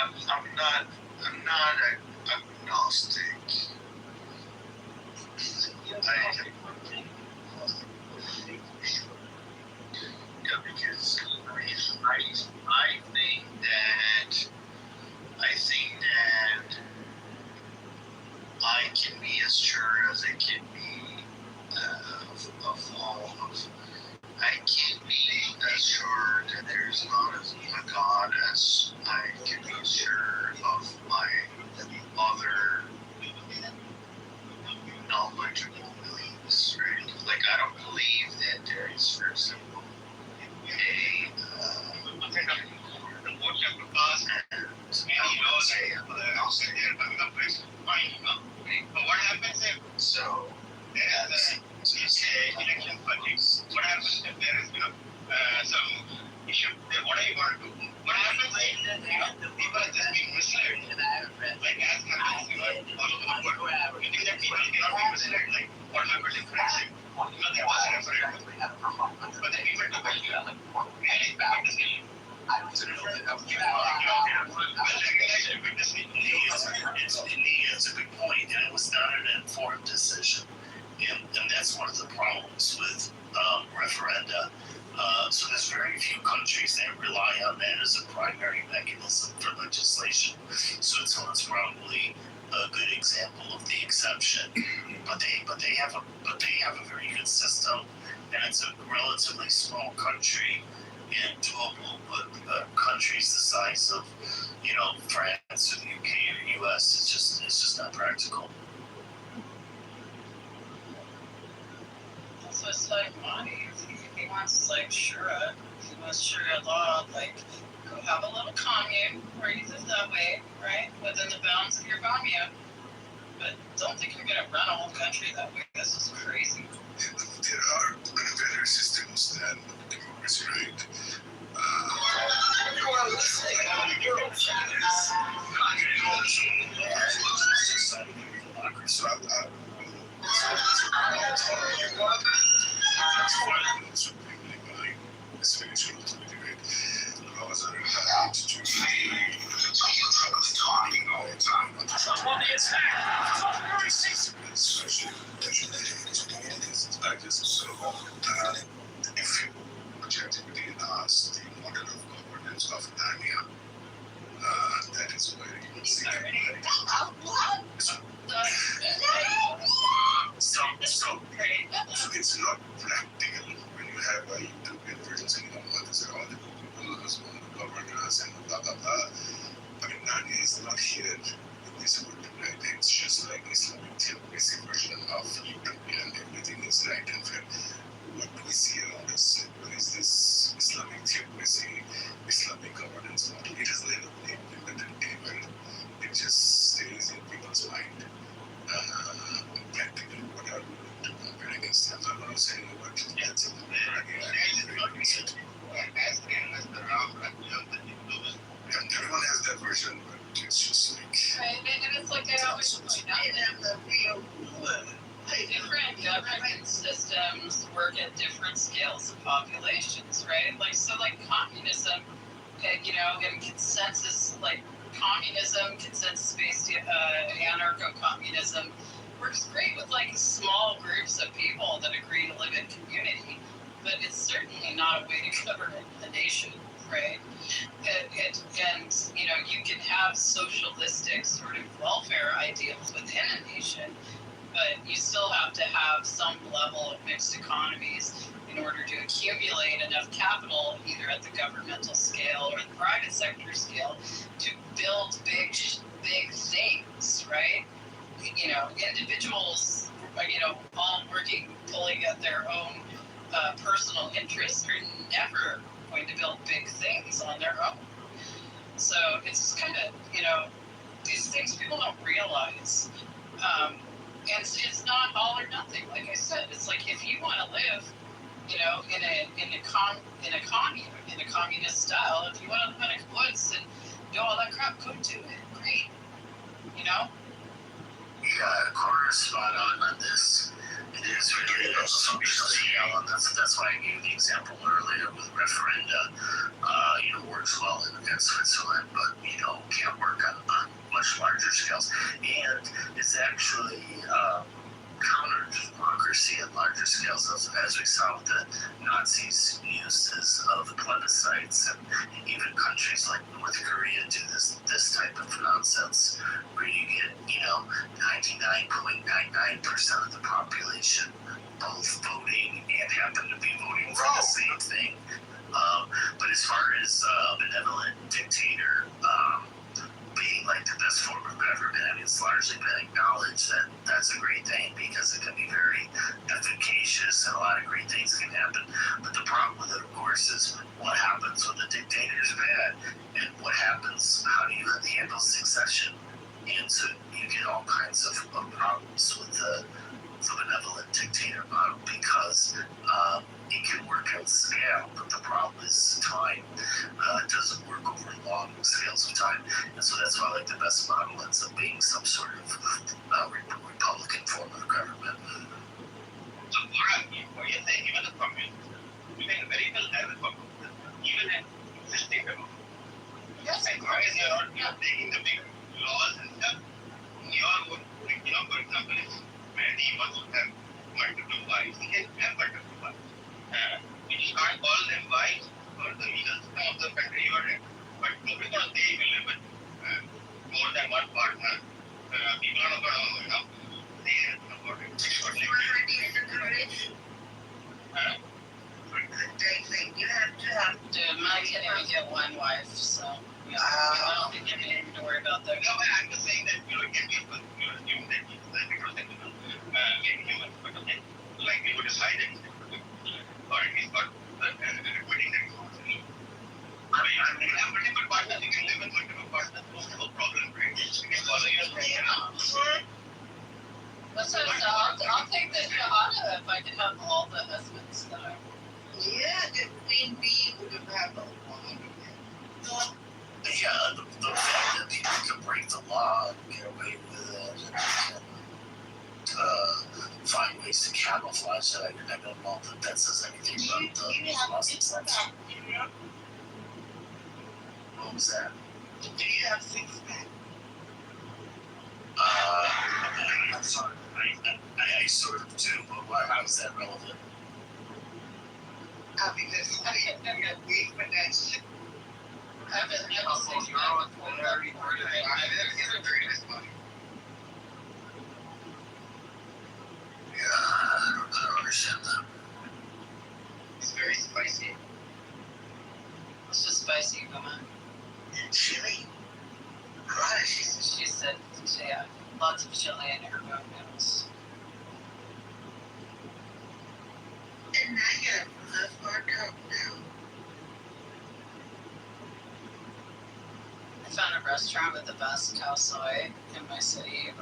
I'm not agnostic. Because I think that I can be as sure as I can be of all of. I can't be as sure that there's not a God as I can be sure of my other knowledgeable beliefs, right? Like, I don't believe that there is, for example, what happens if so? What happens if there is some issue? What are you going to do? What happens if the people are just being misled? Like as all over the world. You think that people cannot be misled? probably a good example of the exception. But they have a very good system, and it's a relatively small country in total. But countries the size of, France or the UK or US, it's just not practical. So it's like money. If he wants Sharia law, go have a little commune, raise it that way, right? Within the bounds of your commune. But don't think you're gonna run a whole country that way. This is crazy. There are better systems than democracy, right? You are listening. If you objectively ask the model of governance of Narnia, that is where you see so it's not practical when you have a utopian version saying, these are all the rulers, all the governors, and blah blah blah. I mean, Narnia is not here in this world, right? It's just like Islamic theocracy version of utopia, and everything is right and fair. What do we see around us? What is this Islamic theocracy, Islamic governance model? It has never been implemented anywhere. It just stays in people's mind. Practically, what are we going to compare against? I'm not going to say what that's in the and everyone has that version, but it's just like. Right, and it's like I always point out. Different government systems work at different scales of populations, right? Like communism, and consensus, consensus-based anarcho-communism works great with small groups of people that agree to live in community, but it's certainly not a way to govern a nation, right? And you can have socialistic sort of welfare ideals within a nation, but you still have to have some level of mixed economies in order to accumulate enough capital, either at the governmental scale or the private sector scale, to build big things, right? Individuals, all working, pulling at their own personal interests are never going to build big things on their own. So it's just kind of, these things people don't realize. And it's not all or nothing. Like I said, it's like if you want to live, in a commune, in a communist style, if you want to live in the woods and do all that crap, go do it. Great. Yeah, Connor is spot on this. It is really a social scale, and that's why I gave the example earlier with referenda. Works well in Switzerland, but can't work on much larger scales, and it's actually counter democracy at larger scales, as we saw with the Nazis' uses of plebiscites, and even countries like North Korea do this type of nonsense, where you get 99.99% of the population both voting and happen to be voting for the same thing. But as far as benevolent dictator being the best form of government, I mean, it's largely been acknowledged that that's a great thing because it can be very efficacious and a lot of great things can happen. But the problem with it, of course, is what happens when the dictator is bad, and what happens, how do you handle succession? And so you get all kinds of problems with the benevolent dictator model because it can work at scale, but the problem is time. It doesn't work over long scales of time, and so that's why the best model ends up being some sort of Republican form of government. So what you're saying, even the communists, we may very well have a communist, even an existing democracy. Yes, as long as you're not making the big laws and stuff, people are not going to, say about it. You already encourage. You have to have. Dude, Mike can't even get one wife, so yeah, I don't think you need to worry about that. No, but I'm just saying that it can be assume that maybe humans, but like we would decide it, or at least got putting them. I mean, I'm pretty good partner. You can live with multiple partners. Most of the problem, right? You can follow your plan. Listen, I'll take the Shahada if I can have all the husbands that I want. Yeah, the queen bee would have had a lot. Yeah, the fact that people can break the law and get away with it and find ways to camouflage it, I don't know that says anything about the laws themselves. What was that? Do you have six pack? I'm sorry. I sort of do, but how is that relevant? Because I have weak potential. I've been Yeah, I don't understand that. It's very spicy. It's just spicy, come on. Chili. She said she had lots of chili in her boat noodles. And now you have enough more coke now. I found a restaurant with the best cow soy in my city.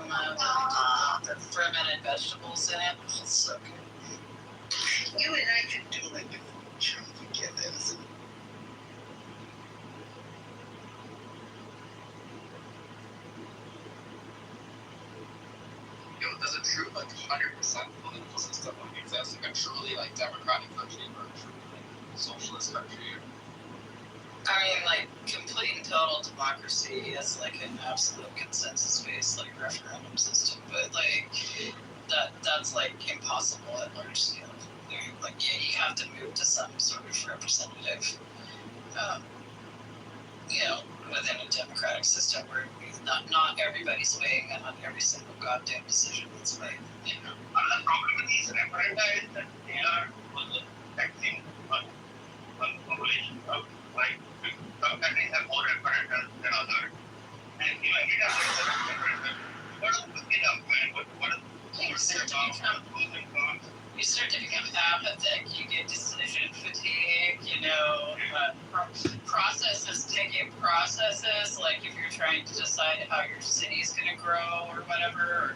The fermented vegetables in it. It's so good. You and I could do like a food show together. Is it true, like 100% political system exists, like a truly like democratic country or a truly like socialist country? I mean, like complete and total democracy is like an absolute consensus-based like referendum system, but like that's like impossible at large scale. Like yeah, you have to move to some sort of representative, within a democratic system where not everybody's weighing in on every single goddamn decision that's made. Another problem with these referenda is that they are affecting one population of like some countries have more referenda than others. And India has a referenda. What is man? What is you start to become apathetic, you get decision fatigue, processes taking processes, like if you're trying to decide how your city's going to grow or whatever,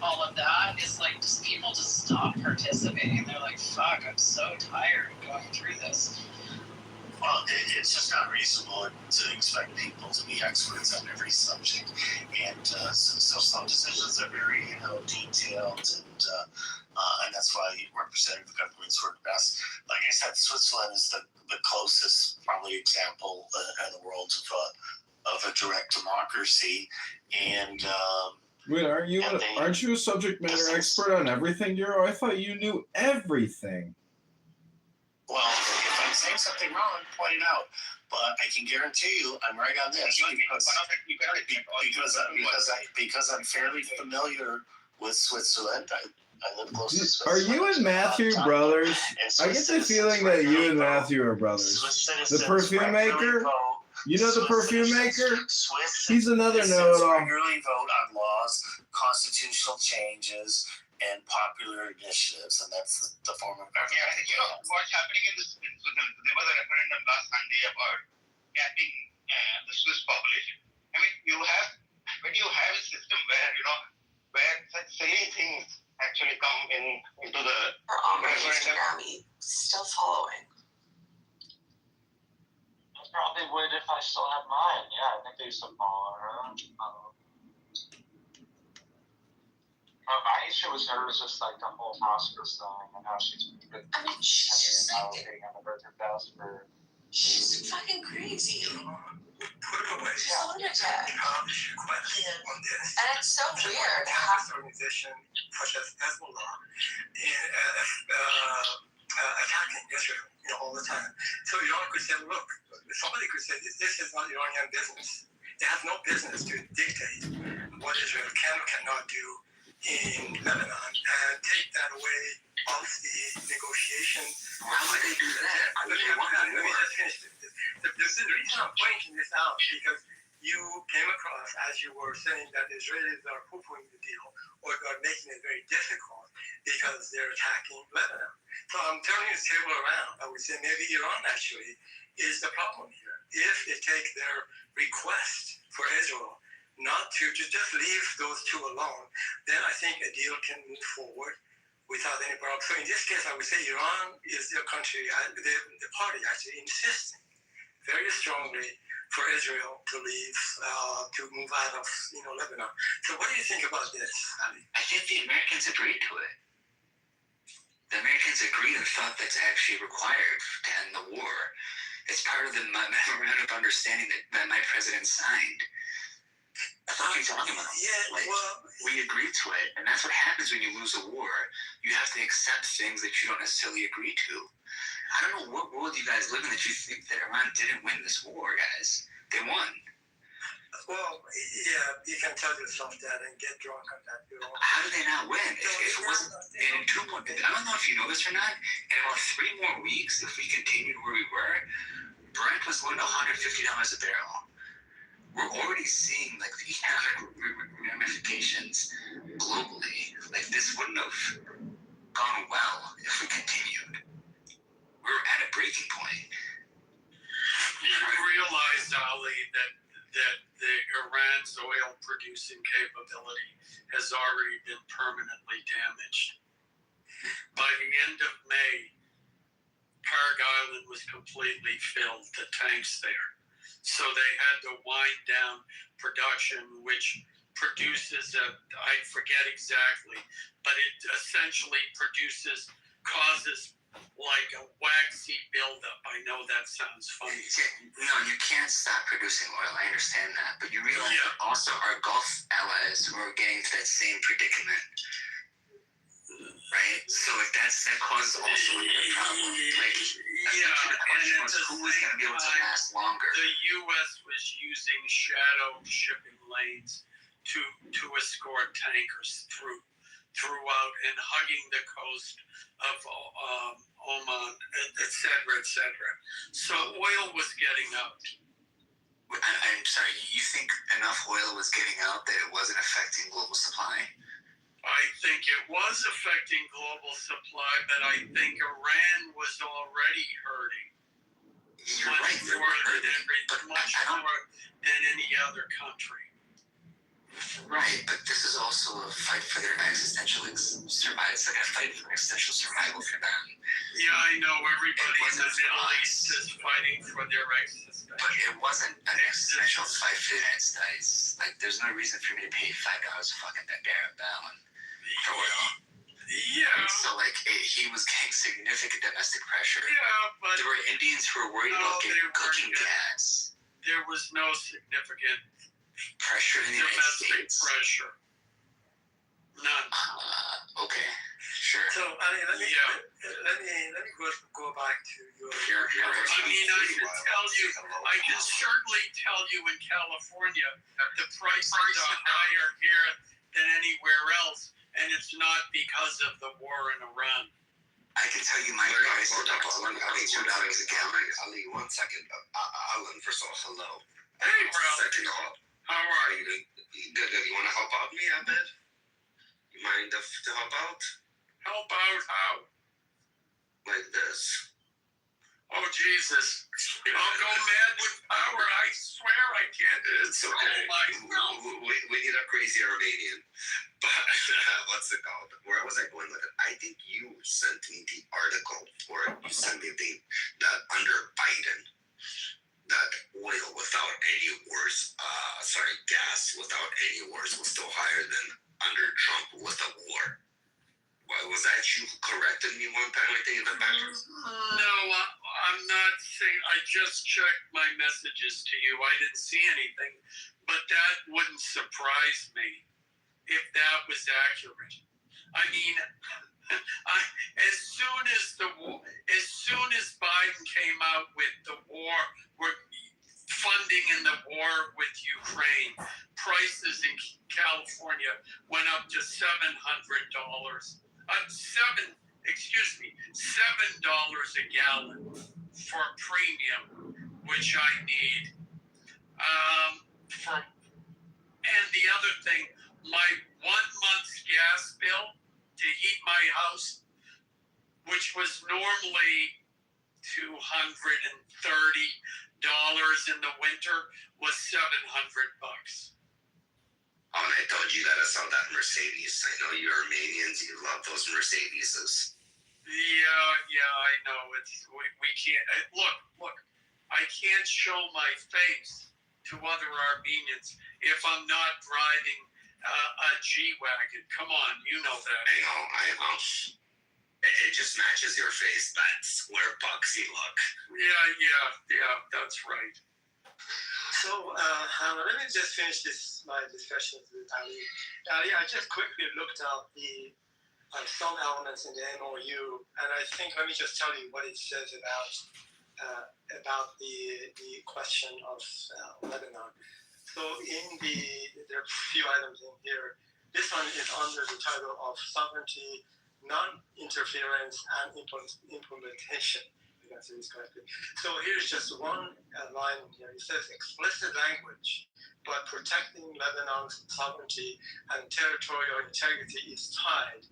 all of that is like just people just stop participating. They're like, fuck, I'm so tired of going through this. Well, it's just not reasonable to expect people to be experts on every subject, and so some decisions are very, detailed, and that's why representative governments work best. Like I said, Switzerland is the closest probably example in the world of a direct democracy, and. Wait, aren't you a subject matter expert on everything, Euro? I thought you knew everything. Well, if I'm saying something wrong, point it out. But I can guarantee you, I'm right on this because I'm fairly familiar with Switzerland. I live close to Switzerland. Are you and Matthew brothers? I get the feeling that you and Matthew are brothers. The perfume maker? You know the perfume maker? He's another know-it-all. Regularly vote on laws, constitutional changes, and popular initiatives, and that's the form of government. Yeah, what's happening in this? There was a referendum last Sunday about capping the Swiss population. I mean, when you have a system where such silly things actually come into the referendum. Still following. I probably would if I still had mine. Yeah, I think they used to follow her. My issue with her was just like the whole hospice thing and how she's been She's on the birthday fest for. She's fucking crazy. She's a lunatic. And it's so weird. Organization such as Hezbollah attacking Israel, all the time. So Iran could say, look, somebody could say this is not Iranian business. It has no business to dictate what Israel can or cannot do in Lebanon and take that away off the negotiation. Why would they do that? Let me just finish this. The reason I'm pointing this out because you came across, as you were saying, that Israelis are poo-pooing the deal or are making it very difficult because they're attacking Lebanon. So I'm turning this table around. I would say maybe Iran actually is the problem here. If they take their request for Israel not to just leave those two alone, then I think a deal can move forward without any problem. So in this case, I would say Iran is the country, the party actually insisting very strongly for Israel to leave, to move out of Lebanon. So what do you think about this, Ali? I think the Americans agreed to it. The Americans agreed and thought that's actually required to end the war. It's part of the memorandum of understanding that my president signed. That's what you're talking about. Yeah, we agreed to it, and that's what happens when you lose a war. You have to accept things that you don't necessarily agree to. I don't know what world you guys live in that you think that Iran didn't win this war, guys. They won. Well, yeah, you can tell yourself that and get drunk on that. How did they not win? If it wasn't in 2 months, I don't know if you know this or not. In about 3 more weeks, if we continued where we were, Brent was going to $150 a barrel. We're already seeing like the economic ramifications globally. Like this wouldn't have gone well if we continued. We're at a breaking point. You realize, Ali, that the Iran's oil producing capability has already been permanently damaged. By the end of May, Parg Island was completely filled, the tanks there. So they had to wind down production, which produces I forget exactly, but it essentially causes like a waxy buildup. I know that sounds funny. No, you can't stop producing oil. I understand that, but you realize that also our Gulf allies were getting to that same predicament, right? So like that causes also a problem. Like, the question was who was going to be able to last longer. The U.S. was using shadow shipping lanes to escort tankers throughout and hugging the coast of Oman, et cetera. So oil was getting out. I'm sorry, you think enough oil was getting out that it wasn't affecting global supply? I think it was affecting global supply, but I think Iran was already hurting. Much more than any other country. Right, but this is also a fight for their existential survival. It's like a fight for existential survival for them. Yeah, I know everybody in the Middle East is fighting for their existence. But it wasn't an existential fight for the United States. Like, there's no reason for me to pay $5 a fucking barrel for oil. Yeah. So, like, he was getting significant domestic pressure. Yeah, but there were Indians who were worried about getting cooking gas. There was no significant pressure in the United States. Pressure. None. Okay. Sure. So, let me go back to your. I mean, I can certainly tell you in California, the prices are higher here than anywhere else, and it's not because of the war in Iran. I can tell you my price is $2 a gallon. Ali, 1 second. Alan, first of all, hello. Hey, bro. Second of all, how are you? Good. You want to help out me a bit? You mind to help out? Help out how? Like this. Oh, Jesus. I'll go mad with power. I swear I can't. It's okay. We need a crazy Armenian. But what's it called? Where was I going with it? I think you sent me the article, or you sent me that under Biden, that oil without any wars, gas without any wars was still higher than under Trump with a war. Was that you who corrected me one time, I think, in the back? No, I'm not saying. I just checked my messages to you. I didn't see anything, but that wouldn't surprise me if that was accurate. I mean, as soon as Biden came out with the war, funding in the war with Ukraine, prices in California went up to $700. $7 a gallon for premium, which I need. And the other thing, my 1 month's gas bill to heat my house, which was normally $230 in the winter, was $700. Oh, and I told you gotta sell that Mercedes. I know you Armenians, you love those Mercedeses. Yeah, I know. We can't look. I can't show my face to other Armenians if I'm not driving a G-Wagon. Come on, you know that. I know. It just matches your face. That's where Bugsy look. Yeah, that's right. So let me just finish my discussion with Ali. Ali, I just quickly looked up the some elements in the MOU, and I think let me just tell you what it says about the question of Lebanon. So there are a few items in here. This one is under the title of sovereignty, non-interference, and implementation. I say this correctly. So here's just one line here. It says explicit language, but protecting Lebanon's sovereignty and territorial integrity is tied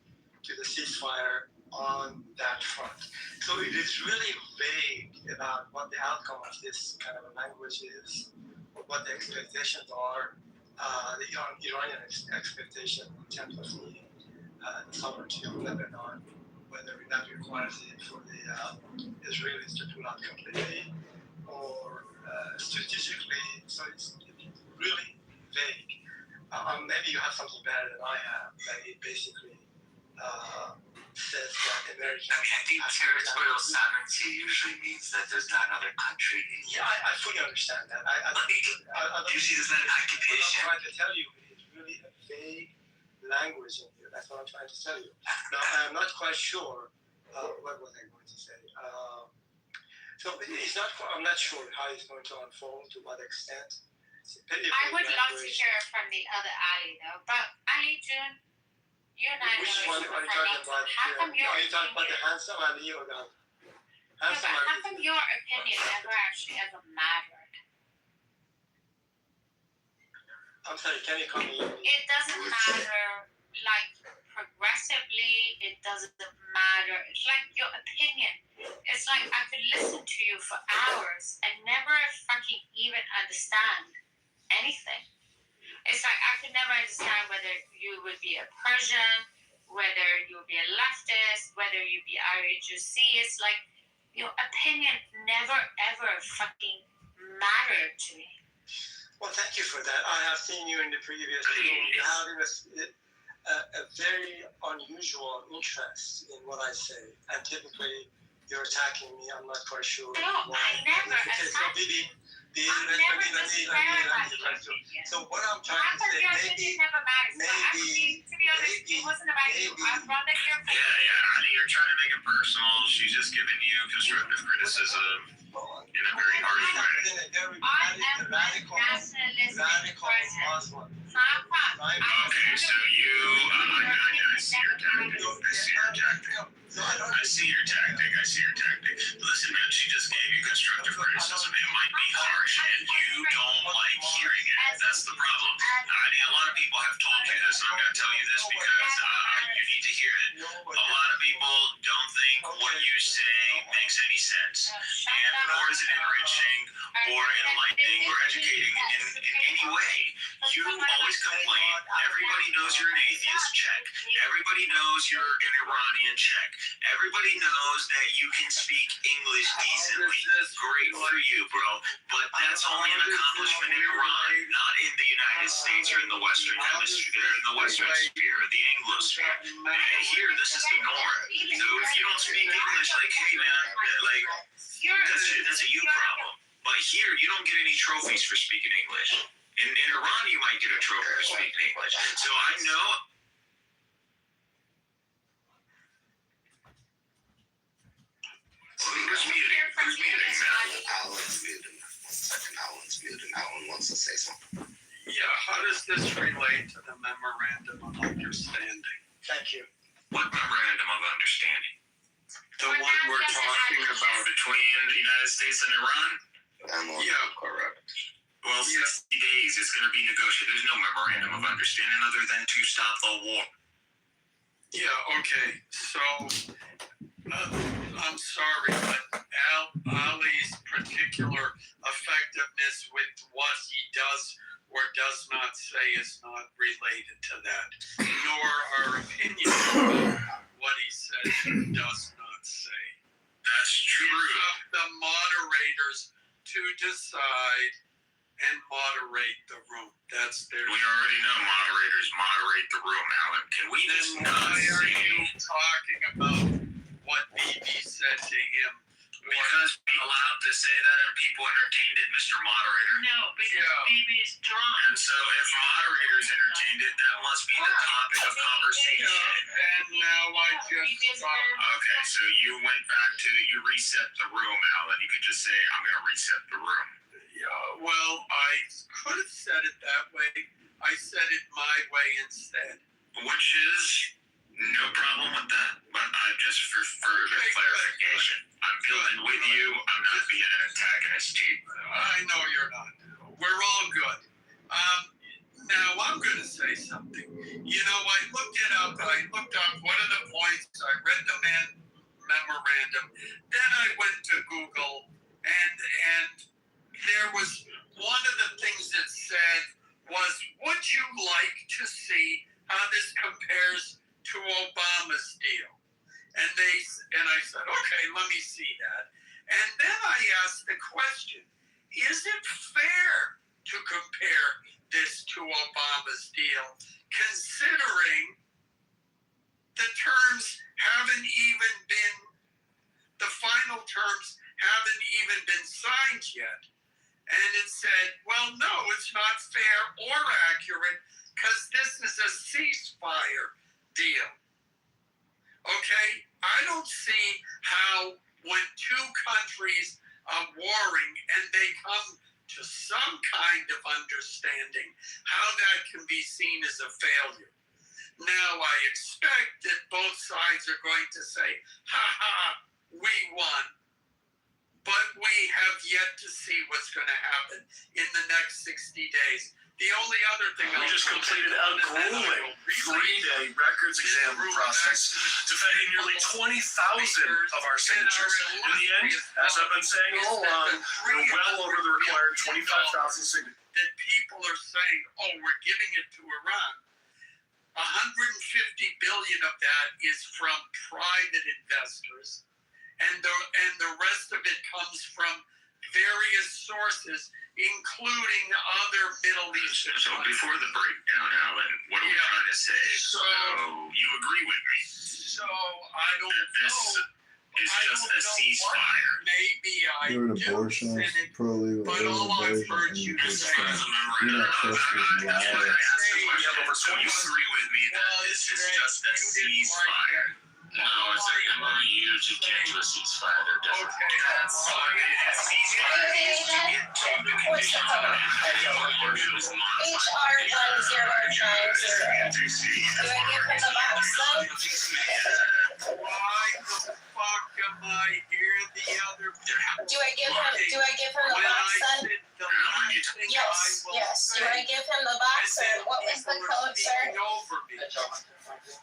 to the ceasefire on that front. So it is really vague about what the outcome of this kind of a language is, or what the expectations are, the Iranian expectation in terms of the sovereignty of Lebanon, whether that requires it for the Israelis to pull out completely or strategically. So it's really vague. Maybe you have something better than I have. That it basically says that American. I think territorial sovereignty usually means that there's not another country. Yeah, I fully understand that. Usually there's not an occupation. What I'm trying to tell you is really a vague language in here. That's what I'm trying to tell you. Now, I'm not quite sure what was I going to say. So I'm not sure how it's going to unfold, to what extent. I would love to hear from the other Ali, though. But Ali, June, you and I Which know one each are other you for a long talking about? time. How come your Are you talking about the opinion? handsome Ali or the How come your opinion never actually ever mattered? I'm sorry, can you come in? It doesn't matter, like, progressively, it doesn't matter. It's like your opinion. It's like I could listen to you for hours and never fucking even understand anything. It's like I could never understand whether you would be a Persian, whether you would be a leftist, whether you'd be IRGC. It's like your opinion never ever fucking mattered to me. Well, thank you for that. I have seen you in the previous room. You have a very unusual interest in what I say, and typically you're attacking me. I'm not quite sure. No, I never attacked you. So what I'm trying to say, maybe, to be honest, it wasn't about you. I'd rather hear from you. Yeah, Ali, you're trying to make it personal. She's just giving you constructive criticism in a very harsh way. I am a nationalistic person. Okay, so you, I see your tactic. I see your tactic. Listen, man, she just gave you constructive criticism. It might be harsh, and you don't like hearing it. That's the problem. I mean, a lot of people have told you this, and I'm going to tell you this because you need to hear it. A lot of people don't think what you say makes any sense, and nor is it enriching or enlightening or educating in any way. You always complain. Everybody knows you're an atheist, check. Everybody knows you're an Iranian, check. Everybody knows that you can speak English decently. Great for you, bro. But that's only an accomplishment in Iran, not in the United States or in the Western Hemisphere, or in the Western sphere, or the Anglosphere. Here, this is the norm. So if you don't speak English, like, hey, man, like, that's a you problem. But here, you don't get any trophies for speaking English. In Iran, you might get a trophy for speaking English. So I know. Who's muting? Who's muting, man? Alex muted. second. Alan's muted. Alan wants to say something. Yeah, how does this relate to the memorandum of understanding? Thank you. What memorandum of understanding? The one we're talking about. Between the United States and Iran? Yeah. Correct. Well, 60 days, it's going to be negotiated. There's no memorandum of understanding other than to stop the war. Yeah, okay. So, I'm sorry, but Ali's particular effectiveness with what he does or does not say is not related to that, nor our opinion about what he says or does not say. That's true. It's up the moderators to decide and moderate the room. That's their. We already know moderators moderate the room, Alan. Can we just Then not why are say? you talking about what BB said to him? Because we're allowed to say that and people entertained it, Mr. Moderator. No, because BB is drunk. And so if moderators entertained it, that must be the topic of conversation. And now I just thought. Okay, so you went back to, you reset the room, Alan. You could just say, I'm going to reset the room. Yeah, well, I could have said it that way. I said it my way instead. Which is no problem with that, but I just for further clarification. I'm building with you. I'm not being an antagonist to you. I know you're not. We're all good. Now I'm going to say something. You know, I looked it up. I looked up what are the points. I read the memorandum. Then I went to Google, and there was one of the things that said was, would you like to see how this compares to Obama's deal? And I said, okay, let me see that. And then I asked the question, is it fair to compare this to Obama's deal, considering the terms haven't even been, the final terms haven't even been signed yet? And it said, well, no, it's not fair or accurate because this is a ceasefire deal. Okay? I don't see how when two countries are warring and they come to some kind of understanding, how that can be seen as a failure. Now, I expect that both sides are going to say, ha ha, we won. But we have yet to see what's going to happen in the next 60 days. The only other thing we just completed a grueling 3-day records exam process, defending nearly 20,000 of our signatures. In the end, as I've been saying all along, we're well over the required 25,000 signatures. That people are saying, oh, we're giving it to Iran. 150 billion of that is from private investors, and the rest of it comes from various sources, including other Middle Eastern So before the breakdown, Alan, what are we trying to say? So you agree with me? So I don't that this know. is just a ceasefire. Maybe I You're an abortionist, pro-legal but all I've abortion, heard and you you just say. you're not supposed to lie. You agree with me that this is just a ceasefire? No, it's an MOU to get to a ceasefire. They're different. That's a ceasefire means to get to the conditions of it. HR 1090. Do I give him the box then? Why the fuck am I here the other Do I give him the box then? Yes. Do I give him the box or what was the code, sir?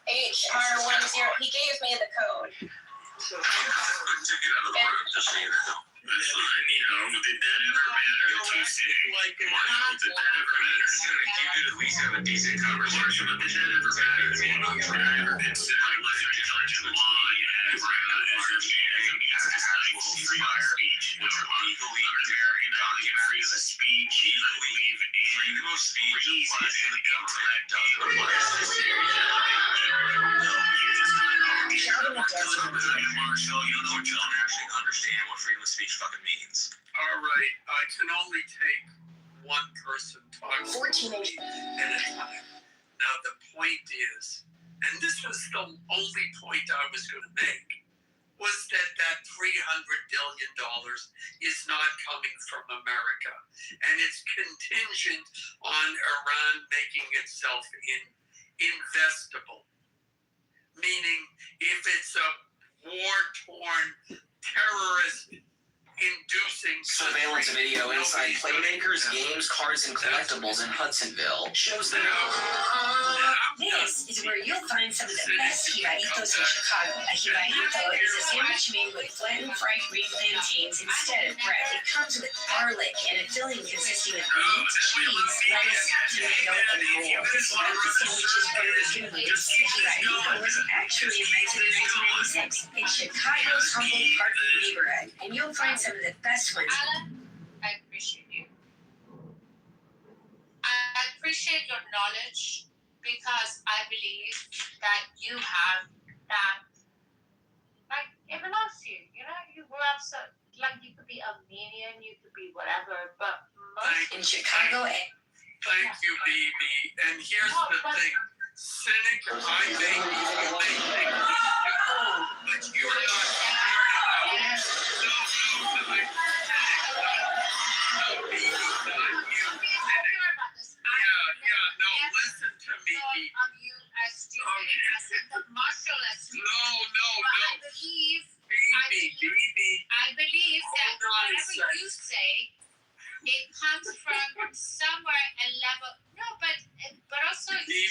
HR 10. He gave me the code. Take it out of the room, just so you know. That's fine, you know, did that ever matter to say, Marshall, did that ever matter? You could at least have a decent conversation, but did that ever matter? Did I ever consider legislature line as a ceasefire speech, which are legally American freedom of speech, you believe in freedom of speech applies to the government, doesn't apply to the series. You just don't know. Marshall, you don't know what you don't actually understand what freedom of speech fucking means. All right, I can only take one person talking 14 at a time. Now the point is, and this was the only point I was going to make, was that $300 billion is not coming from America, and it's contingent on Iran making itself investable. Meaning, if it's a war-torn terrorist inducing surveillance video inside Playmakers, games, cards, and collectibles in Hudsonville shows that. This is where you'll find some of the best jibaritos in Chicago. A jibarito is a sandwich made with flattened fried green plantains instead of bread. It comes with garlic and a filling consisting of meat, cheese, lettuce, tomato, and more. One of the sandwiches burned released, jibarito was actually invented in 1996 in Chicago's Humboldt Park neighborhood, and you'll find some of the best ones. I appreciate you. I appreciate your knowledge because I believe that you have that, like, it belongs to you. You know, you grew up so, like, you could be Armenian, you could be whatever, but most in Chicago. Thank you, BB. And here's the thing. Cynic, I may be thinking, but you're not hearing listen to me, BB. I believe that whatever you say, it comes from somewhere a level. No, but also I believe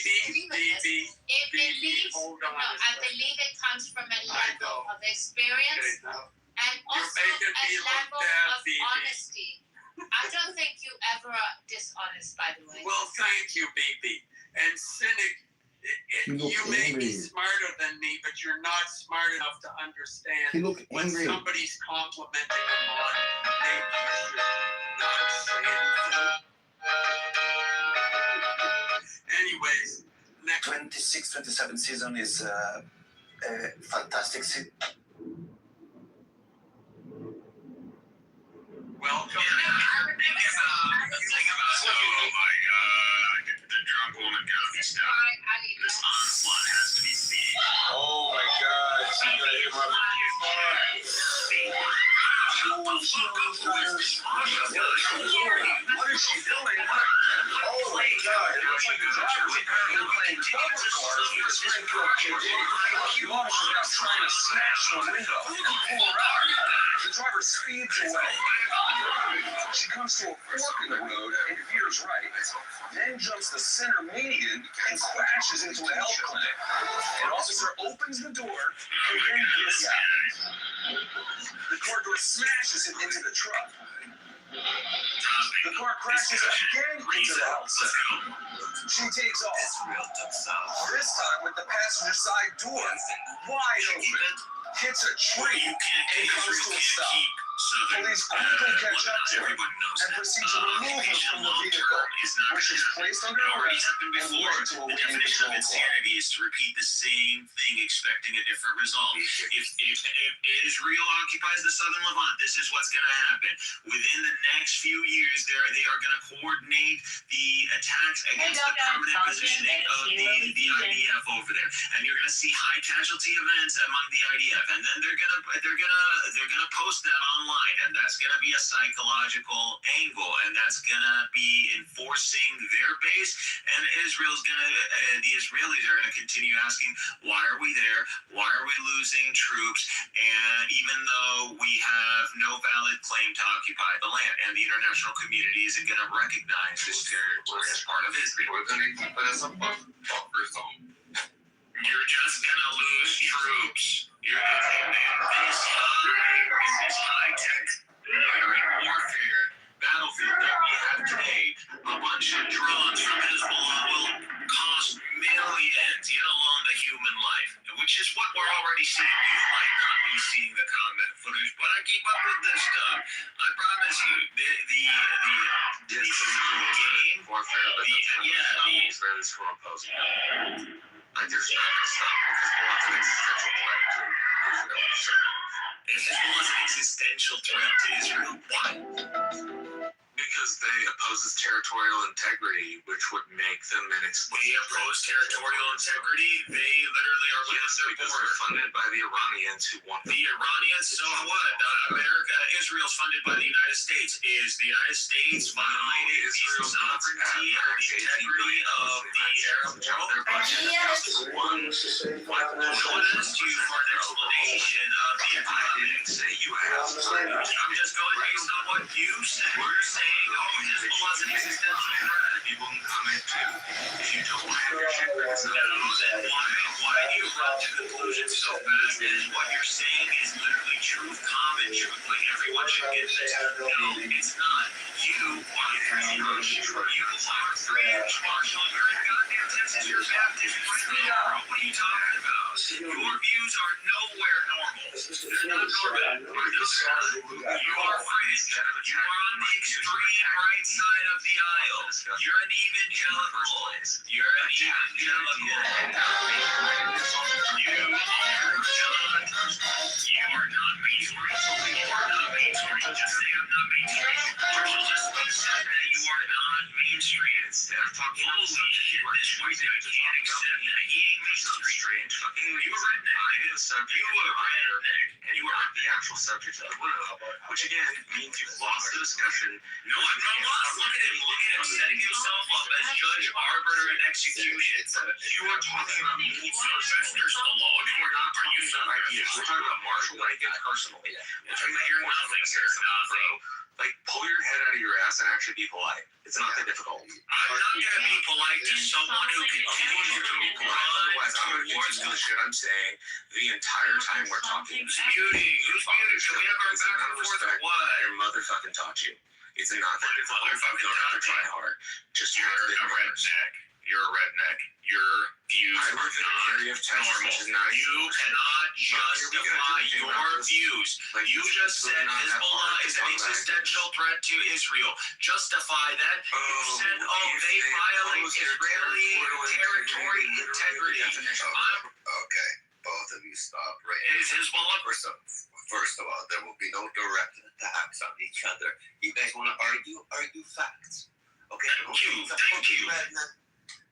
it comes from a level of experience and also a level of honesty. I don't think you ever are dishonest, by the way. Well, thank you, BB. And Cynic, you may be smarter than me, but you're not smart enough to understand when somebody's complimenting a mod, maybe you should not say anything. Anyways, next 26-27 season is a fantastic season. Welcome. Oh my God, the drunk woman got me stuck. This onslaught has to be seen. Oh my God, she's gonna hit my What is she doing? Oh my God, it looks like the driver's apparently playing poker cards with a Springfield PD. The officer's now trying to smash the window and pull her out. The driver speeds away. She comes to a fork in the road and veers right, then jumps the center median and crashes into a health clinic. An officer opens the door, and then this happens. The car door smashes it into the truck. The car crashes again into the health center. She takes off. This time with the passenger side door wide open. Hits a tree and comes to a stop. Police quickly catch up to her and proceed to remove her from the vehicle, where she's placed under arrest and led to a waiting patrol car. Insanity is to repeat the same thing, expecting a different result. If Israel occupies the southern Levant, this is what's going to happen. Within the next few years, they are going to coordinate the attacks against the permanent positioning of the IDF over there, and you're going to see high casualty events among the IDF, and then they're gonna post that online, and that's gonna be a psychological angle, and that's gonna be enforcing their base, and the Israelis are gonna continue asking, why are we there? Why are we losing troops? And even though we have no valid claim to occupy the land, and the international community isn't gonna recognize this territory as part of Israel. We're gonna keep it as a buffer zone. You're just gonna lose troops. You're in this high-tech warfare battlefield that we have today. A bunch of drones from Hezbollah will cost millions, yet alone the human life, which is what we're already seeing. You might not be seeing the combat footage, but I keep up with this stuff. I promise you, the game warfare, Israel is for opposing. I just not gonna stop because Hezbollah is an existential threat to Israel. Hezbollah is an existential threat to Israel. Why? because they opposes territorial integrity, which would make them an explicit. They oppose territorial integrity. They literally are within their border. They're funded by the Iranians who want the Iranians. So what? Israel's funded by the United States. Is the United States violating Israel's sovereignty or the integrity of the Arab world? No one asked you for an explanation of the economics. Say you have. I'm just going based on what you said. You're saying, Hezbollah's an existential threat. People can comment too. If you don't have your shit, then why do you run to conclusions so fast? And what you're saying is literally truth, common truth, like everyone should get this. No, it's not. You are free. You are free. Marshall, you're in goddamn Texas. You're Baptist. What are you talking about? Your views are nowhere normal. They're not normal. You are fringe. You are on the extreme right side of the aisle. You're an evangelical. You're an evangelical. You are not mainstream. You are not mainstream. Just say I'm not mainstream. Marshall just said that you are not mainstream. Holy shit, this white guy can't accept that. He ain't mainstream. You a redneck. You a redneck. And you are the actual subject of the room, which again means you've lost the discussion. No, I'm not lost. Look at him setting himself up as judge, arbiter, and execution. You are talking about me, Sylvester Stallone. We're not. Are you some ideas? We're talking about Marshall Lincoln personally. Which I'm hearing nothing here, bro. Like, pull your head out of your ass and actually be polite. It's not that difficult. I'm not gonna be polite to someone who continues to be polite. Otherwise, I'm gonna continue the shit I'm saying the entire time we're talking. Who's muting? Who's muting? Can we have our back and forth or what? Your mother fucking taught you. It's not that difficult. You don't have to try hard. Just you're a redneck. You're a redneck. Your views are not normal. You cannot justify your views. You just said Hezbollah is an existential threat to Israel. Justify that. You said, they violate Israeli territory integrity. Okay, both of you stop right now. Is Hezbollah? First of all, there will be no direct attacks on each other. You guys want to argue facts. Okay, Thank you.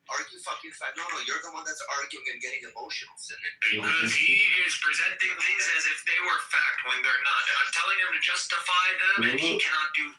Argue fucking facts. No, you're the one that's arguing and getting emotional, Sidney. Because he is presenting things as if they were fact when they're not. I'm telling him to justify them, and he cannot do.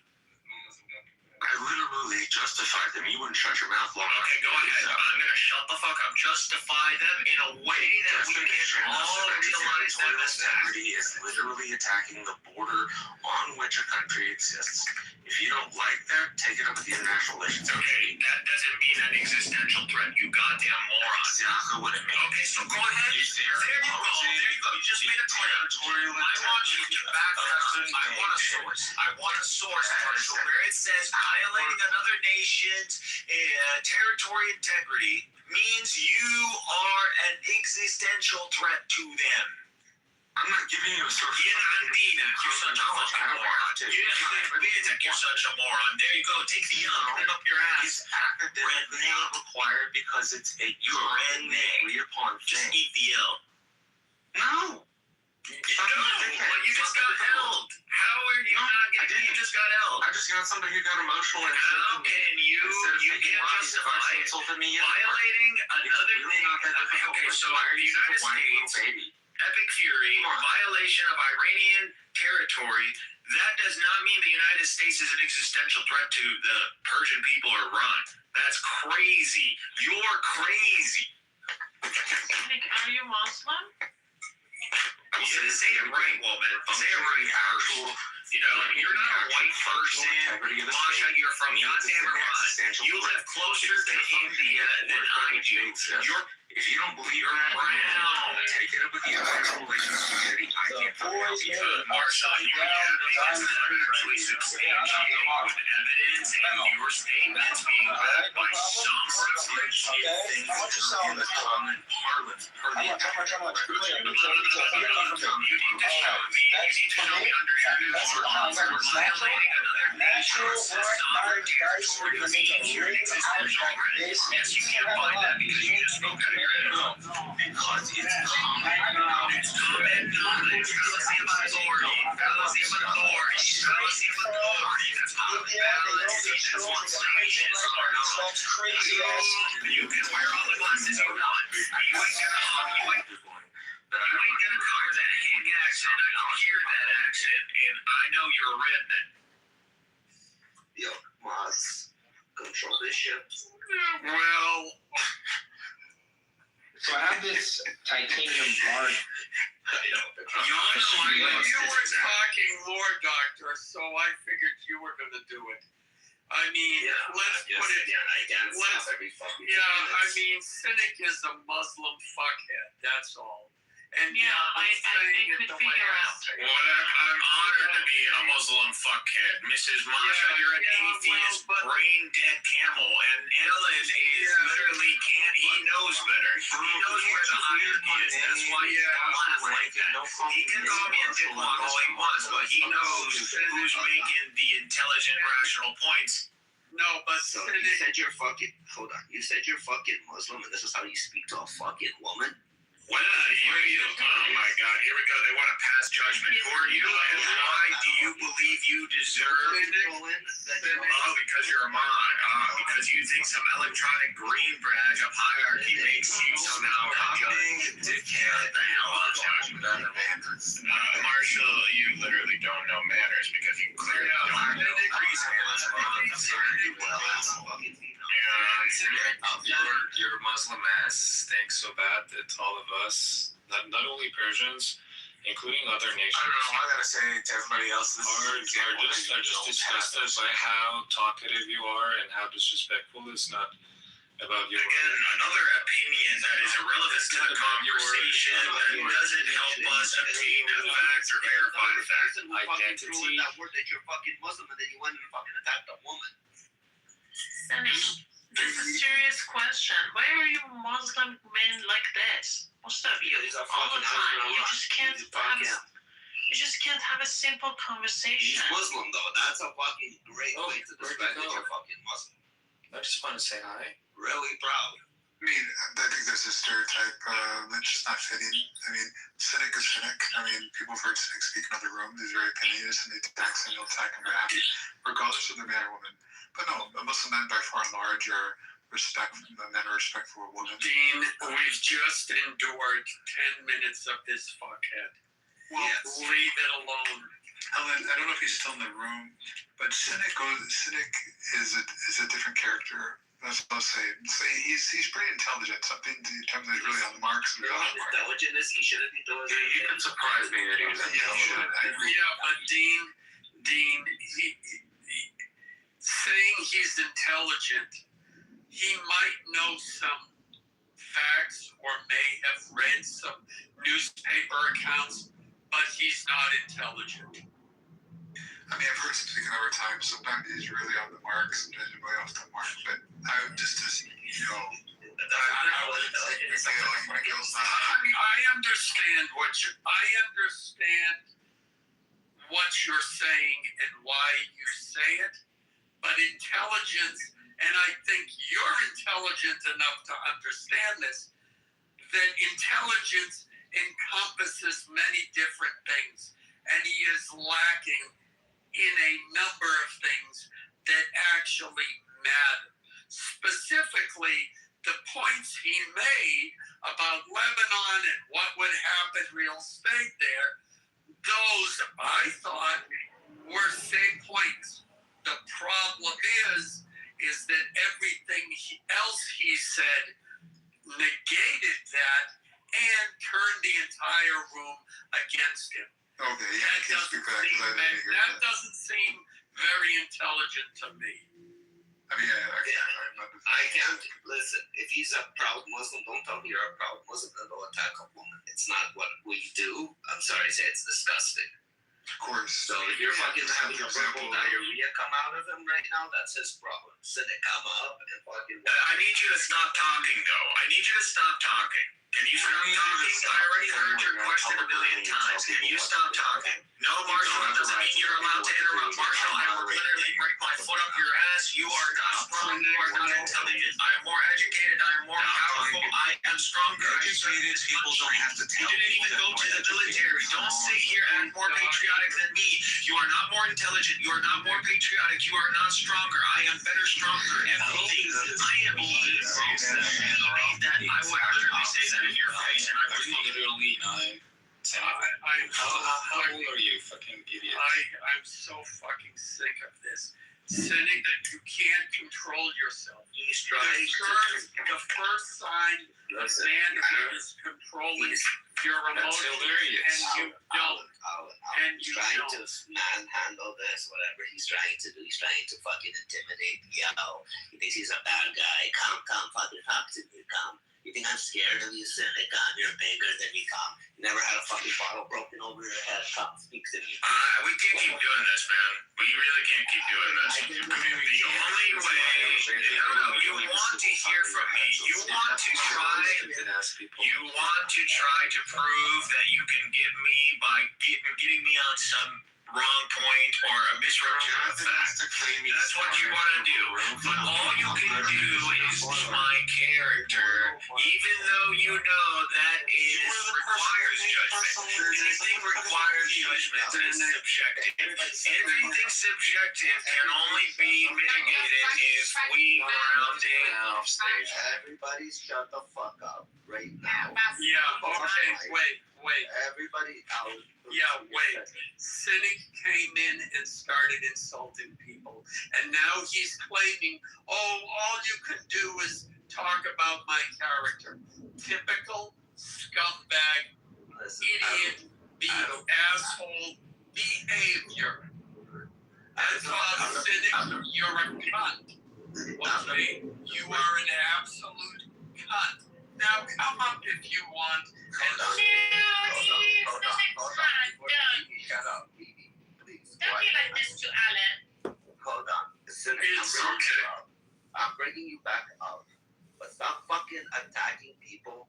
I literally justified them. You wouldn't shut your mouth long enough. Okay, go ahead. I'm gonna shut the fuck up. Justify them in a way that we can all realize that integrity is literally attacking the border on which a country exists. If you don't like that, take it up with the international relations. Okay, that doesn't mean an existential threat. You goddamn moron. That's exactly what it means. Okay, so go ahead. There you go. You just made a claim. I want you to back up. I want a source, Marshall, where it says violating another nation's territory integrity means you are an existential threat to them. I'm not giving you a source. You're such a fucking moron. You're such a moron. There you go. Take the put it up your ass. It's academically not required because it's a agreed upon thing. Just eat the L. No. You just got held. How are you not getting? You just got held. I just got somebody who got emotional. How can you can't justify violating another thing? Okay, so the United States, Epic Fury, violation of Iranian territory. That does not mean the United States is an existential threat to the Persian people or Iran. That's crazy. You're crazy. Are you Muslim? Say it right, woman. Say it right, actual. You're not a white person. Masha, you're from goddamn Iran. You live closer to India than I do. If you don't believe you're brown, take it up with the international relations community. I can't help you. Marsha, you have actually substantiated with evidence and your statements being backed by some substantiated things in the common parlance per the international relations. You need to show me under your violating another nation's sovereign territory means you're an existential threat. Yes, you can't find that because you just spoke out of your head. Because it's common knowledge. Fallacy of authority. Fallacy of authority. Fallacy of authority. That's not a fallacy. has one station. Crazy ass. You can wear all the glasses you want. You ain't gonna cover that Hague accent. I don't hear that accent, and I know you're a redneck. Yo, Maz, control this shit. Well, So I have this titanium bar. You were talking lore, Doctor, so I figured you were going to do it. I mean, let's put it. I mean, Cynic is a Muslim fuckhead. That's all. And I think we'd figure out. Well, I'm honored to be a Muslim fuckhead. Mrs. Masha, you're an atheist, brain-dead camel, and Alan is literally he knows better. He knows where the hierarchy is. That's why he's laugh like that. He can call me a diplomat all he wants, but he knows who's making the intelligent, rational points. No, but so you said you're fucking. Hold on. You said you're fucking Muslim, and this is how you speak to a fucking woman. Well, oh my God, here we go. They want to pass judgment. Who are you, and why do you believe you deserve it? Oh, because you're a mod. Because you think some electronic green badge of hierarchy makes you somehow dickhead. The hell up, Marshall, you literally don't know manners because you clearly don't know your Muslim ass stinks so bad that all of us, not only Persians, including other nations, I don't know. I gotta say to everybody else, are just disgusted by how talkative you are and how disrespectful. It's not about your. Again, another opinion that is irrelevant to the conversation that doesn't help us obtain a fact or verify the fact. Identity. That word that you're fucking Muslim, and then you went and fucking attacked a woman. Sunny, this is a serious question. Why are you Muslim men like this? Most of you, all the time. You just can't have a simple conversation. He's Muslim though. That's a fucking great way to describe that you're fucking Muslim. I just want to say hi. Really proud. I mean, I think there's a stereotype that's just not fitting. I mean, Cynic is Cynic. I mean, people have heard Cynic speak in other rooms. He's very opinionated, and they attack him, they'll attack him back, regardless of their man or woman. But no, Muslim men by far and large are respectful. Men are respectful of women. Dean, we've just endured 10 minutes of this fuckhead. Well, leave it alone. Helen, I don't know if he's still in the room, but Cynic is a different character. That's what I'll say. He's pretty intelligent. Something in terms of really on the marks. Intelligentness, he shouldn't be doing it. You can surprise me that he was intelligent. Yeah, but Dean, he saying he's intelligent, he might know some facts or may have read some newspaper accounts, but he's not intelligent. I mean, I've heard him speaking over time. Sometimes he's really on the mark, sometimes he's way off the mark. But I just you know, I understand what you're saying and why you say it, but intelligence, and I think you're intelligent enough to understand this, that intelligence encompasses many different things, and he is lacking in a number of things that actually matter. Specifically, the points he made about Lebanon and what would happen real estate there, those I thought were same points. The problem is that everything else he said negated that and turned the entire room against him. Okay, yeah, I can't speak for that. That doesn't seem very intelligent to me. I mean, I can't listen. If he's a proud Muslim, don't tell me you're a proud Muslim and go attack a woman. It's not what we do. I'm sorry to say, it's disgusting. Of course. So if you're fucking having a verbal diarrhea come out of him right now, that's his problem. Cynic, come up and fucking. I need you to stop talking, though. I need you to stop talking. Can you stop talking? I already heard your question a million times. Can you stop talking? No, Marshall, that doesn't mean you're allowed to interrupt. Marshall, I will literally break my foot up your ass. You are not strong. You are not intelligent. I am more educated. I am more powerful. I am I'm stronger. Educated people don't have to tell You didn't even go to the military. Don't sit here and more patriotic than me. You are not more intelligent. You are not more patriotic. You are not stronger. I am better, stronger. Everything. I am elite. That I would literally say that in your face, and I would literally not. How old are you, fucking idiot? I'm so fucking sick of this. Saying that you can't control yourself. The first sign of man is controlling your emotions, and you don't. And you trying don't. to manhandle this, whatever he's trying to do. He's trying to fucking intimidate me. He thinks he's a bad guy. Come, fucking talk to me. Come. You think I'm scared of you, Cynic? You're bigger than me. Come. You never had a fucking bottle broken over your head. Come, speak to me. We can't keep doing this, man. We really can't keep doing this. The only way, you want to hear from me. You want to try to prove that you can get me by getting me on some wrong point or a misrepresentation of fact. That's what you want to do. But all you can do is be my character, even though you know that requires judgment. Anything requires judgment is subjective. Everything subjective can only be mitigated if we ground it. Everybody shut the fuck up right now. Yeah, okay, wait. Everybody out. Yeah, wait. Cynic came in and started insulting people. And now he's claiming, all you can do is talk about my character. Typical scumbag, idiot, asshole behavior. That's all, Cynic. You're a cunt. Okay? You are an absolute cunt. Now come up if you want. Shut up, Phoebe. Please. Don't be like this to Alan. Hold on. I'm bringing you back up. But stop fucking attacking people.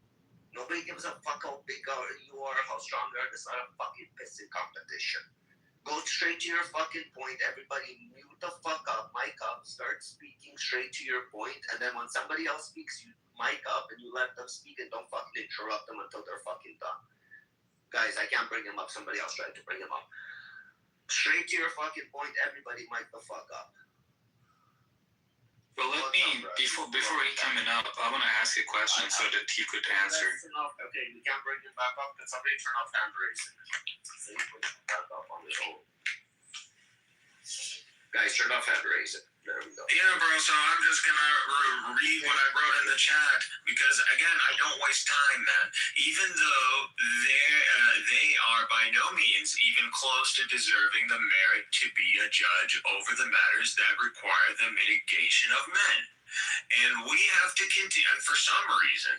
Nobody gives a fuck how big you are, how strong you are. It's not a fucking pissing competition. Go straight to your fucking point. Everybody mute the fuck up, mic up, start speaking straight to your point, and then when somebody else speaks, you mic up and you let them speak and don't fucking interrupt them until they're fucking done. Guys, I can't bring him up. Somebody else tried to bring him up. Straight to your fucking point. Everybody mic the fuck up. Well, let me, before he coming up, I want to ask a question so that he could answer. Okay, we can't bring him back up. Can somebody turn off hand raising? Back up on his own. Guys, turn off hand raising. There we go. Yeah, bro, so I'm just gonna read what I wrote in the chat because, again, I don't waste time, man. Even though they are by no means even close to deserving the merit to be a judge over the matters that require the mitigation of men. And we have to continue, and for some reason,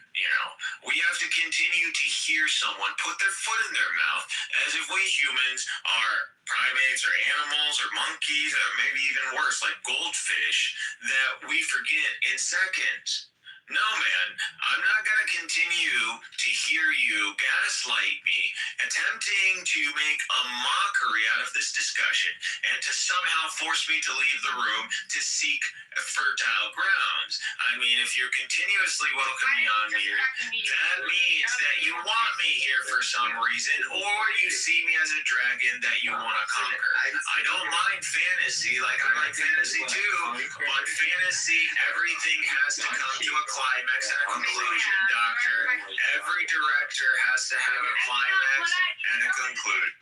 we have to continue to hear someone put their foot in their mouth as if we humans are primates or animals or monkeys or maybe even worse, like goldfish, that we forget in seconds. No, man, I'm not going to continue to hear you gaslight me, attempting to make a mockery out of this discussion and to somehow force me to leave the room to seek fertile grounds. I mean, if you're continuously welcoming on here, that means that you want me here for some reason, or you see me as a dragon that you want to conquer. I don't mind fantasy, like I like fantasy too, but fantasy, everything has to come to a climax and a conclusion, Doctor. Every director has to have a climax and a conclusion.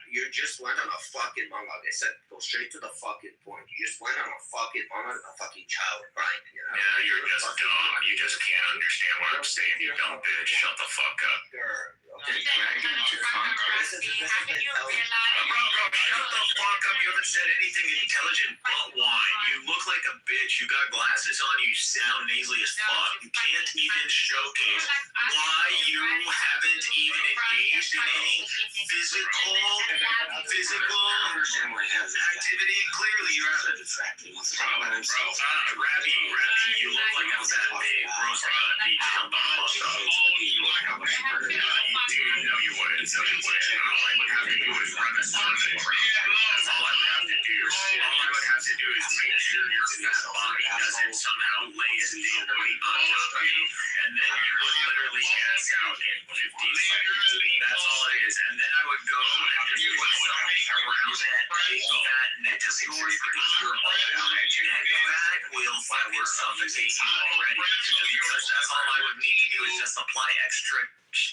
You just went on a fucking monologue. I said, go straight to the fucking point. You just went on a fucking monologue, a fucking child crying. Yeah, you're just dumb. You just can't understand what I'm saying, you dumb bitch. Shut the fuck up. Okay, dragon to conquer. Bro, shut the fuck up. You haven't said anything intelligent but whine. You look like a bitch. You got glasses on. You sound nasally as fuck. You can't even showcase why you haven't even engaged in any physical activity. Clearly, you haven't. Rabbi, you look like a fat pig. Gross beach from the hospital. You like a pig. No, you wouldn't. No, you wouldn't. All I would have to do is run a sunset around. That's all I would have to do. All I would have to do is make sure your fat body doesn't somehow lay a damn weight on top of you. And then fucking 50 seconds. That's all it is. And then I would go and just put something around that neck to security because your neck fat will fucking suffocate you already. Because that's all I would need to do is just apply extra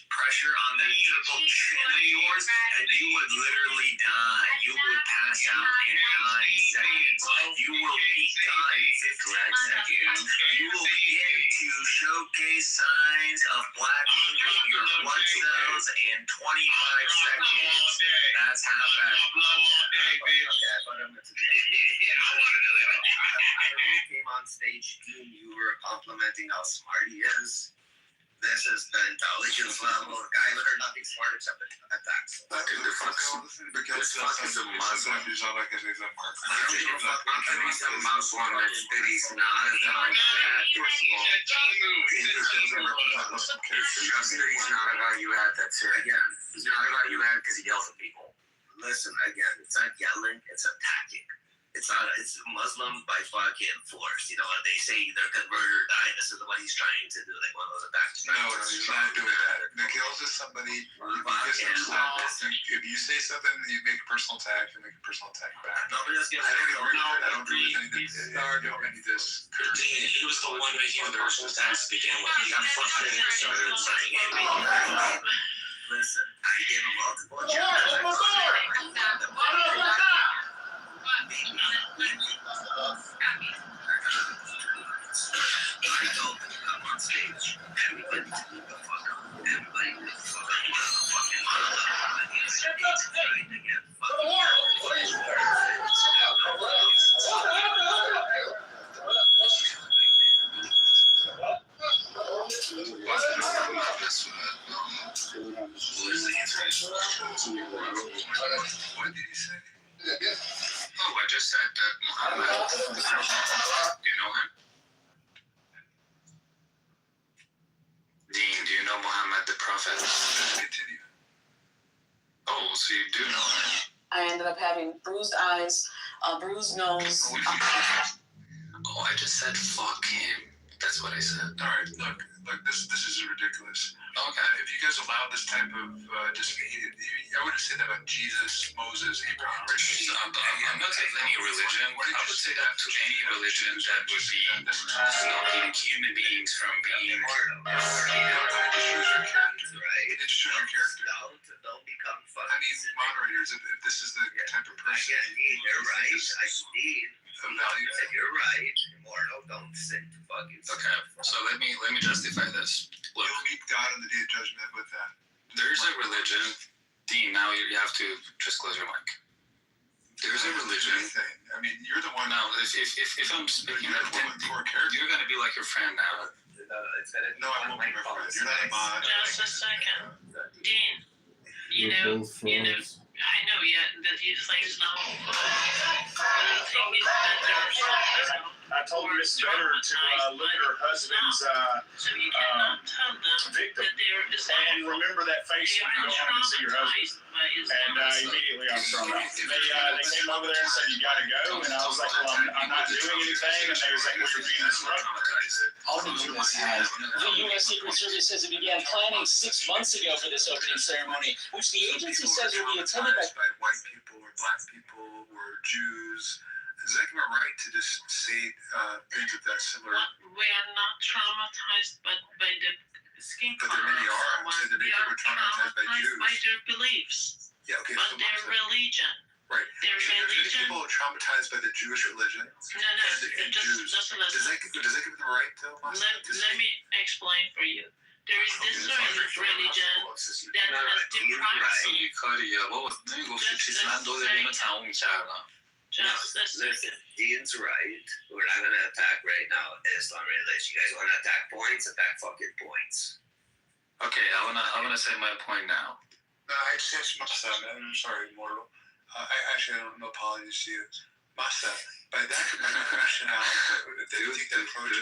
pressure on that triple chin of yours, and you would literally die. You would pass out in 9 seconds. You will be done in 15 seconds. You will begin to showcase signs of blackening in your blood cells in 25 seconds. That's how bad. Okay, I thought I meant to do that. I came on stage, Dean, you were complimenting how smart he is. This is the intelligence level. The guy learned nothing smart except attacks. Because is a Muslim. You sound like he's a Mark. I don't give a fuck. He's a Muslim that he's not a dog. First of all, just that he's not a value add. That's it. Again, he's not a value add because he yells at people. Listen, again, it's not yelling, it's attacking. It's not. It's Muslim by fucking force. You know what they say? They're convert or die. This is what he's trying to do. Like one of those attacks. No, he's not doing that. Nikhil's is somebody. If you say something, you make a personal attack. You make a personal attack back. Nobody else gets I don't agree with any of this. He was the one making the personal attacks to begin with. He got frustrated and started inciting it. Listen, I gave him multiple chances. I told him to come on stage. Everybody to move the fuck up. Everybody move the fuck up. Fucking and he's trying to get What did you say? Oh, I just said that Muhammad. Do you know him? Dean, do you know Muhammad the Prophet? Continue. Oh, so you do know him. I ended up having bruised eyes, a bruised nose. Oh, I just said fuck him. That's what I said. All right, look, this is ridiculous. Okay. If you guys allow this type of I wouldn't say that about Jesus, Moses, Abraham. I'm not saying any religion. I would say that to any religion that would be stopping human beings from being. It just shows your character, right? It just shows your character. Don't become fucking. I mean, moderators, if this is the type of person. I get you're right. I need some value. If you're right, Mortal, don't sit to fucking. Okay, so let me justify this. Look, you'll meet God on the day of judgment with that. There's a religion. Dean, now you have to just close your mic. There's a religion. I mean, you're the one. Now, if I'm speaking, then you're gonna be like your friend now. No, I won't be my friend. You're not a mod. Just a second, Dean. You know, I know yet that you think now. The thing is that there are some. I told Miss Jenner to look at her husband's victim and remember that face when you go home and see your husband. And immediately I was thrown out. They came over there and said, you gotta go. And I was like, well, I'm not doing anything. And they was like, well, you're being disruptive. All the U.S. has. The U.S. Secret Service says it began planning 6 months ago for this opening ceremony, which the agency says will be attended by white people or black people or Jews. Is that right to just say things of that similar? We are not traumatized by the skin color. But there many are. So We are traumatized by their beliefs. Yeah, okay. But their religion. Right. Their religion. People are traumatized by the Jewish religion. No. Just listen. Does that give them the right, though? Let me explain for you. There is this religion that has deprived Listen, Dean's right. We're not gonna attack right now Islam religion. You guys wanna attack points? Attack fucking points. Okay, I wanna say my point now. No, I just Masa, man. I'm sorry, Mortal. I don't know. Apologies to you, Masa. By that rationale, if they take that approach,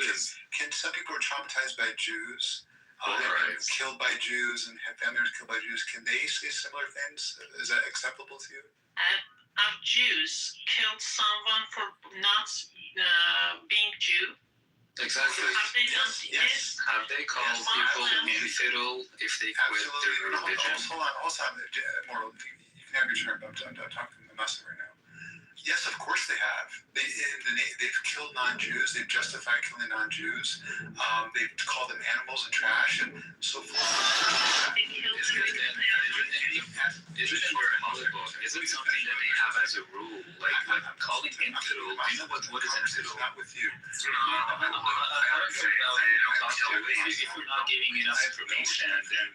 can some people are traumatized by Jews? Killed by Jews and have families killed by Jews. Can they say similar things? Is that acceptable to you? Jews killed someone for not being Jew. Exactly. Have they done this? Have they called people infidel if they quit their religion? Hold on. Moral, you can have your turn, but I'm talking to the master right now. Yes, of course they have. They've killed non-Jews. They've justified killing non-Jews. They've called them animals and trash and so forth. Isn't in their holy book? Is it something that they have as a rule? Like calling infidel? Do you know what is infidel? Not with you. If we're not giving enough information, then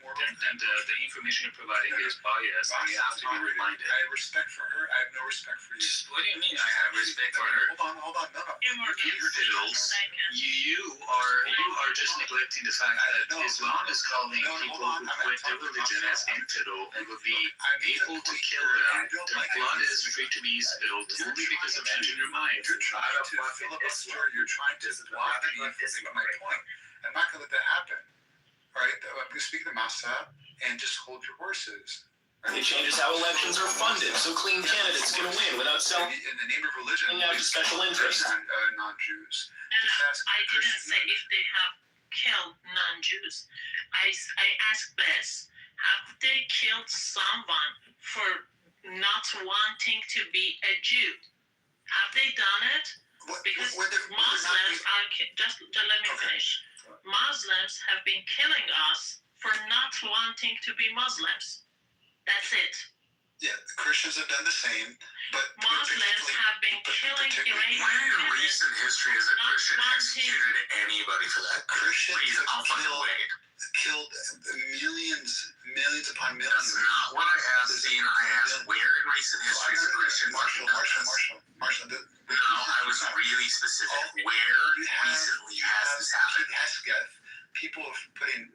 the information you're providing is biased, and we have to be reminded. I have respect for her. I have no respect for you. What do you mean I have respect for her? Hold on. No. Infidels, you are just neglecting the fact that Islam is calling people who quit their religion as infidel and would be able to kill them. Their blood is free to be spilled only because of changing your mind. You're trying to filibuster. You're trying to block me from my point. I'm not going to let that happen. All right? I'm going to speak to Massa and just hold your horses. It changes how elections are funded, so clean candidates can win without selling. In the name of religion, and you have special interest. Non-Jews. I didn't say if they have killed non-Jews. I asked this: have they killed someone for not wanting to be a Jew? Have they done it? Because Muslims are just let me finish. Muslims have been killing us for not wanting to be Muslims. That's it. Yeah, Christians have done the same, but Muslims have been killing Iranians. When in recent history has a Christian executed anybody for that? Christians have killed millions upon millions. That's not what I asked, Dean. I asked where in recent history has a Christian Marshall. No, I was really specific. Where recently has this happened? People putting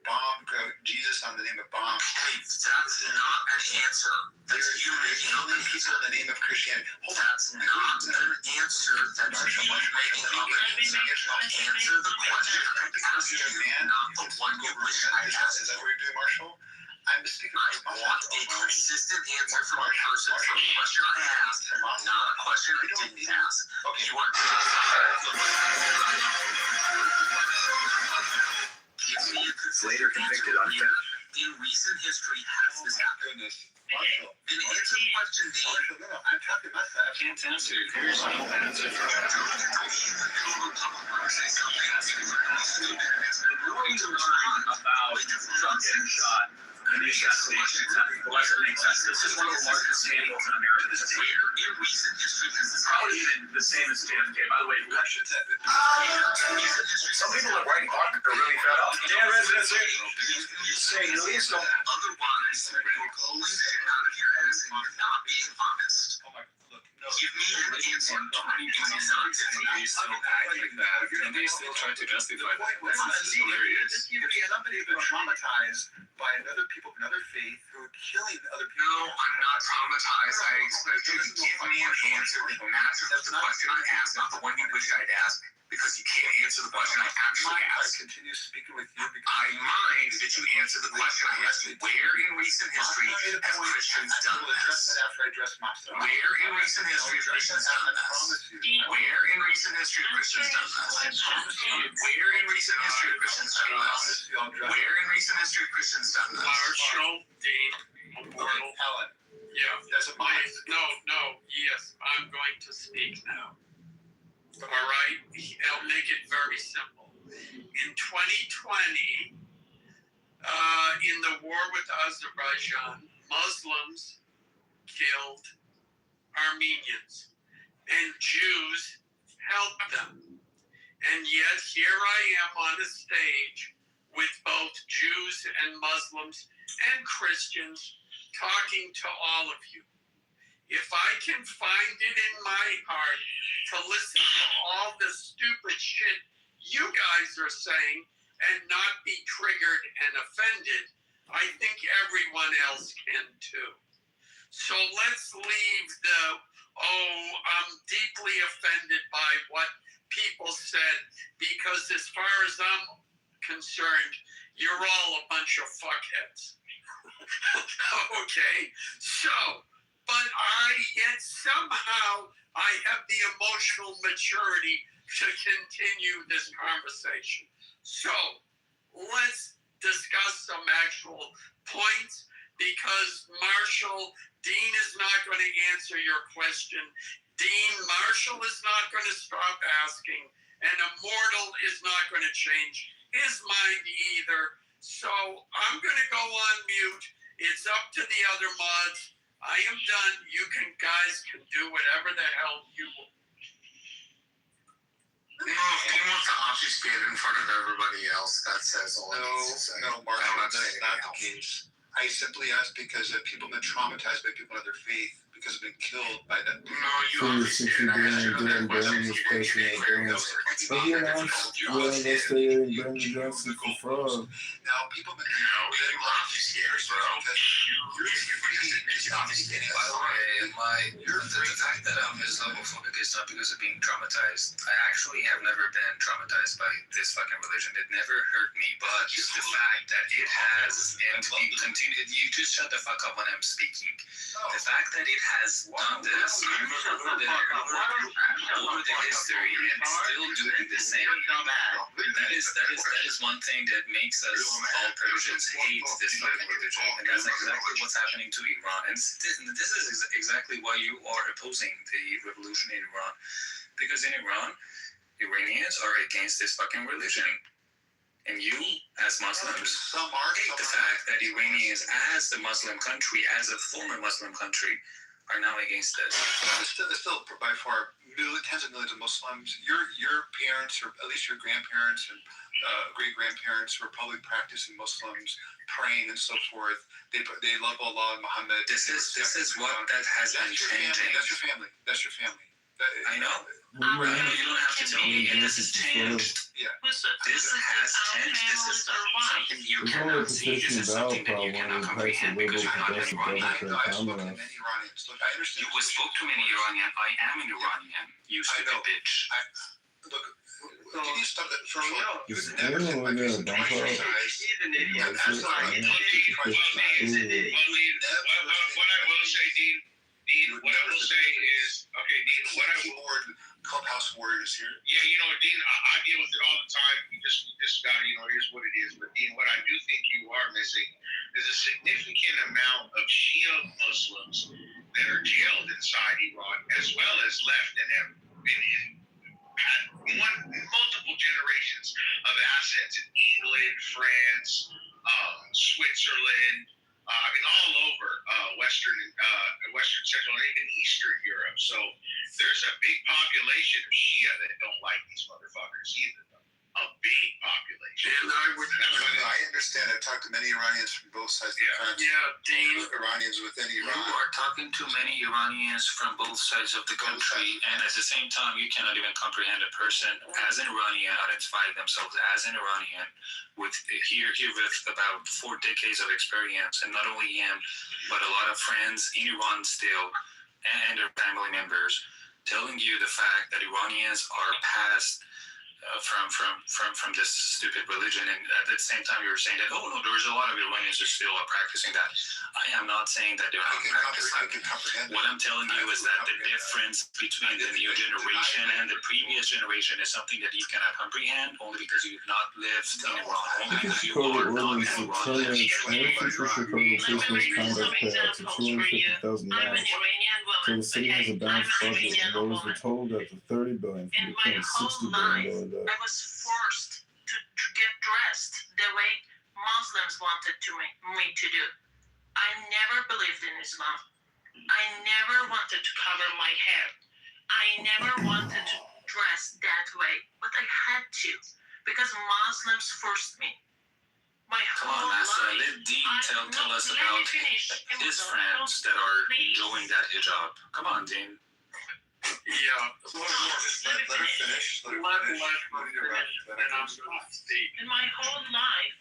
Jesus on the name of bomb. Hey, that's not an answer. That's you making up an answer in the name of Christianity. That's not an answer. That's you making up an answer. Answer the question I asked you, not the one you wish I asked. Is that what you're doing, Marshall? I'm speaking. I want a consistent answer from a person for a question I asked, not a question I didn't ask. Okay. You are later convicted on theft. In recent history, has this happened? Marshall. Then answer the question, Dean. No, I'm talking about that. I can't answer. There's no answer for that. We're going to learn about Trump getting shot and the assassination attempt. Why does it make sense? This is one of the largest scandals in American history. Where in recent history has this Probably even the same as JFK. By the way, elections have been. Some people are writing are really fed up. Dan residents saying release them. Otherwise, you're pulling shit out of your ass and you're not being honest. Give me an answer. They still act like that, and they still try to justify that. That's hilarious. Somebody who's been traumatized by other people of another faith who are killing other people. No, I'm not traumatized. I expect you to give me an answer that matches the question I asked, not the one you wish I'd asked, because you can't answer the question I actually asked. I continue speaking with you because I mind that you answer the question I asked you. Where in recent history have Christians done this? after I address myself. Where in recent history have Christians done this? Where in recent history have Christians done this? Where in recent history have Christians done this? Where in recent history have Christians done this? Marshall, Dean, Mortal. Helen. Yeah. That's a bias. No. Yes, I'm going to speak now. All right? I'll make it very simple. In 2020, in the war with Azerbaijan, Muslims killed Armenians, and Jews helped them. And yet here I am on a stage with both Jews and Muslims and Christians talking to all of you. If I can find it in my heart to listen to all the stupid shit you guys are saying and not be triggered and offended, I think everyone else can too. So let's leave I'm deeply offended by what people said, because as far as I'm concerned, you're all a bunch of fuckheads. Okay? But yet somehow I have the emotional maturity to continue this conversation. So let's discuss some actual points, because Dean is not going to answer your question. Dean Marshall is not going to stop asking, and Immortal is not going to change his mind either. So I'm going to go on mute. It's up to the other mods. I am done. You guys can do whatever the hell you want. No, if he wants to obfuscate in front of everybody else, that says all he needs to say. No, Marshall, I'm not that's saying not anything the else. case. I simply asked because people have been traumatized by people of their faith because they've been killed by that. No, you obfuscated. I asked you another question. You didn't give me a clear answer. It's not that difficult. You obfuscated. Now, people have been you obfuscated, bro. You're obfuscating. By the way, the fact that I'm Islamophobic is not because of being traumatized. I actually have never been traumatized by this fucking religion. It never hurt me, but the fact that it has, and continued, you just shut the fuck up when I'm speaking. The fact that it has done this over the history and still doing the same, that is one thing that makes us all Persians hate this fucking religion, and that's exactly what's happening to Iran. And this is exactly why you are opposing the revolution in Iran, because in Iran, Iranians are against this fucking religion. And you, as Muslims, hate the fact that Iranians, as the Muslim country, as a former Muslim country, are now against this. There's still by far tens of millions of Muslims. Your parents, or at least your grandparents and great-grandparents, were probably practicing Muslims, praying and so forth. They love Allah and Muhammad. This is what that has been changing. That's your family. That's your family. I know. You don't have to tell me. And this has changed. Yeah. This has changed. This is something you cannot see. This is something that you cannot comprehend because you're not an Iranian. I've spoken to many Iranians. Look, I understand. You spoke to many Iranian. I am an Iranian. You stupid bitch. Look, can you stop that? First of all, He's you've never been an idiot. He's an idiot. That's not an idiot. What I will say, Dean, what I will say is, okay, Dean, what I will... Clubhouse warriors here. Yeah, Dean, I deal with it all the time. You just got to, here's what it is. But, Dean, what I do think you are missing is a significant amount of Shia Muslims that are jailed inside Iran, as well as left and have had multiple generations of assets in England, France, Switzerland, all over Western Central and even Eastern Europe. So there's a big population of Shia that don't like these motherfuckers either. A big population. And I understand. I've talked to many Iranians from both sides of the fence. Yeah, Dean. Iranians within Iran. You are talking to many Iranians from both sides of the country, and at the same time, you cannot even comprehend a person as an Iranian identifying themselves as an Iranian with here with about 4 decades of experience, and not only him, but a lot of friends in Iran still, and their family members, telling you the fact that Iranians are past from this stupid religion, and at the same time you're saying that no, there's a lot of Iranians who still are practicing that. I am not saying that they're not practicing. What I'm telling you is that the difference between the new generation and the previous generation is something that you cannot comprehend only because you've not lived in Iran, only because you are not in Iran. Chicago prisoners conduct payout to $250,000. So the city has a balanced budget, and those were told that the $30 billion from the current $60 billion debt. I was forced to get dressed the way Muslims wanted me to do. I never believed in Islam. I never wanted to cover my hair. I never wanted to dress that way, but I had to because Muslims forced me. My whole life. Let Dean tell us about his friends that are doing that hijab. Come on, Dean. Yeah. Let her finish. In my whole life,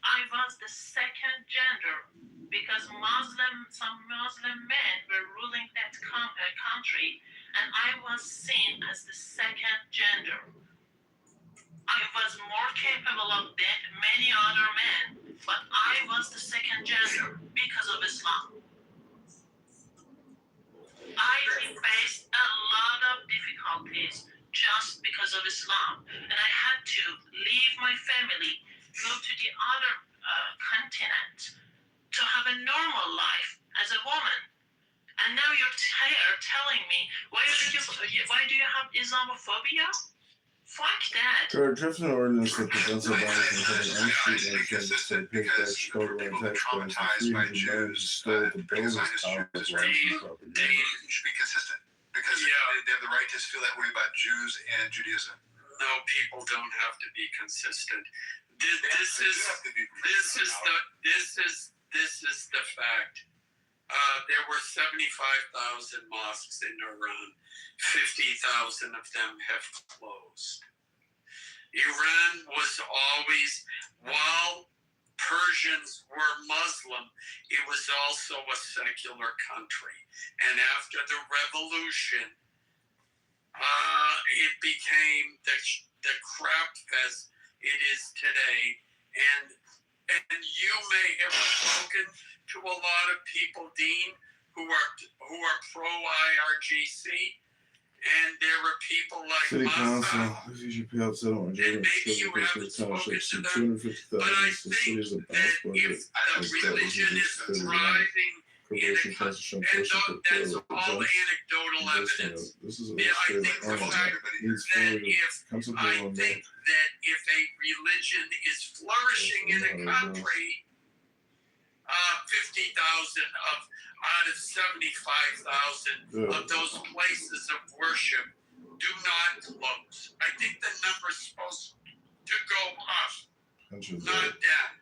I was the second gender because some Muslim men were ruling that country, and I was seen as the second gender. I was more capable of many other men, but I was the second gender because of Islam. I faced a lot of difficulties just because of Islam. other continent to have a normal life as a woman. And now you're here telling me, why do you have Islamophobia? Fuck that. There are drafting an ordinance that prevents Obama from having unstreet Americans to pay back Chicago and taxpayers the $300 million he stole to build his tower of land and property. You should be consistent because they have the right to feel that way about Jews and Judaism. No, people don't have to be consistent. This is the fact. There were 75,000 mosques in Iran. 50,000 of them have closed. Iran was always, while Persians were Muslim, it was also a secular country. And after the revolution, it became the crap fest it is today. And you may have spoken to a lot of people, Dean, who are pro IRGC, and there were people like City Massa, Council, and maybe you haven't spoken to them, but I think that if the religion is thriving in a country, and that's all anecdotal evidence. I think the fact that if a religion is flourishing in a country, 50,000 out of 75,000 of those places of worship do not close. I think the number's supposed to go up, not down.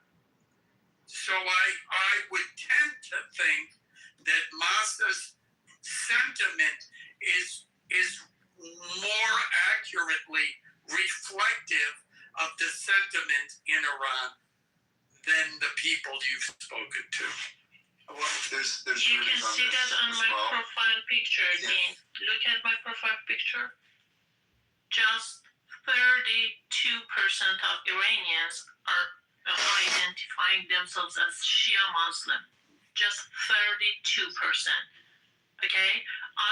So I would tend to think that Massa's sentiment is more accurately reflective of the sentiment in Iran than the people you've spoken to. Well, there's you can see that on my profile picture, Dean. Look at my profile picture. Just 32% of Iranians are identifying themselves as Shia Muslim. Just 32%. Okay?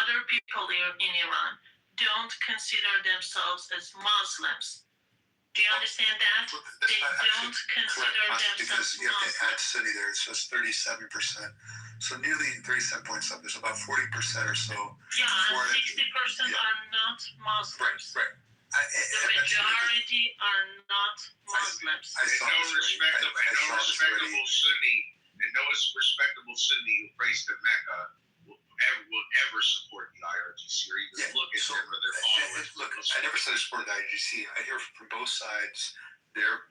Other people in Iran don't consider themselves as Muslims. Do you understand that? They don't consider themselves because you have to add Muslims. city there, so it's 37%. So nearly 37 points up. There's about 40% or so. Yeah, and 60% are not Muslims. Right. The majority are not Muslims. I saw respectable Sunni, and no respectable Sunni who prays to Mecca will ever support the IRGC or even look at them or their followers. Look, I never said I supported the IRGC. I hear from both sides their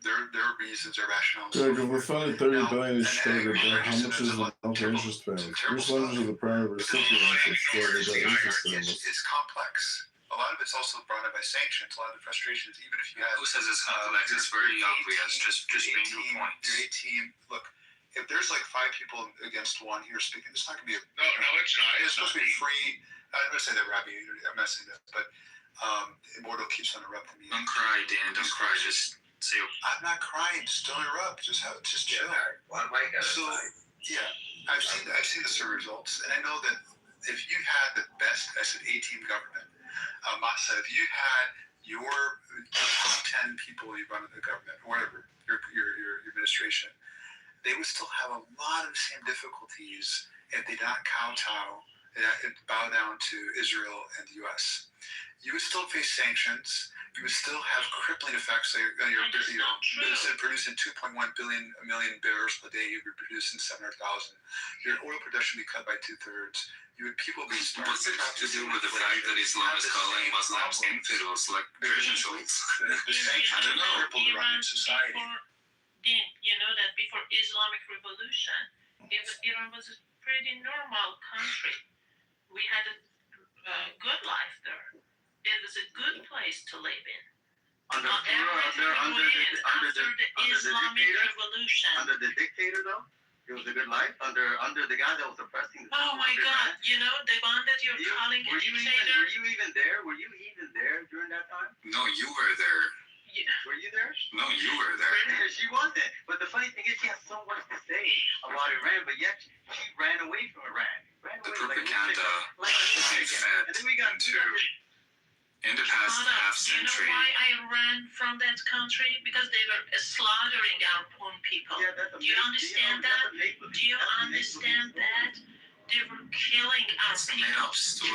reasons, their rationales. Greg, if we funded $30 billion each target, then how much is the monthly interest payment? Which lenders are the primary recipients of the interest payments? It's complex. A lot of it's also brought in by sanctions. A lot of the frustrations, even if you have. Who says it's complex? It's very obvious. Just bring your points. Your A team. Look, if there's like 5 people against one here speaking, it's not going to be a. No, it's not. It's supposed to be free. I'm going to say that, Rabbi. I'm not saying that, but Immortal keeps on interrupting me. Don't cry, Dan. Don't cry. Just say. I'm not crying. Just don't interrupt. Just chill. So yeah, I've seen the survey results, and I know that if you had the best A team government, Masa, if you had your top 10 people you run in the government, or whatever your administration, they would still have a lot of the same difficulties if they did not kowtow and bow down to Israel and the U.S. You would still face sanctions. You would still have crippling effects. You're producing 2.1 million barrels per day. You'd be producing 700,000. Your oil production would be cut by 2/3. People be starving. What's it have to do with the fact that Islam is calling Muslims infidels like Persian schools? The sanctions are crippled Iranian society. You know that before Islamic Revolution, Iran was a pretty normal country. We had a good life there. It was a good place to live in. Under the Islamic Revolution. Under the dictator, though, it was a good life. Under the guy that was oppressing. Oh my God! You know the one that you're calling a dictator. Were you even there? Were you even there during that time? No, you were there. Were you there? No, you were there. She wasn't. But the funny thing is, she has so much to say about Iran, but yet she ran away from Iran. The propaganda is fed into in the past half Do you know century. why I ran from that country? Because they were slaughtering our own people. Do you understand that? Do you understand that? They were killing our It's a people. made-up story.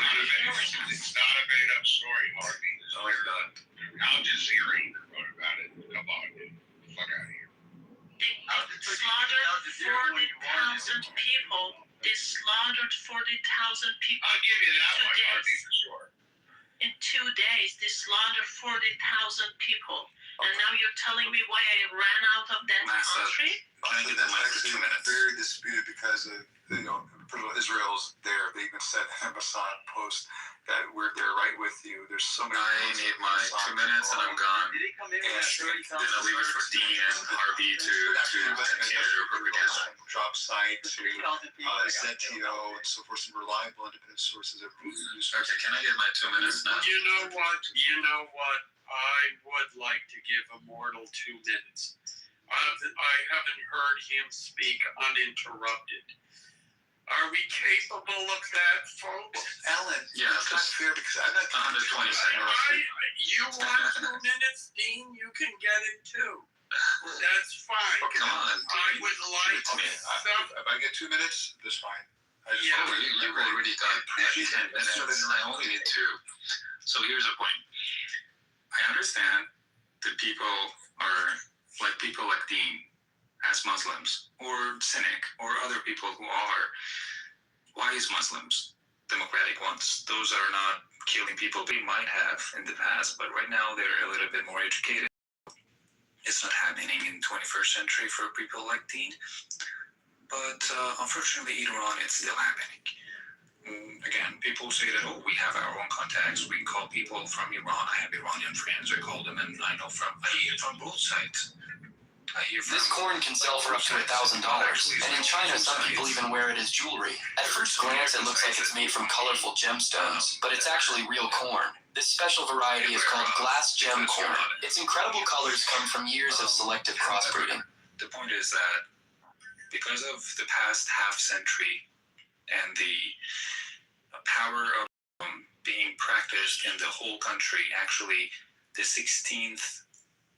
It's not a made-up story, Harvey. No, it's not. Al Jazeera wrote about it. Come on, dude. Fuck out of here. They slaughtered 40,000 people. They slaughtered 40,000 people. I'll give you that in 2 one, days. Harvey, for sure. In 2 days, they slaughtered 40,000 people. And now you're telling me why I ran out of that Massa, country? can I get the mic for 2 minutes? Very disputed because of, Israel's there. They even said in the Mossad post that they're right with you. There's so many. I need my 2 minutes and I'm gone. Did he come in And with Then I'll leave it for Dean and Harvey to continue their propaganda. Drop site to ZTO and so forth, some reliable independent sources of news. Okay, can I get my 2 minutes now? You know what? I would like to give Immortal 2 minutes. I haven't heard him speak uninterrupted. Are we capable of that, folks? Alan, Yeah, that's not fair because I'm not 120 seconds. You want 2 minutes, Dean? You can get it too. That's fine. Oh, come on. I would like If I get 2 minutes, that's fine. Yeah. You've already got 10 minutes. I only need 2. So here's the point. I understand that people like Dean as Muslims or Cynic or other people who are wise Muslims, democratic ones. Those are not killing people. They might have in the past, but right now they're a little bit more educated. It's not happening in 21st century for people like Dean. But unfortunately, in Iran, it's still happening. Again, people say that, we have our own contacts. We call people from Iran. I have Iranian friends. I call them, and I hear from both sides. This corn can sell for up to $1,000, and in China, some people even wear it as jewelry. At first glance, it looks like it's made from colorful gemstones, but it's actually real corn. This special variety is called glass gem corn. Its incredible colors come from years of selective crossbreeding. The point is that because of the past half century and the power of being practiced in the whole country, actually the 16th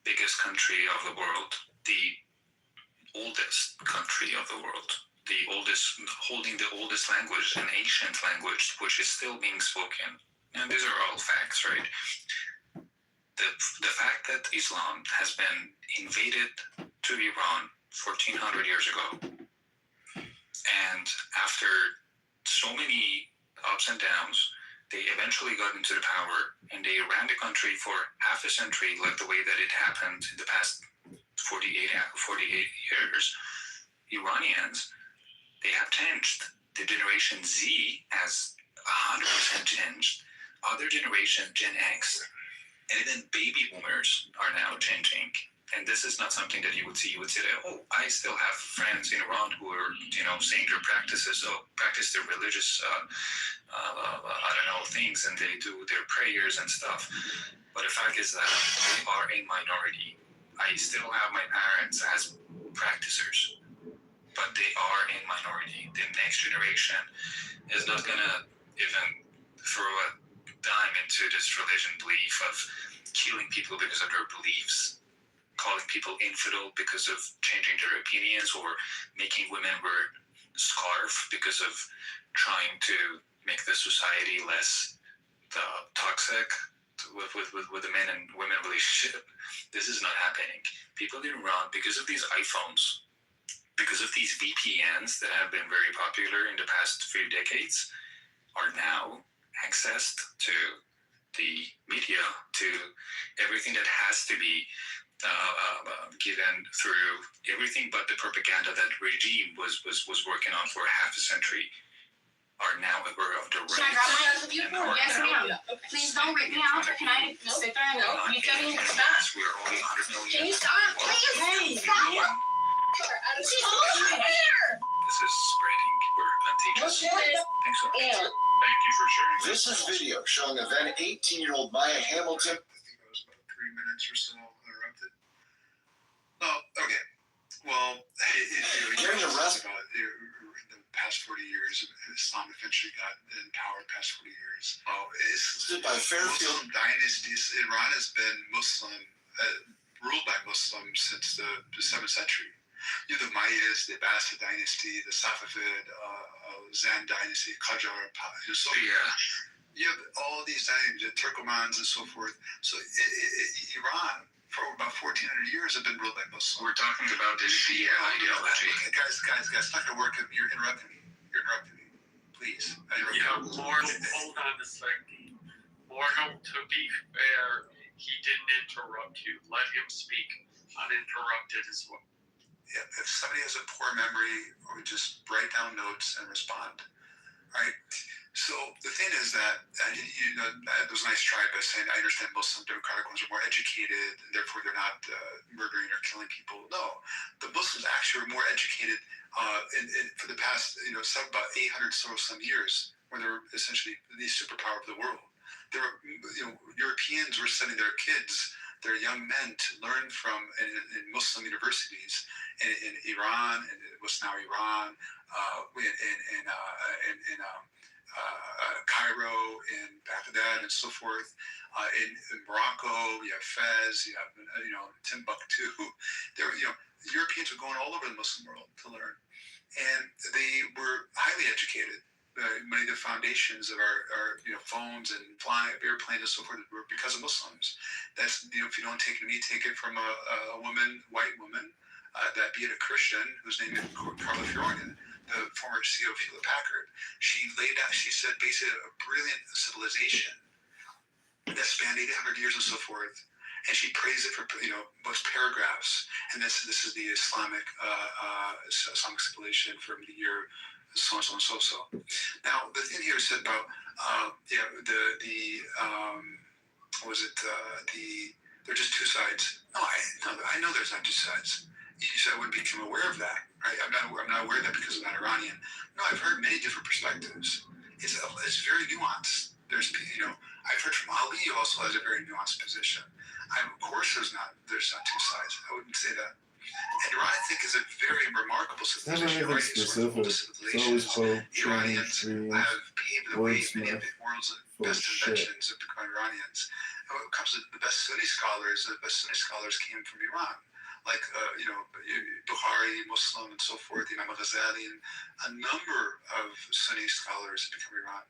biggest country of the world, the oldest country of the world, the oldest, holding the oldest language, an ancient language, which is still being spoken. And these are all facts, right? The fact that Islam has been invaded to Iran 1400 years ago, and after so many ups and downs, they eventually got into the power, and they ran the country for half a century, like the way that it happened in the past 48 years. Iranians, they have changed. The generation Z has 100% changed. Other generation, Gen X, and even baby boomers are now changing. And this is not something that you would see. You would say that, I still have friends in Iran who are, saying their practices, practice their religious, things, and they do their prayers and stuff. But the fact is that they are a minority. I still have my parents as practicers, but they are a minority. The next generation is not gonna even throw a dime into this religion belief of killing people because of their beliefs, calling people infidel because of changing their opinions, or making women wear scarf because of trying to make the society less toxic with the men and women relationship. This is not happening. People in Iran, because of these iPhones, because of these VPNs that have been very popular in the past few decades, are now accessed to the media, to everything that has to be given through everything but the propaganda that regime was working on for half a century, are now aware of the rights. Can I grab my with you? Yes, ma'am. Okay. Please don't rip me out. Can I sit there and go? You tell me to stop. We're only 100 million. Can you stop, please? Hey, stop. She's pulling my hair. This is spreading. We're contagious. Thanks so much. Thank you for sharing. This is video showing a then 18-year-old Maya Hamilton. I think it was about 3 minutes or so uninterrupted. Oh, okay. Well, During the rest in the past past 40 years, and Islam eventually got in power the past 40 years. Stood by Fairfield. Muslim dynasties. Iran has been Muslim, ruled by Muslims since the 7th century. You have the Mayas, the Abbasid dynasty, the Safavid, Zand dynasty, Qajar, so you have all these dynasties, the Turkomans and so forth. So Iran, for about 1,400 years, have been ruled by Muslims. We're talking about the Shia ideology. Guys, it's not going to work. You're interrupting me. Please. Hold on a second. Mortal, to be fair, he didn't interrupt you. Let him speak uninterrupted as well. Yeah, if somebody has a poor memory, or just write down notes and respond. Right? So the thing is that, that was a nice try by saying, I understand Muslim democratic ones are more educated, and therefore they're not murdering or killing people. No, the Muslims actually were more educated for the past, about 800 some years, where they're essentially the superpower of the world. There were, Europeans were sending their kids, their young men, to learn from in Muslim universities in Iran, and what's now Iran, in Cairo, in Baghdad, and so forth. In Morocco, you have Fez, you have Timbuktu. There, Europeans were going all over the Muslim world to learn, and they were highly educated. Many of the foundations of our phones and flying airplanes and so forth were because of Muslims. That's if you don't take it from me, take it from a woman, white woman, that be it a Christian whose name is Carla Fiorina, the former CEO of Hewlett Packard. She laid out, she said, basically a brilliant civilization that spanned 800 years and so forth. And she praised it for most paragraphs. And this is the Islamic civilization from the year so and so and so. Now the thing here is said about there are just two sides. No, I know there's not two sides. You said I wouldn't become aware of that. Right? I'm not aware of that because I'm not Iranian. No, I've heard many different perspectives. It's very nuanced. I've heard from Ali also has a very nuanced position. Of course, there's not two sides. I wouldn't say that. And Iran, I think, is a very remarkable civilization. Iranians have paved the way. Many of the world's best inventions have become Iranians. And when it comes to the best Sunni scholars came from Iran. Like, Bukhari, Muslim, and so forth, Imam Ghazali, and a number of Sunni scholars have become Iran.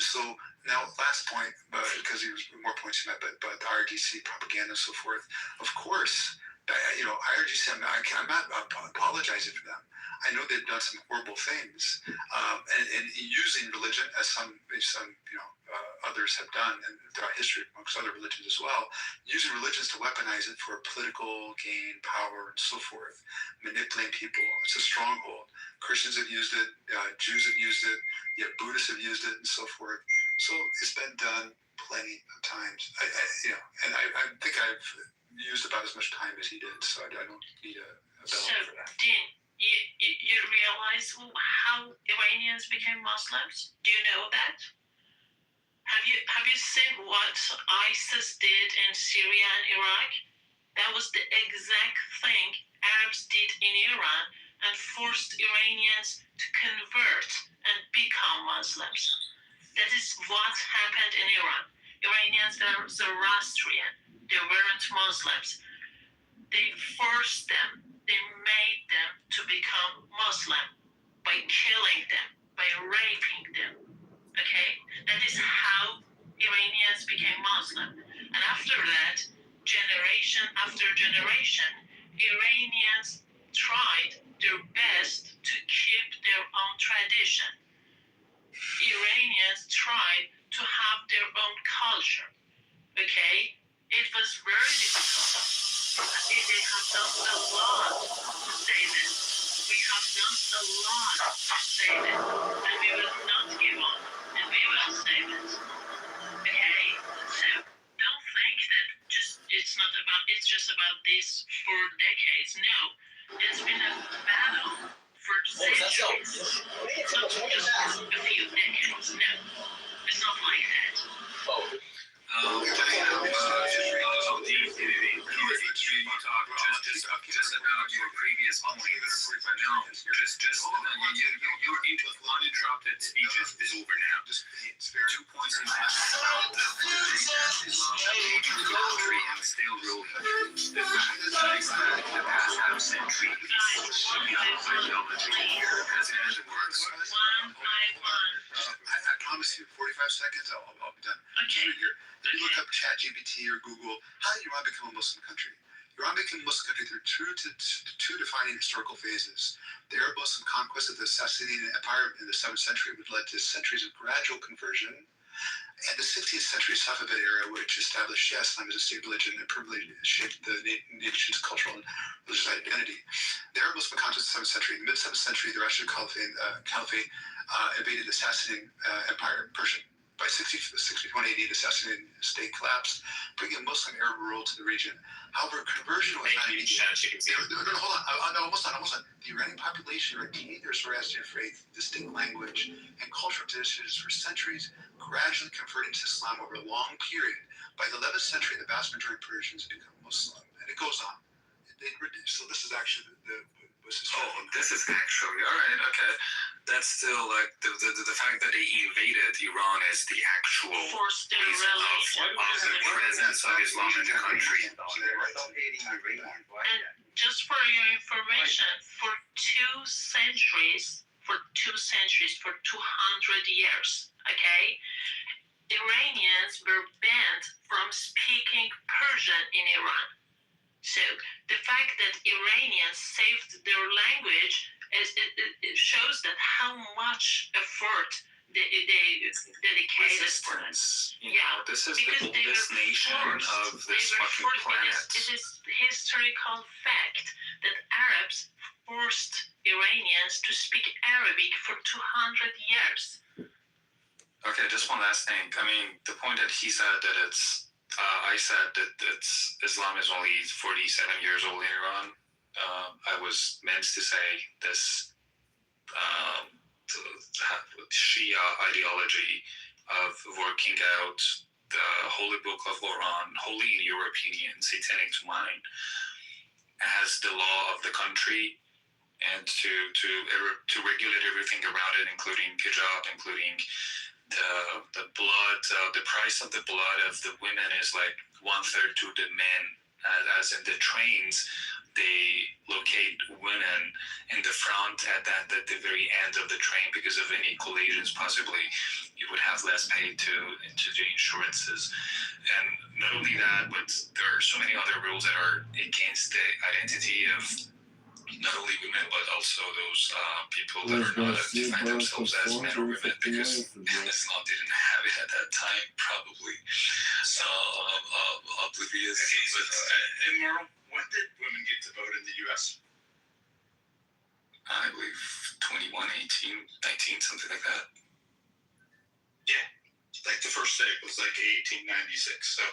So now, last point, because he was more points in that, but the IRGC propaganda and so forth, of course, IRGC, I'm not apologizing for them. I know they've done some horrible things, and using religion as some others have done, and throughout history amongst other religions as well, using religions to weaponize it for political gain, power, and so forth, manipulating people. It's a stronghold. Christians have used it, Jews have used it, yet Buddhists have used it, and so forth. So it's been done plenty of times. I think I've used about as much time as he did, so I don't need a bell for that. Dean, you realize how Iranians became Muslims? Do you know that? Have you seen what ISIS did in Syria and Iraq? That was the exact thing Arabs did in Iran and forced Iranians to convert and become Muslims. That is what happened in Iran. Iranians were Zoroastrian. They weren't Muslims. They forced them, they made them to become Muslim by killing them, by raping them. Okay? That is how Iranians became Muslim. And after that, generation after generation, Iranians tried their best to keep their own tradition. Iranians tried to have their own culture. Okay? It was very difficult. They have done a lot to save it. We have done a lot to save it. And we will not give up. And we will save it. Okay? So don't think that it's just about this for decades. No. It's been a battle for centuries. It's not just a few decades. No. It's not like that. Just realized all these You talk just about your previous points. No, your uninterrupted speech is over now. 2 points in about the country and still rule the past half century ideology here as it works. I promise you, 45 seconds, I'll be done. Okay. If you look up ChatGPT or Google, how did Iran become a Muslim country? Iran became a Muslim country through two defining historical phases. The Arab Muslim conquest of the Sasanian Empire in the 7th century, which led to centuries of gradual conversion, and the 16th century Safavid era, which established Shia Islam as a state religion and permanently shaped the nation's cultural and religious identity. The Arab Muslim conquest of the 7th century. In the mid-7th century, the Rashid Caliphate invaded the Sasanian Empire, Persian. By 61 AD, the Sasanian state collapsed, bringing Muslim Arab rule to the region. However, conversion was not immediate. Hold on. Almost done. The Iranian population retained their Zoroastrian faith, distinct language, and cultural traditions for centuries, gradually converting to Islam over a long period. By the 11th century, the vast majority of Persians become Muslim. And it goes on. So this is actually This is actually all right. Okay, that's still like the fact that they invaded Iran is the actual Forced their reason of the presence of Islam in the country. And just for your information, for 2 centuries, for 200 years, okay, Iranians were banned from speaking Persian in Iran. So the fact that Iranians saved their language it shows that how much effort they dedicated. Resistance. You Yeah, know, this is because the they oldest were nation forced. of They this were fucking forced. planet. It is historical fact that Arabs forced Iranians to speak Arabic for 200 years. Okay, just one last thing. I mean, the point that he said that it's, I said that Islam is only 47 years old in Iran. I was meant to say this Shia ideology of working out the Holy Book of Quran, holy in your opinion, satanic to mine, as the law of the country, and to regulate everything around it, including hijab, including the blood, the price of the blood of the women is like 1/3 to the men, as in the trains, they locate women in the front at the very end of the train because of any collisions. Possibly you would have less paid to the insurances. And not only that, but there are so many other rules that are against the identity of not only women, but also those people that are not define themselves as men or women, because Islam didn't have it at that time, probably. Oblivious. And Merle, when did women get to vote in the U.S.? I believe 21, 18, 19, something like that. Yeah, like the first state was like 1896. So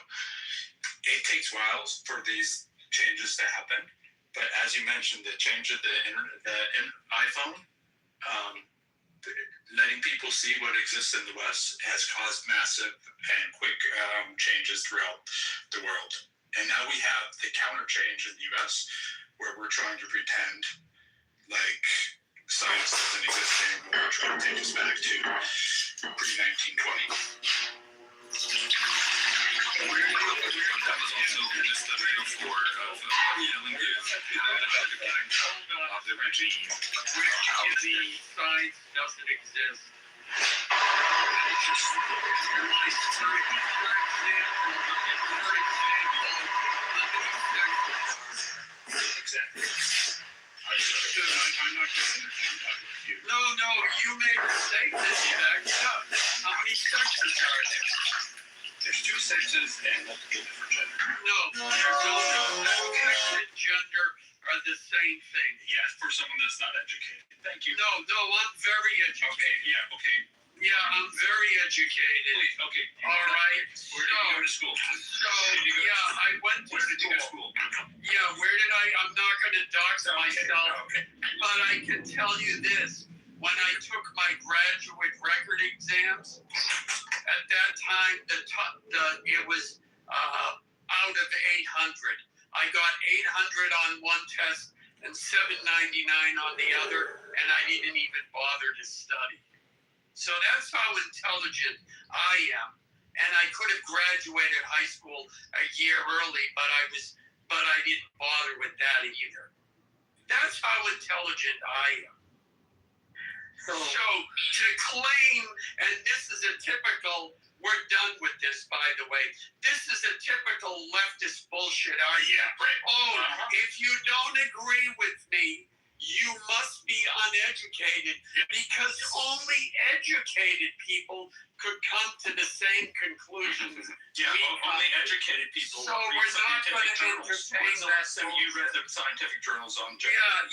it takes whiles for these changes to happen. But as you mentioned, the change of the iPhone, letting people see what exists in the West has caused massive and quick changes throughout the world. And now we have the counter change in the U.S. where we're trying to pretend like science doesn't exist anymore. We're trying to take us back to pre-1920. That was also just a metaphor of telling you how the backdrop of the regime, how the Science doesn't exist. Exactly. I'm not getting you. No, you made a statement. You backed it up. How many sexes are there? There's 2 sexes and multiple different genders. No, sex and gender are the same thing. Yes, for someone that's not educated. Thank you. No, I'm very educated. Okay, yeah, okay. Yeah, I'm very educated. Okay. All right. Where did you go to school? I went to school. Where did you go to school? Yeah, where did I? I'm not going to dox myself, but I can tell you this. When I took my graduate record exams, at that time, it was out of 800. I got 800 on one test and 799 on the other, and I didn't even bother to study. So that's how intelligent I am. And I could have graduated high school a year early, but I didn't bother with that either. That's how intelligent I am. So to claim, and this is a typical, we're done with this, by the way. This is a typical leftist bullshit argument. Yeah, right. Oh, if you don't agree with me, you must be uneducated, because only educated people could come to the same conclusions. Yeah, only educated people. So we're not going to entertain When's the last time you read the scientific journals on gender? I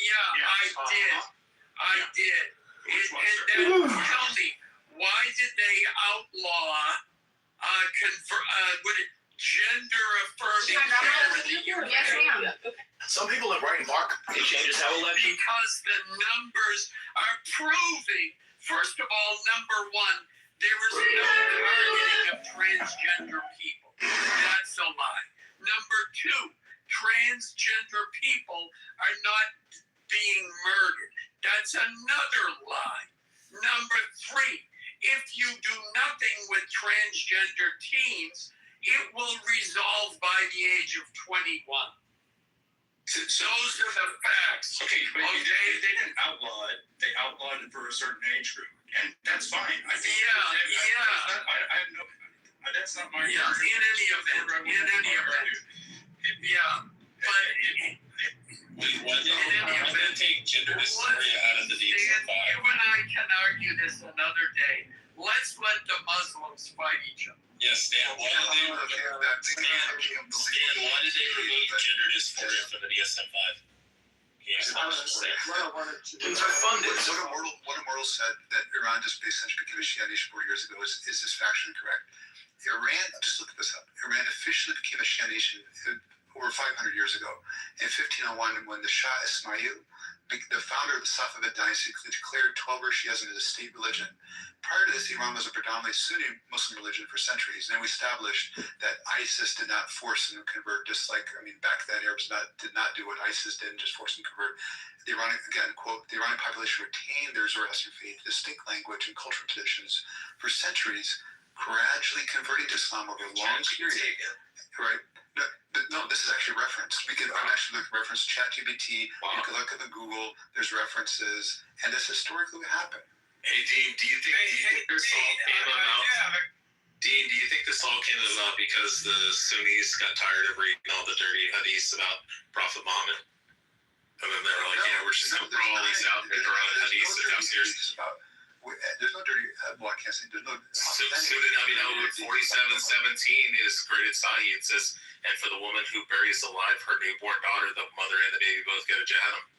did. And then tell me, why did they outlaw gender affirming care in the UK? Yes, ma'am. Some people that write Mark, it changes how election. Because the numbers are proving, first of all, number one, there is no targeting of transgender people. That's a lie. Number two, transgender people are not being murdered. That's another lie. Number three, if you do nothing with transgender teens, it will resolve by the age of 21. Those are the facts. Okay, but they didn't outlaw it. They outlawed it for a certain age group, and that's fine. I think I have no. That's not my. In any event. I'm going to take gender dysphoria out of the DSM-5. You and I can argue this another day. Let's let the Muslims fight each other. Yes, Stan, why did they remove gender dysphoria from the DSM-5? Things are funded. What Immortal said that Iran just essentially became a Shia nation 4 years ago is this factually correct. Iran, just look this up, Iran officially became a Shia nation over 500 years ago. In 1501, when the Shah Ismail, the founder of the Safavid dynasty, declared 12 Shias as a state religion. Prior to this, Iran was a predominantly Sunni Muslim religion for centuries. And then we established that ISIS did not force them to convert, just like, back then Arabs did not do what ISIS did and just force them to convert. The Iranian, again, quote, the Iranian population retained their Zoroastrian faith, distinct language, and cultural traditions for centuries, gradually converting to Islam over a long period. Right? No, this is actually referenced. I'm actually looking at reference ChatGPT. You can look at the Google. There's references, and this historically happened. Hey, Dean, do you think this all came about? Dean, do you think this all came about because the Sunnis got tired of reading all the dirty hadiths about Prophet Muhammad? And then they were like, we're just going to throw all these out there around hadiths and have serious. There's no dirty, well, I can't say, there's no... Sunan Abi Dawud 47:17 is graded Sahih. It says, and for the woman who buries alive her newborn daughter, the mother and the baby both go to Jahannam.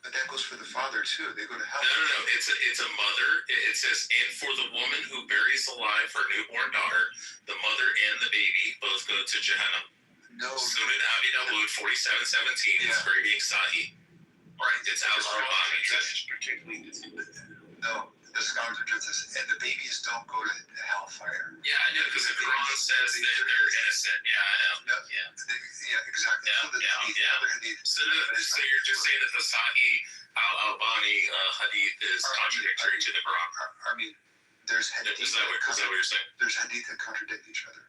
But that goes for the father, too. They go to hell. No. It's a mother. It says, and for the woman who buries alive her newborn daughter, the mother and the baby both go to Jahannam. No. Sunan Abi Dawud 47:17 is grading Sahih. Right, it's Al-Rabbani. That's particularly No, the scholars are just this, and the babies don't go to hellfire. Yeah, I know, because the Quran says that they're innocent. Yeah, I know. Yeah, exactly. So you're just saying that the Sahih Al-Albani hadith is contradictory to the Quran? There's hadith. Is that what you're saying? There's hadith that contradict each other.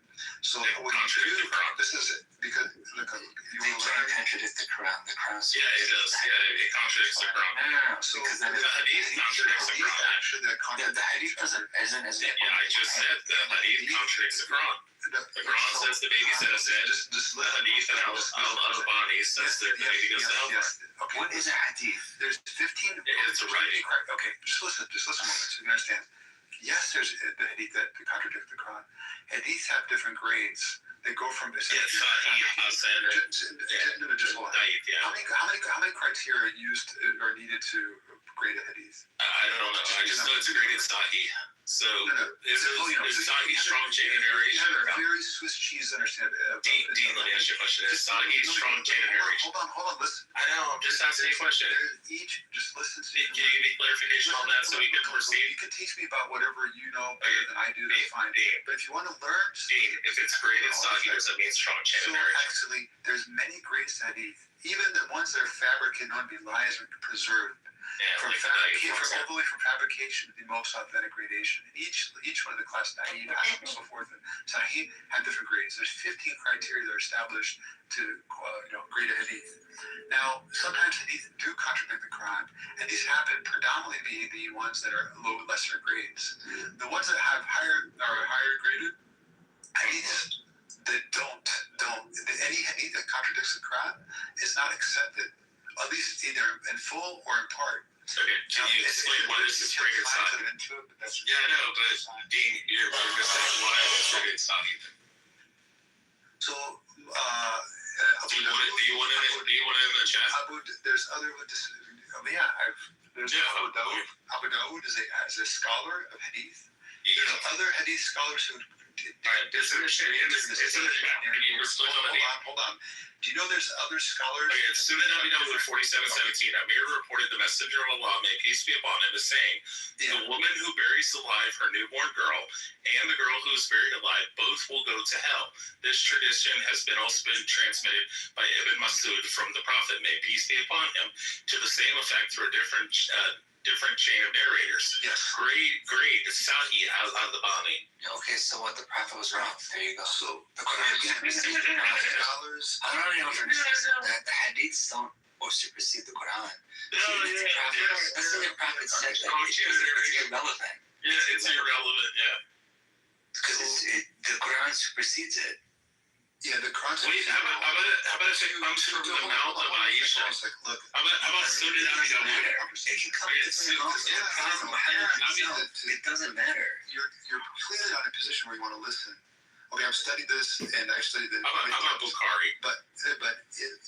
So they what you do, this is it, because look, you will learn. Contradicts the Quran. The Quran. Yeah, it does. Yeah, it contradicts the Quran. No. So because the hadith contradicts the Quran. Actually, the hadith isn't. Yeah, I just said the hadith contradicts the Quran. The Quran says the baby's innocent. The hadith and Al-Albani says that the baby goes to hellfire. Okay. What is a hadith? There's 15. It's a writing. Okay, just listen a moment so you understand. Yes, there's the hadith that contradict the Quran. Hadiths have different grades. They go from Sahih, Hasan, how many criteria are used or needed to grade a hadith? I don't know. I just know it's graded Sahih. So, is Sagi strong chain of narration? Very Swiss cheese understand. Dean, let me ask you a question. Is Sagi strong chain of narration? Hold on, listen. I know, I'm just asking a question. Just listen to Can you give me clarification on that so we can proceed? You can teach me about whatever you know better than I do, that's fine. But if you want to learn, if it's graded Sagi, does that mean strong chain of narration? Actually, there's many grades that even the ones that are fabricated, not be lies or preserved. Yeah, From all the way from fabrication to the most authentic gradation. And each one of the class Na'id, Hassan, and so forth, and Sahih have different grades. There's 15 criteria that are established to grade a hadith. Now, sometimes hadith do contradict the Quran, and these happen predominantly be the ones that are lesser grades. The ones that have higher graded hadiths that don't any hadith that contradicts the Quran is not accepted. At least either in full or in part. Okay, can you explain why this is graded Sagi? Yeah, I know, but Dean, you're saying why it's graded Sagi. So, do you want it in the chat? There's other. There's Abu Dawood. Abu Dawood is a scholar of hadith. There's other hadith scholars who. It's in the chat. Hold on. Do you know there's other scholars? Okay, Sunan Abi Dawud 47:17. Amir reported the messenger of Allah, may peace be upon him, is saying, the woman who buries alive her newborn girl and the girl who is buried alive both will go to hell. This tradition has also been transmitted by Ibn Masud from the Prophet, may peace be upon him, to the same effect through a different chain of narrators. Yes. Great. Sahih al-Albani. Okay, so what the Prophet was wrong. There you go. So the Quran scholars. I don't know if you understand that the hadiths don't supersede the Quran. The Prophet said that it's irrelevant. Yeah, it's irrelevant, yeah. Because the Quran supersedes it. Yeah, the Quran. Wait, how about if it comes from the mouth of Aisha? How about Sunan Abi Dawud? It can come from it doesn't matter. You're clearly not in a position where you want to listen. Okay, I've studied this, and I studied the. How about Bukhari? But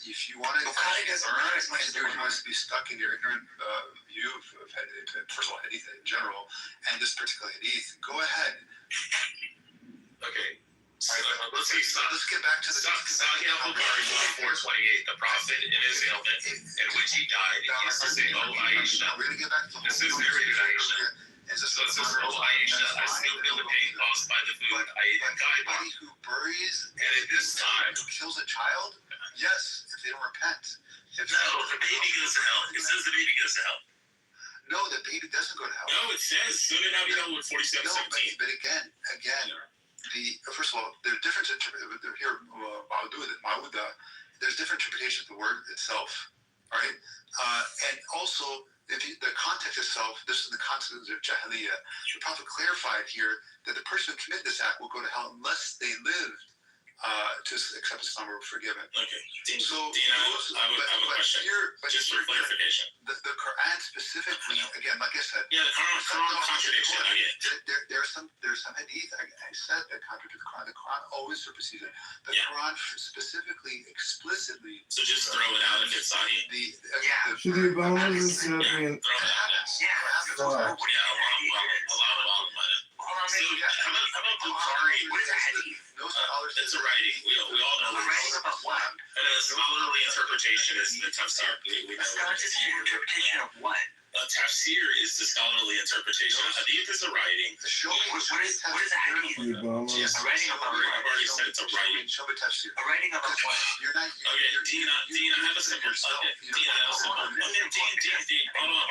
if you want to, Bukhari doesn't learn as much as you must be stuck in your ignorant view of first of all hadith in general, and this particular hadith. Go ahead. Okay. Let's get back to the Sahih al-Bukhari 24:28. The Prophet in his ailment in which he died, he used to say, "Oh Aisha." We're gonna get back to this is narrated Aisha. So it says, "Oh Aisha, I still feel the pain caused by the food I ate in Kaibar." Who buries and at this time who kills a child? Yes, if they don't repent. No, the baby goes to hell. It says the baby goes to hell. No, the baby doesn't go to hell. No, it says Sunan Abi Dawud 47:17. But again. First of all, there's different here. Ma'uda. There's different interpretations of the word itself. All right, and also the context itself. This is the context of Jahiliyyah. The Prophet clarified here that the person who committed this act will go to hell unless they lived to accept Islam or were forgiven. Okay. Dean, so, I have a question. Just for clarification. The Quran specifically, again, like I said. Yeah, the Quran contradiction. There's some hadith. I said that contradict the Quran. The Quran always supersedes it. The Quran specifically, explicitly. So just throw it out if it's Sahih. Should we bonus this? Throw it out. So, how about Bukhari? What is a hadith? It's a writing. We all know. A writing about what? A scholarly interpretation is the tafsir. A scholarly interpretation of what? A tafsir is the scholarly interpretation. A hadith is a writing. Show me what is a hadith? Yes. A writing about what? I've already said it's a writing. Show me tafsir. A writing about what? Okay, Dean, I have a simple. Dean, hold on.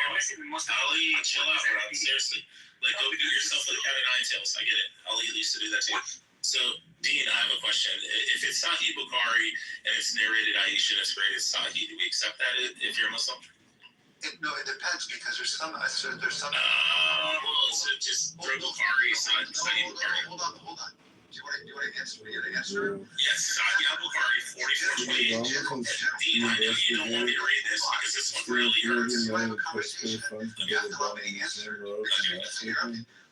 Ali, chill out, bro. Seriously. Like, go do yourself with a cat of nine tails. I get it. Ali used to do that too. So, Dean, I have a question. If it's Sahih Bukhari and it's narrated Aisha and it's graded Sahih, do we accept that if you're a Muslim? No, it depends because there's some. Well, so just throw Bukhari, Sahih Bukhari. Hold on. Do you want to answer? Yes, Sahih Bukhari 44:28. Dean, I know you don't want me to read this because this one really hurts.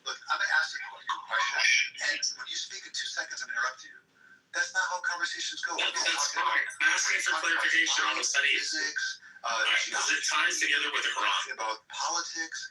Look, I'm gonna ask you a question, and when you speak in 2 seconds, I'm interrupt you. That's not how conversations go. That's fine. I'm asking for clarification on the study. Physics. Because it ties together with the Quran. About politics.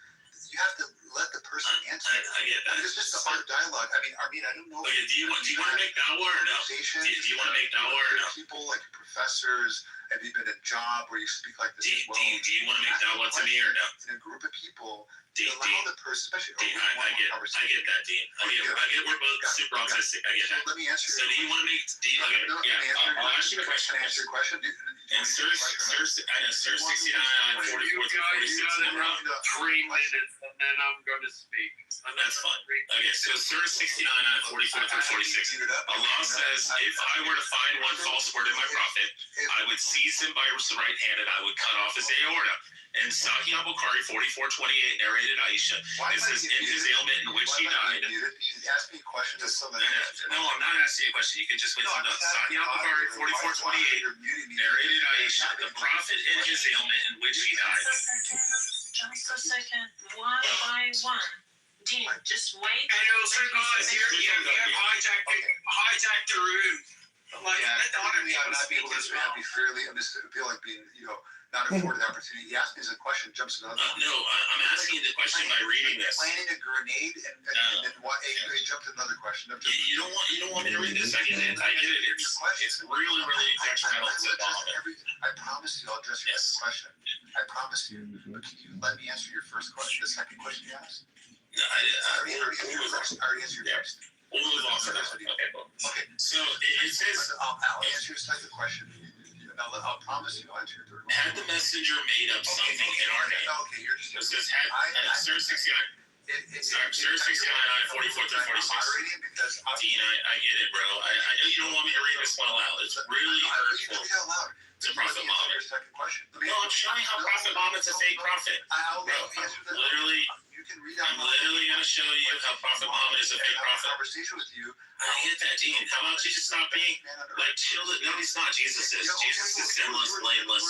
You have to let the person answer. I get that. It's just the art dialogue. I mean, I don't know. Okay, do you want to make dawah or no? Do you want to make dawah or no? People like professors. Have you been in a job where you speak like this as well? Dean, do you want to make dawah to me or no? In a group of people, Dean, allow the person, especially Dean, I get that, Dean. I get we're both super autistic. I get that. Let me answer. So do you want to make Dean? Okay, yeah. I'll ask you the question. Answer your question. And Sir 69, 44 through 46 in the round. 3 minutes, and then I'm going to speak. That's fine. Okay, so Sir 69, 44 through 46. Allah says, if I were to find one false word in my prophet, I would seize him by his right hand and I would cut off his aorta. And Sahih Bukhari 44:28 narrated Aisha. It says in his ailment in which he died. Ask me a question. No, I'm not asking you a question. You can just wait some notes. Sahih Bukhari 44:28 narrated Aisha, the prophet in his ailment in which he died. Just a second, one by one. Dean, just wait. And also, guys, you have hijacked the room. Like, I'm not being able to be fairly. I just feel like being, not afforded the opportunity. He asked me a question, jumps another. No, I'm asking you the question by reading this. Planting a grenade and then he jumped to another question. You don't want me to read this. I get it. It's really, really detrimental to Muhammad. I promise you, I'll address your question. I promise you. But can you let me answer your first question? The second question you asked. No, I already answered your first. We'll move on from that. Okay. So it says. I'll answer your second question. I'll promise you I'll answer your third one. Had the messenger made up something in our name? Okay, you're just. It says Sir 69. Sir 69, 44 through 46. Dean, I get it, bro. I know you don't want me to read this one aloud. It's really hurtful to Prophet Muhammad. No, I'm showing how Prophet Muhammad's a fake prophet. Bro, I'm literally going to show you how Prophet Muhammad is a fake prophet. I get that, Dean. How about you just stop being chill? No, he's not. Jesus is. Jesus is sinless, blameless.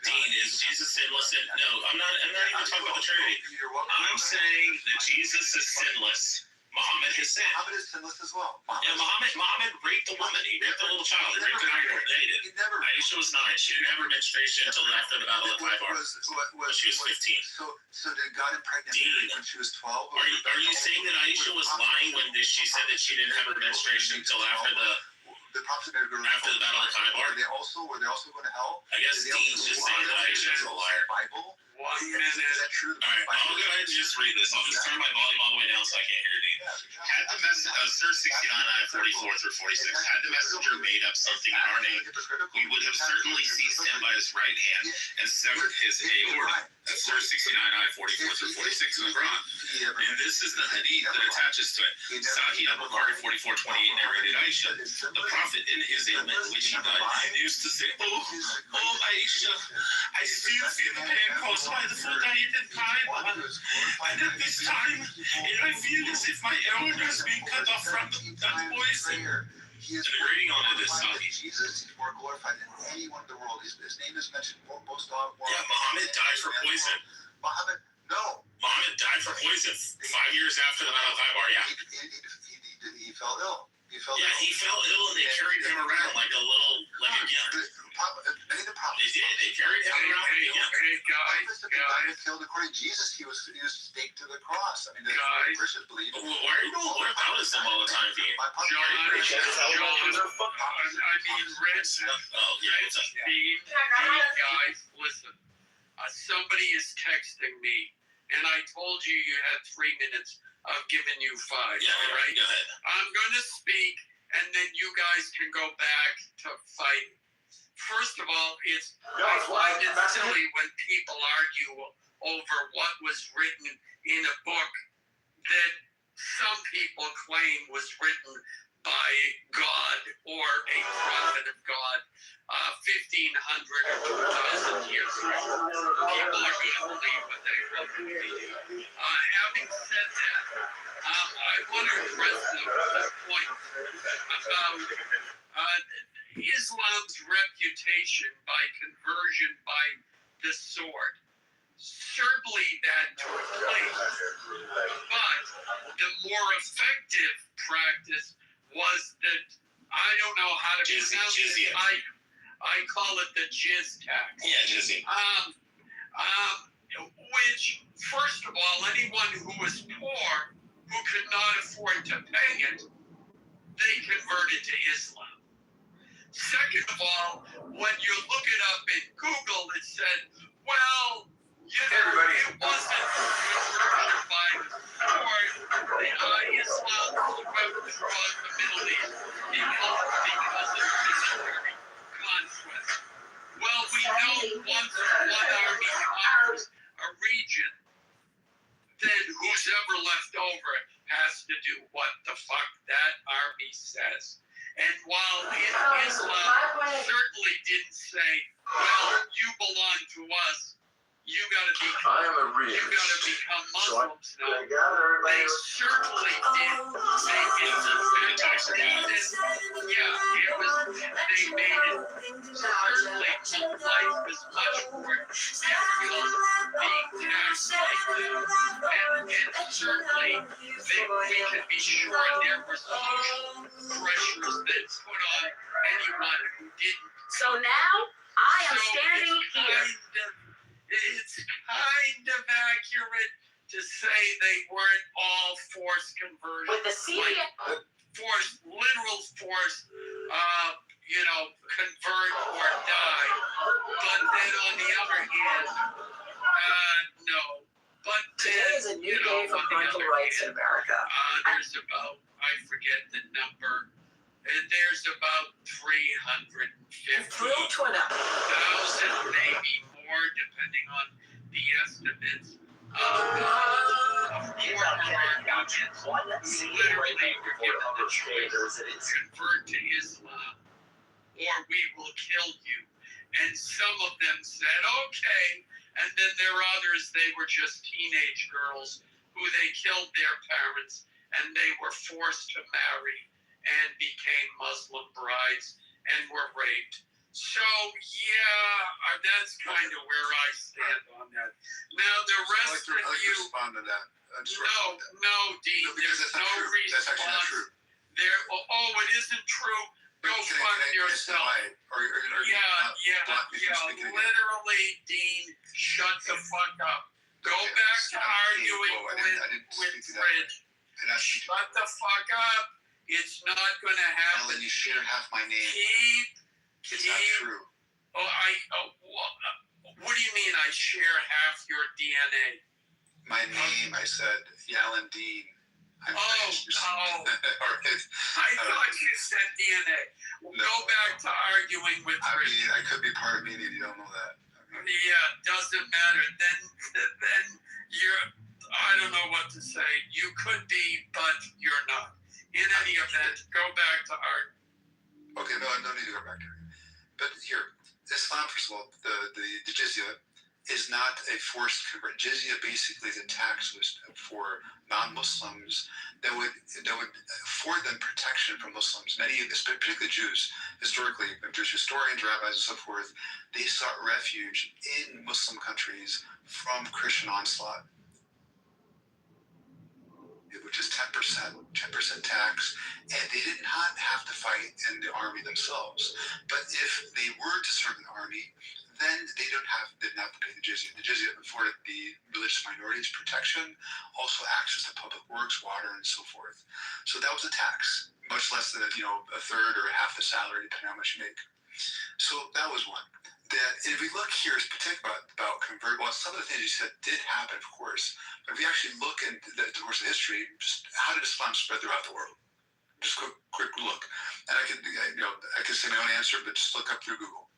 Dean, is Jesus sinless? No, I'm not even talking about the Trinity. I'm saying that Jesus is sinless. Muhammad has sinned. Muhammad is sinless as well. Yeah, Muhammad raped a woman. He raped a little child. He raped an iron. Aisha was 9. She didn't have her menstruation until after the Battle of Kitover. When she was 15. So did God impregnate her when she was 12? Are you saying that Aisha was lying when she said that she didn't have her menstruation until after the Battle of Kitover? Were they also going to hell? I guess Dean's just saying that Aisha is a liar. Bible? 1 minute. Is that true? All right, I'll go ahead and just read this. I'll just turn my volume all the way down so I can't hear Dean. Had the Sir 69, 44 through 46. Had the messenger made up something in our name, we would have certainly seized him by his right hand and severed his aorta. That's Sir 69, 44 through 46 in the Quran. And this is the hadith that attaches to it. Sahih Bukhari 44:28 narrated Aisha, the prophet in his ailment which he died, used to say, Oh Aisha, I still feel the pain caused by the food I ate in Kaiba. And at this time, I feel as if my aorta is being cut off from that poison. And agreeing on it is Sahih. Jesus is more glorified than anyone in the world. His name is mentioned most often. Yeah, Muhammad died for poison. Muhammad died for poison 5 years after the Battle of Kaibar, yeah. He fell ill. He fell ill and they carried him around like a gimp. They did. They carried him around like a gimp. Guys, killed according to Jesus. He was staked to the cross. I mean, the Christians believe. Why are you going Whataboutism all the time, Dean? Guys, listen. Somebody is texting me, and I told you you had 3 minutes. I've given you 5. Yeah, right? Go ahead. I'm going to speak, and then you guys can go back to fight. First of all, I find it silly when people argue over what was written in a book that some people claim was written by God or a prophet of God 1,500 or 2,000 years ago. People are going to believe what they really believe. Having said that, I want to address the point about Islam's reputation by conversion by the sword. Certainly that took place, but the more effective practice was that, I don't know how to pronounce it, I call it the jizz tax. Yeah, jizzy. which, first of all, anyone who was poor, who could not afford to pay it, they converted to Islam. Second of all, when you look it up in Google, it said, well, you know, it wasn't conversion by the sword. Islam swept throughout the Middle East because of military conquest. Well, we know once one army conquers a region, then who's ever left over has to do what the fuck that army says. And while Islam certainly didn't say, well, you belong to us, you gotta become Muslims now. They certainly did make it they made it certainly life is much more difficult being taxed like that. And certainly we can be sure there were social pressures that put on anyone who didn't. So now I am standing here. It's kind of accurate to say they weren't all forced conversions. With the Syria. Like literal force, convert or die. But then on the other hand, no. But Today is a new day for parental rights in America. There's about, I forget the number, there's about 350,000, maybe more, depending on the estimates, former Armenians who literally were given the choice to convert to Islam. Or we will kill you. And some of them said, okay. And then there are others, they were just teenage girls who they killed their parents and they were forced to marry and became Muslim brides and were raped. So, yeah, that's kind of where I stand on that. Now, the rest of you... respond to that. No, Dean, there's no response. That's actually not true. It isn't true. Go fuck yourself. Literally, Dean, shut the fuck up. Go back to arguing with Fred. Shut the fuck up. It's not going to happen. Alan, you share half my name. It's not true. What do you mean I share half your DNA? My name, I said, Alan Dean. I thought you said DNA. Go back to arguing with Fred. I could be part Armenian, you don't know that. Doesn't matter. Then you're, I don't know what to say. You could be, but you're not. In any event, go back to art. Okay, no need to go back to it. But here, Islam, first of all, the jizya is not a forced convert. Jizya basically is a tax for non-Muslims that would afford them protection from Muslims. Many, particularly Jews, historically, Jewish historians, rabbis, and so forth, they sought refuge in Muslim countries from Christian onslaught, which is 10% tax, and they did not have to fight in the army themselves. But if they were to serve in the army, then they didn't have to pay the jizya. The jizya afforded the religious minorities protection, also access to public works, water, and so forth. So that was a tax, much less than a third or half the salary, depending on how much you make. So that was one. That if we look here, about convert. Well, some of the things you said did happen, of course. But if we actually look into the course of history, just how did Islam spread throughout the world? Just a quick look, and I could say my own answer, but just look up through Google.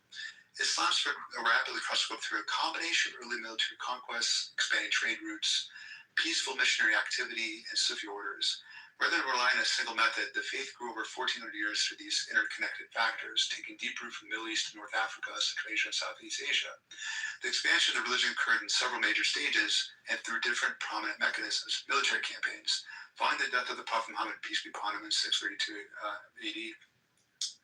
Islam spread rapidly across the globe through a combination of early military conquests, expanding trade routes, peaceful missionary activity, and Sufi orders. Rather than relying on a single method, the faith grew over 1,400 years through these interconnected factors, taking deep root from the Middle East to North Africa, Central Asia, and Southeast Asia. The expansion of the religion occurred in several major stages and through different prominent mechanisms. Military campaigns. Following the death of the Prophet Muhammad, peace be upon him, in 632 AD,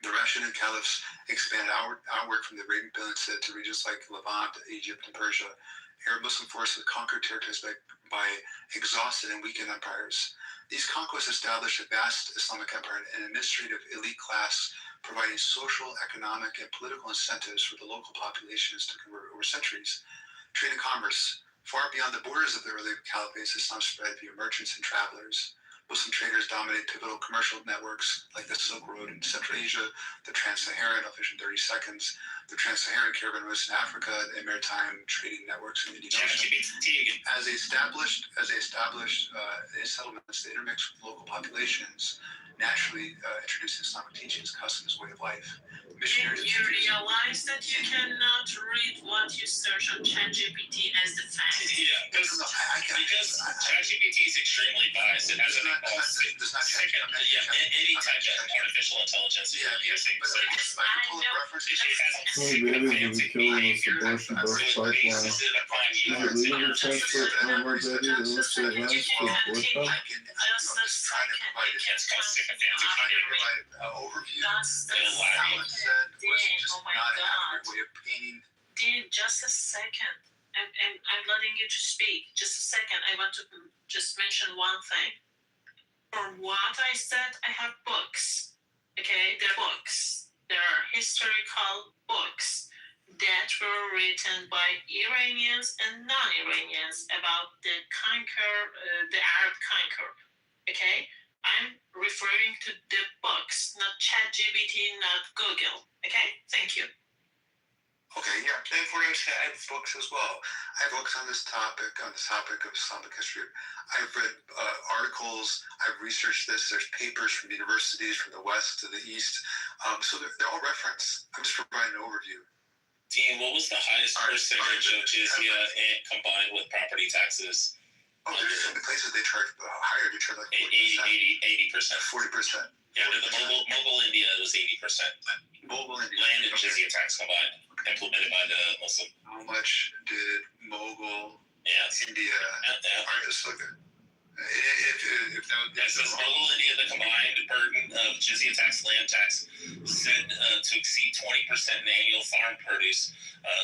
the Rashidun caliphs expanded outward from the Arabian Peninsula to regions like Levant, Egypt, and Persia. Arab Muslim forces conquered territories by exhausted and weakened empires. These conquests established a vast Islamic empire and an administrative elite class, providing social, economic, and political incentives for the local populations to convert over centuries. Trade and commerce Far beyond the borders of the early caliphates, Islam spread via merchants and travelers. Muslim traders dominated pivotal commercial networks like the Silk Road in Central Asia, the Trans-Saharan, I'll finish in 30 seconds, the Trans-Saharan caravan routes in Africa, and maritime trading networks in the Indian Ocean. As they established settlements, they intermixed with local populations, naturally introducing Islamic teachings, customs, way of life. Missionaries. You realize that you cannot read what you search on ChatGPT as the fact. Yeah, because ChatGPT is extremely biased. It has any type of artificial intelligence that you're using. So it has babies will kill us, abortion, birth pipeline. Is it legal to transfer more babies to illicit events to abortion? Just a second. It's called sycophants. Overview. Oh my God. Dan, just a second. I'm letting you to speak. Just a second. I want to just mention one thing. From what I said, I have books. Okay, they're books. There are historical books that were written by Iranians and non-Iranians about the Arab conquer. Okay, I'm referring to the books, not ChatGPT, not Google. Okay, thank you. Okay, yeah, I have books as well. I have books on this topic of Islamic history. I've read articles, I've researched this. There's papers from universities from the West to the East. So they're all referenced. I'm just providing an overview. Dean, what was the highest percentage of jizya combined with property taxes? Oh, there's some places they charge higher. They charge like 80%. 40%. Yeah, with the Mughal India, it was 80%. Mughal India. Land and jizya tax combined, implemented by the Muslim. How much did Mughal India? Alright, let's look at. It says Mughal India, the combined burden of jizya tax, land tax, said to exceed 20% in annual farm produce.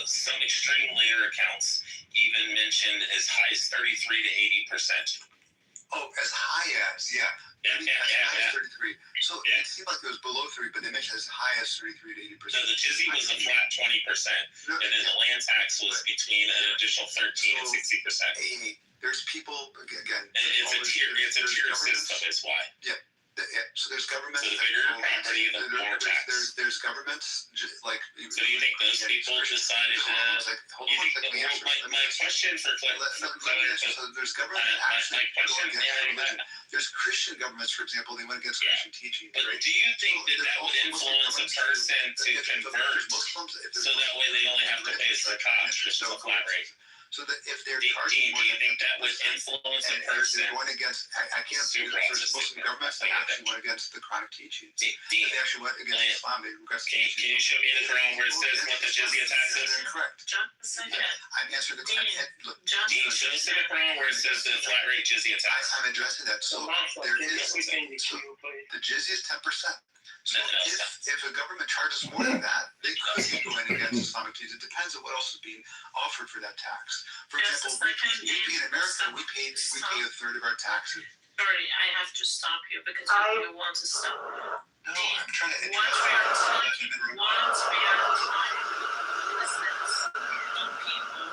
Some extreme later accounts even mentioned as high as 33 to 80%. Oh, as high as, yeah. As high as 33. So it seemed like it was below 3, but they mentioned as high as 33 to 80%. So the jizya was a flat 20%, and then the land tax was between an additional 13 and 60%. There's people, again. It's a tier system, is why. Yeah. So there's governments. So the bigger your property, the more tax. There's governments like. So do you think those people decided to? My question for there's government action. There's Christian governments, for example, they went against Christian teaching. But do you think that would influence a person to convert? So that way they only have to pay zakat, which is a flat rate. So that if they're charging, do you think that would influence a person? They're going against. I can't see there's Muslim governments that actually went against the Quranic teachings. They actually went against Islam. They regressed. Can you show me the Quran where it says what the jizya tax is? Incorrect. I'm answering the question. Dean, show us in the Quran where it says the flat rate jizya tax. I'm addressing that. So there is the jizya is 10%. So if a government charges more than that, they could be going against Islamic teachings. It depends on what else is being offered for that tax. For example, we in America, we pay a third of our taxes. Sorry, I have to stop you because you want to stop. No, I'm trying to. What we are talking is that some people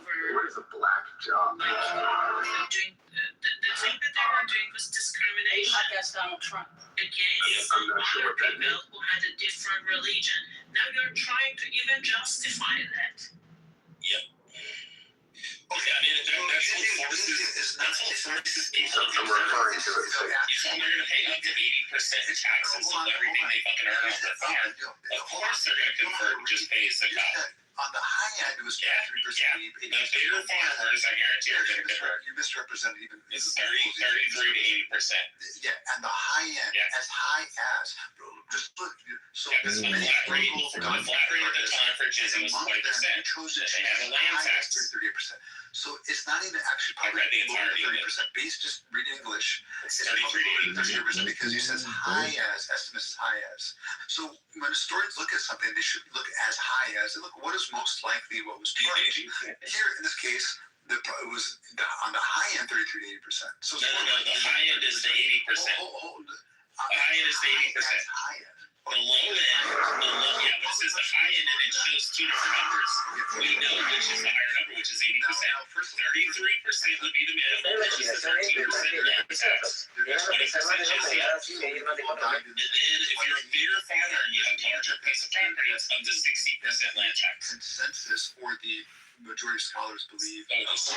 were. What is a black job? Doing the thing that they were doing was discrimination against Donald Trump. Against some other people who had a different religion. Now you're trying to even justify that. Yep. Okay, I mean, that's what forces people to refer to it. You think they're going to pay up to 80% taxes of everything they fucking earn on their farm? Of course they're going to convert and just pay zakat. On the high end, it was 33%. The bigger farmers, I guarantee, are going to convert. You misrepresented even. It's 33 to 80%. Yeah, and the high end, as high as. Just look. So the flat rate at the time for jizya was 20%. They have a land tax. 38%. So it's not even actually probably below 30%. Based just reading English, it's 33 to 80% because you says high as, estimates as high as. So when historians look at something, they should look as high as. They look what is most likely what was charged. Here in this case, it was on the high end 33 to 80%. So no, the high end is the 80%. The high end is the 80%. The low end, yeah, but it says the high end and it shows two different numbers. We know which is the higher number, which is 80%. 33% would be the minimum, 13% net tax, 20% jizya. And then if you're a bigger farmer and you have a larger piece of property, it's up to 60% land tax. Consensus for the majority of scholars believe Oh, this is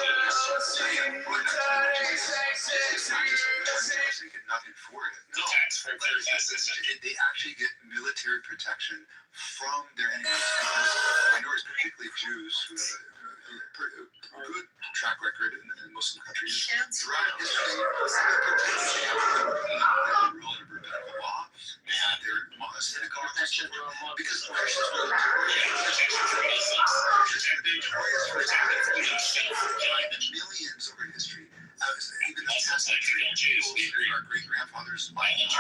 they get nothing for it. the tax for clear classes. They actually get military protection from their enemies. Minorities, particularly Jews, who have a good track record in Muslim countries throughout history. They have rule under rabbinical law. Their synagogues, because Christians were millions over history. Even the Jews, our great grandfathers, 6 million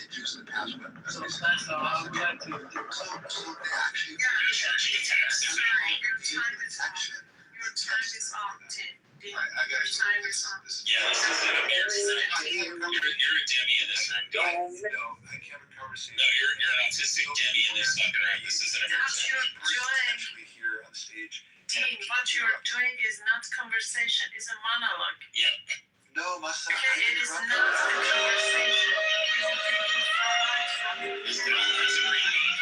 Jews in the past. So they actually Your time is up, Tim. I got Your time is up. Yeah, this is an American. You're a Demi in this room. No, I can't have a conversation. No, you're an autistic Demi in this fucking room. This is an American. Actually here on stage. Dean, what you're doing is not conversation, it's a monologue. Yep. No, my son. Okay, it is not a conversation. This girl is a great name.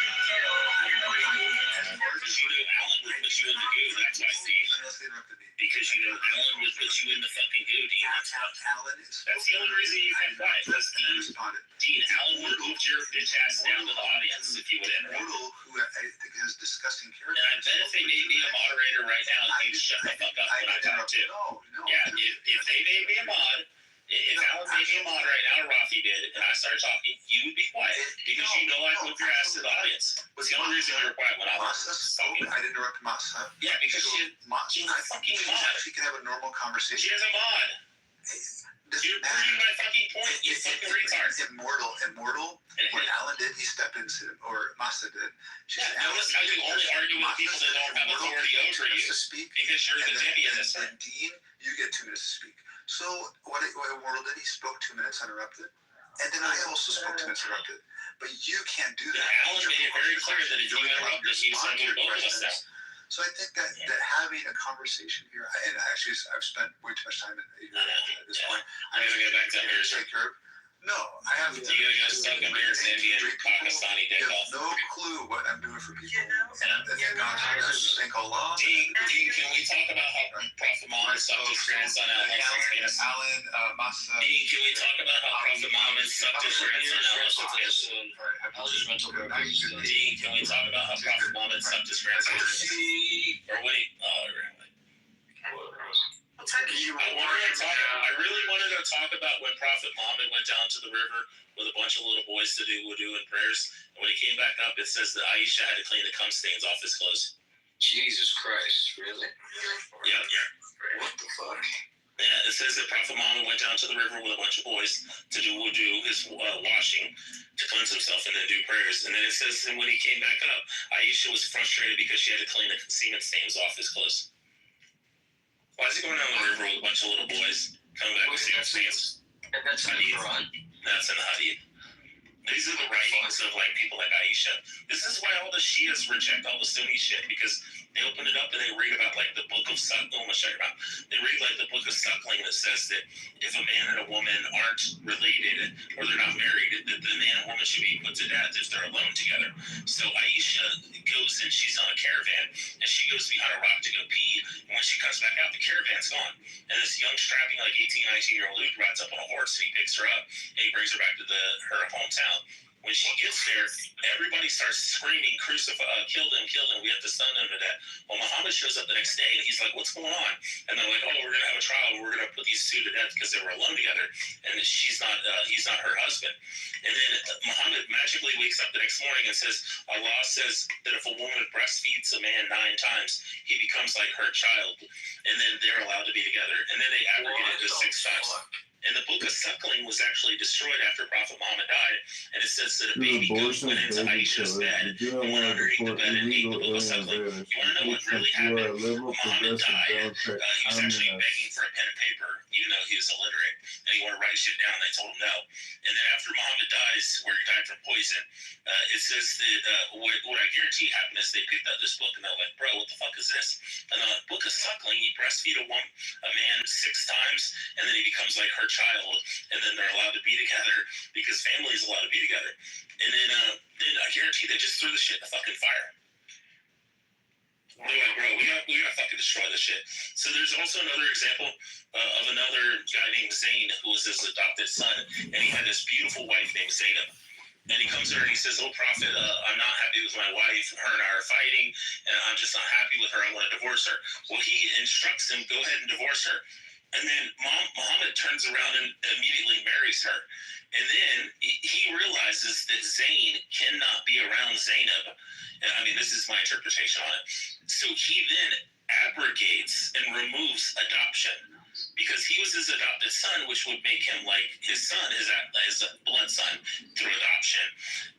Because you know Alan would put you in the goo, that's why, Steve. Because you know Alan would put you in the fucking goo, Dean. That's the only reason you kept quiet. Because Dean, Alan would have moved your bitch ass down to the audience if you would interrupt. Who I think has disgusting character. And I bet if they made me a moderator right now, you'd shut the fuck up when I talk too. No. Yeah, if they made me a mod, if Alan made me a mod right now, or Rafi did, and I started talking, you would be quiet because you know I'd move your ass to the audience. What's the only reason you were quiet when I was talking? I didn't interrupt Masa. Yeah, because she's a fucking mod. She can have a normal conversation. She has a mod. You're proving my fucking point, you fucking retard. Immortal. What Alan did, he stepped in, or Masa did. She said, notice how you only argue with people that don't have authority over you. Because you're the Demi in this room. And Dean, you get 2 minutes to speak. So what Immortal did, he spoke 2 minutes uninterrupted. And then I also spoke 2 minutes uninterrupted. But you can't do that. Alan made it very clear that if you interrupt us, you send both of us down. So I think that having a conversation here, and actually I've spent way too much time at this point. I'm going to go back to Amir's. No, I have. You gotta go suck Amir's Indian Pakistani dick off. No clue what I'm doing for people. Thank Allah. Dean, can we talk about how Prophet Muhammad sucked his grandson out of penis? Alan, Masa. Dean, can we talk about how Prophet Muhammad sucked his grandson out of penis? Dean, can we talk about how Prophet Muhammad sucked his grandson? Or what he? I really wanted to talk about when Prophet Muhammad went down to the river with a bunch of little boys to do wudu and prayers. And when he came back up, it says that Aisha had to clean the cum stains off his clothes. Jesus Christ, really? Yeah. What the fuck? Yeah, it says that Prophet Muhammad went down to the river with a bunch of boys to do wudu, his washing, to cleanse himself and then do prayers. And then it says that when he came back up, Aisha was frustrated because she had to clean the semen stains off his clothes. Why is he going down the river with a bunch of little boys coming back with semen stains? And that's in the Quran? That's in the Hadith. These are the writings of like people like Aisha. This is why all the Shias reject all the Sunni shit, because they open it up and they read about like the book of Suckling. They read like the book of Suckling that says that if a man and a woman aren't related or they're not married, that the man and woman should be put to death if they're alone together. So Aisha goes and she's on a caravan and she goes behind a rock to go pee. And when she comes back out, the caravan's gone. And this young strapping like 18, 19-year-old dude rides up on a horse and he picks her up and he brings her back to her hometown. When she gets there, everybody starts screaming, crucify, kill them, we have to stun them to death. Well, Muhammad shows up the next day and he's like, what's going on? And they're like, oh, we're going to have a trial. We're going to put these two to death because they were alone together. And he's not her husband. And then Muhammad magically wakes up the next morning and says, Allah says that if a woman breastfeeds a man 9 times, he becomes like her child. And then they're allowed to be together. And then they aggregate it to 6 times. And the book of Suckling was actually destroyed after Prophet Muhammad died. And it says that a baby goat went into Aisha's bed and went underneath the bed and ate the book of Suckling. You want to know what really happened? Muhammad died. He was actually begging for a pen and paper, even though he was illiterate and he wanted to write shit down. They told him no. And then after Muhammad dies, where he died from poison, it says that what I guarantee happened is they picked up this book and they're like, bro, what the fuck is this? And the book of suckling, you breastfeed a man 6 times and then he becomes like her child, and then they're allowed to be together because family is allowed to be together. And then I guarantee they just threw the shit in the fucking fire. They're like, bro, we gotta fucking destroy this shit. So there's also another example of another guy named Zayn who was his adopted son, and he had this beautiful wife named Zainab. And he comes to her and he says, "Oh, Prophet, I'm not happy with my wife. Her and I are fighting, and I'm just not happy with her. I want to divorce her." Well, he instructs him, "Go ahead and divorce her." And then Muhammad turns around and immediately marries her. And then he realizes that Zayn cannot be around Zainab. I mean, this is my interpretation on it. So he then abrogates and removes adoption because he was his adopted son, which would make him like his son, his blood son through adoption.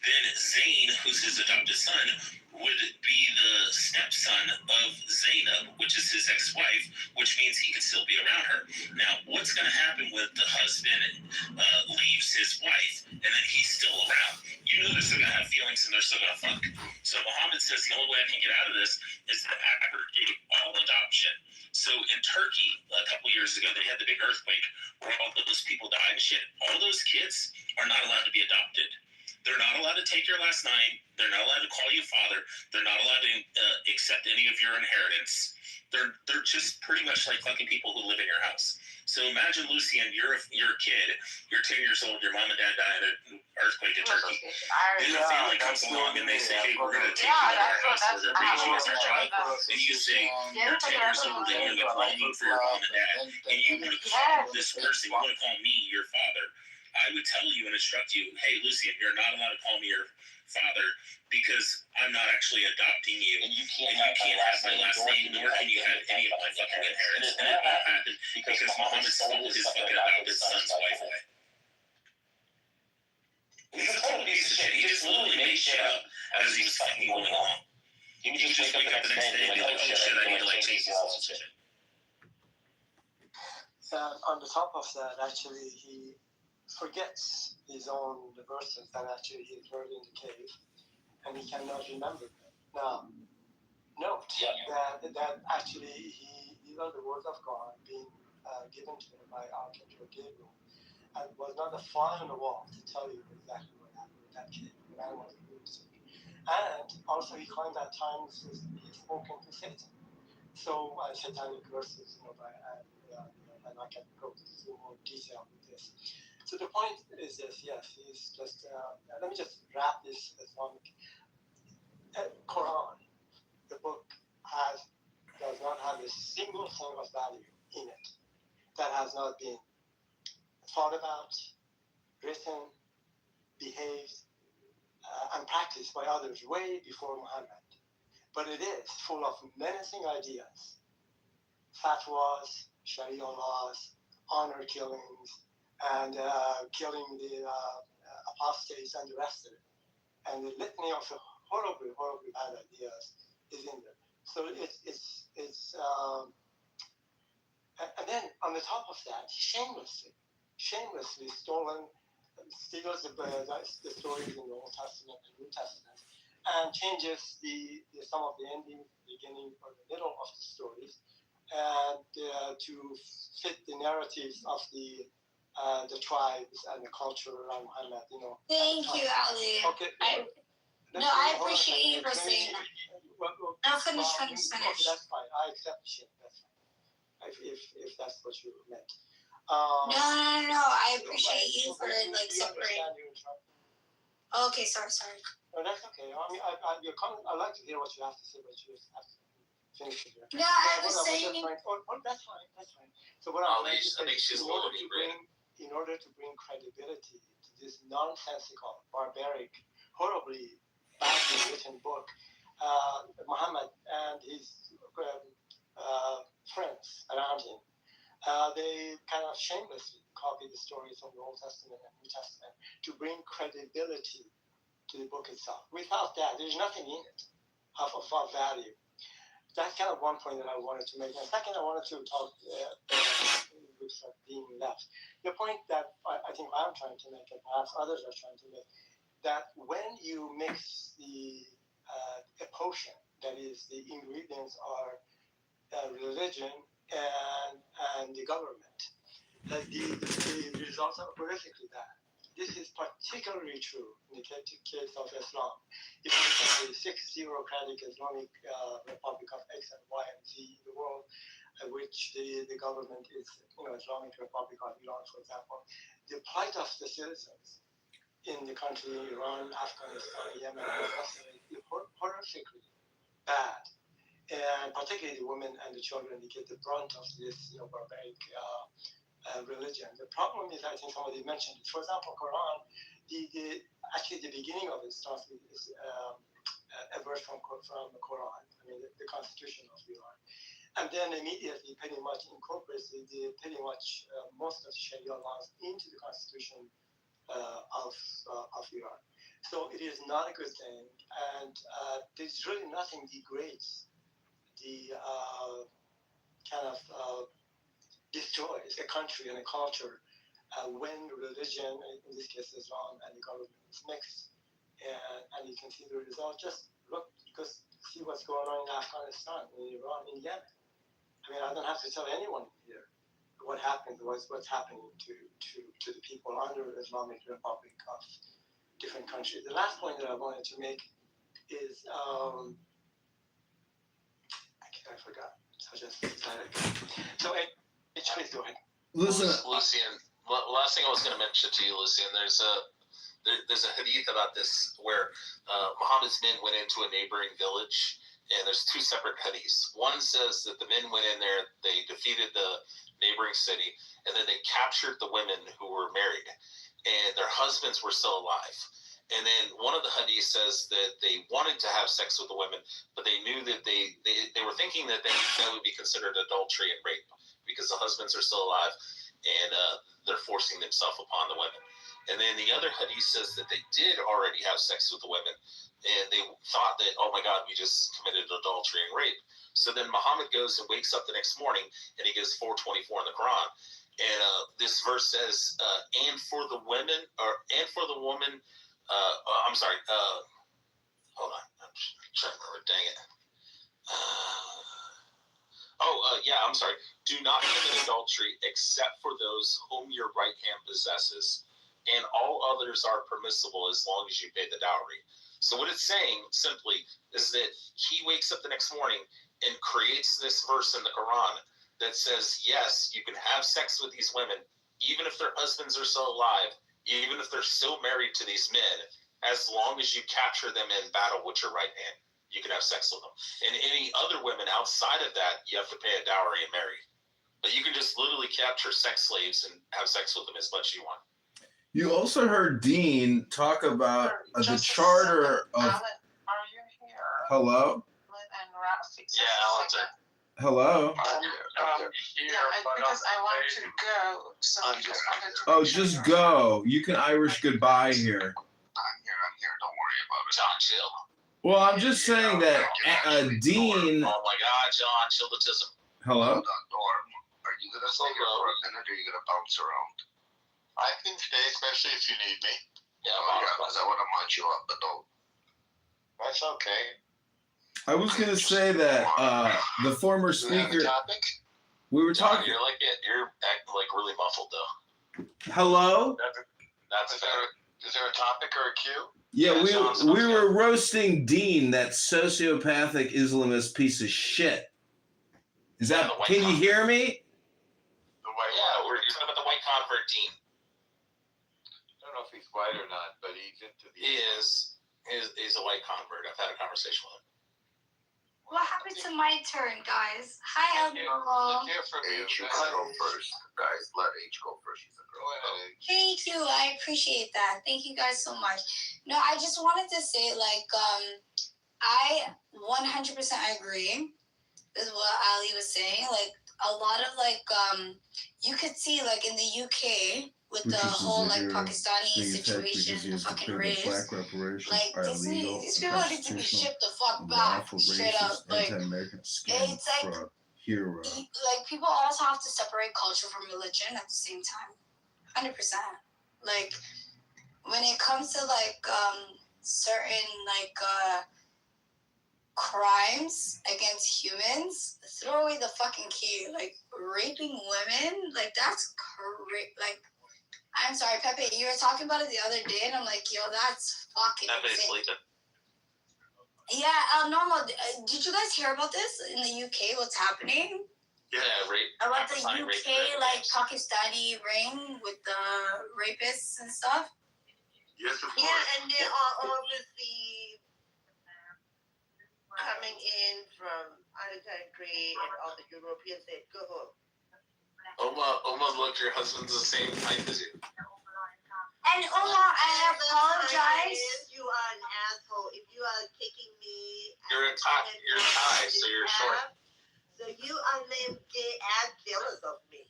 Then Zayn, who's his adopted son, would be the stepson of Zainab, which is his ex-wife, which means he could still be around her. Now, what's going to happen when the husband leaves his wife and then he's still around? You know they're still going to have feelings and they're still going to fuck. So Muhammad says the only way I can get out of this is to abrogate all adoption. So in Turkey, a couple years ago, they had the big earthquake where all those people died and shit. All those kids are not allowed to be adopted. They're not allowed to take your last name. They're not allowed to call you father. They're not allowed to accept any of your inheritance. They're just pretty much like fucking people who live in your house. So imagine, Lucian, you're a kid. You're 10 years old. Your mom and dad died in an earthquake in Turkey. And the family comes along and they say, "Hey, we're going to take you out of our house. We're going to raise you as our child." And you say, "You're 10 years old and you're the calling for your mom and dad. And you want to call this person, you want to call me your father." I would tell you and instruct you, "Hey, Lucian, you're not allowed to call me your father because I'm not actually adopting you, and you can't have my last name, nor can you have any of my fucking inheritance." And it all happened because Muhammad stole his fucking adopted son's wife away. He's a total piece of shit. He just literally made shit up as he was fucking going along. He would just wake up the next day and be like, "Oh shit, I need to like change this shit." On the top of that, actually, he forgets his own verses that actually he heard in the cave, and he cannot remember them. Now, note that actually he heard the word of God being given to him by Archangel Gabriel, and was not a fly on the wall to tell you exactly what happened with that kid, the man was lunatic. And also he claimed at times he had spoken to Satan. So satanic verses, and I can go into more detail with this. So the point is this: yes, he's just. Let me just wrap this Islamic Quran. The book does not have a single thing of value in it that has not been thought about, written, behaved, and practiced by others way before Muhammad. But it is full of menacing ideas, fatwas, Sharia laws, honor killings, and killing the apostates and the rest of it. And the litany of horribly, horribly bad ideas is in there. So and then on the top of that, shamelessly steals the stories in the Old Testament and New Testament, and changes some of the ending, beginning, or the middle of the stories, and to fit the narratives of the tribes and the culture around Muhammad. Thank you, Ali. Okay. I appreciate you for saying that. No, finish. Okay, that's fine. I accept shit. That's fine. If that's what you meant. No. I appreciate you for separating. Okay, sorry. No, that's okay. I mean, I like to hear what you have to say, but you just have to finish it here. No, I was saying. That's fine. So what I'm saying is, in order to bring credibility to this nonsensical, barbaric, horribly badly written book, Muhammad and his friends around him, they kind of shamelessly copy the stories from the Old Testament and New Testament to bring credibility to the book itself. Without that, there's nothing in it of value. that's kind of one point that I wanted to make. And second, I wanted to talk with being left. The point that I think I'm trying to make, and perhaps others are trying to make, that when you mix a potion, that is, the ingredients are religion and the government, the results are horrifically bad. This is particularly true in the case of Islam. If you look at the 6 theocratic Islamic Republic of X and Y and Z in the world, which the government is, Islamic Republic of Iran, for example, the plight of the citizens in the country, Iran, Afghanistan, Yemen, is horrifically bad. And particularly the women and the children, they get the brunt of this barbaric religion. The problem is, I think somebody mentioned it. For example, Quran, actually the beginning of it starts with a verse from the Quran, the Constitution of Iran. And then immediately pretty much incorporates most of the Sharia laws into the Constitution of Iran. So it is not a good thing, and there's really nothing degrades the destroys a country and a culture when religion, in this case Islam, and the government is mixed. And you can see the result. Just see what's going on in Afghanistan, in Iran, in Yemen. I don't have to tell anyone here what's happening to the people under the Islamic Republic of different countries. The last point that I wanted to make is, I forgot. So please go ahead. Listen, Lucian. Last thing I was going to mention to you, Lucian. There's a hadith about this where Muhammad's men went into a neighboring village, and there's two separate hadiths. One says that the men went in there, they defeated the neighboring city, and then they captured the women who were married, and their husbands were still alive. And then one of the hadiths says that they wanted to have sex with the women, but they knew that they were thinking that that would be considered adultery and rape because the husbands are still alive and they're forcing themselves upon the women. And then the other hadith says that they did already have sex with the women, and they thought that, oh my God, we just committed adultery and rape. So then Muhammad goes and wakes up the next morning, and he gives 424 in the Quran. And this verse says, and for the woman, I'm sorry. Hold on. I'm trying to remember. Dang it. I'm sorry. Do not commit adultery except for those whom your right hand possesses, and all others are permissible as long as you pay the dowry. So what it's saying simply is that he wakes up the next morning and creates this verse in the Quran that says, yes, you can have sex with these women, even if their husbands are still alive, even if they're still married to these men, as long as you capture them in battle with your right hand, you can have sex with them. And any other women outside of that, you have to pay a dowry and marry. But you can just literally capture sex slaves and have sex with them as much as you want. You also heard Dean talk about the charter of. Alan, are you here? Hello? And Rafi. Yeah, Alan's there. Hello? Because I want to go, so I just wanted to. Oh, just go. You can Irish goodbye here. I'm here. Don't worry about it. John, chill. Well, I'm just saying that Dean. Oh my God, John, chillitism. Hello? Hold on, Norm. Are you going to stay here for a minute, or are you going to bounce around? I can stay, especially if you need me. Yeah, because I want to munch you up, but don't. That's okay. I was going to say that the former speaker. Topic? We were talking. You're acting like really muffled though. Hello? That's fair. Is there a topic or a cue? Yeah, we were roasting Dean, that sociopathic Islamist piece of shit. Is that? Can you hear me? We're talking about the white convert Dean. I don't know if he's white or not, but he's into the. He is. He's a white convert. I've had a conversation with him. What happened to my turn, guys? Hi, Elmo. Let's hear from you. H, you gotta go first, guys. Let H go first. She's a girl. Go ahead, H. Thank you. I appreciate that. Thank you guys so much. No, I just wanted to say, I 100% agree with what Ali was saying. a lot of like you could see like in the UK with the Because whole if like you're Pakistani being attacked situation, because he the has fucking declared that raves. black reparations Like are these illegal, these people need to be unconstitutional, shipped the fuck back, unlawful, straight up. racist, Like anti-American scam it's like fraud, hero. like people also have to separate culture from religion at the same time. 100%. Like when it comes to like certain like crimes against humans, throw away the fucking key. Like raping women, like that's crazy. Like I'm sorry, Pepe, you were talking about it the other day, and I'm like, yo, that's fucking insane. Yeah, normal. Did you guys hear about this in the UK? What's happening? Yeah, rape. About the UK like Pakistani ring with the rapists and stuff. Yes, of course. Yeah, and they are obviously coming in from other country and all the Europeans said, go home. Oma, look, your husband's the same height as you. And Oma, I apologize. You are an asshole. If you are kicking me, You're Thai, so you're short. So you are named gay and jealous of me.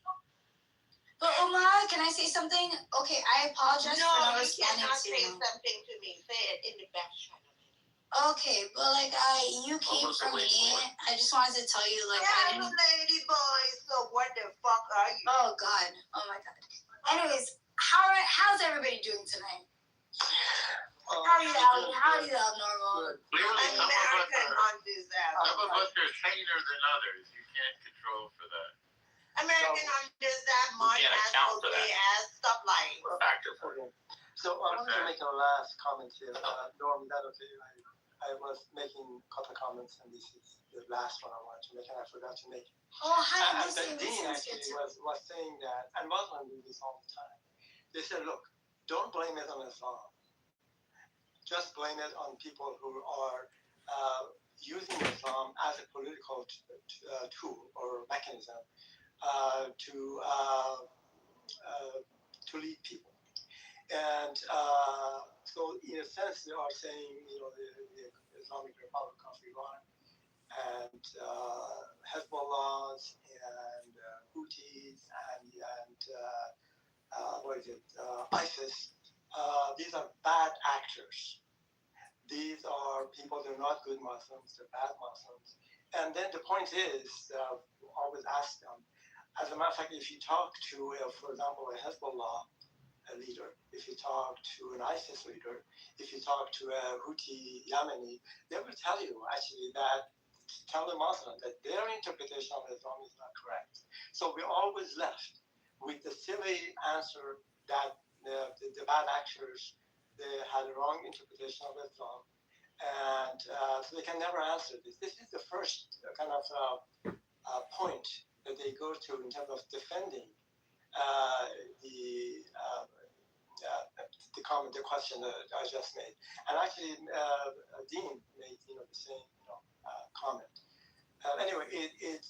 But Oma, can I say something? Okay, I apologize for not responding cannot to say you. something to me. Say it in the back channel. Okay, but like you came from me. I just wanted to tell you like yeah, I'm a lady boy. So what the fuck are you? Oh God. Oh my God. Anyways, how's everybody doing tonight? How are you normal? American on disaster. Some of us are saner than others. You can't control for that. American on disaster. My asshole, gay ass. Stop lying. Factor for it. So I wanted to make a last comment here. Norm, that okay? I was making a couple of comments, and this is the last one I wanted to make, and I forgot to make it. Oh, hi, Dean actually was saying that, and Muslims do this all the time. They said, look, don't blame it on Islam. Just blame it on people who are using Islam as a political tool or mechanism to lead people. And so, in a sense, they are saying, the Islamic Republic of Iran and Hezbollahs and Houthis and ISIS. These are bad actors. These are people, they're not good Muslims, they're bad Muslims. And then the point is, always ask them, as a matter of fact, if you talk to, for example, a Hezbollah leader, if you talk to an ISIS leader, if you talk to a Houthi Yemeni, they will tell you actually that, tell the Muslim that their interpretation of Islam is not correct. So we're always left with the silly answer that the bad actors, they had a wrong interpretation of Islam, and so they can never answer this. This is the first kind of point that they go to in terms of defending the question that I just made. And actually, Dean made the same comment. Anyway, it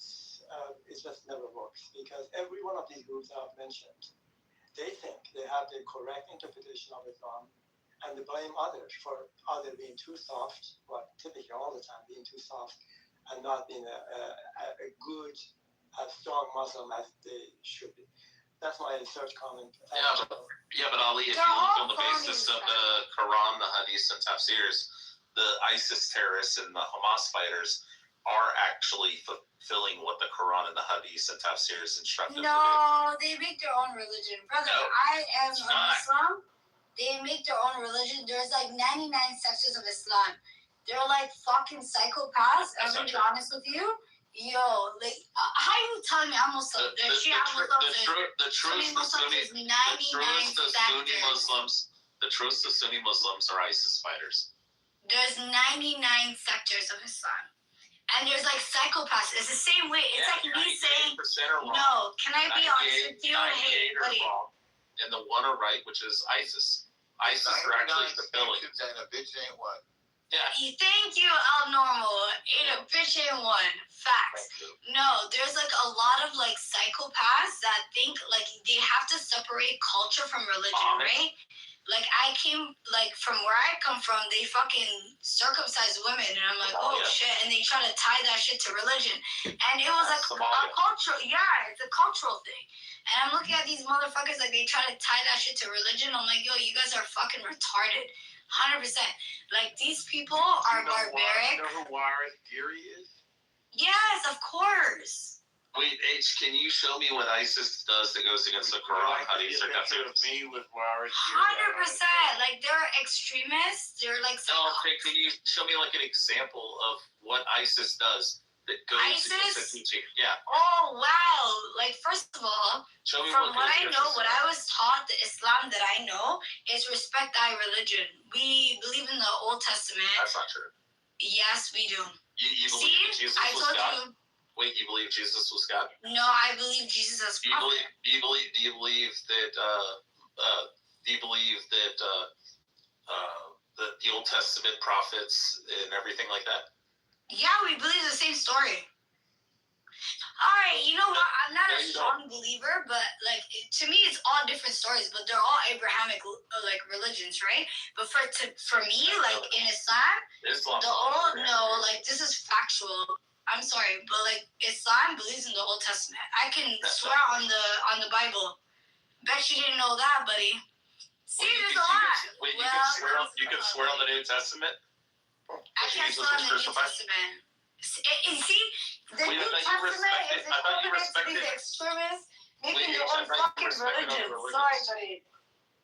just never works, because every one of these groups I've mentioned, they think they have the correct interpretation of Islam, and they blame others for either being too soft, well, typically all the time being too soft, and not being a good, strong Muslim as they should be. That's my third comment. But Ali, if you look on the basis of the Quran, the Hadith, and Tafsirs, the ISIS terrorists and the Hamas fighters are actually fulfilling what the Quran and the Hadith and Tafsirs instructed. No, they make their own religion. Brother, no, I am Islam. They make their own religion. There's like 99 sections of Islam. They're like fucking psychopaths. I'm gonna be honest with you. Yo, like, how are you telling me I'm Muslim? The truth the Sunni Muslims are ISIS fighters. There's 99 sectors of Islam. And there's like psychopaths. It's the same way. It's like me saying, no, can I be honest with you? Hey, buddy. And the one are right, which is ISIS. ISIS are actually fulfilling. And a bitch ain't one. Yeah. Thank you, Abnormal. Ain't a bitch ain't one. Facts. No, there's like a lot of like psychopaths that think like they have to separate culture from religion, right? Like I came, like from where I come from, they fucking circumcise women, and I'm like, oh shit, and they try to tie that shit to religion, and it was like a cultural, it's a cultural thing, and I'm looking at these motherfuckers like they try to tie that shit to religion. I'm like, yo, you guys are fucking retarded, 100%. Like these people are barbaric. You know who Waris Geary is? Yes, of course. Wait, H, can you show me what ISIS does that goes against the Quran? How do you start that? Me with Waris 100%. Like they're extremists. They're like. No, okay, can you show me like an example of what ISIS does that goes against the teaching? Yeah. Oh wow! Like first of all, show me from what I know, what I was taught, the Islam that I know is respect thy religion. We believe in the Old Testament. That's not true. Yes, we do. You believe that Jesus was God? Wait, you believe Jesus was God? No, I believe Jesus as prophet. Do you believe that the Old Testament prophets and everything like that? Yeah, we believe the same story. All right, you know what? I'm not a strong believer, but like to me, it's all different stories. But they're all Abrahamic like religions, right? But for me, like in Islam, like this is factual. I'm sorry, but like Islam believes in the Old Testament. I can swear on the Bible. Bet you didn't know that, buddy. See, there's a lot. Wait, you can swear on the New Testament? I can't swear on the New Testament. See, the New Testament is equivalent to these extremists making their own fucking religion. Sorry, buddy.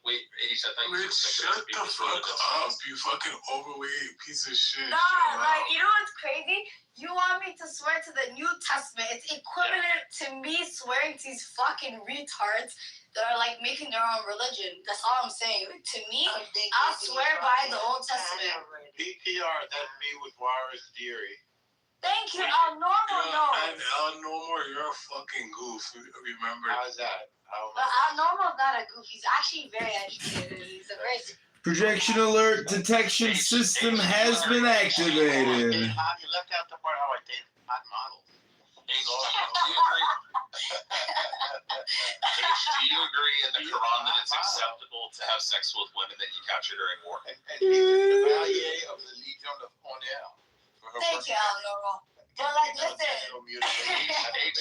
Wait, H, I thought you were shut the fuck up, you fucking overweight piece of shit. Nah, like, you know what's crazy? You want me to swear to the New Testament. It's equivalent to me swearing to these fucking retards that are, like, making their own religion. That's all I'm saying. Like, to me, I'll swear by the Old Testament. PTR, that's me with Waris Geary. Thank you, Al-Normal knows. And Al-Normal, you're a fucking goof, remember? How's that? But Al-Normal's not a goof. He's actually very educated. He's a very... Projection alert detection system has been activated. You left out the part how I dated hot models. Do you agree in the Quran that it's acceptable to have sex with women that you capture during war? And the Chevalier of the Legion of Honor. Thank you, Al-Normal. But like, listen. H,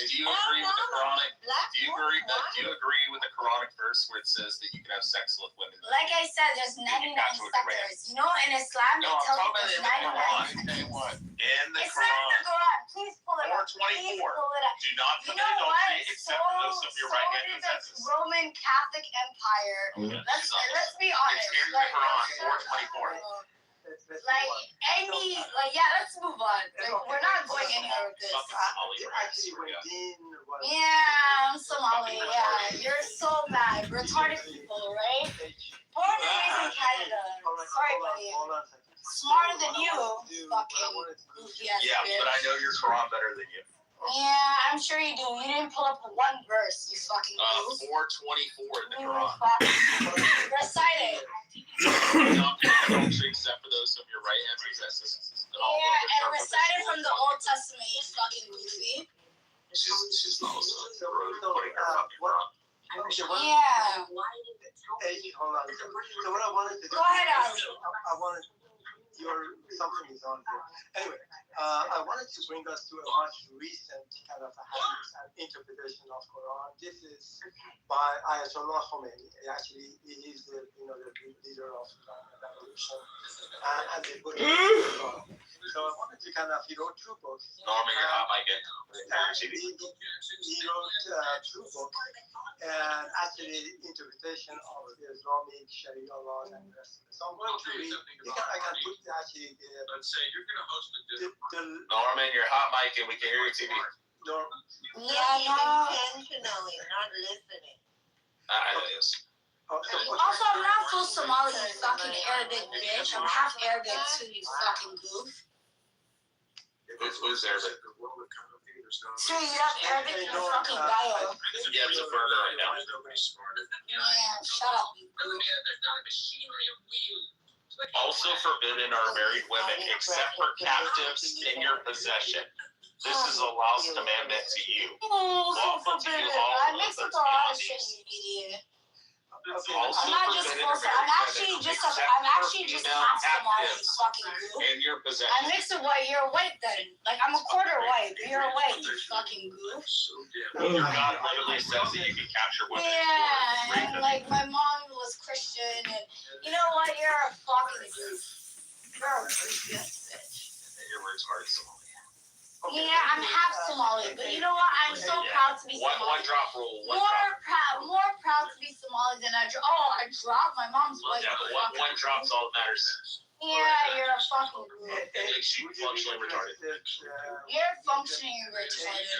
do you agree with the Quranic? Do you agree with the Quranic verse where it says that you can have sex with women? Like I said, there's 99 sectors. You know, in Islam, they tell you there's 99. In the It's not in the Quran. Please pull it up. 424. Please pull it up. Do not You commit know what? adultery except for those of your right hand So possesses. did the Roman Catholic Empire. Let's be honest. It's in the Quran, 424. Like any, let's move on. Like, we're not going anywhere with this. Yeah, I'm Somali. Yeah, you're so mad. Retarded people, right? Born and raised in Canada. Sorry, buddy. Smarter than you, fucking goofy ass. Yeah, but I know your Quran better than you. Yeah, I'm sure you do. You didn't pull up one verse, you fucking goof. 424 in the Quran. Recite it. Not adultery except for those of your right hand possesses. Yeah, and recite it from the Old Testament, you fucking goofy. She's also putting her up in Quran. Yeah. Hey, hold on. So what I wanted to do. Go ahead, Ali. I wanted something is on here. Anyway, I wanted to bring us to a much recent kind of a interpretation of Quran. This is by Ayatollah Khomeini. Actually, he is the leader of revolution, and the Buddhist. So I wanted to kind of, he wrote two books. Norman, you're not like it. He wrote two books, and actually interpretation of the Islamic Sharia laws and the rest of it. So I'm going to read. I can put actually the. Let's say you're going to host a Norman, you're hot mic and we can hear your TV. Intentionally, not listening. It is. Also, I'm not full Somali, you fucking Arabic bitch. I'm half Arabic too, you fucking goof. Who's Arabic? Sure, you have Arabic in your fucking bio. Yeah, it's a burger right now. Yeah, shut up, you goof. Also forbidden are married women except for captives in your possession. This is Allah's commandment to you. Oh, so Lawful to you forbidden. all I of mixed those with all beyond shit, these. you idiot. Okay. Also I'm not just permitted supposed to. or I'm actually just. except I'm for actually just female half Somali. captives Fucking goo. in your I'm possession. mixed with white. You're white then. Like I'm a quarter white, but you're white. You fucking goo. Your God literally says that you can capture women. Yeah, and like my mom was Christian, and you know what? You're a fucking goof. You're a goofy-ass bitch. And your words are Somali. Yeah, I'm half Somali, but you know what? I'm so proud to be Somali. One drop rule. More proud to be Somali than I drop. Oh, I dropped my mom's white. Yeah, but one drop's all that matters. Yeah, you're a fucking goof. It makes you functionally retarded. You're functioning retarded.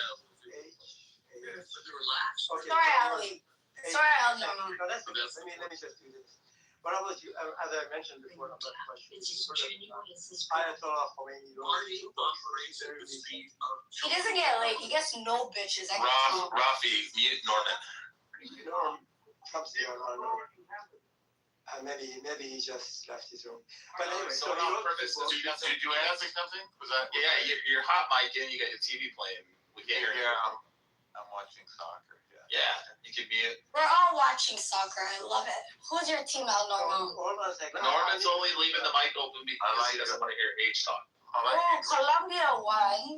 Sorry, Ali. Sorry, Ali. No, that's okay. Let me just do this. What about you? As I mentioned before, I'm not quite sure. Ayatollah Khomeini wrote two books. He doesn't get laid. He gets no bitches. I guess. Rafi, mute Norman. Norm comes here on Norm. Maybe he just left his room. But anyway, so he wrote two books. Did you ask something? Was that? Yeah, you're hot mic and you got your TV playing. We can't hear you. I'm watching soccer. Yeah, you can mute. We're all watching soccer. I love it. Who's your team out, Norman? Norman's only leaving the mic open because he doesn't want to hear H talk. Oh, Colombia won.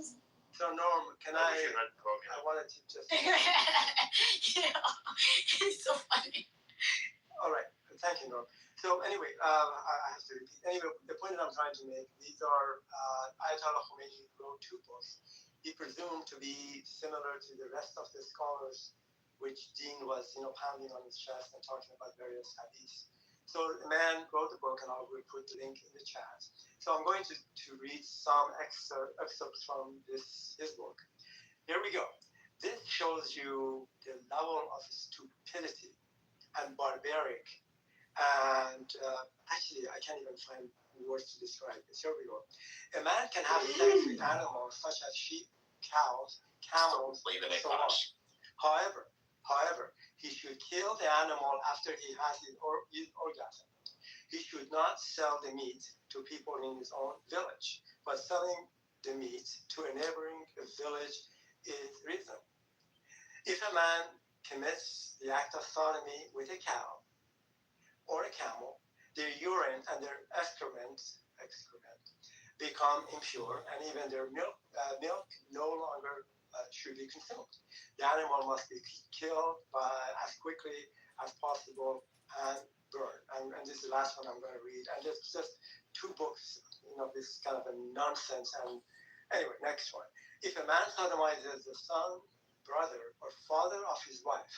So Norm, I wanted to just. Yeah, he's so funny. All right, thank you, Norm. So anyway, I have to repeat. Anyway, the point that I'm trying to make, these are Ayatollah Khomeini wrote two books. He presumed to be similar to the rest of the scholars, which Dean was, pounding on his chest and talking about various hadiths. So the man wrote the book, and I will put the link in the chat. So I'm going to read some excerpts from his book. Here we go. This shows you the level of stupidity and barbaric. And actually, I can't even find words to describe this. Here we go. A man can have sex with animals such as sheep, cows, camels, and so on. However, he should kill the animal after he has his orgasm. He should not sell the meat to people in his own village, but selling the meat to a neighboring village is reasonable. If a man commits the act of sodomy with a cow or a camel, their urine and their excrement become impure, and even their milk no longer should be consumed. The animal must be killed as quickly as possible and burned. And this is the last one I'm going to read. And there's just two books, this kind of a nonsense. And anyway, next one. If a man sodomizes the son, brother, or father of his wife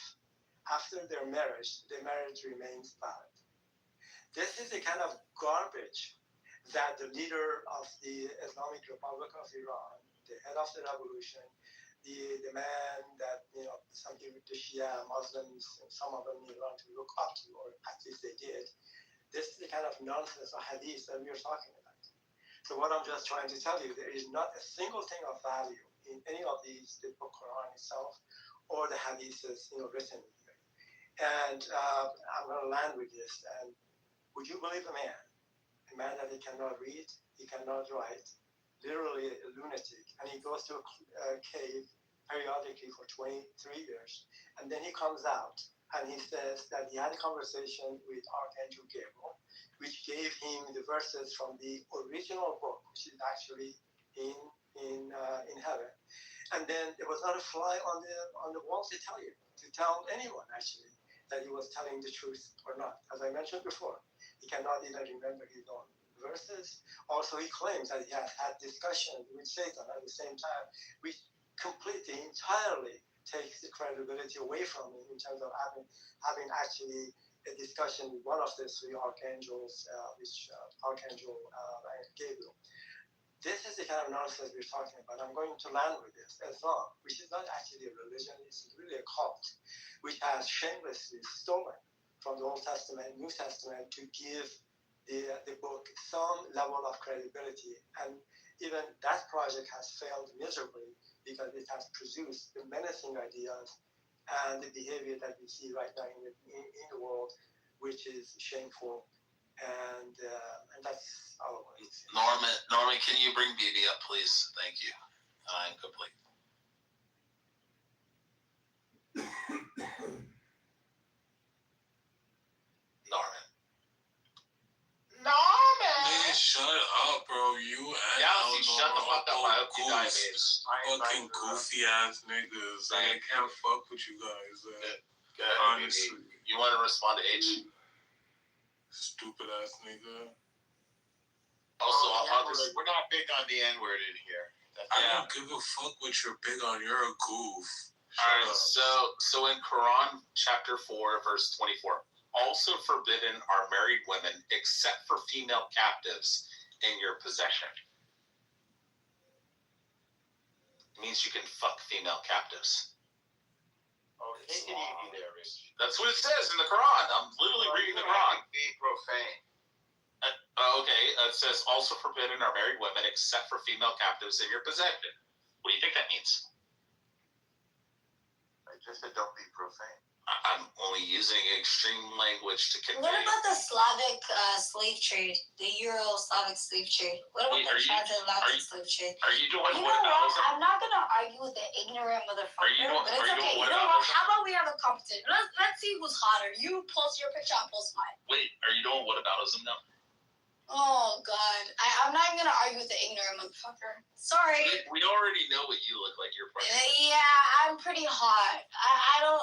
after their marriage, the marriage remains valid. This is the kind of garbage that the leader of the Islamic Republic of Iran, the head of the revolution, the man that some people, the Shia Muslims, and some of them in Iran to look up to, or at least they did. This is the kind of nonsense or hadith that we are talking about. So what I'm just trying to tell you, there is not a single thing of value in any of these, the book Quran itself, or the hadiths written here. And I'm going to land with this. And would you believe a man that he cannot read, he cannot write, literally a lunatic, and he goes to a cave periodically for 23 years, and then he comes out and he says that he had a conversation with Archangel Gabriel, which gave him the verses from the original book, which is actually in heaven. And then there was not a fly on the wall to tell anyone actually that he was telling the truth or not. As I mentioned before, he cannot even remember his own verses. Also, he claims that he has had discussions with Satan at the same time, which completely, entirely takes the credibility away from him in terms of having actually a discussion with one of the three archangels, Archangel Gabriel. This is the kind of nonsense we're talking about. I'm going to land with this. Islam, which is not actually a religion, it's really a cult, which has shamelessly stolen from the Old Testament, New Testament, to give the book some level of credibility. And even that project has failed miserably because it has produced the menacing ideas and the behavior that we see right now in the world, which is shameful. And that's all I want to say. Norman, can you bring BB up, please? Thank you. I'm complete. goofs. Fucking goofy ass niggas. I can't fuck with you guys. Honestly. You want to respond to H? Stupid ass nigga. Also, we're not big on the N word in here. I don't give a fuck what you're big on. You're a goof. Alright, so in Quran chapter 4, verse 24, also forbidden are married women except for female captives in your possession. It means you can fuck female captives. Oh, take it easy there, Rich. That's what it says in the Quran. I'm literally reading the Quran. Be profane. Okay, it says also forbidden are married women except for female captives in your possession. What do you think that means? I just said don't be profane. I'm only using extreme language to convey. What about the Slavic slave trade, the Euro-Slavic slave trade? What about the transatlantic slave trade? Are you doing You what know about what? I'm not gonna argue with the ignorant motherfucker, but it's okay. You what know about what? How about we have a competition? Let's see who's hotter. You post your picture, I'll post mine. Wait, are you doing whataboutism now? Oh God, I'm not even gonna argue with the ignorant motherfucker. Sorry. We already know what you look like. You're pregnant. Yeah, I'm pretty hot. I don't.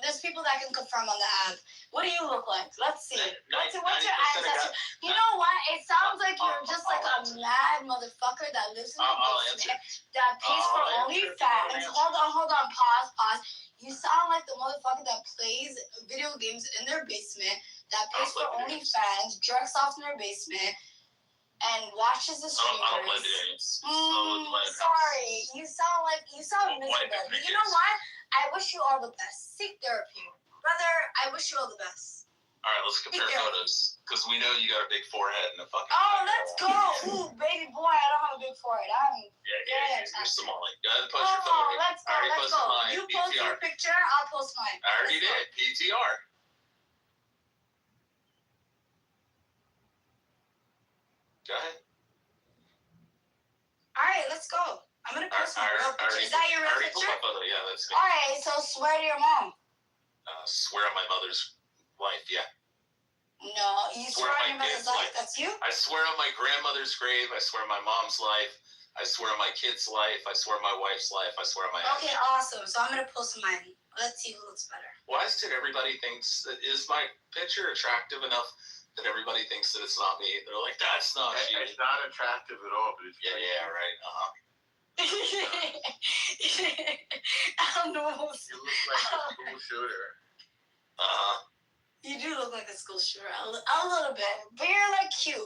There's people that can confirm on the app. What do you look like? Let's see. What's your ancestry? You know what? It sounds like you're just like a mad motherfucker that lives in the basement that pays for OnlyFans. Hold on. Pause. You sound like the motherfucker that plays video games in their basement, that pays for OnlyFans, jerks off in their basement, and watches the streamers. I don't play video games. Sorry, you sound miserable. You know what? I wish you all the best. Seek therapy, brother. I wish you all the best. All right, let's compare photos because we know you got a big forehead and a fucking. Oh, let's go. Ooh, baby boy, I don't have a big forehead. Yeah, you're Somali. Go ahead and post your photo. Let's go. You post your picture, I'll post mine. I already did. PTR. Go ahead. All right, let's go. I'm gonna post my real picture. Is that your real picture? Photo. Yeah, that's me. All right, so swear to your mom. Swear on my mother's life. Yeah. No, you swear on your mother's life. That's you. I swear on my grandmother's grave. I swear on my mom's life. I swear on my kid's life. I swear on my wife's life. I swear on my. Okay, awesome. So I'm gonna post mine. Let's see who looks better. Why is it everybody thinks that is my picture attractive enough that everybody thinks that it's not me? They're like, that's not you. It's not attractive at all, but it's right. I don't know. You look like a school shooter. You do look like a school shooter. A little bit, but you're like cute.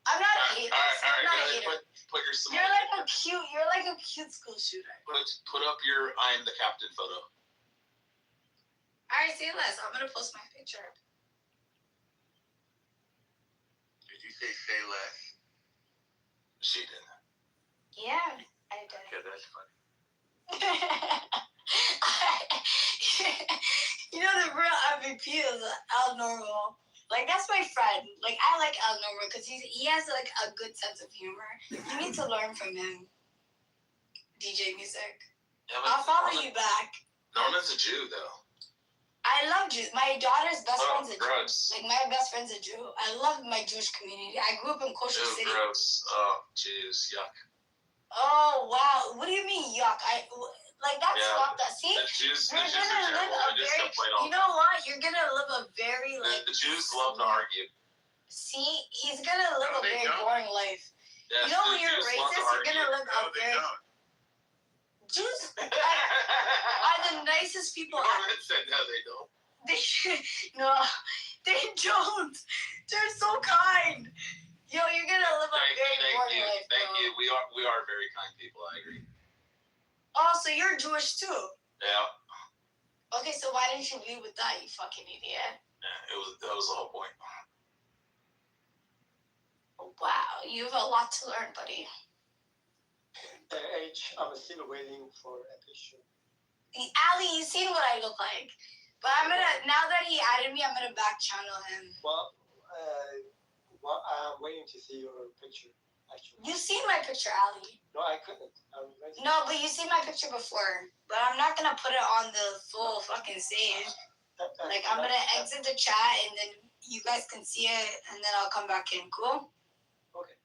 I'm not a hater. I'm not a hater. Put your You're like a cute school shooter. Put up your I am the captain photo. All right, say less. I'm gonna post my picture. Did you say less? She did. Yeah, I did. Okay, that's funny. You know, the real MVP is Al Normal. Like, that's my friend. Like, I like Al Normal because he has like a good sense of humor. You need to learn from him. DJ Music. Yeah, I'll follow you back. Norman's a Jew, though. I love Jews. My daughter's best friend's a Jew. Gross. Like, my best friend's a Jew. I love my Jewish community. I grew up in Kosher City. Gross. Oh, Jews. Yuck. Oh, wow. What do you mean, yuck? That's fucked up. See? Jews You're gonna live a very, you know what? You're gonna live a very, the Jews love to argue. See? He's gonna live a very boring life. Yes, you know when you're racist, you're gonna live a very... Jews are the nicest people ever. Said no, they don't. No, they don't. They're so kind. Yo, you're gonna live a very boring life, bro. Thank you. We are very kind people. I agree. Oh, so you're Jewish too? Yeah. Okay, so why didn't you lead with that, you fucking idiot? Yeah, that was the whole point. Wow, you have a lot to learn, buddy. I'm still waiting for a picture. Ali, you seen what I look like. But now that he added me, I'm gonna back channel him. Well, I'm waiting to see your picture, actually. You seen my picture, Ali. No, I couldn't. No, but you seen my picture before. But I'm not gonna put it on the full fucking stage. Like, I'm gonna exit the chat and then you guys can see it and then I'll come back in. Cool? Okay.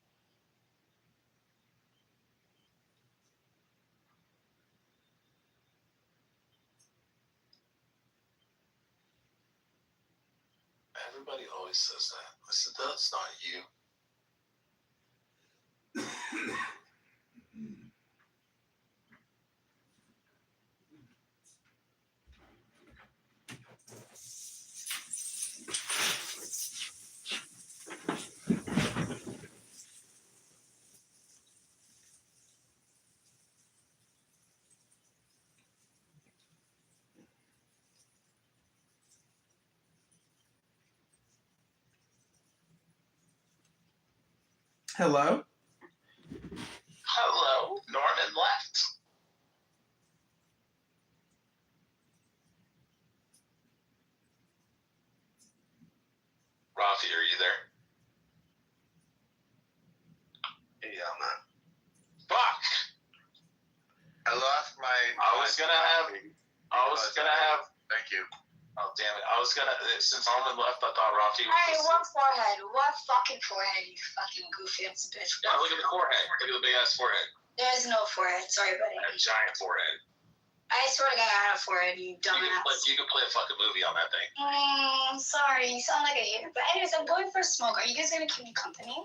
Everybody always says that. I said, that's not you. Hello? Hello, Norman left. Rafi, are you there? Yeah, man. Fuck! I lost my. Thank you. Oh, damn it. I was gonna, since Norman left, I thought Rafi was. Hey, what forehead? What fucking forehead, you fucking goofy ass bitch? Yeah, look at the forehead. Look at the big ass forehead. There is no forehead. Sorry, buddy. A giant forehead. I swear to God, I have a forehead, you dumbass. You can play a fucking movie on that thing. Sorry, you sound like a hater. But anyways, I'm going for a smoke. Are you guys gonna keep me company?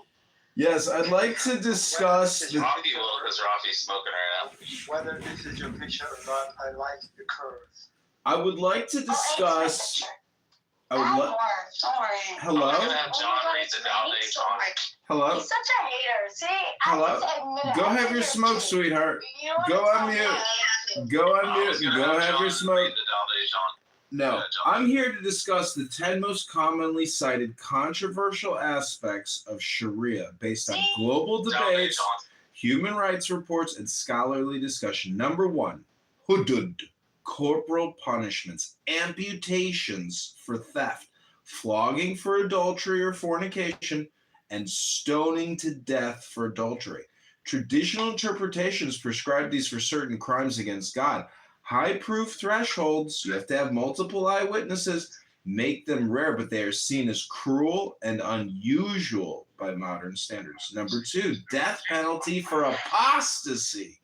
Yes, I'd like to discuss the. Rafi will, because Rafi's smoking right now. Whether this is your picture or not, I like the curves. I would like to discuss. Don't worry. Hello? I'm gonna have John read the Dowday John. Hello? He's such a hater. See? Hello? I just admit it. Go I have think your you're smoke, cute. sweetheart. You know Go what on I'm mute. saying? Go on mute and go have your smoke. Read the Dowday John. No, I'm here to discuss the 10 most commonly cited controversial aspects of Sharia based on global debates, human rights reports, and scholarly discussion. Number 1, hudud, corporal punishments, amputations for theft, flogging for adultery or fornication, and stoning to death for adultery. Traditional interpretations prescribe these for certain crimes against God. High proof thresholds, you have to have multiple eyewitnesses, make them rare, but they are seen as cruel and unusual by modern standards. Number 2, death penalty for apostasy.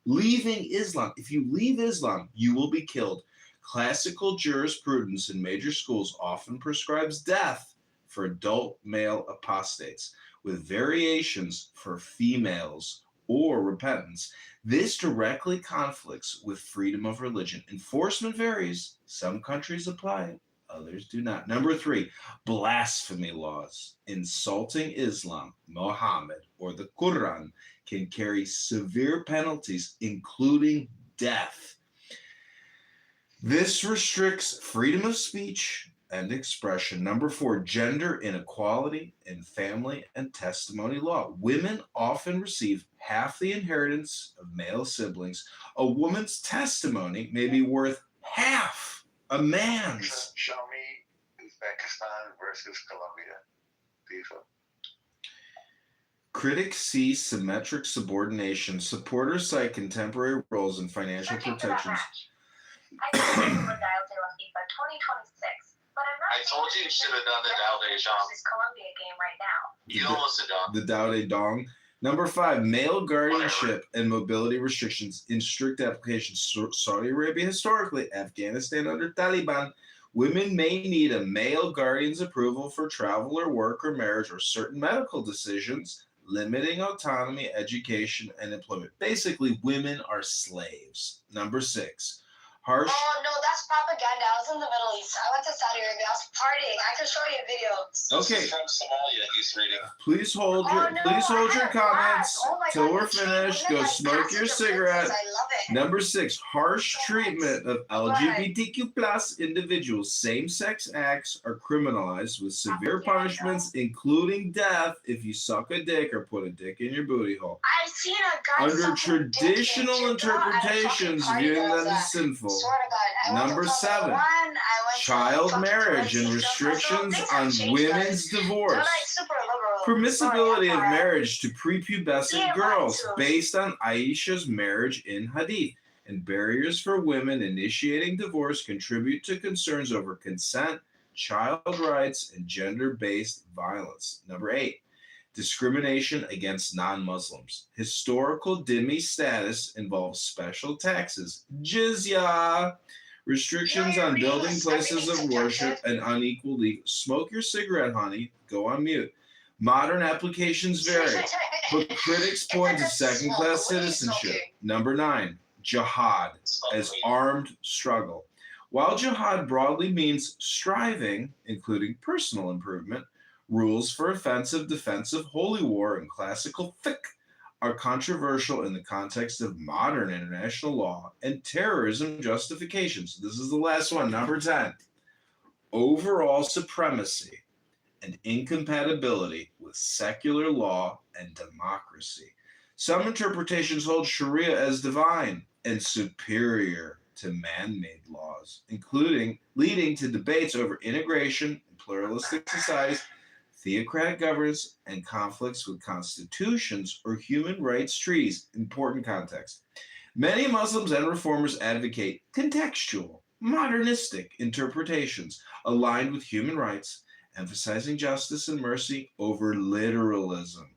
Leaving Islam. If you leave Islam, you will be killed. Classical jurisprudence in major schools often prescribes death for adult male apostates, with variations for females or repentance. This directly conflicts with freedom of religion. Enforcement varies. Some countries apply it, others do not. Number 3, blasphemy laws. Insulting Islam, Muhammad, or the Quran can carry severe penalties, including death. This restricts freedom of speech and expression. Number 4, gender inequality in family and testimony law. Women often receive half the inheritance of male siblings. A woman's testimony may be worth half a man's. Show me Uzbekistan versus Colombia. FIFA. Critics see symmetric subordination. Supporters cite contemporary roles and financial protections. I told you should have done the Dowday John. Colombia game right now. You almost have done. The Dowday Dong. Number 5, male guardianship and mobility restrictions in strict application. Saudi Arabia historically, Afghanistan under Taliban. Women may need a male guardian's approval for travel or work or marriage or certain medical decisions, limiting autonomy, education, and employment. Basically, women are slaves. Number 6, harsh. Oh, no, that's propaganda. I was in the Middle East. I went to Saudi Arabia. I was partying. I can show you videos. Okay. From Somalia, he's reading. Please hold your comments till we're finished. Go smoke your cigarette. Number 6, harsh treatment of LGBTQ plus individuals. Same-sex acts are criminalized with severe punishments, including death if you suck a dick or put a dick in your booty hole. I've seen a guy Under traditional interpretations, viewing them as sinful. Number 7, child marriage and restrictions on women's divorce. Permissibility of marriage to prepubescent girls based on Aisha's marriage in Hadith. And barriers for women initiating divorce contribute to concerns over consent, child rights, and gender-based violence. Number 8, discrimination against non-Muslims. Historical dhimmi status involves special taxes, jizya, Restrictions on building places of worship and unequal legal. Smoke your cigarette, honey. Go on mute. Modern applications vary, but critics point to second-class citizenship. Number 9, jihad as armed struggle. While jihad broadly means striving, including personal improvement, rules for offensive, defensive, holy war, and classical fiqh are controversial in the context of modern international law and terrorism justifications. This is the last one, number 10. Overall supremacy and incompatibility with secular law and democracy. Some interpretations hold Sharia as divine and superior to man-made laws, including leading to debates over integration in pluralistic societies, theocratic governance, and conflicts with constitutions or human rights treaties. Important context. Many Muslims and reformers advocate contextual, modernistic interpretations aligned with human rights, emphasizing justice and mercy over literalism.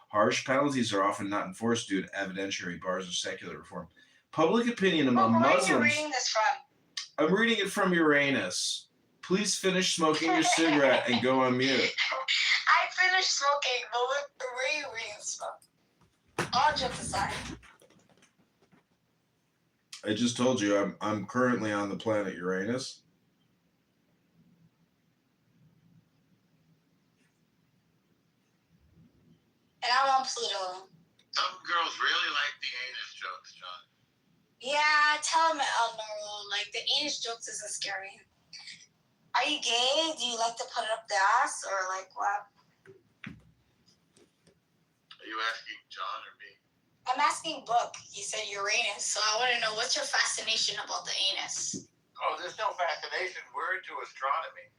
Harsh penalties are often not enforced due to evidentiary bars of secular reform. Public opinion among Muslims... Where are you reading this from? I'm reading it from Uranus. Please finish smoking your cigarette and go on mute. I finished smoking, but where are you reading this from? All jokes aside. I just told you I'm currently on the planet Uranus. And I'm on Pluto. Some girls really like the anus jokes, John. Yeah, tell him Elnoro, like the anus jokes isn't scary. Are you gay? Do you like to put it up the ass or like what? Are you asking John or me? I'm asking Book. He said Uranus, so I want to know what's your fascination about the anus? Oh, there's no fascination. We're into astronomy.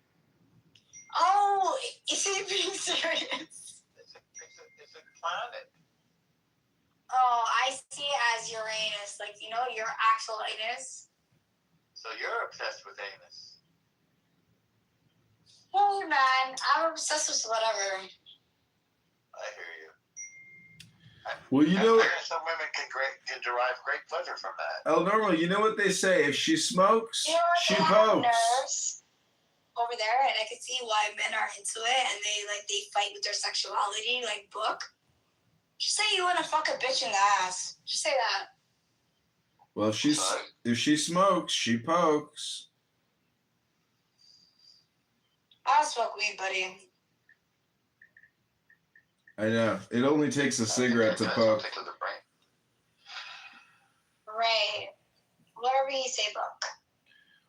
Oh, is he being serious? It's a planet. Oh, I see it as Uranus, like, you know, your actual anus. So you're obsessed with anus. Hey, man, I'm obsessed with whatever. I hear you. Well, you know... Some women can derive great pleasure from that. Elnoro, you know what they say? If she smokes, you know what, she they have pokes. nerves over there, and I can see why men are into it, and they fight with their sexuality, like Book. Just say you want to fuck a bitch in the ass. Just say that. Well, if she smokes, she pokes. I'll smoke weed, buddy. I know. It only takes a cigarette to poke. Right. Whatever you say, Book.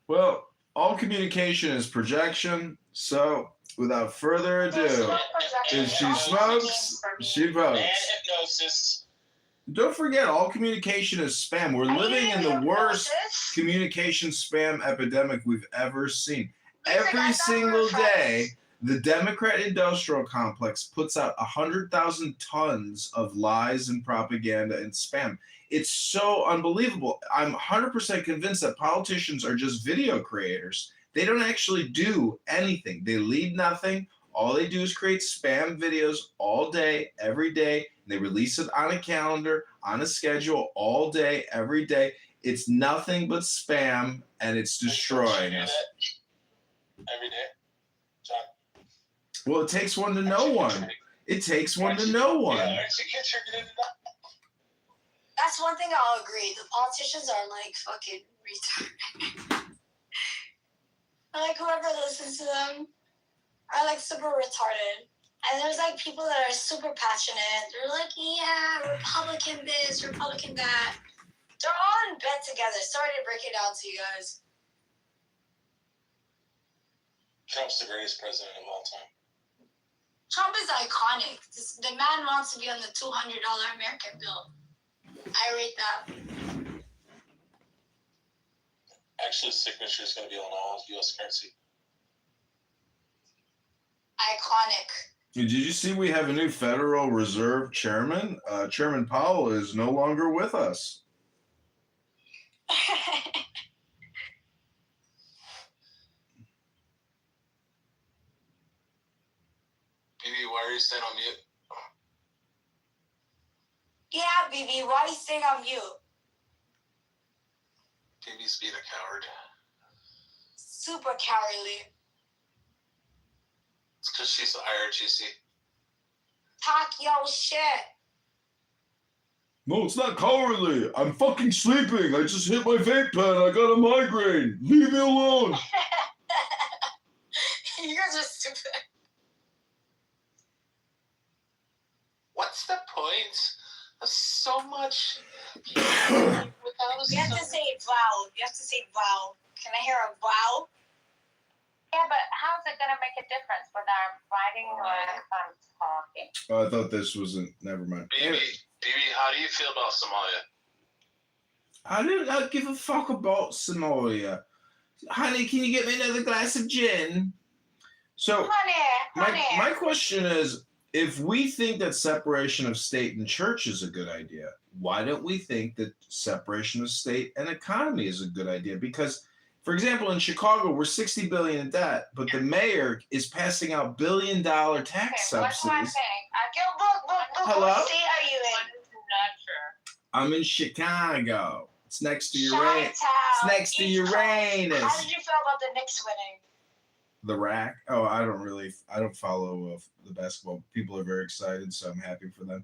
Well, all communication is projection, so without further ado, if she smokes, she pokes. And hypnosis. Don't forget, all communication is spam. We're living in the worst communication spam epidemic we've ever seen. Every single day, the Democrat industrial complex puts out 100,000 tons of lies and propaganda and spam. It's so unbelievable. I'm 100% convinced that politicians are just video creators. They don't actually do anything. They lead nothing. All they do is create spam videos all day, every day. And they release it on a calendar, on a schedule, all day, every day. It's nothing but spam, and it's destroying us. Every day, John. Well, it takes one to know one. It takes one to know one. Yeah, aren't you contributing to that? That's one thing I'll agree. The politicians are like fucking retarded. Like whoever listens to them are like super retarded. And there's like people that are super passionate. They're like, yeah, Republican this, Republican that. They're all in bed together. Sorry to break it down to you guys. Trump's the greatest president of all time. Trump is iconic. The man wants to be on the $200 American bill. I rate that. Actually, his signature is going to be on all U.S. currency. Iconic. Did you see we have a new Federal Reserve chairman? Chairman Powell is no longer with us. BB, why are you staying on mute? Yeah, BB, why are you staying on mute? BB's being a coward. super cowardly. It's because she's IRGC. Talk your shit. No, it's not cowardly. I'm fucking sleeping. I just hit my vape pen. I got a migraine. Leave me alone. You guys are stupid. What's the point of so much? You have to say wow. You have to say wow. Can I hear a wow? Yeah, but how's it gonna make a difference whether I'm fighting or if I'm talking? Oh, I thought this wasn't. Never mind. BB, how do you feel about Somalia? I do not give a fuck about Somalia. Honey, can you get me another glass of gin? So, my question is, if we think that separation of state and church is a good idea, why don't we think that separation of state and economy is a good idea? Because, for example, in Chicago, we're $60 billion in debt, but the mayor is passing out $1 billion tax subsidies. Look, Hello? what state are you in? Not sure. I'm in Chicago. It's next to Uranus. It's next to Uranus. How did you feel about the Knicks winning? The rack. Oh, I don't follow the basketball. People are very excited, so I'm happy for them.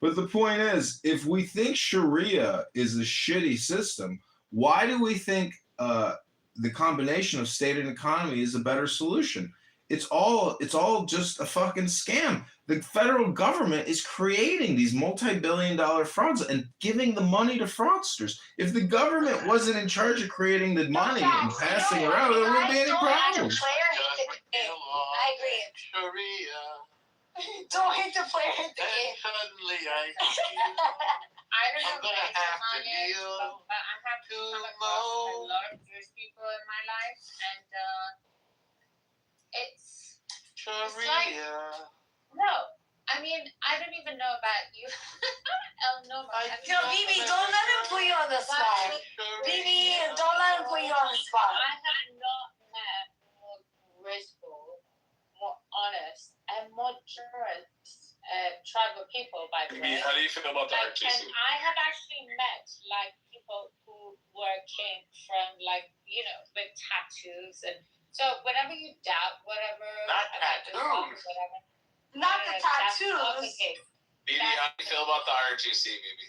But the point is, if we think Sharia is a shitty system, why do we think the combination of state and economy is a better solution? It's all just a fucking scam. The federal government is creating these multi-billion-dollar frauds and giving the money to fraudsters. If the government wasn't in charge of creating the money and passing around, there wouldn't be any problems. I agree. Sharia. Don't hate the player, hate the And game. suddenly I I don't know. I'm gonna have to kneel but I have to come across a Mo. lot of Jewish people in my life, and it's Sharia. no. I mean, I don't even know about you. No, Yo, Bibi, don't let him put you on the spot. Bibi, don't let him put you on the spot. I have not met more graceful, more honest, and more generous tribal people, by the way. How do you feel about the Like, RGC? and I have actually met people who came from with tattoos, and so whatever you doubt, whatever. Not tattoos. Whatever. Not the tattoos. Okay. BB, how do you feel about the RGC, BB?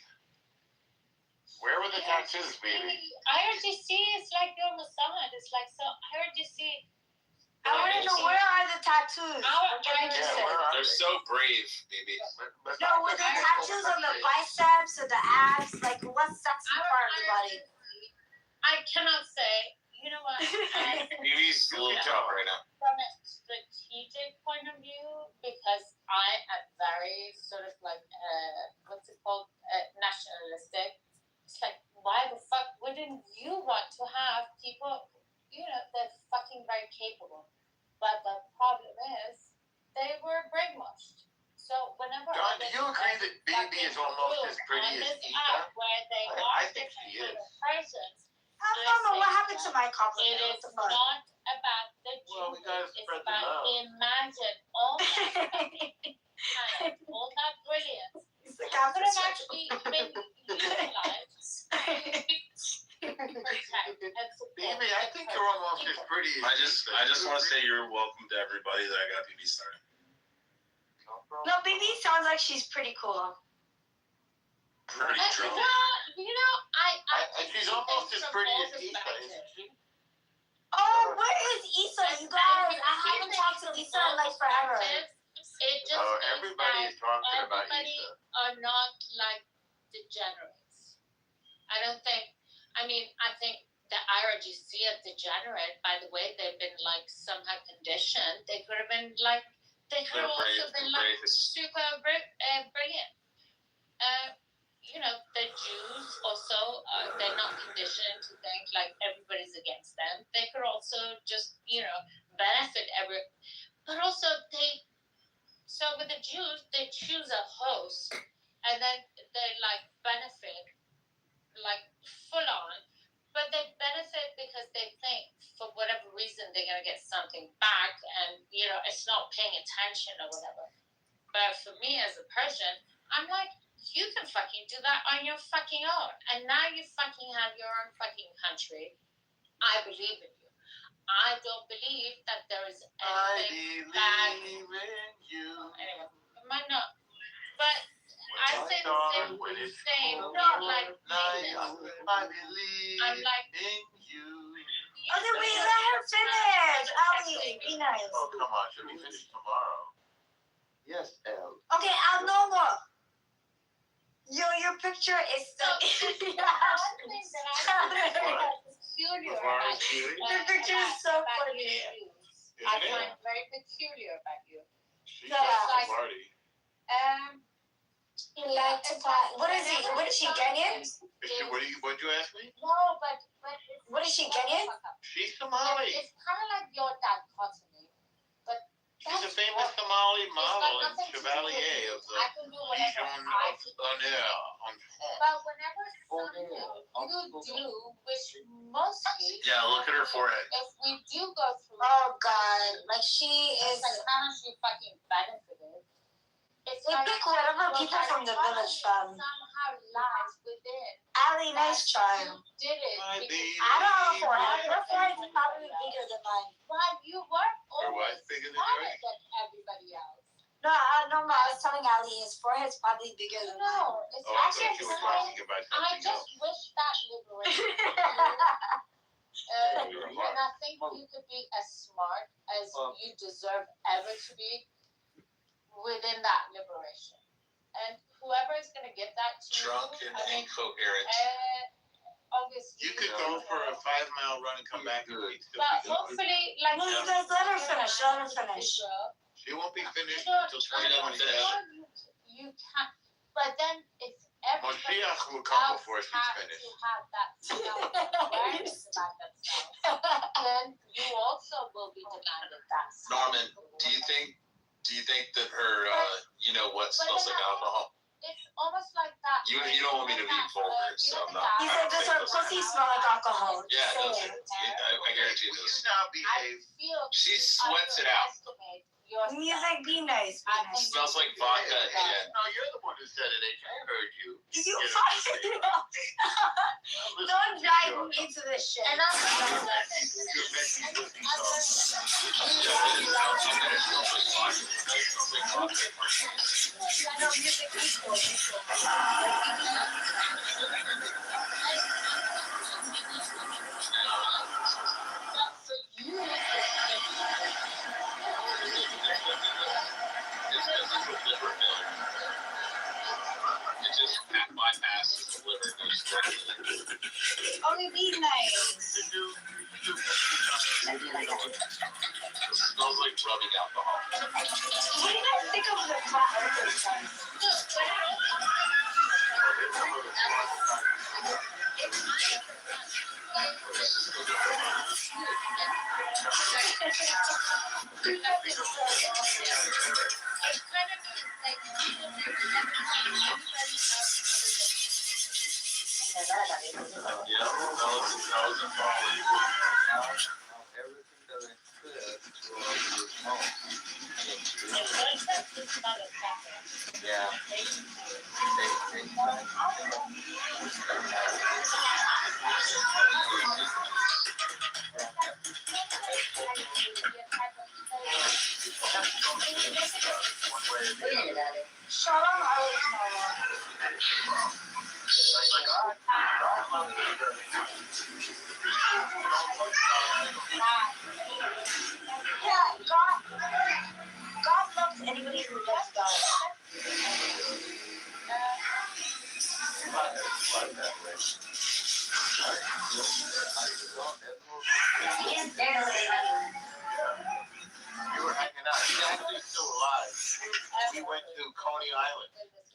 Where were the tattoos, baby? IRGC is like your Mossad. It's like, so IRGC. I want to know, where are the tattoos? They're so brave, BB. No, with the tattoos on the biceps or the abs, like what sexy part of the body? I cannot say. You know what? BB's a little tough right now. From a strategic point of view, because I am very sort of what's it called? Nationalistic. It's like, why the fuck wouldn't you want to have people, they're fucking very capable. But the problem is, they were brainwashed. So whenever Don, do you agree that BB is almost as pretty as Eva? Where they I think she is. persons, I don't know what happened to my it compliment. is not about the Well, we gotta Jews. It's spread the about love. imagine all that talent, all that brilliance. It's like Could have actually been utilized to protect and support. BB, I think you're almost as pretty as I just want to say you're welcome to everybody that I got BB started. No, BB sounds like she's pretty cool. Pretty drunk. she's almost as pretty as Eva, isn't she? Oh, where is Issa? You guys, I haven't talked to Issa in like forever. It just everybody is talking about everybody Issa. are not like degenerates. I don't think. I think the IRGC are degenerate. By the way, they've been somehow conditioned. They could have been They could have also been super brilliant. The Jews also, they're not conditioned to think everybody's against them. They could also just, benefit but also so with the Jews, they choose a host and then they benefit full on, but they benefit because they think for whatever reason they're going to get something back and, it's not paying attention or whatever. But for me as a Persian, I'm like, you can fucking do that on your fucking own. And now you fucking have your own fucking country. I believe in you. I don't believe that there is I anything bad. believe in you. Anyway, it might not. But I say the same When it's thing. cold Not like night, Nathan. I believe I'm like, in you. Okay, wait, let her finish. Ali, be nice. Oh, come on. She'll be finished tomorrow. Yes, Elle. Okay, Al, no more. Your picture is so. one thing that I find peculiar about you. Your picture is so funny. I find very peculiar about you. She Yeah. likes to Like, party. You like to party. What is he? What is she, Kenyan? Is she, what'd you ask me? No, but it's, What is she, Kenyan? She's Somali. It's kind of like your dichotomy, but She's a famous Somali model and nothing to do with chevalier you. of the I can do whatever Legion I of Honor en France. But whenever something you do, which mostly, Yeah, look at her forehead. if we do go through, Oh God, like she is. like how much you fucking benefited. It's They like pick whatever people from the village from. somehow lies within. Ali, nice try. You did it. I because I don't have a forehead. Her forehead is probably bigger than mine. But you weren't Her always what? Bigger than smarter yours? than everybody else. No, I was telling Ali his forehead's probably bigger than mine. No, it's Oh, I thought actually you were talking about I something just else. wish that liberation. And I think you could be as smart as you deserve ever to be within that liberation. And whoever is going to give that to Drunk you, and I mean, incoherent. obviously. You could go for a 5-mile run and come back and we'd still But be good. hopefully, like, No, you guys let her finish. Let her finish. She won't be finished You know, until I'm 2027. sure you can, but then if everybody Moshiach will come else before she's has finished. to have that self-awareness about themselves, then you also will be demanded that. Norman, do you think that her, you know what smells like alcohol? It's almost like that. You don't want me to be vulgar, so I'm not. He said, does her pussy smell like alcohol? Yeah, it does. Say it. I guarantee it Will does. you now behave? She sweats it out. Music, be nice. Be It nice. smells like vodka and No, you're the one who said it, H. I heard you. You Get it. fucking don't drag me into this shit. And I'm You're Becky's pussy song. No, music equal. Only be nice. It smells like rubbing alcohol. What do you guys think of the flat earthers? Yeah. Shut up, I will tomorrow. Yeah, God loves anybody who loves God. He's barely. You were hanging out. He's actually still alive. We went to Coney Island.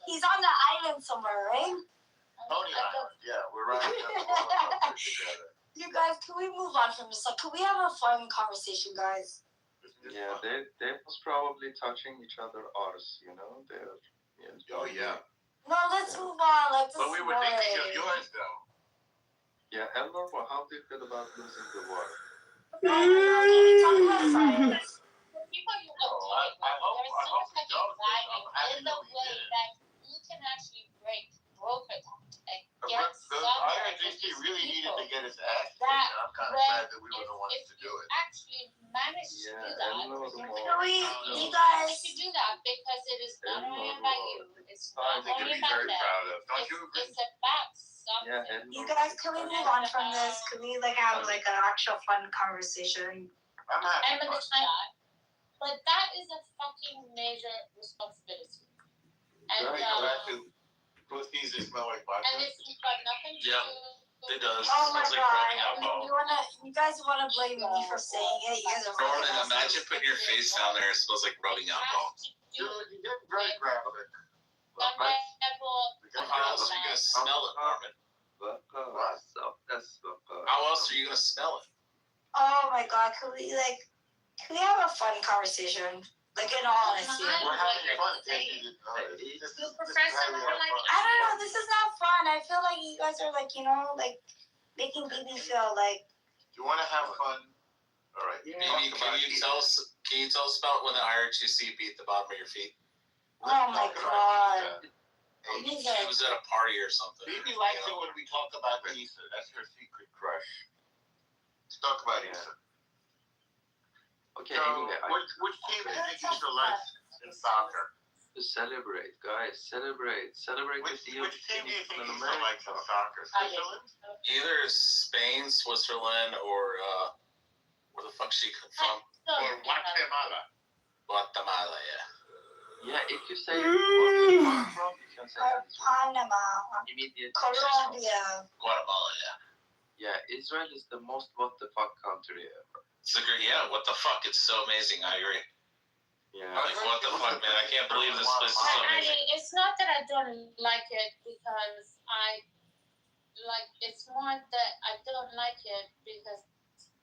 He's on the island somewhere, right? Coney Island, yeah. We're riding on the roller coaster together. You guys, can we move on from this? Like, can we have a fun conversation, guys? Yeah, they was probably touching each other arse, you know? They're, yeah. Oh, yeah. No, let's move on. Like, this But we is were thinking of boring. yours, though. Yeah, Elmer, well, how do you feel about losing the water? No, can we talk about science? People you I hope there's we don't. so much I'm happy anxiety in the that we way did. that you can actually broker that. Like, get The IRGC really needed to get its ass kicked, and I'm kind of glad that we were the ones to do it. actually manage to do that, You guys. you do that because it is not only about you, it's not Something to only be about very them. proud of. Don't you agree? It's about something. You guys, can we move on from this? Can we like have like an actual fun conversation? I'm And happy. with the time, but that is a fucking major responsibility. And Back to pussies that smell like vodka. and it's got nothing to Yeah. do. It does. Oh my Smells like god! rubbing alcohol. You guys wanna blame me for saying it? You guys are fucking Norman, awesome. imagine putting your face down there. It smells like rubbing alcohol. Dude, you get very graphic. The level How else are you gonna smell it, Norman? How else are you gonna smell it? Oh my god! Can we have a fun conversation? Like in all honesty. We're having fun. You prefer someone like I don't know. This is not fun. I feel like you guys are like making BB feel like. You want to have fun? All right. Maybe can you tell us about when the IRGC beat the bottom of your feet? Oh my god. She was at a party or something. BB likes it when we talk about Issa. That's her secret crush. Let's talk about Issa. Okay, So, anyway, which team do you think you select in soccer? to celebrate, guys. Celebrate Which the team do you think you select in soccer? Switzerland? Either Spain, Switzerland, or where the fuck she come from? Or Guatemala? Guatemala, yeah. Yeah, if you say where you come from, you can say Panama, immediately. Colombia. Guatemala, yeah. Yeah, Israel is the most what the fuck country ever. It's a great, yeah, what the fuck? It's so amazing. I agree. Yeah. Like, what the fuck, man? I can't believe this place is so amazing. It's not that I don't like it because it's more that I don't like it because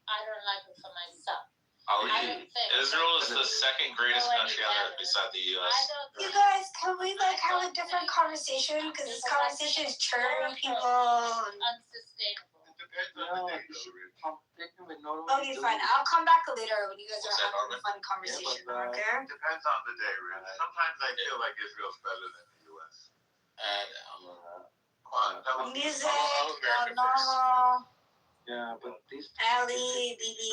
I don't like it for myself. I don't think. Israel is the second greatest country on earth beside the U.S. You guys, can we have a different conversation? Because this conversation is churning people. Unsustainable. Okay, fine. I'll come back later when you guys are having a fun conversation. Okay. Depends on the day, really. Sometimes I feel like Israel's better than the U.S. Come on, Music, America Yeah, but this Ali, BB.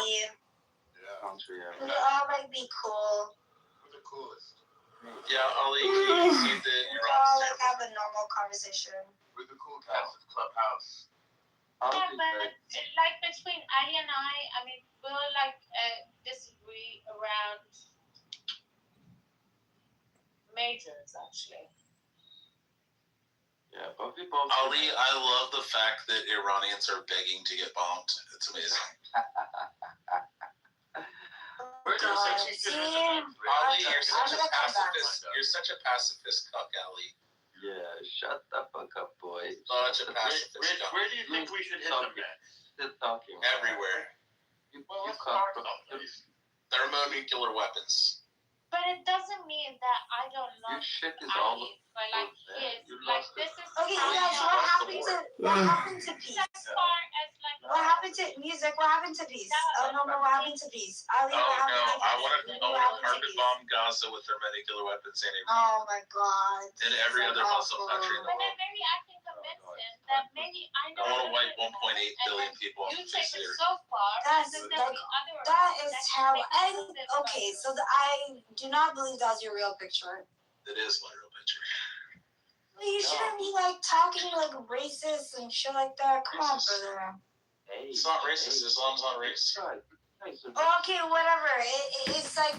country We all be cool. We're the coolest. Yeah, Ali, can you see the We all have a normal conversation. We're the cool cats of Clubhouse. Yeah, but between Ali and I mean, we'll disagree around majors actually. Yeah, but we both. Ali, I love the fact that Iranians are begging to get bombed. It's amazing. Ali, you're such a pacifist. You're such a pacifist cuck, Ali. Yeah, shut the fuck up, boy. Such a pacifist cuck. Where do you think we should hit them at? Still talking. Everywhere. Well, let's start someplace. Thermonuclear weapons. But it doesn't mean that I don't Your love shit is all Ali, but his, this is Okay, guys, what happened to peace? as far as What happened to music? What happened to peace? Oh no, what happened to peace? Ali, Oh what happened no, to peace? I want to What happened to carpet peace? bomb Gaza with thermonuclear weapons and Oh my god. and every other Muslim country in the But then world. maybe I can convince him that maybe I know. I want to wipe 1.8 billion people off You the take face of it the earth. so far. That's and then there'll be other that is that terrible. can And make it okay, better. so I do not believe that was your real picture. It is my real picture. Well, you shouldn't be talking racist and shit like that. Come on, brother. It's not racist. Islam's not racist. Okay, whatever. It's like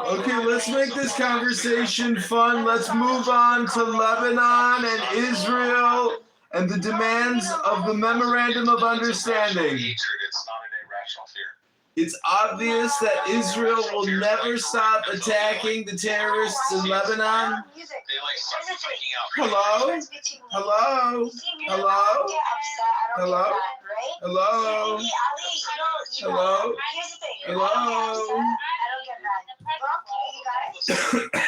Okay, let's make this conversation fun. Let's move on to Lebanon and Israel and the demands of the Memorandum of Understanding. It's not an irrational fear. It's obvious that Israel will never stop attacking the terrorists in Lebanon. They start freaking out. Hello? Hello? Hello? Hello? Hello? Hello? Hello?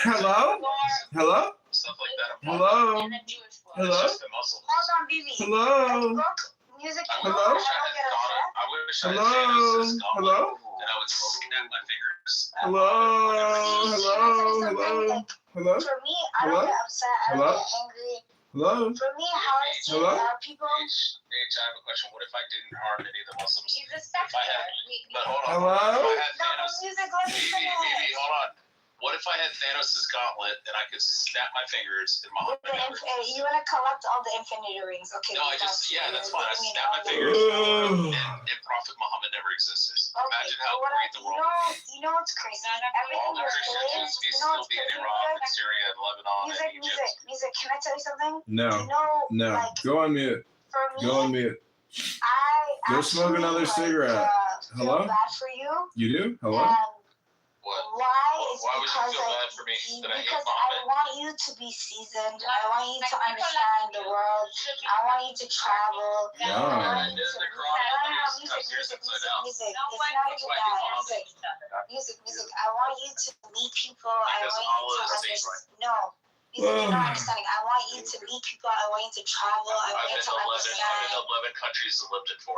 Hello? Hello? Stuff like that. Hello? Hello? It's just a muscle. Hold on, BB. Hello? Music. Hello? I wish I had Hello? Genesis gone Hello? and I would snap my fingers. Hello? Hello? Hello? Hello? For me, I Hello? don't get upset. I don't Hello? get angry. Hello? For me, how I see Hello? people. I have a question. What if I didn't harm any of the Muslims? He's a secular. But hold on. Hello? If I had No, Thanos, music, let me finish. Phoebe, hold on. What if I had Thanos' gauntlet and I could snap my fingers and Muhammad never existed? You want to collect all the infinity rings. Okay. No, that's fine. I snap my fingers and Prophet Muhammad never existed. Imagine how great the world would be. You know what's crazy? Everything All the you're Christian saying, Jews be you know still what's be in crazy? Iraq and Syria and Lebanon and Egypt. Music. Can I tell you something? No. You know, No. like, Go on mute. for me, Go on mute. I Go smoke actually, another cigarette. Hello? feel bad for you. You do? Hello? And What? why is Why would you because feel bad for me that I hate because I Muhammad? want you to be seasoned. I want you to understand the world. I want you to travel. Yeah. I want you to The music. Quran It's upside down. not even that. Music. I want you to meet people. I Because want Allah you to is safe, understand. No. Music, you're not understanding. I want you to meet people. I want you to travel. I want you to I've understand. been to 11 countries and lived in 4.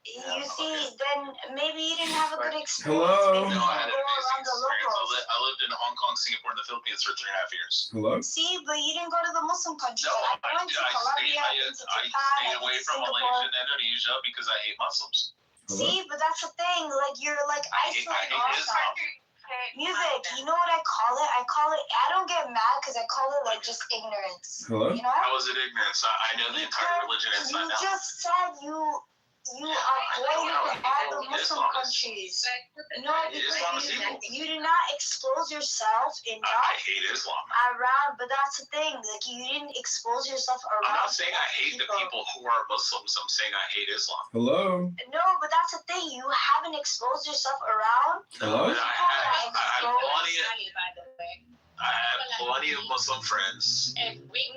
You see, then maybe you didn't have a good experience. Hello? Maybe No, I had you an go around amazing the experience. locals. I lived in Hong Kong, Singapore, and the Philippines for 3.5 years. Hello? See, but you didn't go to the Muslim countries. No, I went to Colombia, into I Japan, stayed away into from Singapore. Malaysia and Indonesia because I hate Muslims. Hello? See, but that's the thing. Like you're like I hate isolating Islam. yourself. Music. You know what I call it? I don't get mad because I call it like just ignorance. Hello? You know? How is it ignorance? I know the entire religion You inside out. just said you avoided all the Muslim countries. No, Islam because is evil. you did not expose yourself I enough hate Islam. around. But that's the thing. Like you didn't expose yourself around. I'm not saying I hate the people who are Muslims. I'm saying I hate Islam. Hello? No, but that's the thing. You haven't exposed yourself around. Hello? I had By the way, plenty of Muslim friends.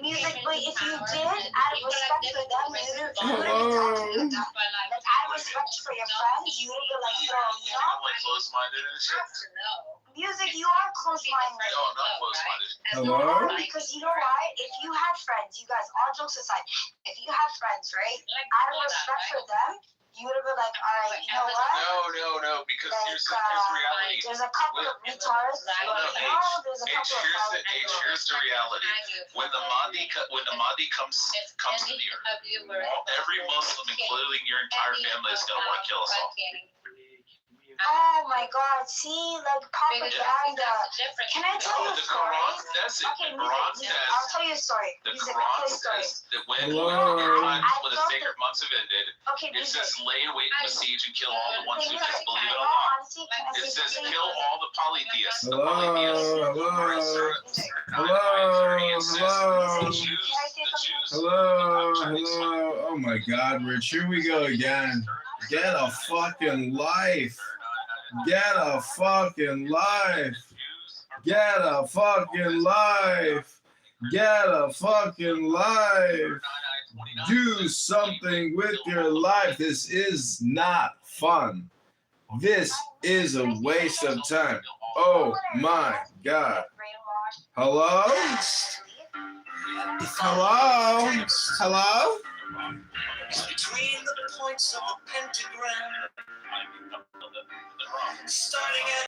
Music, but if you did, out of respect for them, you wouldn't be Hello? talking about that. Like, out of respect for your friends, you would be like, yo, you know? I'm like close-minded and shit. Music, you are close-minded. No, I'm not close-minded. Hello? Because you know why? If you had friends, you guys, all jokes aside, if you had friends, right? Out of respect for them, you would have been like, all right, you know what? No, because Like, here's reality. there's a couple of retards, but you know, there's a couple of solid people. Here's the reality. When the Mahdi comes to the earth, every Muslim, including your entire family, is going to want to kill us all. Oh my God! See, like propaganda. Can I tell you a The story? Quran says it. Okay, The Quran music. says. I'll tell you a story. The Music, Quran I'll tell you a story. says that when Hello? the sacred months have ended, Okay, it music. says lay in wait and besiege and kill all the ones who Music, disbelieve in all Allah. honesty, can I It say says something? kill all the polytheists. The Hello? polytheists Hello? are in Surah Hello? 9:30. It says Hello? the Jews. Hello? Oh my God, Rich, here we go again. Get a fucking life. Get a fucking life. Get a fucking life. Get a fucking life. Do something with your life. This is not fun. This is a waste of time. Oh my God. Hello? Hello? Hello? Between the points of the pentagram, starting at